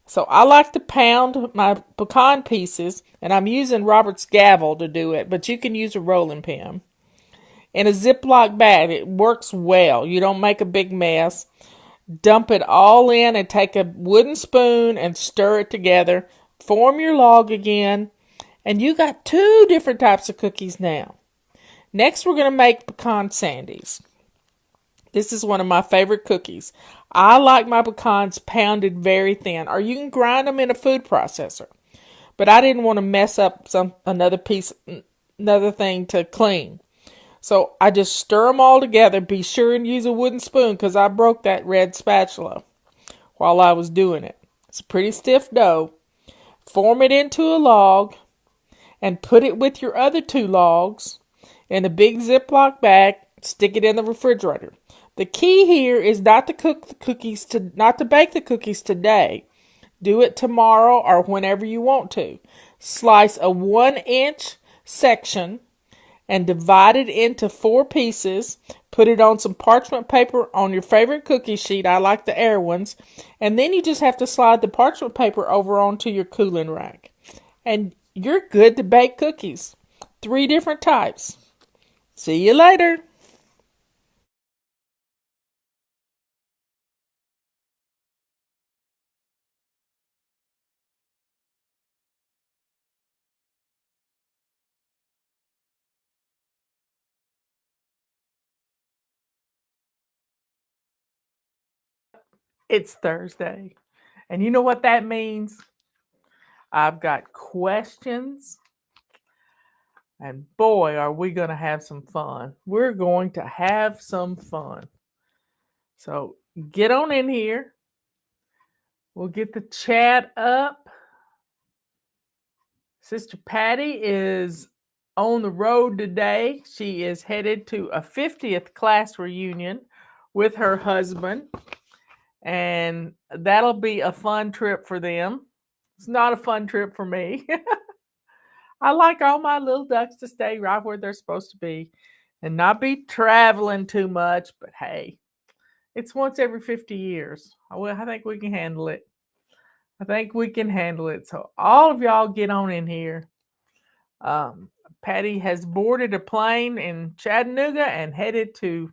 So I like to pound my pecan pieces, and I'm using Robert's gavel to do it, but you can use a rolling pin. In a Ziploc bag, it works well. You don't make a big mess. Dump it all in and take a wooden spoon and stir it together. Form your log again. And you got 2 different types of cookies now. Next, we're going to make pecan sandies. This is one of my favorite cookies. I like my pecans pounded very thin, or you can grind them in a food processor. But I didn't want to mess up another thing to clean. So I just stir them all together. Be sure and use a wooden spoon because I broke that red spatula while I was doing it. It's a pretty stiff dough. Form it into a log and put it with your other 2 logs in a big Ziploc bag. Stick it in the refrigerator. The key here is not to bake the cookies today. Do it tomorrow or whenever you want to. Slice a 1-inch section and divide it into 4 pieces. Put it on some parchment paper on your favorite cookie sheet. I like the air ones. And then you just have to slide the parchment paper over onto your cooling rack. And you're good to bake cookies. 3 different types. See you later. It's Thursday. And you know what that means? I've got questions. And boy, are we going to have some fun. We're going to have some fun. So get on in here. We'll get the chat up. Sister Patty is on the road today. She is headed to a 50th class reunion with her husband. And that'll be a fun trip for them. It's not a fun trip for me. I like all my little ducks to stay right where they're supposed to be and not be traveling too much. But hey, it's once every 50 years. I think we can handle it. So all of y'all get on in here. Patty has boarded a plane in Chattanooga and headed to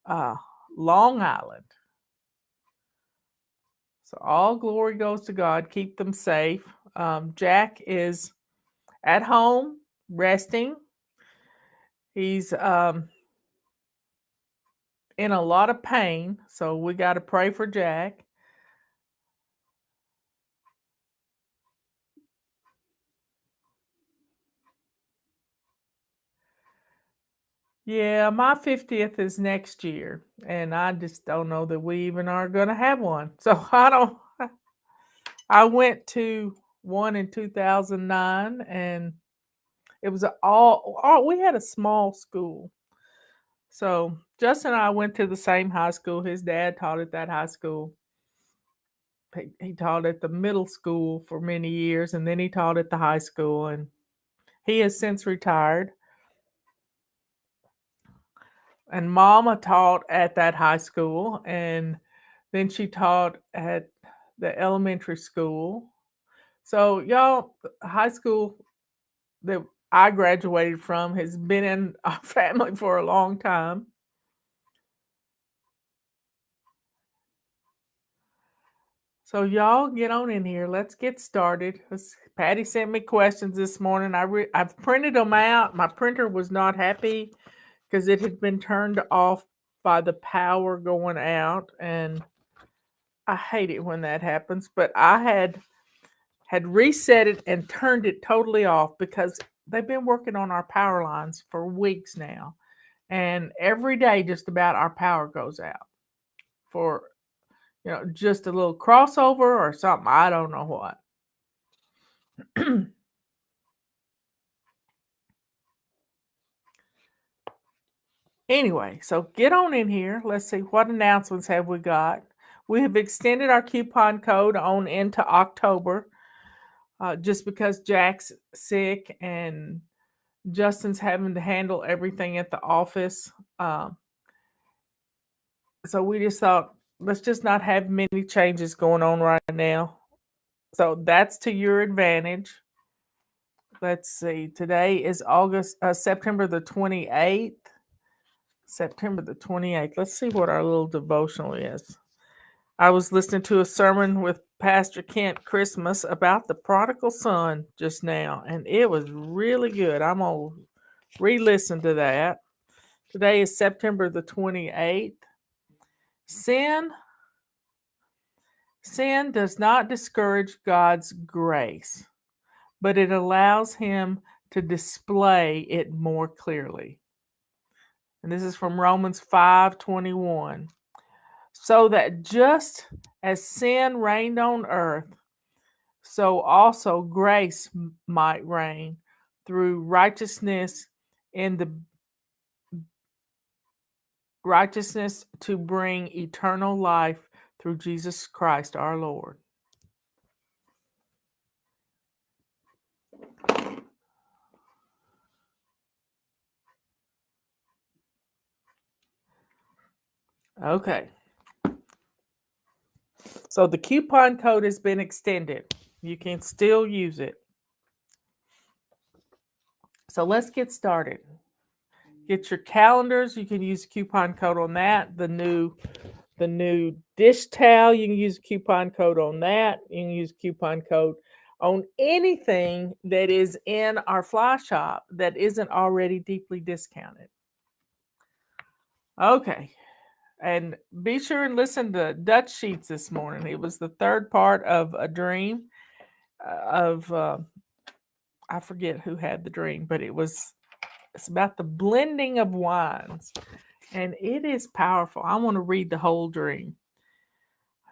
Long Island. So all glory goes to God. Keep them safe. Jack is at home resting. He's in a lot of pain, so we got to pray for Jack. Yeah, my 50th is next year, and I just don't know that we even are going to have one. So I went to one in 2009, and it was we had a small school. So Justin and I went to the same high school. His dad taught at that high school. He taught at the middle school for many years, and then he taught at the high school, and he has since retired. And Mama taught at that high school, and then she taught at the elementary school. So y'all, the high school that I graduated from has been in our family for a long time. So y'all get on in here. Let's get started. Patty sent me questions this morning. I've printed them out. My printer was not happy because it had been turned off by the power going out, and I hate it when that happens. But I had reset it and turned it totally off because they've been working on our power lines for weeks now, and every day just about our power goes out for just a little crossover or something. I don't know what. Anyway, so get on in here. Let's see, what announcements have we got? We have extended our coupon code on into October just because Jack's sick and Justin's having to handle everything at the office. So we just thought, let's just not have many changes going on right now. So that's to your advantage. Let's see, today is September the 28th. September the 28th. Let's see what our little devotional is. I was listening to a sermon with Pastor Kent Christmas about the prodigal son just now, and it was really good. I'm going to re-listen to that. Today is September the 28th. Sin does not discourage God's grace, but it allows him to display it more clearly. And this is from Romans 5:21. So that just as sin reigned on earth, so also grace might reign through righteousness to bring eternal life through Jesus Christ our Lord. Okay. So the coupon code has been extended. You can still use it. So let's get started. Get your calendars. You can use a coupon code on that. The new dish towel, you can use a coupon code on that. You can use a coupon code on anything that is in our fly shop that isn't already deeply discounted. Okay. And be sure and listen to Dutch Sheets this morning. It was the third part of a dream I forget who had the dream, but it's about the blending of wines. And it is powerful. I want to read the whole dream.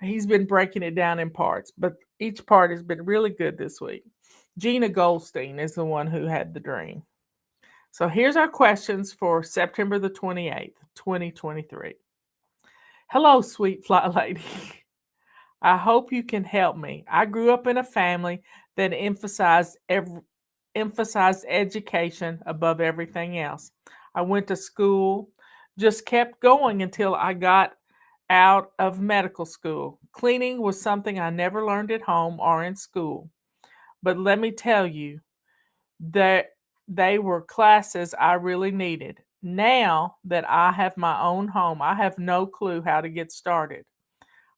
He's been breaking it down in parts, but each part has been really good this week. Gina Goldstein is the one who had the dream. So here's our questions for September the 28th, 2023. Hello, sweet fly lady. I hope you can help me. I grew up in a family that emphasized education above everything else. I went to school, just kept going until I got out of medical school. Cleaning was something I never learned at home or in school. But let me tell you that they were classes I really needed. Now that I have my own home, I have no clue how to get started.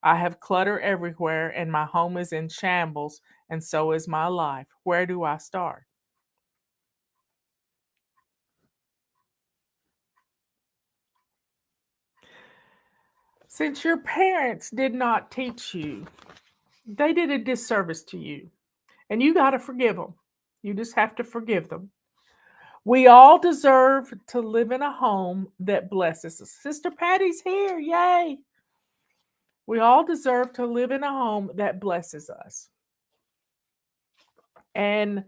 I have clutter everywhere and my home is in shambles, and so is my life. Where do I start? Since your parents did not teach you, they did a disservice to you. And you got to forgive them. You just have to forgive them. We all deserve to live in a home that blesses us. Sister Patty's here. Yay. We all deserve to live in a home that blesses us. And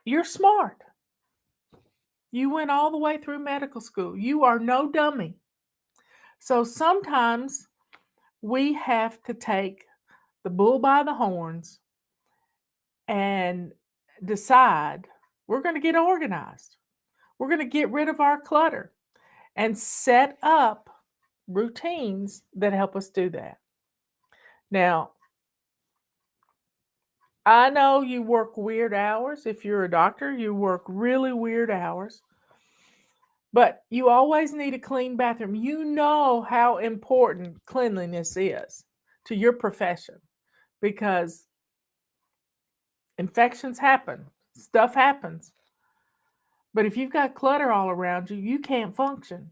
you're smart. You went all the way through medical school. You are no dummy. So sometimes we have to take the bull by the horns and decide we're going to get organized. We're going to get rid of our clutter and set up routines that help us do that. Now, I know you work weird hours. If you're a doctor, you work really weird hours. But you always need a clean bathroom. You know how important cleanliness is to your profession because infections happen, stuff happens. But if you've got clutter all around you, you can't function.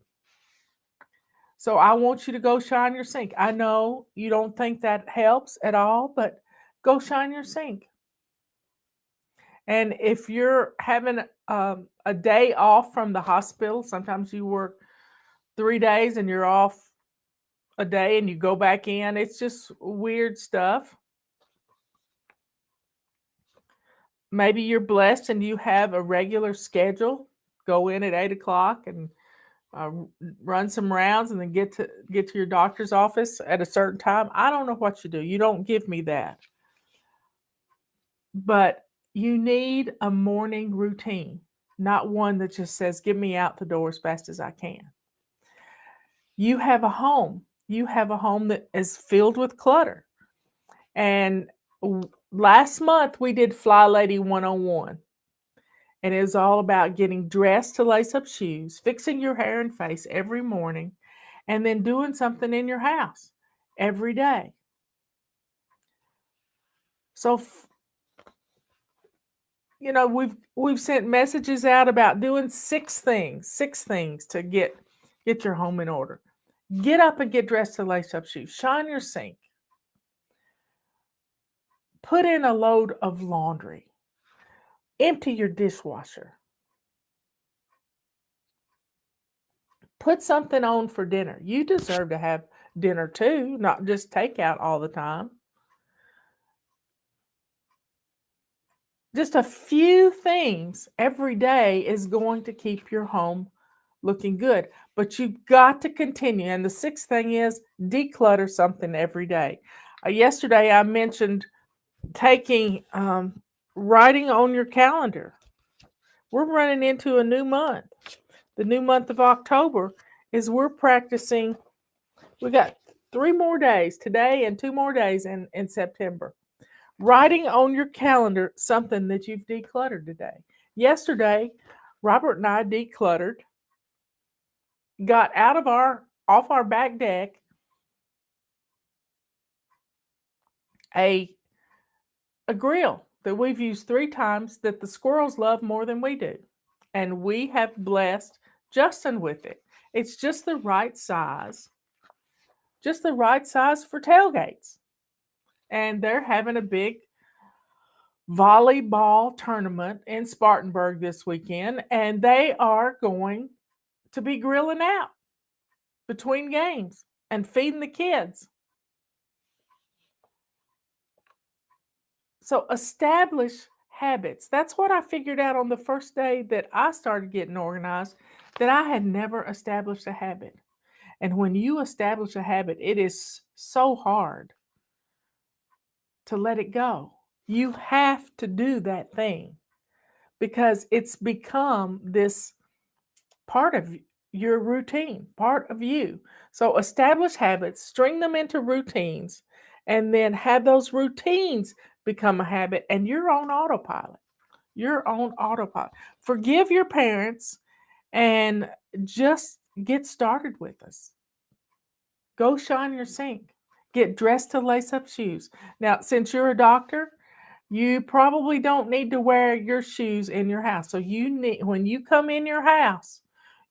So I want you to go shine your sink. I know you don't think that helps at all, but go shine your sink. And if you're having a day off from the hospital, sometimes you work 3 days and you're off a day and you go back in. It's just weird stuff. Maybe you're blessed and you have a regular schedule. Go in at 8 o'clock and run some rounds and then get to your doctor's office at a certain time. I don't know what you do. You don't give me that. But you need a morning routine, not one that just says, get me out the door as fast as I can. You have a home. You have a home that is filled with clutter. And last month we did FlyLady 101. And it was all about getting dressed to lace up shoes, fixing your hair and face every morning, and then doing something in your house. every day. So, we've sent messages out about doing six things to get your home in order. Get up and get dressed to lace up shoes. Shine your sink. Put in a load of laundry. Empty your dishwasher. Put something on for dinner. You deserve to have dinner too, not just takeout all the time. Just a few things every day is going to keep your home looking good. But you've got to continue. And the sixth thing is declutter something every day. Yesterday I mentioned taking writing on your calendar. We're running into a new month. The new month of October is we're practicing. We got 3 more days today and 2 more days in September. Writing on your calendar something that you've decluttered today. Yesterday, Robert and I decluttered, got off our back deck a grill that we've used 3 times that the squirrels love more than we do. And we have blessed Justin with it. It's just the right size. Just the right size for tailgates. And they're having a big volleyball tournament in Spartanburg this weekend, and they are going to be grilling out between games and feeding the kids. So establish habits. That's what I figured out on the first day that I started getting organized, that I had never established a habit. And when you establish a habit, it is so hard to let it go. You have to do that thing because it's become this part of your routine, part of you. So establish habits, string them into routines, and then have those routines become a habit, and you're on autopilot. You're on autopilot. Forgive your parents and just get started with us. Go shine your sink. Get dressed to lace up shoes. Now, since you're a doctor, you probably don't need to wear your shoes in your house. So when you come in your house,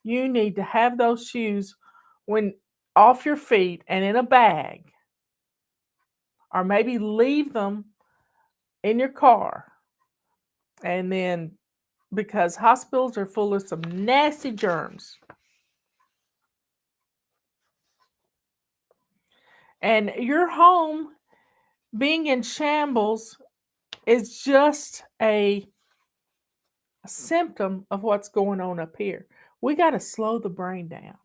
you need to have those shoes off your feet and in a bag, or maybe leave them in your car. And then, because hospitals are full of some nasty germs. And your home being in shambles is just a symptom of what's going on up here. We got to slow the brain down.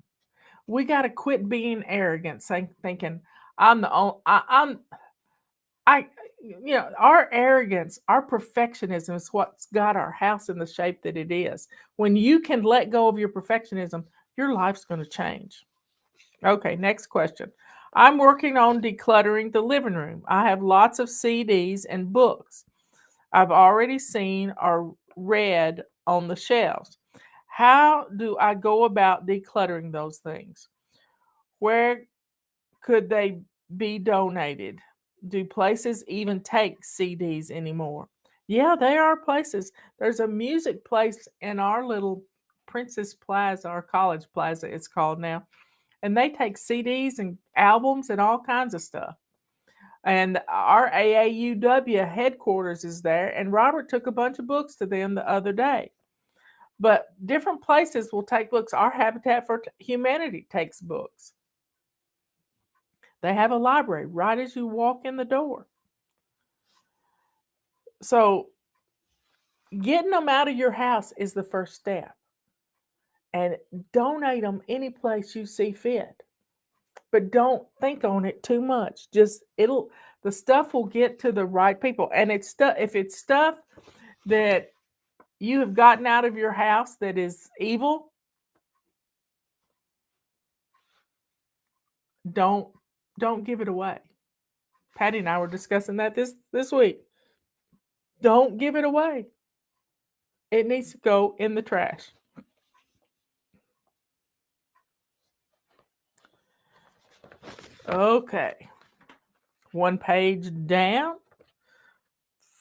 We got to quit being arrogant, thinking I'm the only. Our arrogance, our perfectionism is what's got our house in the shape that it is. When you can let go of your perfectionism, your life's going to change. Okay, next question. I'm working on decluttering the living room. I have lots of CDs and books I've already seen or read on the shelves. How do I go about decluttering those things? Where could they be donated? Do places even take CDs anymore? Yeah, there are places. There's a music place in our little Princess Plaza, our college plaza it's called now. And they take CDs and albums and all kinds of stuff. And our AAUW headquarters is there, and Robert took a bunch of books to them the other day. But different places will take books. Our Habitat for Humanity takes books. They have a library right as you walk in the door. So getting them out of your house is the first step. And donate them any place you see fit. But don't think on it too much. The stuff will get to the right people. And if it's stuff that you have gotten out of your house that is evil, don't give it away. Patty and I were discussing that this week. Don't give it away. It needs to go in the trash. Okay. One page down.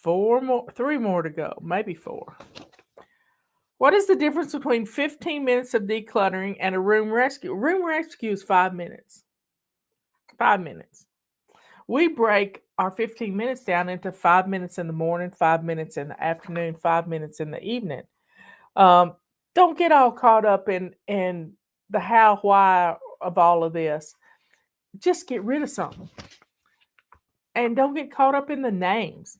3 more to go, maybe 4. What is the difference between 15 minutes of decluttering and a room rescue? Room rescue is 5 minutes. 5 minutes. We break our 15 minutes down into 5 minutes in the morning, 5 minutes in the afternoon, 5 minutes in the evening. Don't get all caught up in the how, why of all of this. Just get rid of something. And don't get caught up in the names.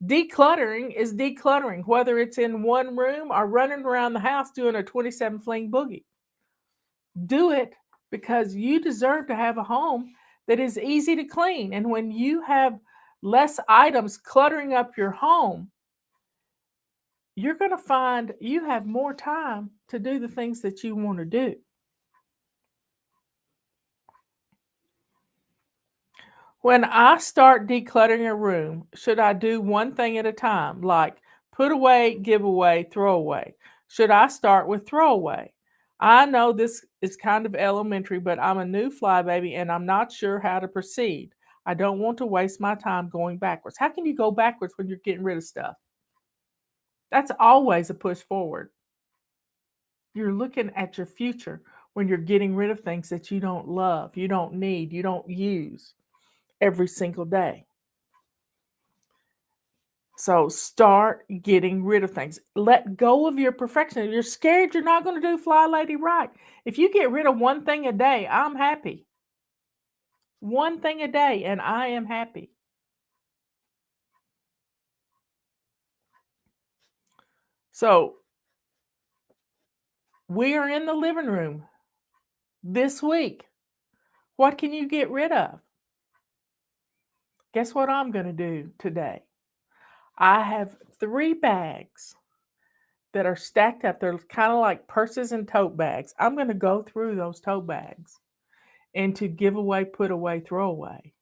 Decluttering is decluttering, whether it's in one room or running around the house doing a 27 fling boogie. Do it because you deserve to have a home that is easy to clean. And when you have less items cluttering up your home, you're going to find you have more time to do the things that you want to do. When I start decluttering a room, should I do one thing at a time, like put away, give away, throw away? Should I start with throw away? I know this is kind of elementary, but I'm a new flybaby and I'm not sure how to proceed. I don't want to waste my time going backwards. How can you go backwards when you're getting rid of stuff? That's always a push forward. You're looking at your future when you're getting rid of things that you don't love, you don't need, you don't use every single day. So start getting rid of things. Let go of your perfectionism. You're scared you're not going to do FlyLady right. If you get rid of one thing a day, I'm happy. One thing a day, and I am happy. So we are in the living room this week. What can you get rid of? Guess what I'm going to do today? I have 3 bags that are stacked up. They're kind of like purses and tote bags. I'm going to go through those tote bags into give away, put away, throw away.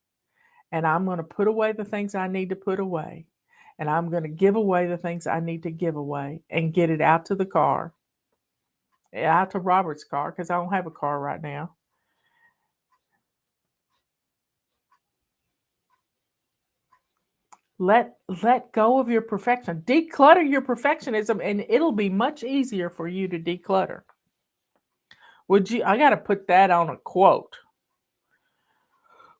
And I'm going to put away the things I need to put away. And I'm going to give away the things I need to give away and get it out to the car, out to Robert's car, because I don't have a car right now. Let go of your perfection. Declutter your perfectionism, and it'll be much easier for you to declutter. I got to put that on a quote.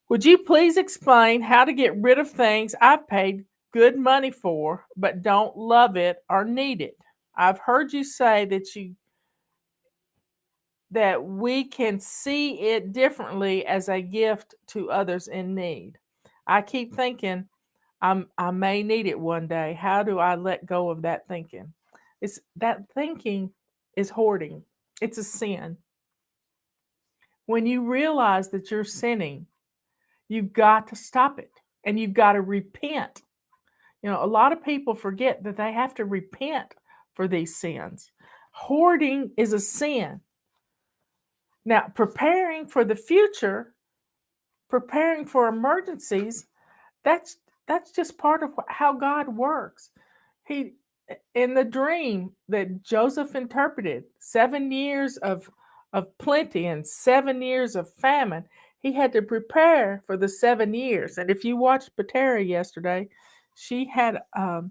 Would you please explain how to get rid of things I've paid good money for, but don't love it or need it? I've heard you say that we can see it differently as a gift to others in need. I keep thinking I may need it one day. How do I let go of that thinking? That thinking is hoarding. It's a sin. When you realize that you're sinning, you've got to stop it and you've got to repent. You know, a lot of people forget that they have to repent for these sins. Hoarding is a sin. Now, preparing for the future, preparing for emergencies, that's just part of how God works. He, in the dream that Joseph interpreted, 7 years of plenty and 7 years of famine, he had to prepare for the 7 years. And if you watched Patera yesterday, she had a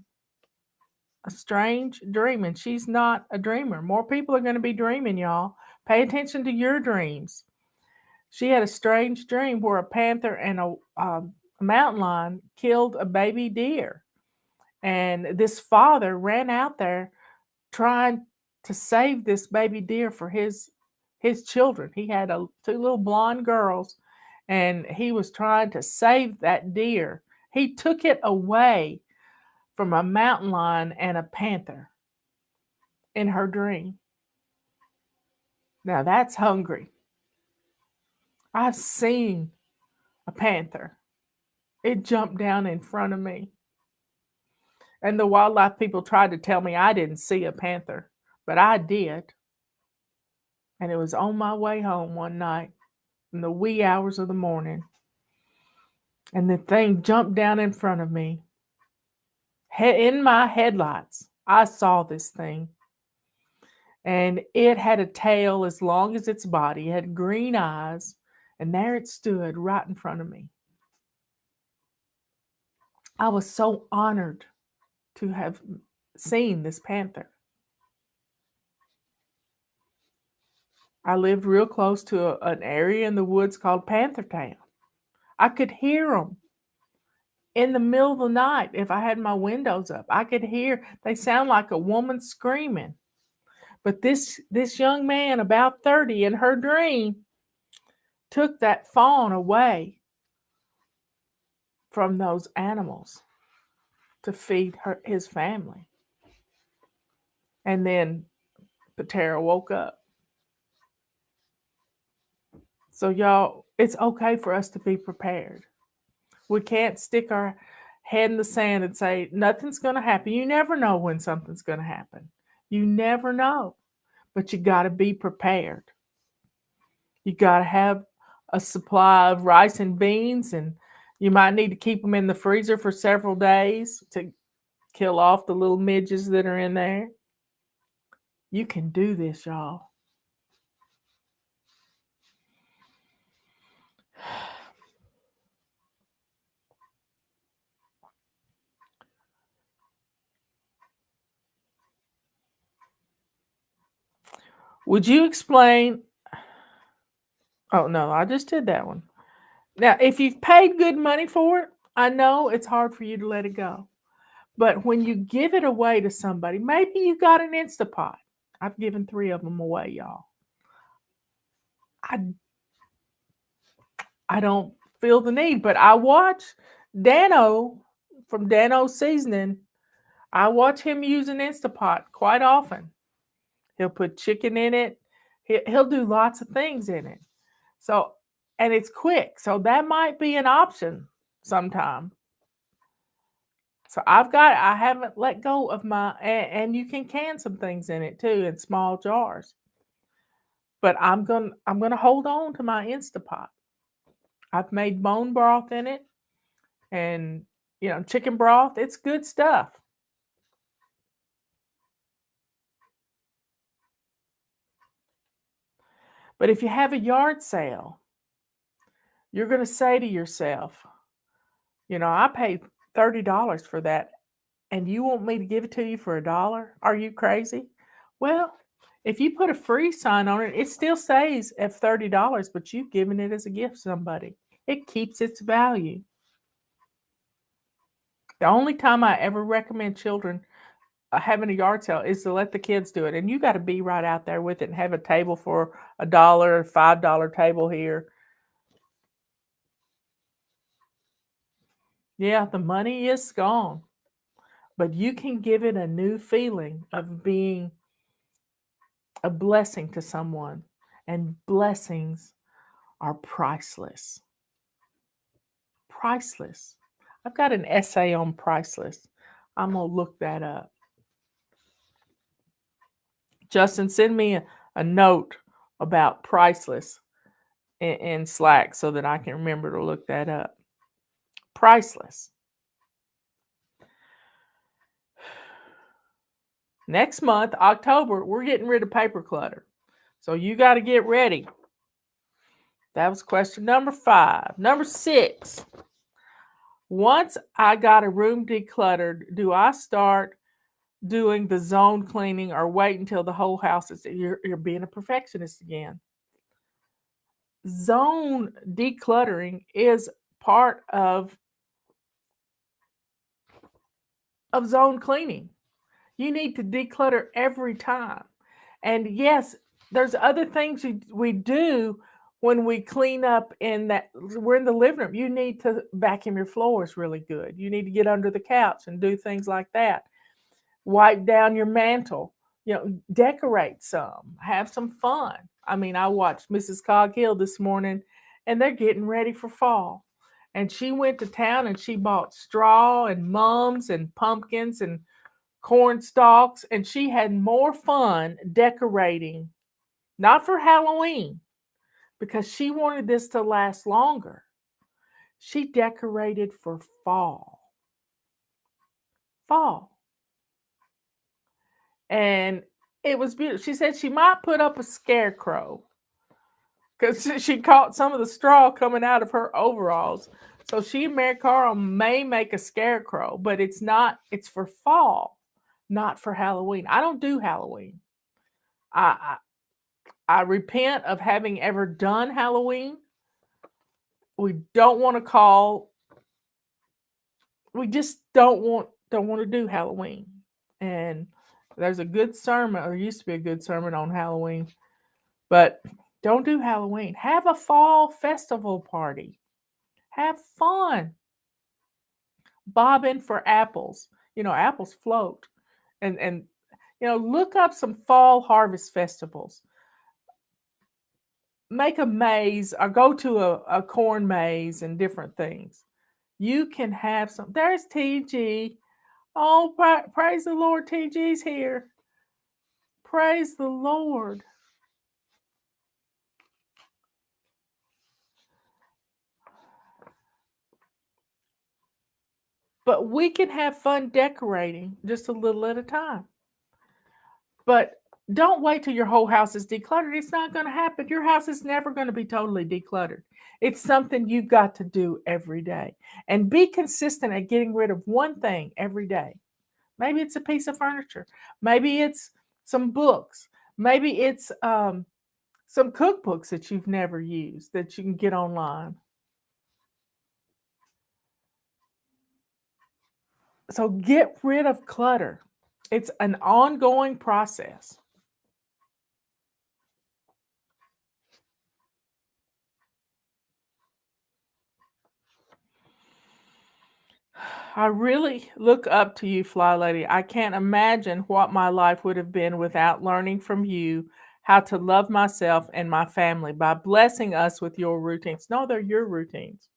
strange dream, and she's not a dreamer. More people are going to be dreaming, y'all. Pay attention to your dreams. She had a strange dream where a panther and a mountain lion killed a baby deer. And this father ran out there trying to save this baby deer for his children. He had 2 little blonde girls, and he was trying to save that deer. He took it away from a mountain lion and a panther in her dream. Now that's hungry. I've seen a panther. It jumped down in front of me. And the wildlife people tried to tell me I didn't see a panther, but I did. And it was on my way home one night in the wee hours of the morning. And the thing jumped down in front of me. In my headlights, I saw this thing. And it had a tail as long as its body. It had green eyes. And there it stood right in front of me. I was so honored to have seen this panther. I lived real close to an area in the woods called Panther Town. I could hear them in the middle of the night if I had my windows up. I could hear, they sound like a woman screaming. But this young man, about 30, in her dream, took that fawn away from those animals to feed his family. And then Patera woke up. So y'all, it's okay for us to be prepared. We can't stick our head in the sand and say nothing's going to happen. You never know when something's going to happen. You never know. But you got to be prepared. You got to have a supply of rice and beans, and you might need to keep them in the freezer for several days to kill off the little midges that are in there. You can do this, y'all. Would you explain? Oh, no, I just did that one. Now, if you've paid good money for it, I know it's hard for you to let it go. But when you give it away to somebody, maybe you got an Instapot. I've given 3 of them away, y'all. I don't feel the need, but I watch Dano from Dano Seasoning. I watch him use an Instapot quite often. He'll put chicken in it. He'll do lots of things in it. So, and it's quick. So that might be an option sometime. So I haven't let go of my, and you can can some things in it too in small jars. But I'm gonna hold on to my Instapot. I've made bone broth in it, and chicken broth. It's good stuff. But if you have a yard sale, you're gonna say to yourself, I paid $30 for that, and you want me to give it to you for $1? Are you crazy? Well, if you put a free sign on it, it still says at $30, but you've given it as a gift to somebody. It keeps its value. The only time I ever recommend children having a yard sale is to let the kids do it. And you got to be right out there with it and have a table for $1, $5 table here. Yeah, the money is gone, but you can give it a new feeling of being a blessing to someone. And blessings are priceless. Priceless. I've got an essay on priceless. I'm going to look that up. Justin, send me a note about priceless in Slack so that I can remember to look that up. Priceless. Next month, October, we're getting rid of paper clutter. So you got to get ready. That was question number 5. Number 6. Once I got a room decluttered, do I start doing the zone cleaning or wait until the whole house is... You're being a perfectionist again. Zone decluttering is part of zone cleaning. You need to declutter every time. And yes, there's other things we do when we clean up we're in the living room. You need to vacuum your floors really good. You need to get under the couch and do things like that. Wipe down your mantle. Decorate some. Have some fun. I mean, I watched Mrs. Coghill this morning, and they're getting ready for fall. And she went to town and she bought straw and mums and pumpkins and corn stalks, and she had more fun decorating, not for Halloween, because she wanted this to last longer. She decorated for fall. And it was beautiful. She said she might put up a scarecrow because she caught some of the straw coming out of her overalls. So she and Mary Carl may make a scarecrow, but it's it's for fall, not for Halloween. I don't do Halloween. I I repent of having ever done Halloween. We don't want to call. We just don't want to do Halloween. And there's a good sermon, or used to be a good sermon on Halloween, but don't do Halloween. Have a fall festival party. Have fun. Bobbing for apples. Apples float. And look up some fall harvest festivals. Make a maze or go to a corn maze and different things. You can have some. There's TG. Oh, praise the Lord, TG's here. Praise the Lord. But we can have fun decorating just a little at a time. But don't wait till your whole house is decluttered. It's not going to happen. Your house is never going to be totally decluttered. It's something you've got to do every day. And be consistent at getting rid of one thing every day. Maybe it's a piece of furniture. Maybe it's some books. Maybe it's some cookbooks that you've never used that you can get online. So get rid of clutter. It's an ongoing process. I really look up to you, FlyLady. I can't imagine what my life would have been without learning from you how to love myself and my family by blessing us with your routines. No, they're your routines.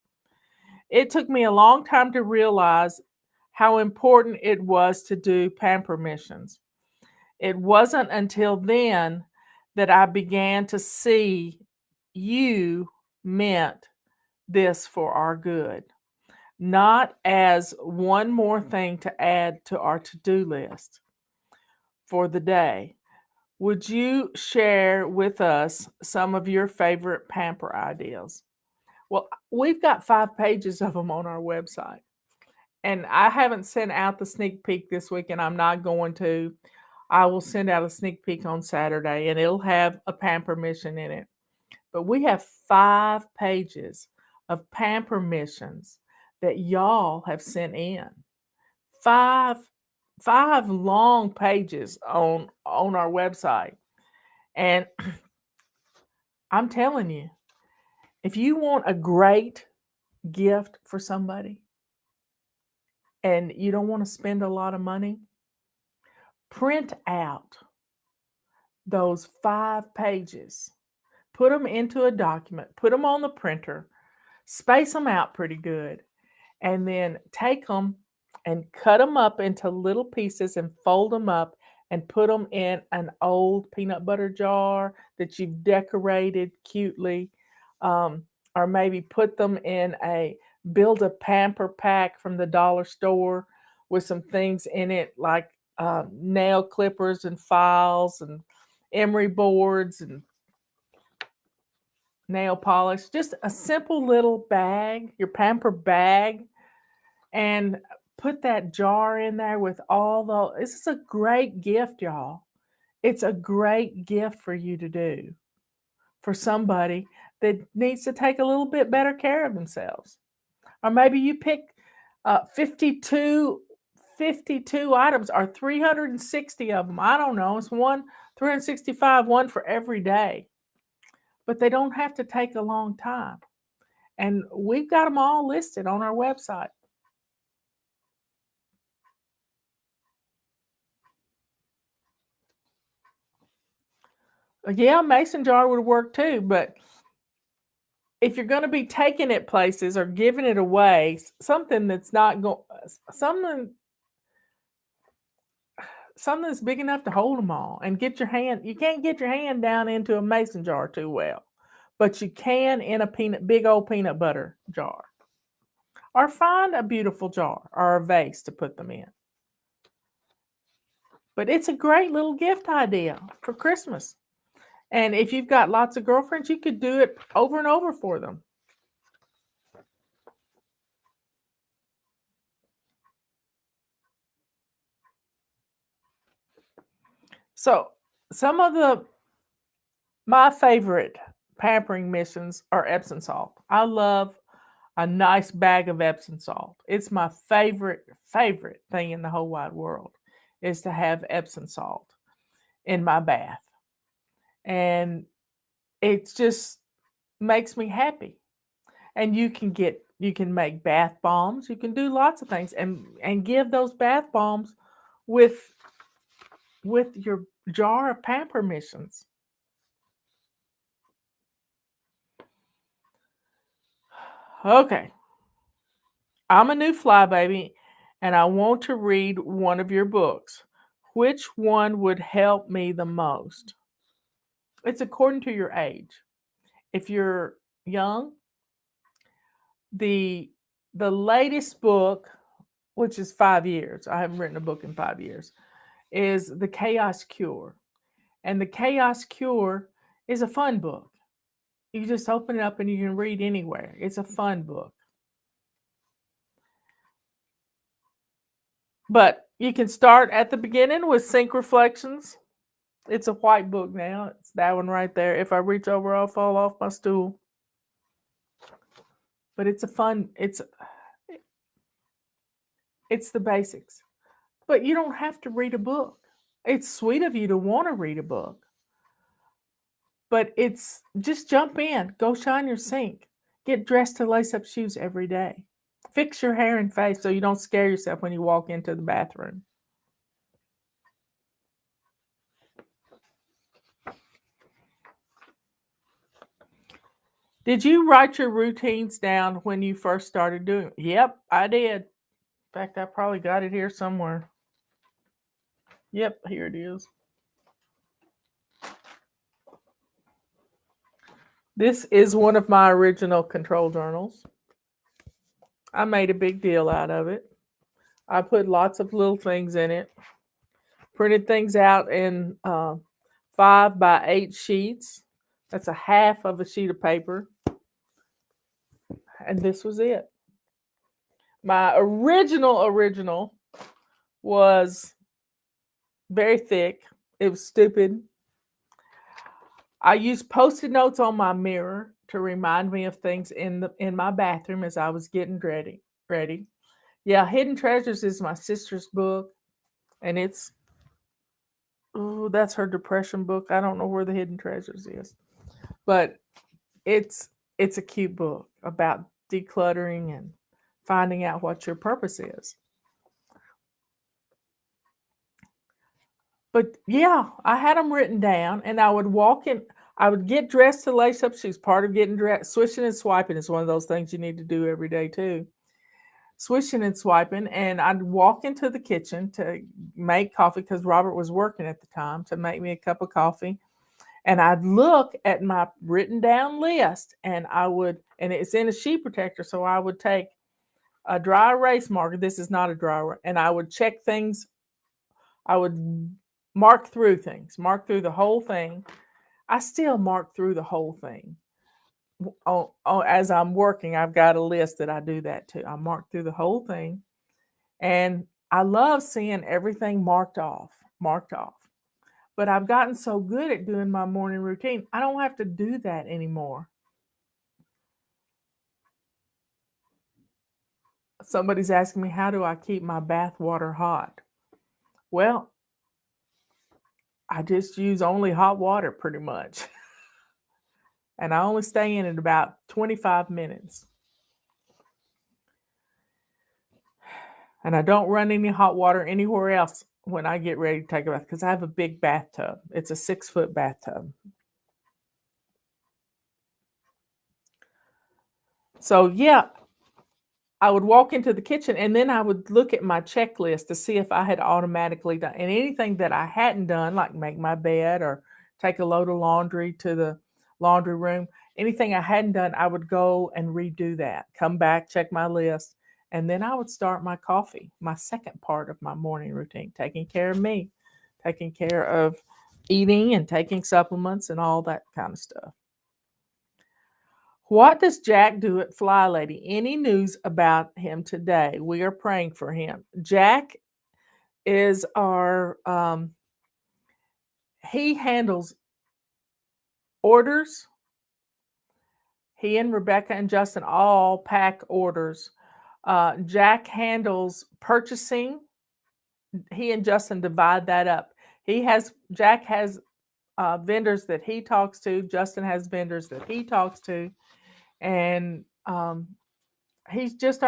It took me a long time to realize how important it was to do pamper missions. It wasn't until then that I began to see you meant this for our good, not as one more thing to add to our to-do list for the day. Would you share with us some of your favorite pamper ideas? Well, we've got 5 pages of them on our website. And I haven't sent out the sneak peek this week, and I'm not going to. I will send out a sneak peek on Saturday, and it'll have a pamper mission in it. But we have 5 pages of pamper missions that y'all have sent in. 5 long pages on our website. And I'm telling you, if you want a great gift for somebody and you don't want to spend a lot of money, print out those 5 pages, put them into a document, put them on the printer, space them out pretty good, and then take them and cut them up into little pieces and fold them up and put them in an old peanut butter jar that you've decorated cutely, or maybe put them in build a pamper pack from the dollar store with some things in it like nail clippers and files and emery boards and nail polish. Just a simple little bag, your pamper bag, and put that jar in there with all the. This is a great gift, y'all. It's a great gift for you to do for somebody that needs to take a little bit better care of themselves. Or maybe you pick 52 items or 360 of them. I don't know. It's 365, one for every day. But they don't have to take a long time. And we've got them all listed on our website. Yeah, mason jar would work too, but if you're going to be taking it places or giving it away, something that's not going, something that's big enough to hold them all and get your hand. You can't get your hand down into a mason jar too well, but you can in a big old peanut butter jar, or find a beautiful jar or a vase to put them in. But it's a great little gift idea for Christmas. And if you've got lots of girlfriends, you could do it over and over for them. So some of my favorite pampering missions are Epsom salt. I love a nice bag of Epsom salt. It's my favorite thing in the whole wide world is to have Epsom salt in my bath. And it just makes me happy. And you can make bath bombs. You can do lots of things and give those bath bombs with your jar of pamper missions. Okay. I'm a new flybaby and I want to read one of your books. Which one would help me the most? It's according to your age. If you're young, the latest book, which is 5 years, I haven't written a book in 5 years, is The Chaos Cure. And The Chaos Cure is a fun book. You just open it up and you can read anywhere. It's a fun book. But you can start at the beginning with Sync Reflections. It's a white book now. It's that one right there. If I reach over, I'll fall off my stool. But it's the basics. But you don't have to read a book. It's sweet of you to want to read a book. But it's just jump in, go shine your sink, get dressed to lace up shoes every day. Fix your hair and face so you don't scare yourself when you walk into the bathroom. Did you write your routines down when you first started doing it? Yep, I did. In fact, I probably got it here somewhere. Yep, here it is. This is one of my original control journals. I made a big deal out of it. I put lots of little things in it. Printed things out in 5 by 8 sheets. That's a half of a sheet of paper. And this was it. My original was very thick. It was stupid. I used Post-it notes on my mirror to remind me of things in my bathroom as I was getting ready. Yeah, Hidden Treasures is my sister's book, and that's her depression book. I don't know where the Hidden Treasures is, but it's a cute book about decluttering and finding out what your purpose is. But yeah, I had them written down, and I would walk in. I would get dressed to lace up shoes. Part of getting dressed, swishing and swiping is one of those things you need to do every day too. Swishing and swiping, and I'd walk into the kitchen to make coffee because Robert was working at the time to make me a cup of coffee. And I'd look at my written down list, and it's in a sheet protector, so I would take a dry erase marker. This is not a dry erase, and I would check things. I would mark through things, mark through the whole thing. I still mark through the whole thing. As I'm working, I've got a list that I do that too. I mark through the whole thing, and I love seeing everything marked off. But I've gotten so good at doing my morning routine, I don't have to do that anymore. Somebody's asking me, how do I keep my bath water hot? Well, I just use only hot water pretty much. And I only stay in it about 25 minutes. And I don't run any hot water anywhere else when I get ready to take a bath because I have a big bathtub. It's a 6-foot bathtub. So yeah, I would walk into the kitchen and then I would look at my checklist to see if I had automatically done and anything that I hadn't done, like make my bed or take a load of laundry to the laundry room. Anything I hadn't done, I would go and redo that, come back, check my list, and then I would start my coffee, my second part of my morning routine, taking care of me, taking care of eating and taking supplements and all that kind of stuff. What does Jack do at FlyLady? Any news about him today? We are praying for him. Jack is our he handles orders. He and Rebecca and Justin all pack orders. Jack handles purchasing. He and Justin divide that up. Jack has vendors that he talks to. Justin has vendors that he talks to, and he's just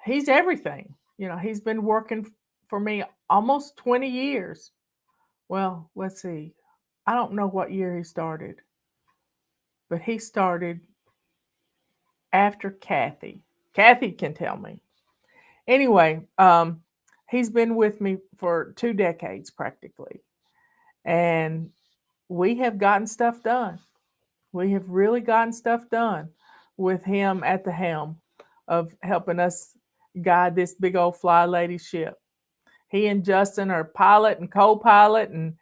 he's everything. He's been working for me almost 20 years. Well, let's see. I don't know what year he started, but he started after Kathy. Kathy can tell me. Anyway, he's been with me for 2 decades practically. And we have gotten stuff done. We have really gotten stuff done with him at the helm of helping us guide this big old FlyLady ship. He and Justin are pilot and co-pilot, and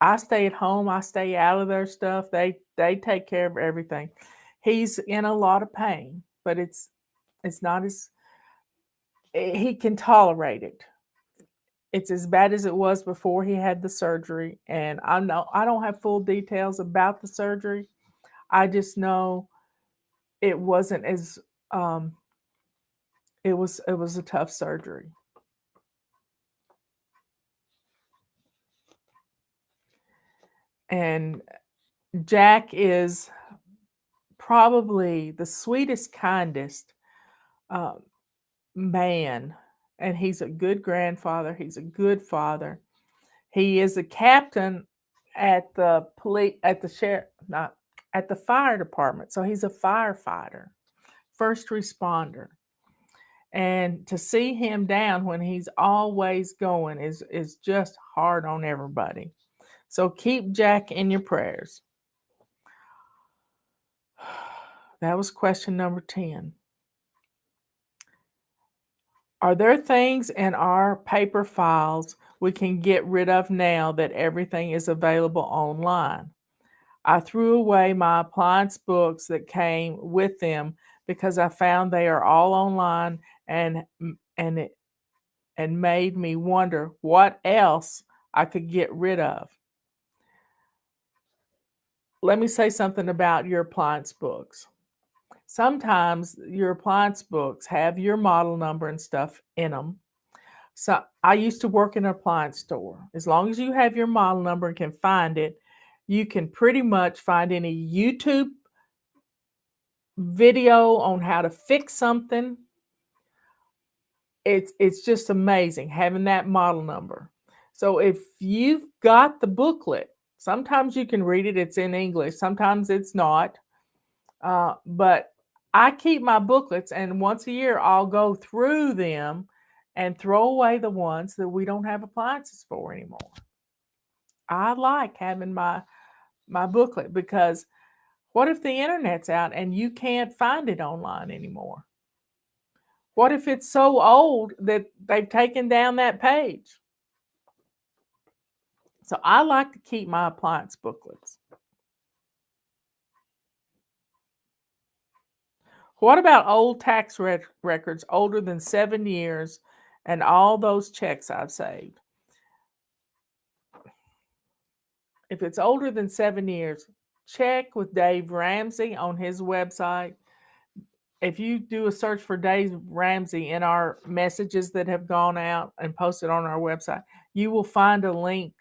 I stay at home. I stay out of their stuff. They take care of everything. He's in a lot of pain, but it's not as he can tolerate it. It's as bad as it was before he had the surgery, and I don't have full details about the surgery. I just know it wasn't as it was a tough surgery. And Jack is probably the sweetest, kindest man, and he's a good grandfather. He's a good father. He is a captain at the not at the fire department. So he's a firefighter, first responder. And to see him down when he's always going is just hard on everybody. So keep Jack in your prayers. That was question number 10. Are there things in our paper files we can get rid of now that everything is available online? I threw away my appliance books that came with them because I found they are all online, and made me wonder what else I could get rid of. Let me say something about your appliance books. Sometimes your appliance books have your model number and stuff in them. So I used to work in an appliance store. As long as you have your model number and can find it, you can pretty much find any YouTube video on how to fix something. It's just amazing having that model number. So if you've got the booklet, sometimes you can read it. It's in English. Sometimes it's not. But I keep my booklets, and once a year I'll go through them and throw away the ones that we don't have appliances for anymore. I like having my booklet, because what if the internet's out and you can't find it online anymore? What if it's so old that they've taken down that page? So I like to keep my appliance booklets. What about old tax records older than 7 years and all those checks I've saved? If it's older than 7 years, check with Dave Ramsey on his website. If you do a search for Dave Ramsey in our messages that have gone out and posted on our website, you will find a link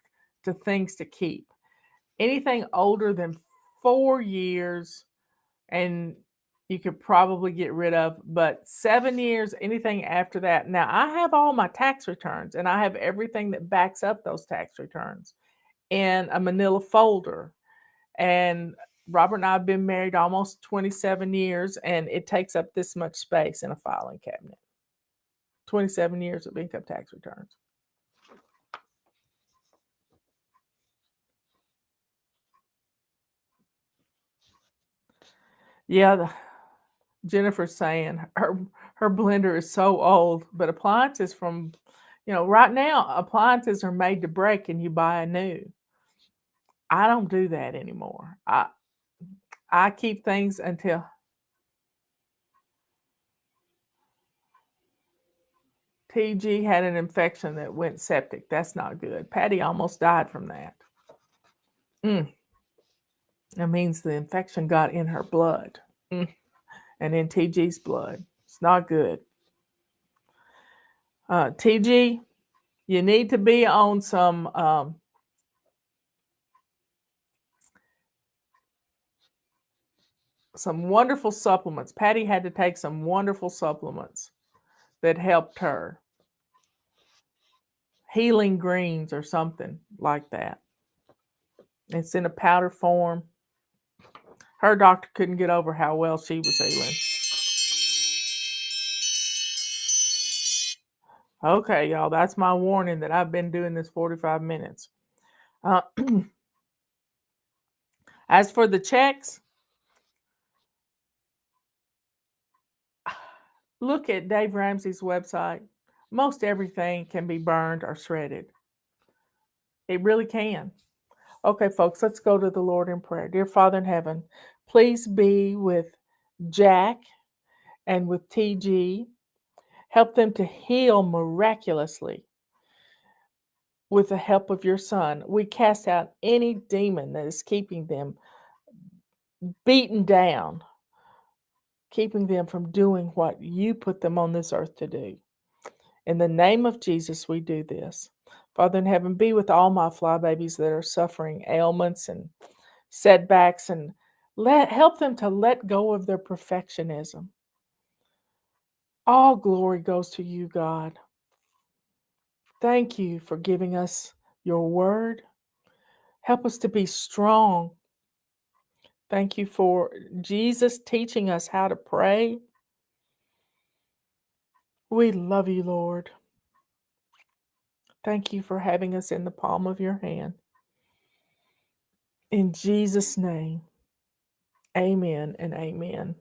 to things to keep. Anything older than 4 years, and you could probably get rid of, but 7 years, anything after that. Now, I have all my tax returns, and I have everything that backs up those tax returns in a manila folder. And Robert and I have been married almost 27 years, and it takes up this much space in a filing cabinet. 27 years of income tax returns. Yeah, Jennifer's saying her blender is so old, but appliances from, right now, appliances are made to break and you buy a new. I don't do that anymore. I keep things until TG had an infection that went septic. That's not good. Patty almost died from that. That means the infection got in her blood and in TG's blood. It's not good. TG, you need to be on some wonderful supplements. Patty had to take some wonderful supplements that helped her. Healing greens or something like that. It's in a powder form. Her doctor couldn't get over how well she was healing. Okay, y'all, that's my warning that I've been doing this 45 minutes. As for the checks, look at Dave Ramsey's website. Most everything can be burned or shredded. It really can. Okay, folks, let's go to the Lord in prayer. Dear Father in heaven, please be with Jack and with TG. Help them to heal miraculously with the help of your Son. We cast out any demon that is keeping them beaten down, keeping them from doing what you put them on this earth to do. In the name of Jesus, we do this. Father in heaven, be with all my fly babies that are suffering ailments and setbacks, and help them to let go of their perfectionism. All glory goes to you, God. Thank you for giving us your word. Help us to be strong. Thank you for Jesus teaching us how to pray. We love you, Lord. Thank you for having us in the palm of your hand. In Jesus' name, amen and amen.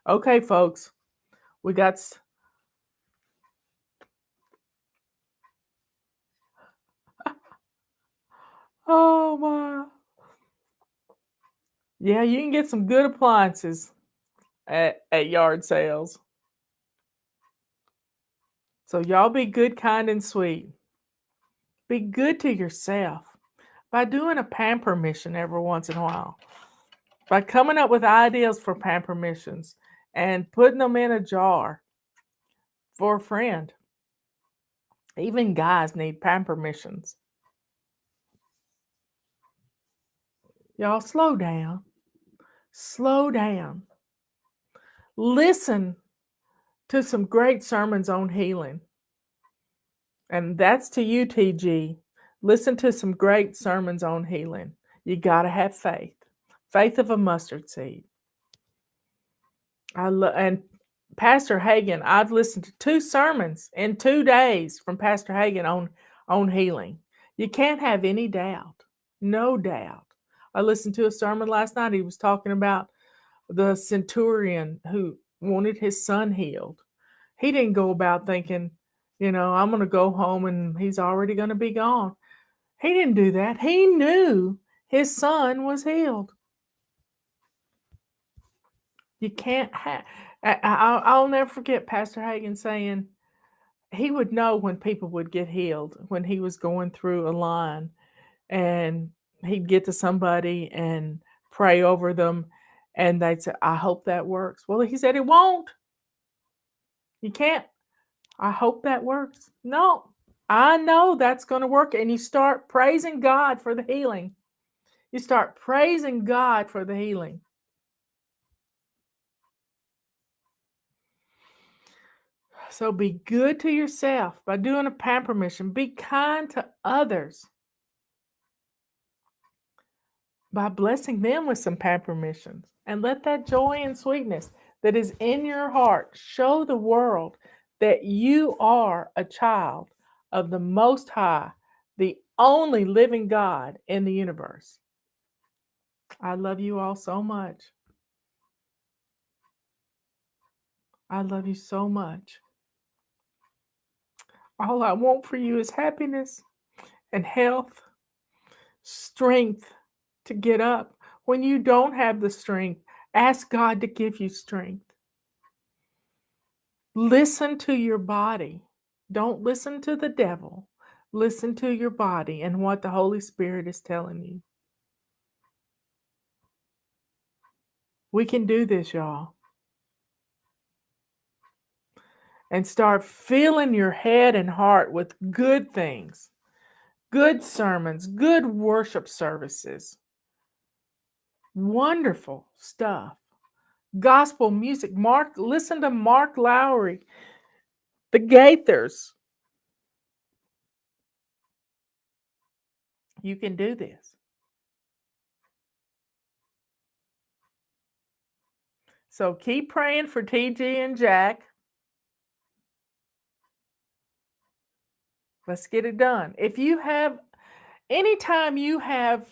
Okay, folks, we got... Oh, my. Yeah, you can get some good appliances at yard sales. So y'all be good, kind, and sweet. Be good to yourself by doing a pamper mission every once in a while. By coming up with ideas for pamper missions and putting them in a jar for a friend. Even guys need pamper missions. Y'all slow down. Slow down. Listen to some great sermons on healing. And that's to you, TG. Listen to some great sermons on healing. You got to have faith. Faith of a mustard seed. And Pastor Hagen, I've listened to 2 sermons in 2 days from Pastor Hagen on healing. You can't have any doubt. No doubt. I listened to a sermon last night. He was talking about the centurion who wanted his son healed. He didn't go about thinking, I'm going to go home and he's already going to be gone. He didn't do that. He knew his son was healed. You can't have... I'll never forget Pastor Hagen saying he would know when people would get healed, when he was going through a line and he'd get to somebody and pray over them and they'd say, I hope that works. Well, he said it won't. You can't. I hope that works. No, I know that's going to work. And you start praising God for the healing. You start praising God for the healing. So be good to yourself by doing a pamper mission. Be kind to others by blessing them with some pamper missions. And let that joy and sweetness that is in your heart show the world that you are a child of the Most High, the only living God in the universe. I love you all so much. I love you so much. All I want for you is happiness and health, strength to get up. When you don't have the strength, ask God to give you strength. Listen to your body. Don't listen to the devil. Listen to your body and what the Holy Spirit is telling you. We can do this, y'all. And start filling your head and heart with good things, good sermons, good worship services, wonderful stuff, gospel music. Listen to Mark Lowry, the Gaithers. You can do this. So keep praying for TG and Jack. Let's get it done. If you have, anytime you have,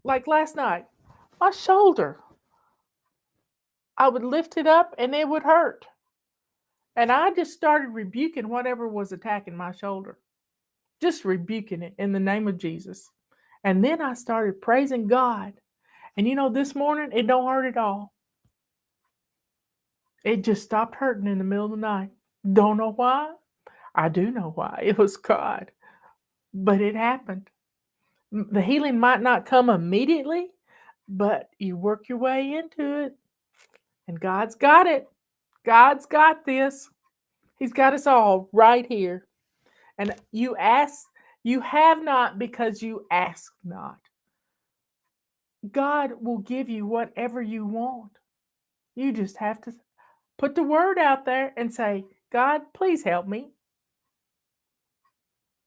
like last night, my shoulder, I would lift it up and it would hurt. And I just started rebuking whatever was attacking my shoulder, just rebuking it in the name of Jesus. And then I started praising God. And this morning, it don't hurt at all. It just stopped hurting in the middle of the night. Don't know why. I do know why. It was God. But it happened. The healing might not come immediately, but you work your way into it. And God's got it. God's got this. He's got us all right here. And you have not because you ask not. God will give you whatever you want. You just have to put the word out there and say, God, please help me.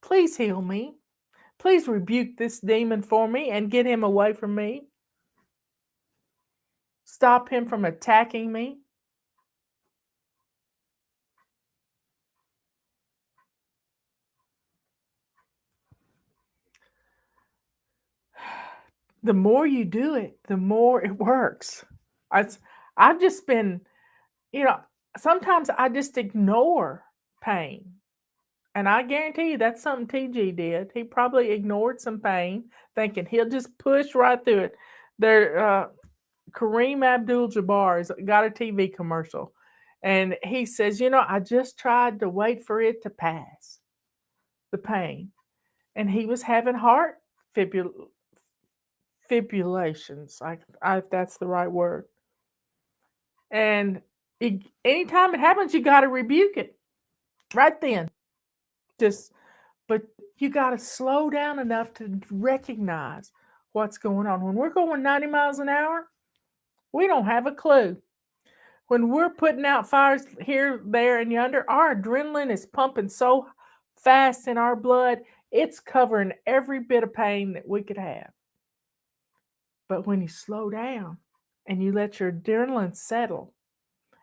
Please heal me. Please rebuke this demon for me and get him away from me. Stop him from attacking me. The more you do it, the more it works. I've just been, sometimes I just ignore pain. And I guarantee you that's something TG did. He probably ignored some pain, thinking he'll just push right through it. Kareem Abdul-Jabbar has got a TV commercial. And he says, I just tried to wait for it to pass, the pain. And he was having heart fibrillations, if that's the right word. And anytime it happens, you got to rebuke it right then. But you got to slow down enough to recognize what's going on. When we're going 90 miles an hour, we don't have a clue. When we're putting out fires here, there, and yonder, our adrenaline is pumping so fast in our blood, it's covering every bit of pain that we could have. But when you slow down and you let your adrenaline settle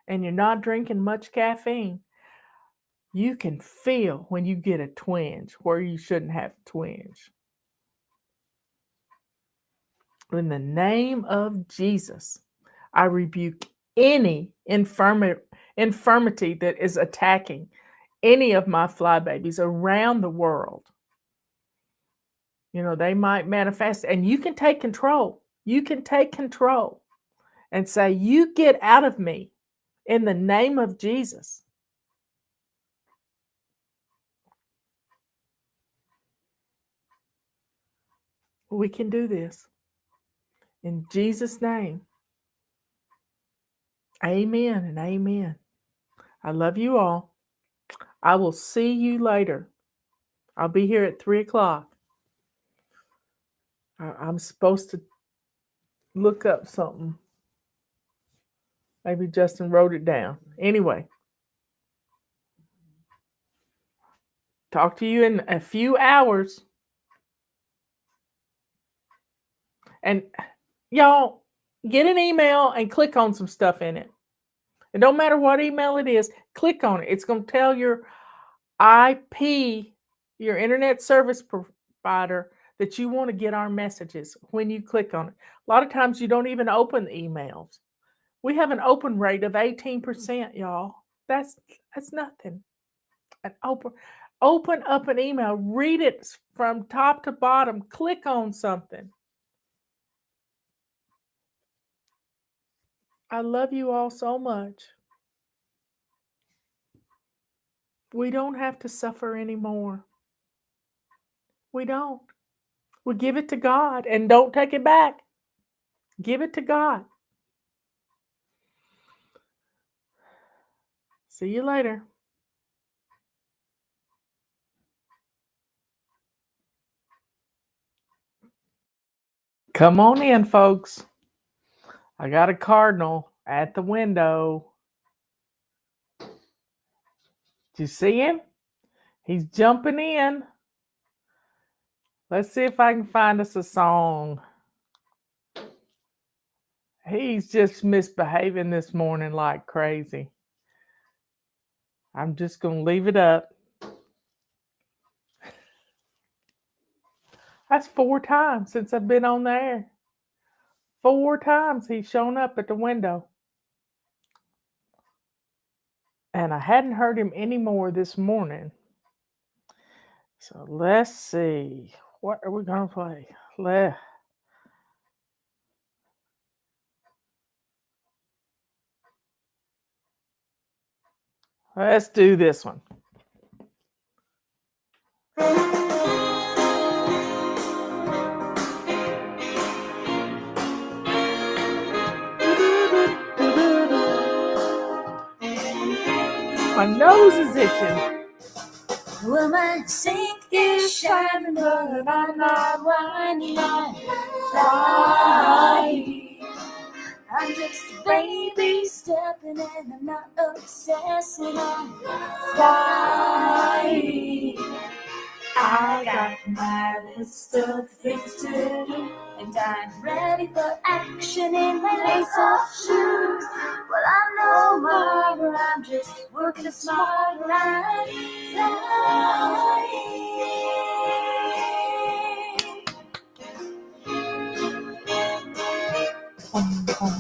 and you're not drinking much caffeine, you can feel when you get a twinge where you shouldn't have a twinge. In the name of Jesus, I rebuke any infirmity that is attacking any of my fly babies around the world. They might manifest, and you can take control. You can take control and say, you get out of me in the name of Jesus. We can do this. In Jesus' name. Amen and amen. I love you all. I will see you later. I'll be here at 3:00. I'm supposed to look up something. Maybe Justin wrote it down. Anyway, talk to you in a few hours. And y'all, get an email and click on some stuff in it. It don't matter what email it is, click on it. It's going to tell your IP, your internet service provider, that you want to get our messages when you click on it. A lot of times you don't even open the emails. We have an open rate of 18%, y'all. That's nothing. Open up an email, read it from top to bottom, click on something. I love you all so much. We don't have to suffer anymore. We don't. We give it to God and don't take it back. Give it to God. See you later. Come on in, folks. I got a cardinal at the window. Did you see him? He's jumping in. Let's see if I can find us a song. He's just misbehaving this morning like crazy. I'm just going to leave it up. That's 4 times since I've been on the air. 4 times he's shown up at the window. And I hadn't heard him anymore this morning. So let's see. What are we going to play? Let's do this one. My nose is itching. Well, my sink is shining, but I'm not whining. I'm flying. I'm just a baby stepping in, I'm not obsessing. I'm flying. I got my list of things to do, and I'm ready for action in my lace-up shoes. Well, I'm no martyr, I'm just working smarter. I'm flying.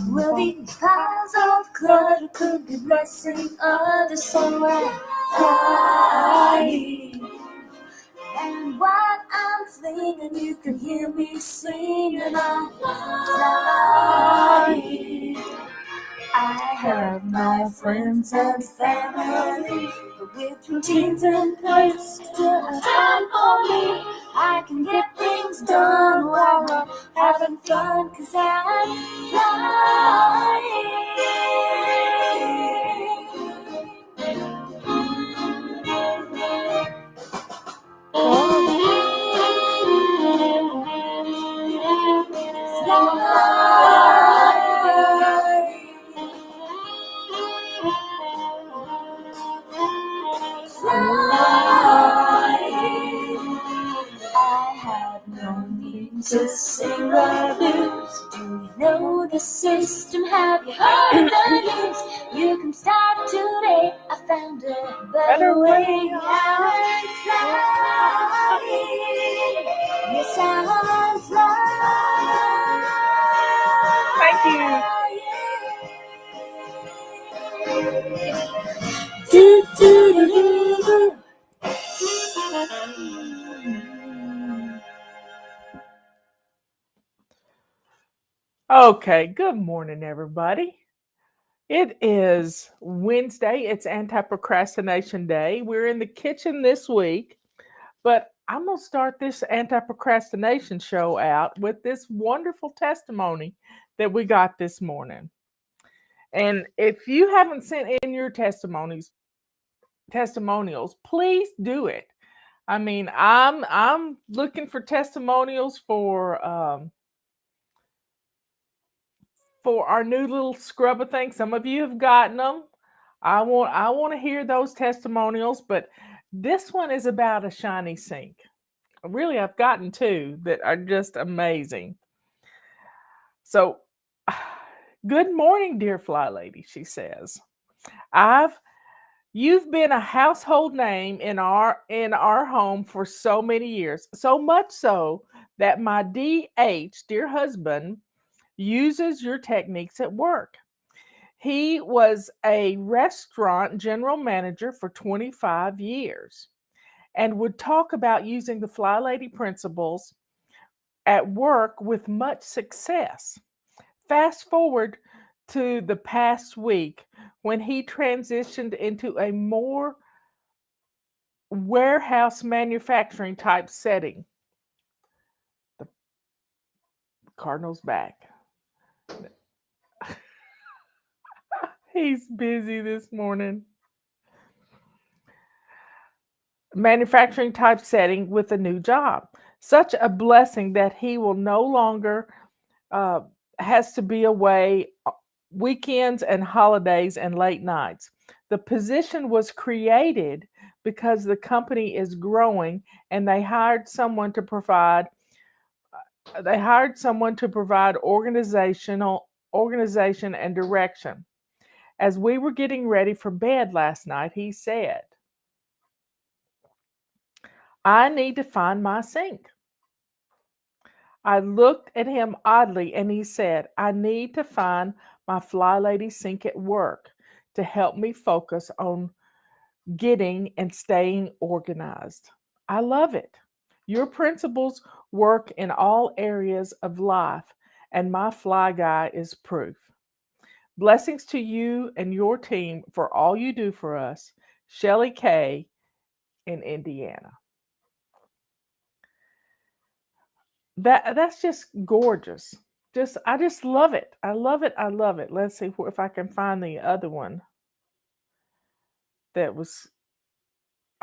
Well, these piles of clutter could be blessing others, so I'm flying. And what I'm singing, you can hear me singing. I'm flying. I have my friends and family, but with routines in place, still have time for me. I can get things done while I'm having fun, 'cause I'm flying. To sing the blues. Do you know the system? Have you heard the news? You can start today. I found a better way. I'm flying. Yes, I'm flying. Thank you. Do, do, do, do. Okay, good morning, everybody. It is Wednesday. It's anti-procrastination day. We're in the kitchen this week, but I'm going to start this anti-procrastination show out with this wonderful testimony that we got this morning. And if you haven't sent in your testimonials, please do it. I mean, I'm looking for testimonials for our new little scrubber thing. Some of you have gotten them. I want to hear those testimonials, but this one is about a shiny sink. Really, I've gotten 2 that are just amazing. So, good morning, dear FlyLady, she says. You've been a household name in our home for so many years, so much so that my DH, dear husband, uses your techniques at work. He was a restaurant general manager for 25 years and would talk about using the FlyLady principles at work with much success. Fast forward to the past week when he transitioned into a more warehouse manufacturing type setting. The Cardinal's back. He's busy this morning. Manufacturing type setting with a new job. Such a blessing that he will no longer uh, has to be away weekends and holidays and late nights. The position was created because the company is growing and they hired someone to provide organization and direction. As we were getting ready for bed last night, he said, "I need to find my sink." I looked at him oddly and he said, "I need to find my FlyLady sink at work to help me focus on getting and staying organized." I love it. Your principles work in all areas of life, and my fly guy is proof. Blessings to you and your team for all you do for us. Shelly K in Indiana. That's just gorgeous. I just love it. I love it. I love it. Let's see if I can find the other one that was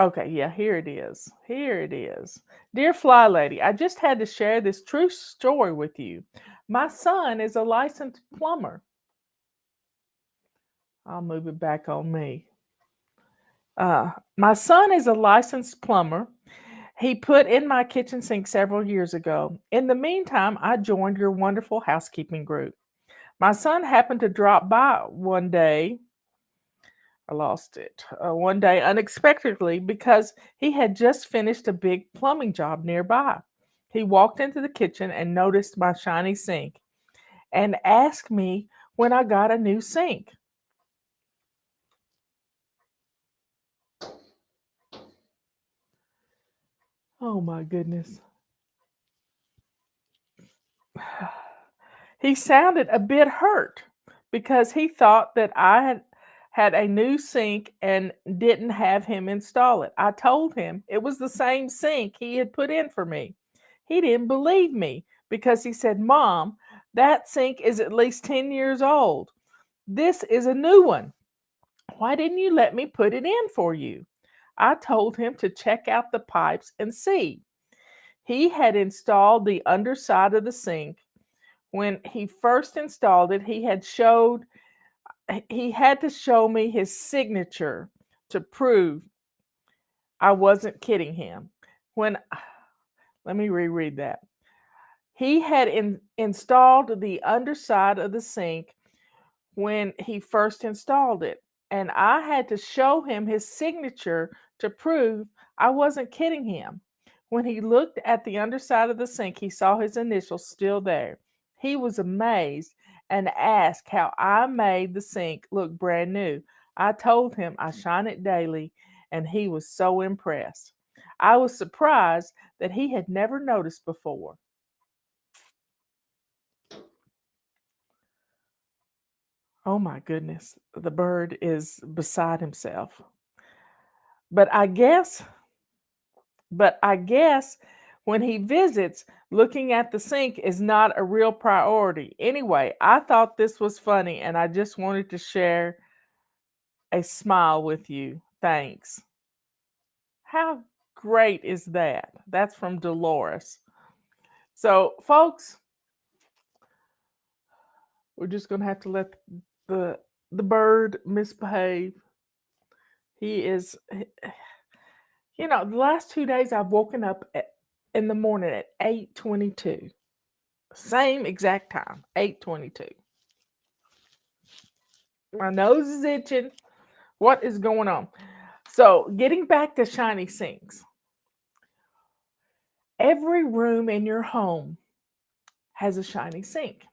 okay. Yeah, here it is. Here it is. Dear Fly Lady, I just had to share this true story with you. My son is a licensed plumber. I'll move it back on me. My son is a licensed plumber. He put in my kitchen sink several years ago. In the meantime, I joined your wonderful housekeeping group. My son happened to drop by one day. I lost it. One day unexpectedly because he had just finished a big plumbing job nearby. He walked into the kitchen and noticed my shiny sink and asked me when I got a new sink. Oh my goodness. He sounded a bit hurt because he thought that I had a new sink and didn't have him install it. I told him it was the same sink he had put in for me. He didn't believe me because he said, "Mom, that sink is at least 10 years old. This is a new one. Why didn't you let me put it in for you?" I told him to check out the pipes and see. He had installed the underside of the sink. When he first installed it, he had to show me his signature to prove I wasn't kidding him. When Let me reread that. He had installed the underside of the sink when he first installed it, and I had to show him his signature to prove I wasn't kidding him. When he looked at the underside of the sink, he saw his initials still there. He was amazed and asked how I made the sink look brand new. I told him I shine it daily, and he was so impressed. I was surprised that he had never noticed before. Oh my goodness, the bird is beside himself. But I guess But I guess when he visits, looking at the sink is not a real priority. Anyway, I thought this was funny and I just wanted to share a smile with you. Thanks. How great is that? That's from Dolores. So, folks, we're just going to have to let the bird misbehave. He is the last 2 days I've woken up in the morning at 8:22. Same exact time, 8:22. My nose is itching. What is going on? So, getting back to shiny sinks. Every room in your home has a shiny sink.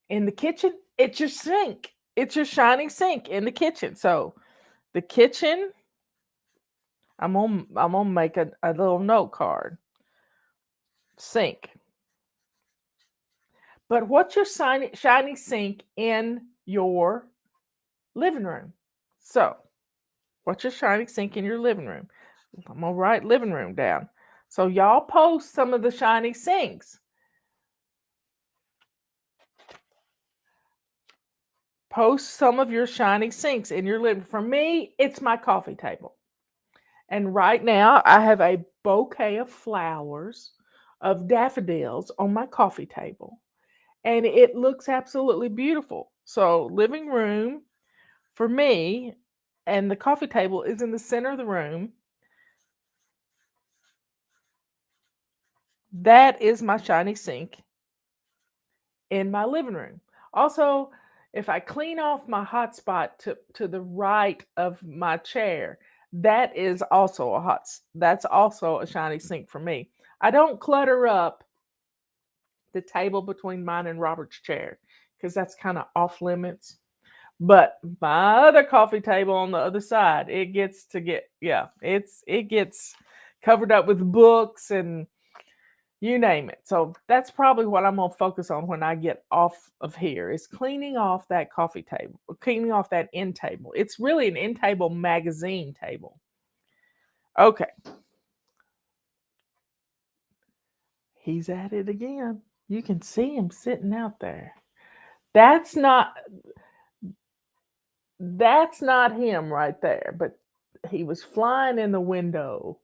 In the kitchen, it's your sink. It's your shiny sink in the kitchen. So, the kitchen, I'm gonna make a little note card. Sink. But what's your shiny sink in your living room? So, what's your shiny sink in your living room? I'm going to write living room down. So y'all post some of the shiny sinks. Post some of your shiny sinks in your living room. For me, it's my coffee table. And right now, I have a bouquet of flowers, of daffodils on my coffee table. And it looks absolutely beautiful. So, living room for me, and the coffee table is in the center of the room. That is my shiny sink in my living room. Also, if I clean off my hotspot to the right of my chair, that's also a shiny sink for me. I don't clutter up the table between mine and Robert's chair because that's kind of off limits. But my other coffee table on the other side, it gets covered up with books and you name it. So that's probably what I'm gonna focus on when I get off of here is cleaning off that coffee table, cleaning off that end table. It's really an end table magazine table. Okay. He's at it again. You can see him sitting out there. That's not him right there, but he was flying in the window.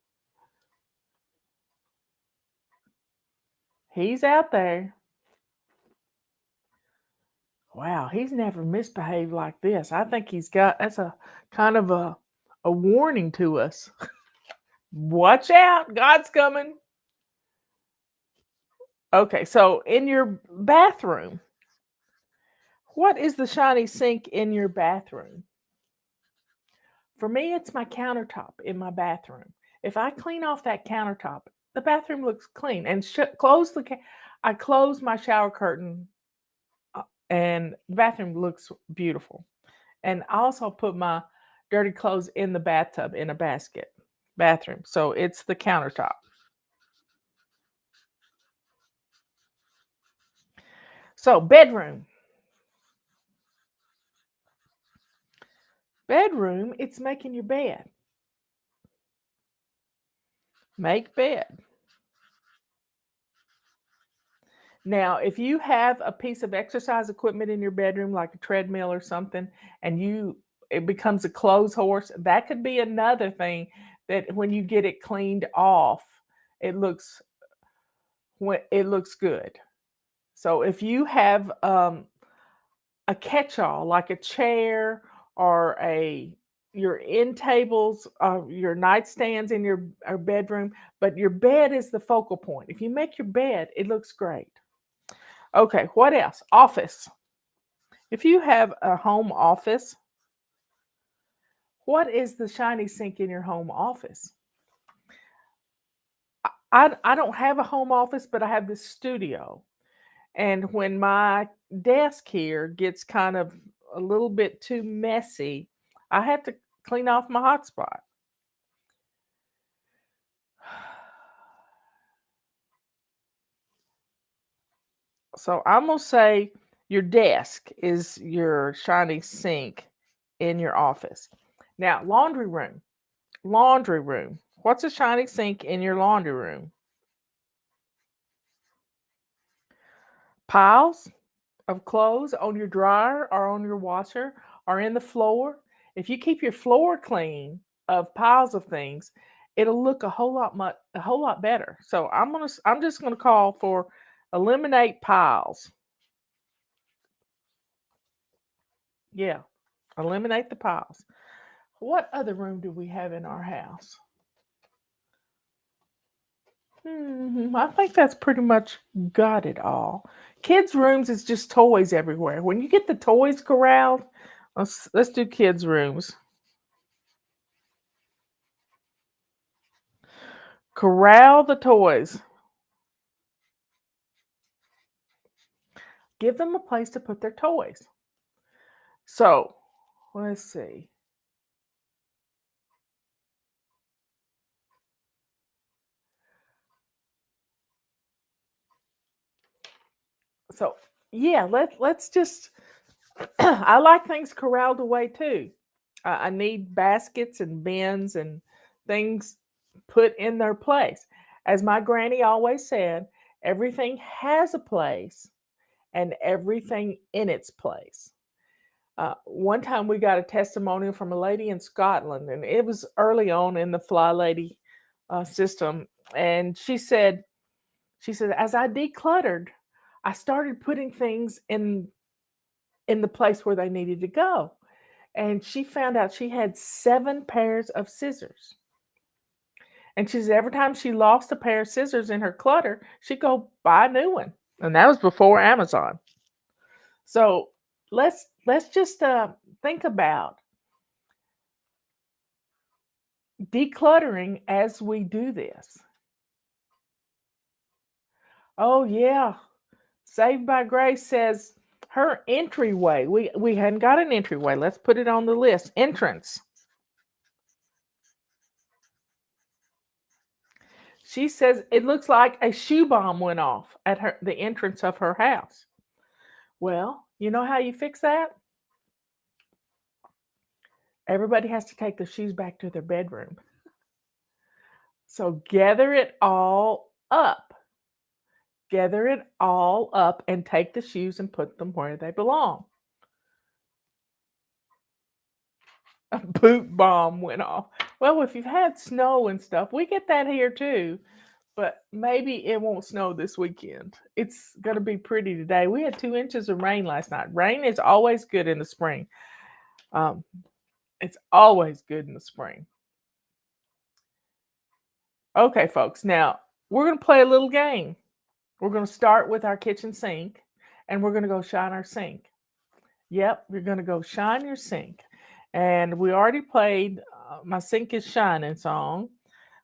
He's out there. Wow, he's never misbehaved like this. I think that's a kind of a warning to us. Watch out, God's coming. Okay, so in your bathroom, what is the shiny sink in your bathroom? For me, it's my countertop in my bathroom. If I clean off that countertop, the bathroom looks clean. And I close my shower curtain, and the bathroom looks beautiful. And I also put my dirty clothes in the bathtub in a bathroom. So it's the countertop. So bedroom. Bedroom, it's making your bed. Make bed. Now, if you have a piece of exercise equipment in your bedroom, like a treadmill or something, and it becomes a clothes horse, that could be another thing that when you get it cleaned off, it looks good. So if you have a catch-all like a chair or your end tables, your nightstands in your bedroom, but your bed is the focal point. If you make your bed, it looks great. Okay, what else? Office. If you have a home office, what is the shiny sink in your home office? I don't have a home office, but I have this studio. And when my desk here gets kind of a little bit too messy, I have to clean off my hotspot. So I'm going to say your desk is your shiny sink in your office. Now, laundry room. Laundry room. What's a shiny sink in your laundry room? Piles of clothes on your dryer or on your washer or in the floor. If you keep your floor clean of piles of things, it'll look a whole lot better. So I'm just gonna call for eliminate piles. Yeah, eliminate the piles. What other room do we have in our house? I think that's pretty much got it all. Kids' rooms is just toys everywhere. When you get the toys corralled, let's do kids' rooms. Corral the toys. Give them a place to put their toys. So, let's see. So, yeah, let's just I like things corralled away too. I need baskets and bins and things put in their place. As my granny always said, everything has a place and everything in its place. One time we got a testimonial from a lady in Scotland, and it was early on in the FlyLady system. And she said, as I decluttered, I started putting things in the place where they needed to go. And she found out she had 7 pairs of scissors. And she said every time she lost a pair of scissors in her clutter, she'd go buy a new one. And that was before Amazon. So let's just think about decluttering as we do this. Oh yeah, Saved by Grace says her entryway. We hadn't got an entryway. Let's put it on the list. Entrance. She says it looks like a shoe bomb went off at the entrance of her house. Well, you know how you fix that? Everybody has to take their shoes back to their bedroom. So gather it all up. Gather it all up and take the shoes and put them where they belong. A boot bomb went off. Well, if you've had snow and stuff, we get that here too. But maybe it won't snow this weekend. It's going to be pretty today. We had 2 inches of rain last night. Rain is always good in the spring. It's always good in the spring. Okay, folks. Now, we're going to play a little game. We're going to start with our kitchen sink, and we're going to go shine our sink. Yep, we're going to go shine your sink. And we already played My Sink is Shining song.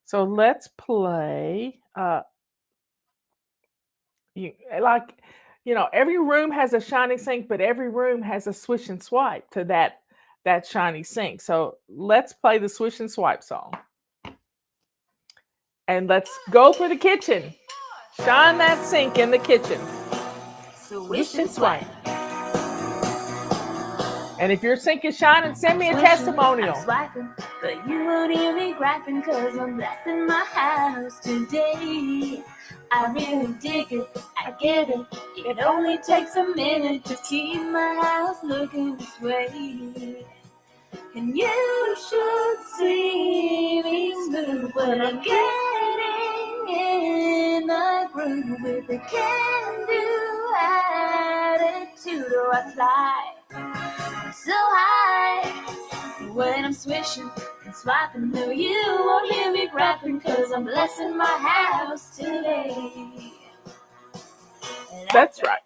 So let's play, every room has a shiny sink, but every room has a swish and swipe to that shiny sink. So let's play the swish and swipe song. And let's go for the kitchen. Shine that sink in the kitchen. Swish and swipe. And if your sink is shining, send me a testimonial. I'm swiping, but you won't hear me griping, cause I'm blessing my house today. I really dig it, I get it. It only takes a minute to keep my house looking this way. And you should see me move when I'm getting in the groove with a can-do attitude, or I fly so high when I'm swishing and swiping. No, you won't hear me griping, cause I'm blessing my house today. That's right.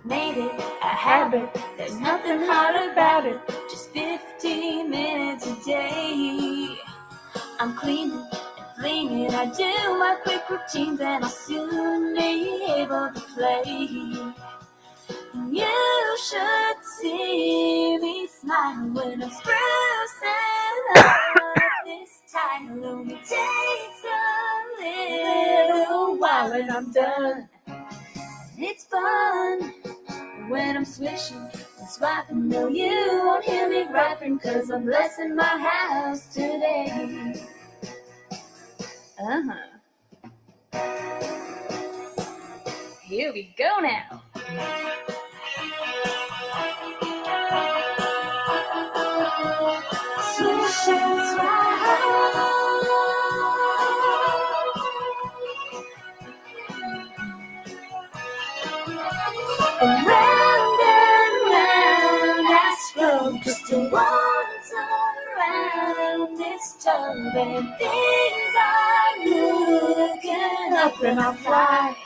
Made it a habit, there's nothing hard about it. Just 15 minutes a day. I'm cleaning and cleaning, I do my quick routines, and I'll soon be able to play. And you should see me smile when I'm sprucing up this title. Only takes a little while and I'm done. It's fun when I'm swishing and swiping. No, you won't hear me griping, cause I'm blessing my house today. Here we go now. Swish and swipe. Round and round I scroll, just to once around this tub, and things are looking up, and I fly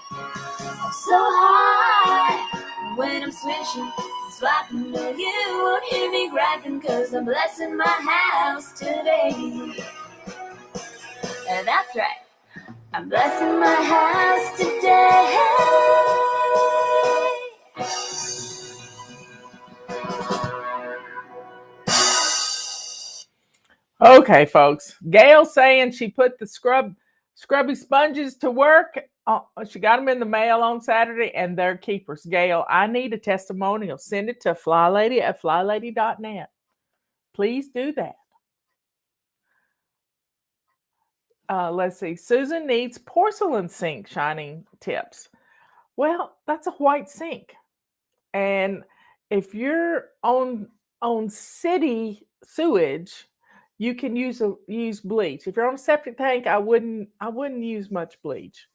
so high when I'm swishing and swiping. No, you won't hear me griping, cause I'm blessing my house today. And that's right, I'm blessing my house today. Okay, folks. Gail saying she put the scrubby sponges to work. She got them in the mail on Saturday, and they're keepers. Gail, I need a testimonial. Send it to FlyLady at flylady.net. Please do that. Let's see. Susan needs porcelain sink shining tips. Well, that's a white sink. And if you're on city sewage, you can use bleach. If you're on a septic tank, I wouldn't use much bleach.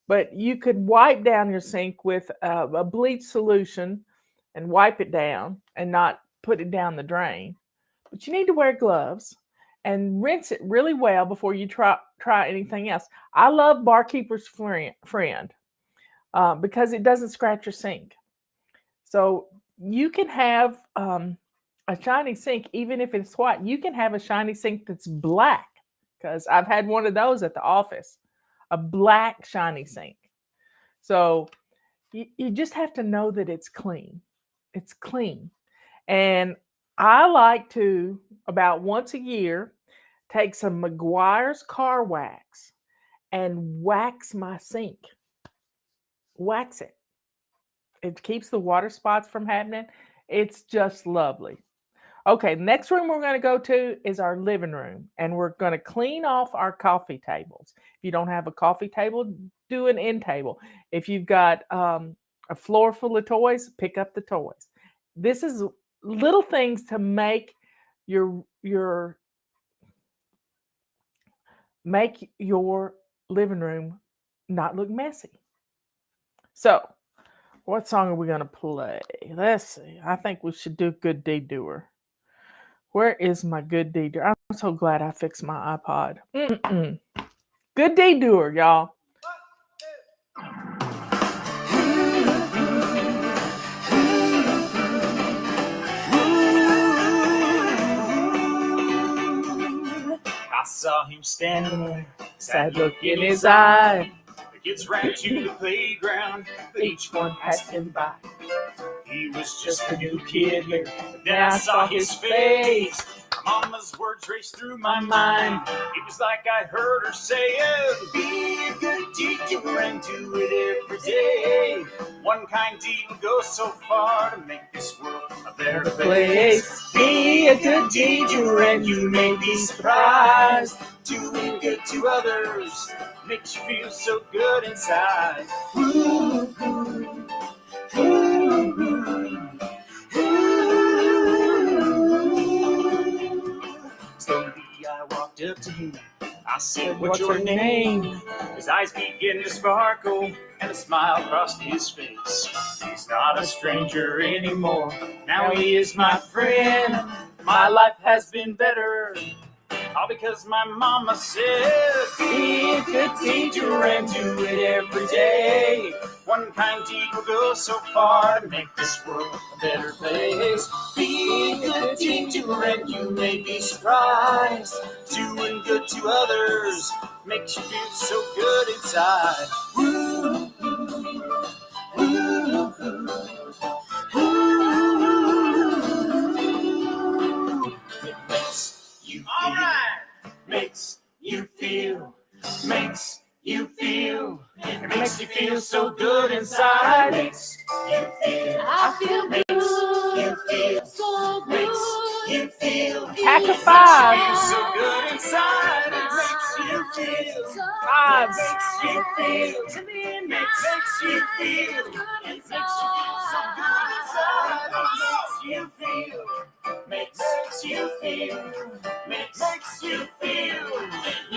But you could wipe down your sink with a bleach solution and wipe it down and not put it down the drain. But you need to wear gloves and rinse it really well before you try anything else. I love Barkeeper's Friend because it doesn't scratch your sink. So you can have a shiny sink even if it's white. You can have a shiny sink that's black because I've had one of those at the office, a black shiny sink. So you just have to know that it's clean. It's clean. And I like to, about once a year, take some McGuire's car wax and wax my sink. Wax it. It keeps the water spots from happening. It's just lovely. Okay, next room we're going to go to is our living room, and we're going to clean off our coffee tables. If you don't have a coffee table, do an end table. If you've got a floor full of toys, pick up the toys. This is little things to make your living room not look messy. So, what song are we going to play? Let's see. I think we should do Good Deed Doer. Where is my Good Deed Doer? I'm so glad I fixed my iPod. Good Deed Doer, y'all. I saw him standing there, Sad look in his eye. the kids ran to the playground, but Each one passed him by. he was just a new kid here. Then I saw his face. Mama's words raced through my mind. It was like I heard her saying, be a good deed doer and do it every day. One kind deed will go so far to make this world a better place. Be a good deed doer and you may be surprised. Doing good to others makes you feel so good inside. Ooh, ooh, ooh, ooh, ooh. Slowly I walked up to him. I said, what's your name? His eyes began to sparkle and a smile crossed his face. He's not a stranger anymore. Now he is my friend. My life has been better. All because my mama said, be a good deed doer and do it every day. One kind deed will go so far to make this world a better place. Be a good deed doer and you may be surprised. Doing good to others makes you feel so good inside. Woo, woo, woo, woo. It makes you feel. All right. Makes you feel. Makes you feel. It makes you feel so good inside. Makes you feel. I feel Makes you feel. so Makes good. you feel. Pack of It five. makes you so good inside. It makes you feel. Five. It makes you feel. It makes you feel. It makes you feel so good inside. It makes you feel. Makes you feel. Makes you feel.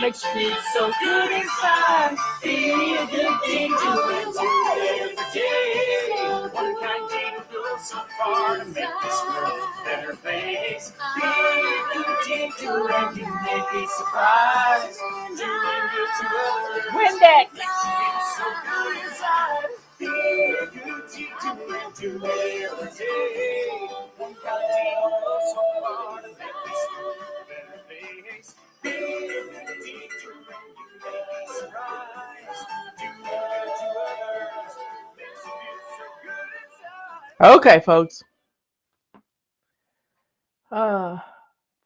Makes you feel so good inside. Be a good deed doer and do it every day. One kind deed will go so far to make this world a better place. Be a good deed doer and you may be surprised. Doing good to others. Windex. Makes you feel so good inside. Be a good deed doer and do it every day. One kind deed will go so far to make this world a better place. Be a good deed doer and you may be surprised. Doing good to others makes you feel so good inside. Okay, folks.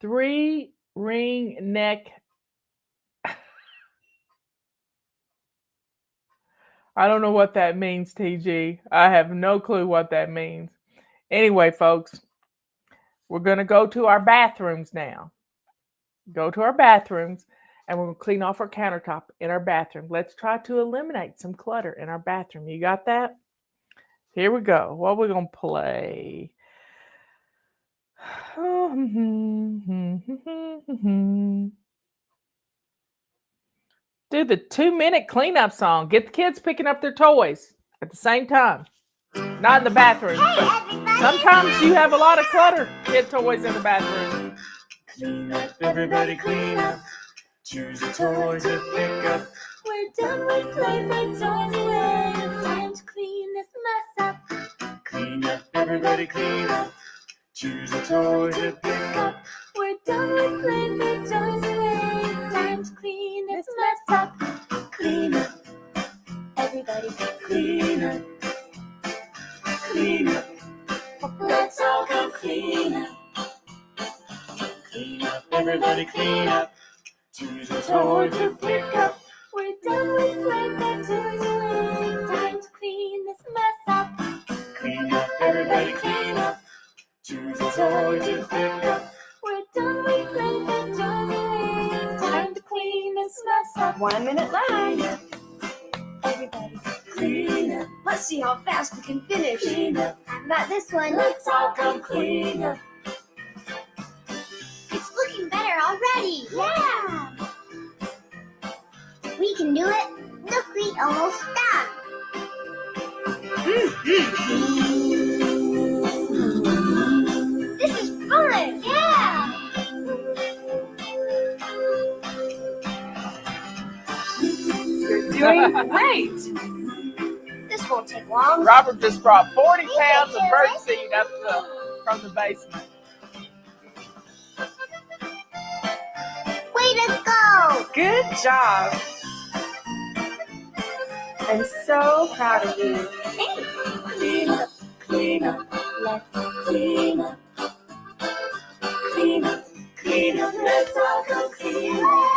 3-ring neck. I don't know what that means, TG. I have no clue what that means. Anyway, folks, we're going to go to our bathrooms now. Go to our bathrooms, and we're going to clean off our countertop in our bathroom. Let's try to eliminate some clutter in our bathroom. You got that? Here we go. What are we going to play? Do the 2-minute cleanup song. Get the kids picking up their toys at the same time. Not in the bathroom, but sometimes you have a lot of clutter. Kid toys in the bathroom. Clean up, everybody clean up. Choose a toy to pick up. We're done with play, put toys away. It's time to clean this mess up. Clean up, everybody clean up. Choose a toy to pick up. We're done with play, put toys away. It's time to clean this mess up. Clean up, Everybody clean up. Clean up, let's all go clean up. clean up, everybody clean up. Choose a toy to pick up. We're done with play, put toys away. It's time to clean this mess up. Clean up, everybody clean up. Choose a toy to pick up. We're done with play, put toys away. It's time to clean this mess up. 1 minute left. Everybody Clean up, Let's see how fast we can finish. clean up. How about this one? let's all come clean up. It's looking better already. Yeah! We can do it. Look, we almost stopped. This is fun. Yeah! You're doing great. This won't take long. Robert just brought 40 pounds of birdseed up from the basement. Way to go. Good job. I'm so proud of you. Clean up, clean up. Let's all clean up. Clean up, clean up. Let's all go clean up.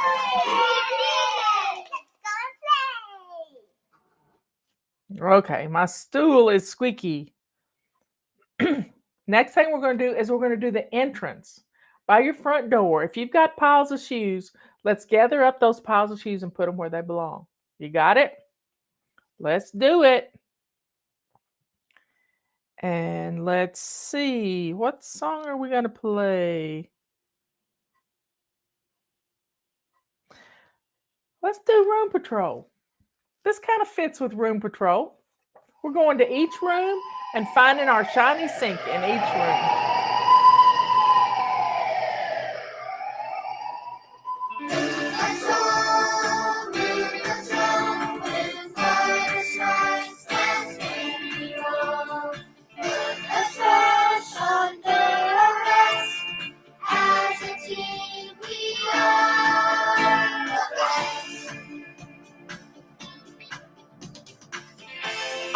Okay, my stool is squeaky. Next thing we're going to do is we're going to do the entrance by your front door. If you've got piles of shoes, let's gather up those piles of shoes and put them where they belong. You got it? Let's do it. And let's see, what song are we going to play? Let's do Room Patrol. This kind of fits with Room Patrol. We're going to each room and finding our shiny sink in each room.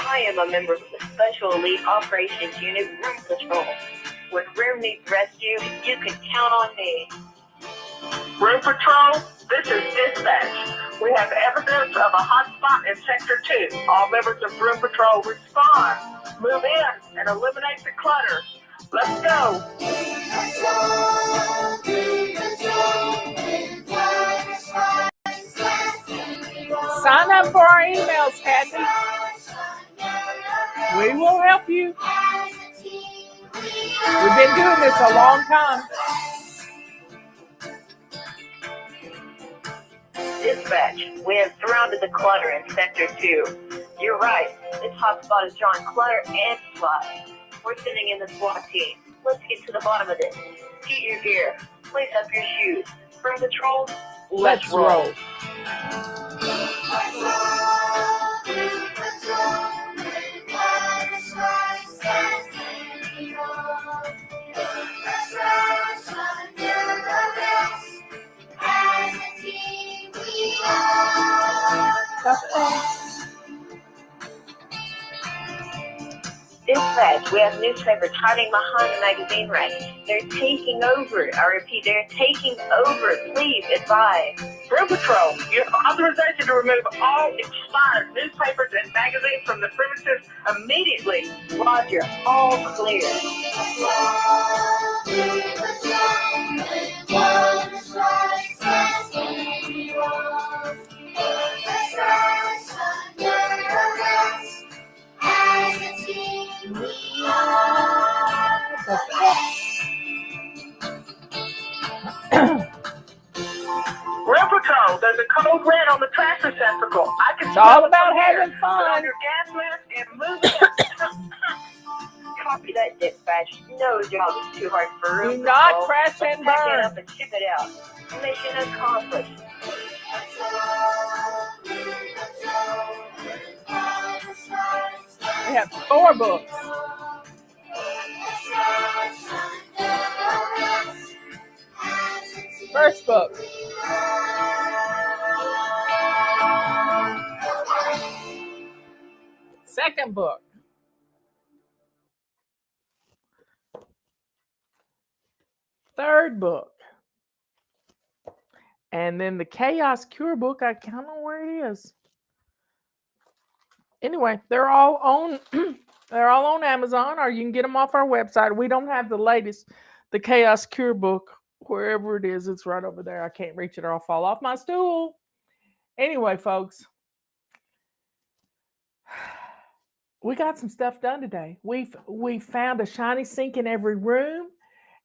I am a member of the Special Elite Operations Unit Room Patrol. When room needs rescue, you can count on me. Room Patrol, this is dispatch. We have evidence of a hot spot in Sector 2. All members of Room Patrol respond. Move in and eliminate the clutter. Let's go. Sign up for our emails, Kathy. We will help you. We've been doing this a long time. Dispatch, we have surrounded the clutter in Sector 2. You're right, this hotspot is drawing clutter and flies. We're sending in the SWAT team. Let's get to the bottom of this. Get your gear. Place up your shoes. Room Patrol, Let's roll. Dispatch, dispatch. We have newspapers hiding behind the magazine rack. They're taking over. I repeat, they're taking over. Please advise. Room Patrol, you have authorization to remove all expired newspapers and magazines from the premises immediately. Roger, all clear. Room Patrol, there's a code red on the trash receptacle. I can It's all about having Put on fun. your gas mask and move it. Copy that, dispatch. No job is too hard for Do Room not Patrol. crash and Pack it burn. up and ship it out. Mission accomplished. We have 4 books. First book. Second book. Third book. And then the Chaos Cure book, I can't know where it is. Anyway, they're all on they're all on Amazon, or you can get them off our website. We don't have the latest, the Chaos Cure book, wherever it is. It's right over there. I can't reach it or I'll fall off my stool. Anyway, folks, we got some stuff done today. We found a shiny sink in every room,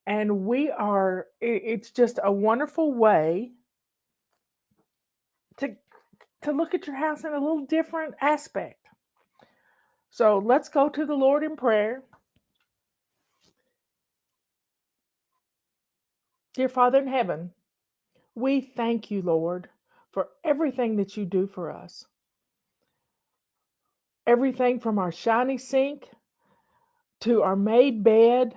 and it's just a wonderful way to look at your house in a little different aspect. So let's go to the Lord in prayer. Dear Father in heaven, we thank you, Lord, for everything that you do for us. Everything from our shiny sink to our made bed,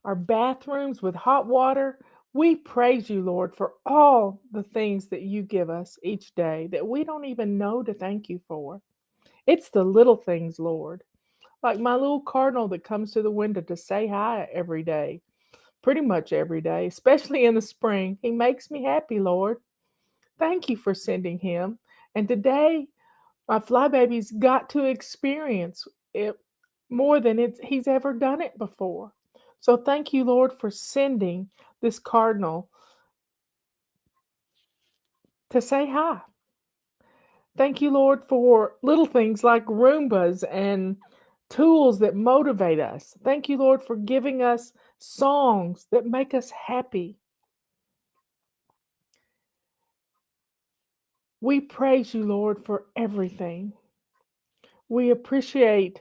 our bathrooms with hot water. We praise you, Lord, for all the things that you give us each day that we don't even know to thank you for. It's the little things, Lord. Like my little cardinal that comes to the window to say hi every day, pretty much every day, especially in the spring. He makes me happy, Lord. Thank you for sending him. And today, my flybaby's got to experience it more than he's ever done it before. So thank you, Lord, for sending this cardinal to say hi. Thank you, Lord, for little things like Roombas and tools that motivate us. Thank you, Lord, for giving us songs that make us happy. We praise you, Lord, for everything. We appreciate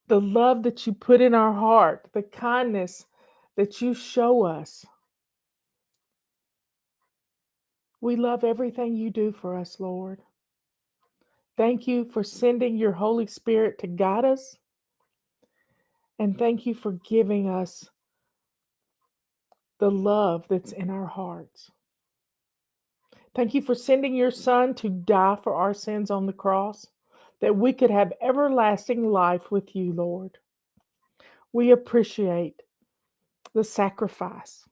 the love that you put in our heart, the kindness that you show us. We love everything you do for us, Lord. Thank you for sending your Holy Spirit to guide us. And thank you for giving us the love that's in our hearts. Thank you for sending your Son to die for our sins on the cross, that we could have everlasting life with you, Lord. We appreciate the sacrifice.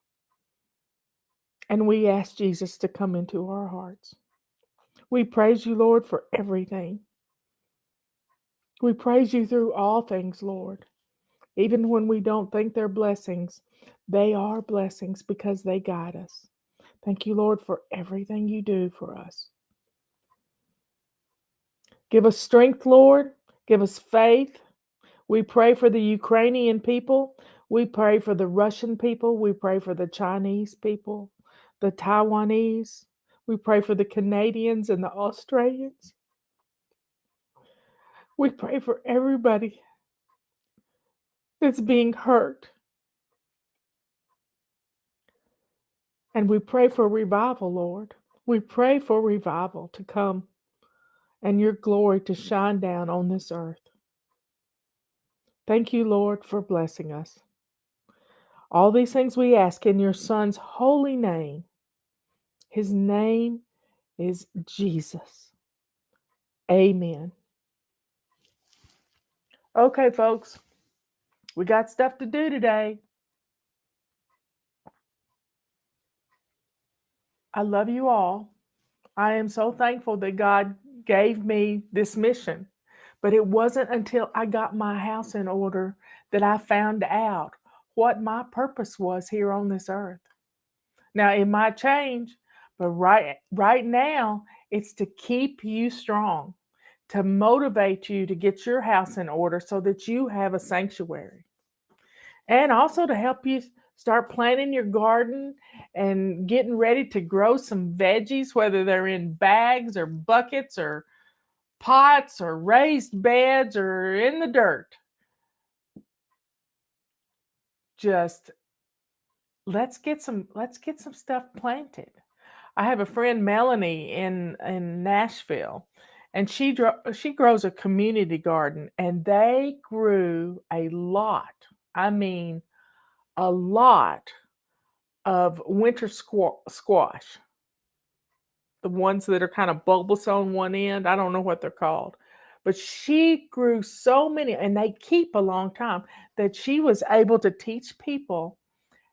And we ask Jesus to come into our hearts. We praise you, Lord, for everything. We praise you through all things, Lord. Even when we don't think they're blessings, they are blessings because they guide us. Thank you, Lord, for everything you do for us. Give us strength, Lord. Give us faith. We pray for the Ukrainian people. We pray for the Russian people. We pray for the Chinese people, the Taiwanese. We pray for the Canadians and the Australians. We pray for everybody that's being hurt. And we pray for revival, Lord. We pray for revival to come and your glory to shine down on this earth. Thank you, Lord, for blessing us. All these things we ask in your Son's holy name. His name is Jesus. Amen. Okay, folks. We got stuff to do today. I love you all. I am so thankful that God gave me this mission. But it wasn't until I got my house in order that I found out what my purpose was here on this earth. Now, it might change, but right now, it's to keep you strong, to motivate you to get your house in order so that you have a sanctuary. And also to help you start planting your garden and getting ready to grow some veggies, whether they're in bags or buckets or pots or raised beds or in the dirt. Just let's get some stuff planted. I have a friend, Melanie, in Nashville, and she grows a community garden, and they grew a lot. I mean, a lot of winter squash. The ones that are kind of bulbous on one end. I don't know what they're called. But she grew so many, and they keep a long time, that she was able to teach people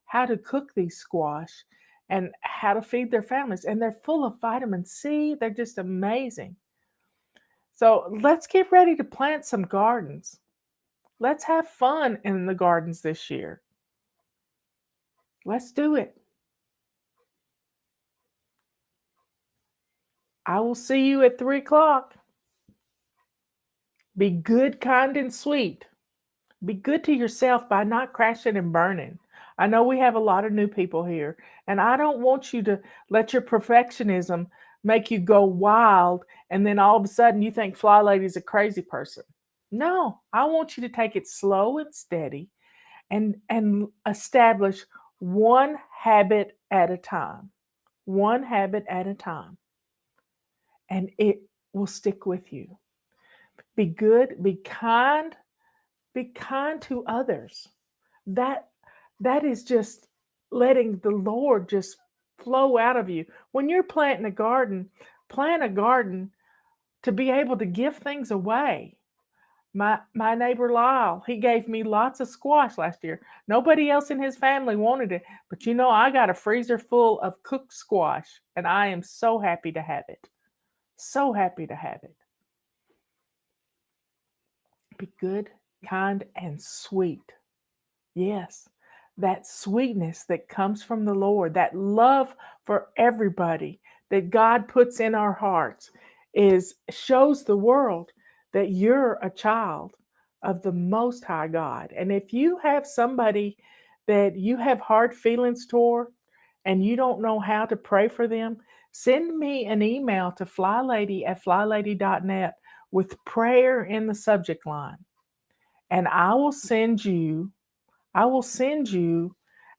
how to cook these squash and how to feed their families. And they're full of vitamin C. They're just amazing. So let's get ready to plant some gardens. Let's have fun in the gardens this year. Let's do it. I will see you at 3 o'clock. Be good, kind, and sweet. Be good to yourself by not crashing and burning. I know we have a lot of new people here, and I don't want you to let your perfectionism make you go wild, and then all of a sudden you think FlyLady's a crazy person. No, I want you to take it slow and steady and establish one habit at a time. One habit at a time. And it will stick with you. Be good, be kind to others. That is just letting the Lord just flow out of you. When you're planting a garden, plant a garden to be able to give things away. My neighbor Lyle, he gave me lots of squash last year. Nobody else in his family wanted it, but I got a freezer full of cooked squash, and I am so happy to have it. So happy to have it. Be good, kind, and sweet. Yes, that sweetness that comes from the Lord, that love for everybody that God puts in our hearts shows the world that you're a child of the Most High God. And if you have somebody that you have hard feelings toward and you don't know how to pray for them, send me an email to flylady@flylady.net with prayer in the subject line. And I will send you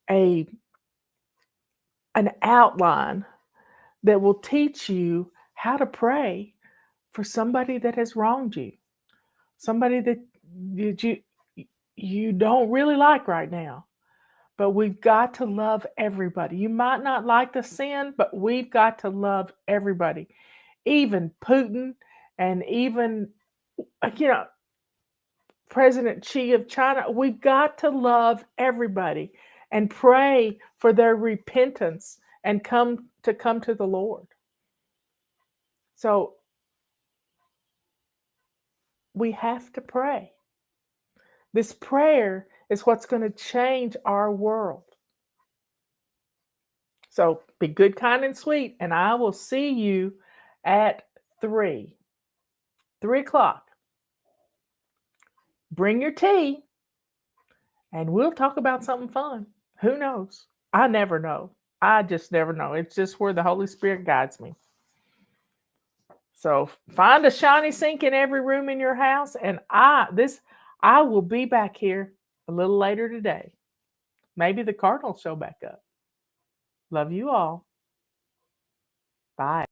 an outline that will teach you how to pray for somebody that has wronged you, somebody that you don't really like right now. But we've got to love everybody. You might not like the sin, but we've got to love everybody, even Putin and even President Xi of China. We've got to love everybody and pray for their repentance and come to the Lord. So we have to pray. This prayer is what's going to change our world. So be good, kind, and sweet, and I will see you at 3 o'clock. Bring your tea, and we'll talk about something fun. Who knows? I never know. I just never know. It's just where the Holy Spirit guides me. So find a shiny sink in every room in your house, and I will be back here a little later today. Maybe the Cardinals show back up. Love you all. Bye.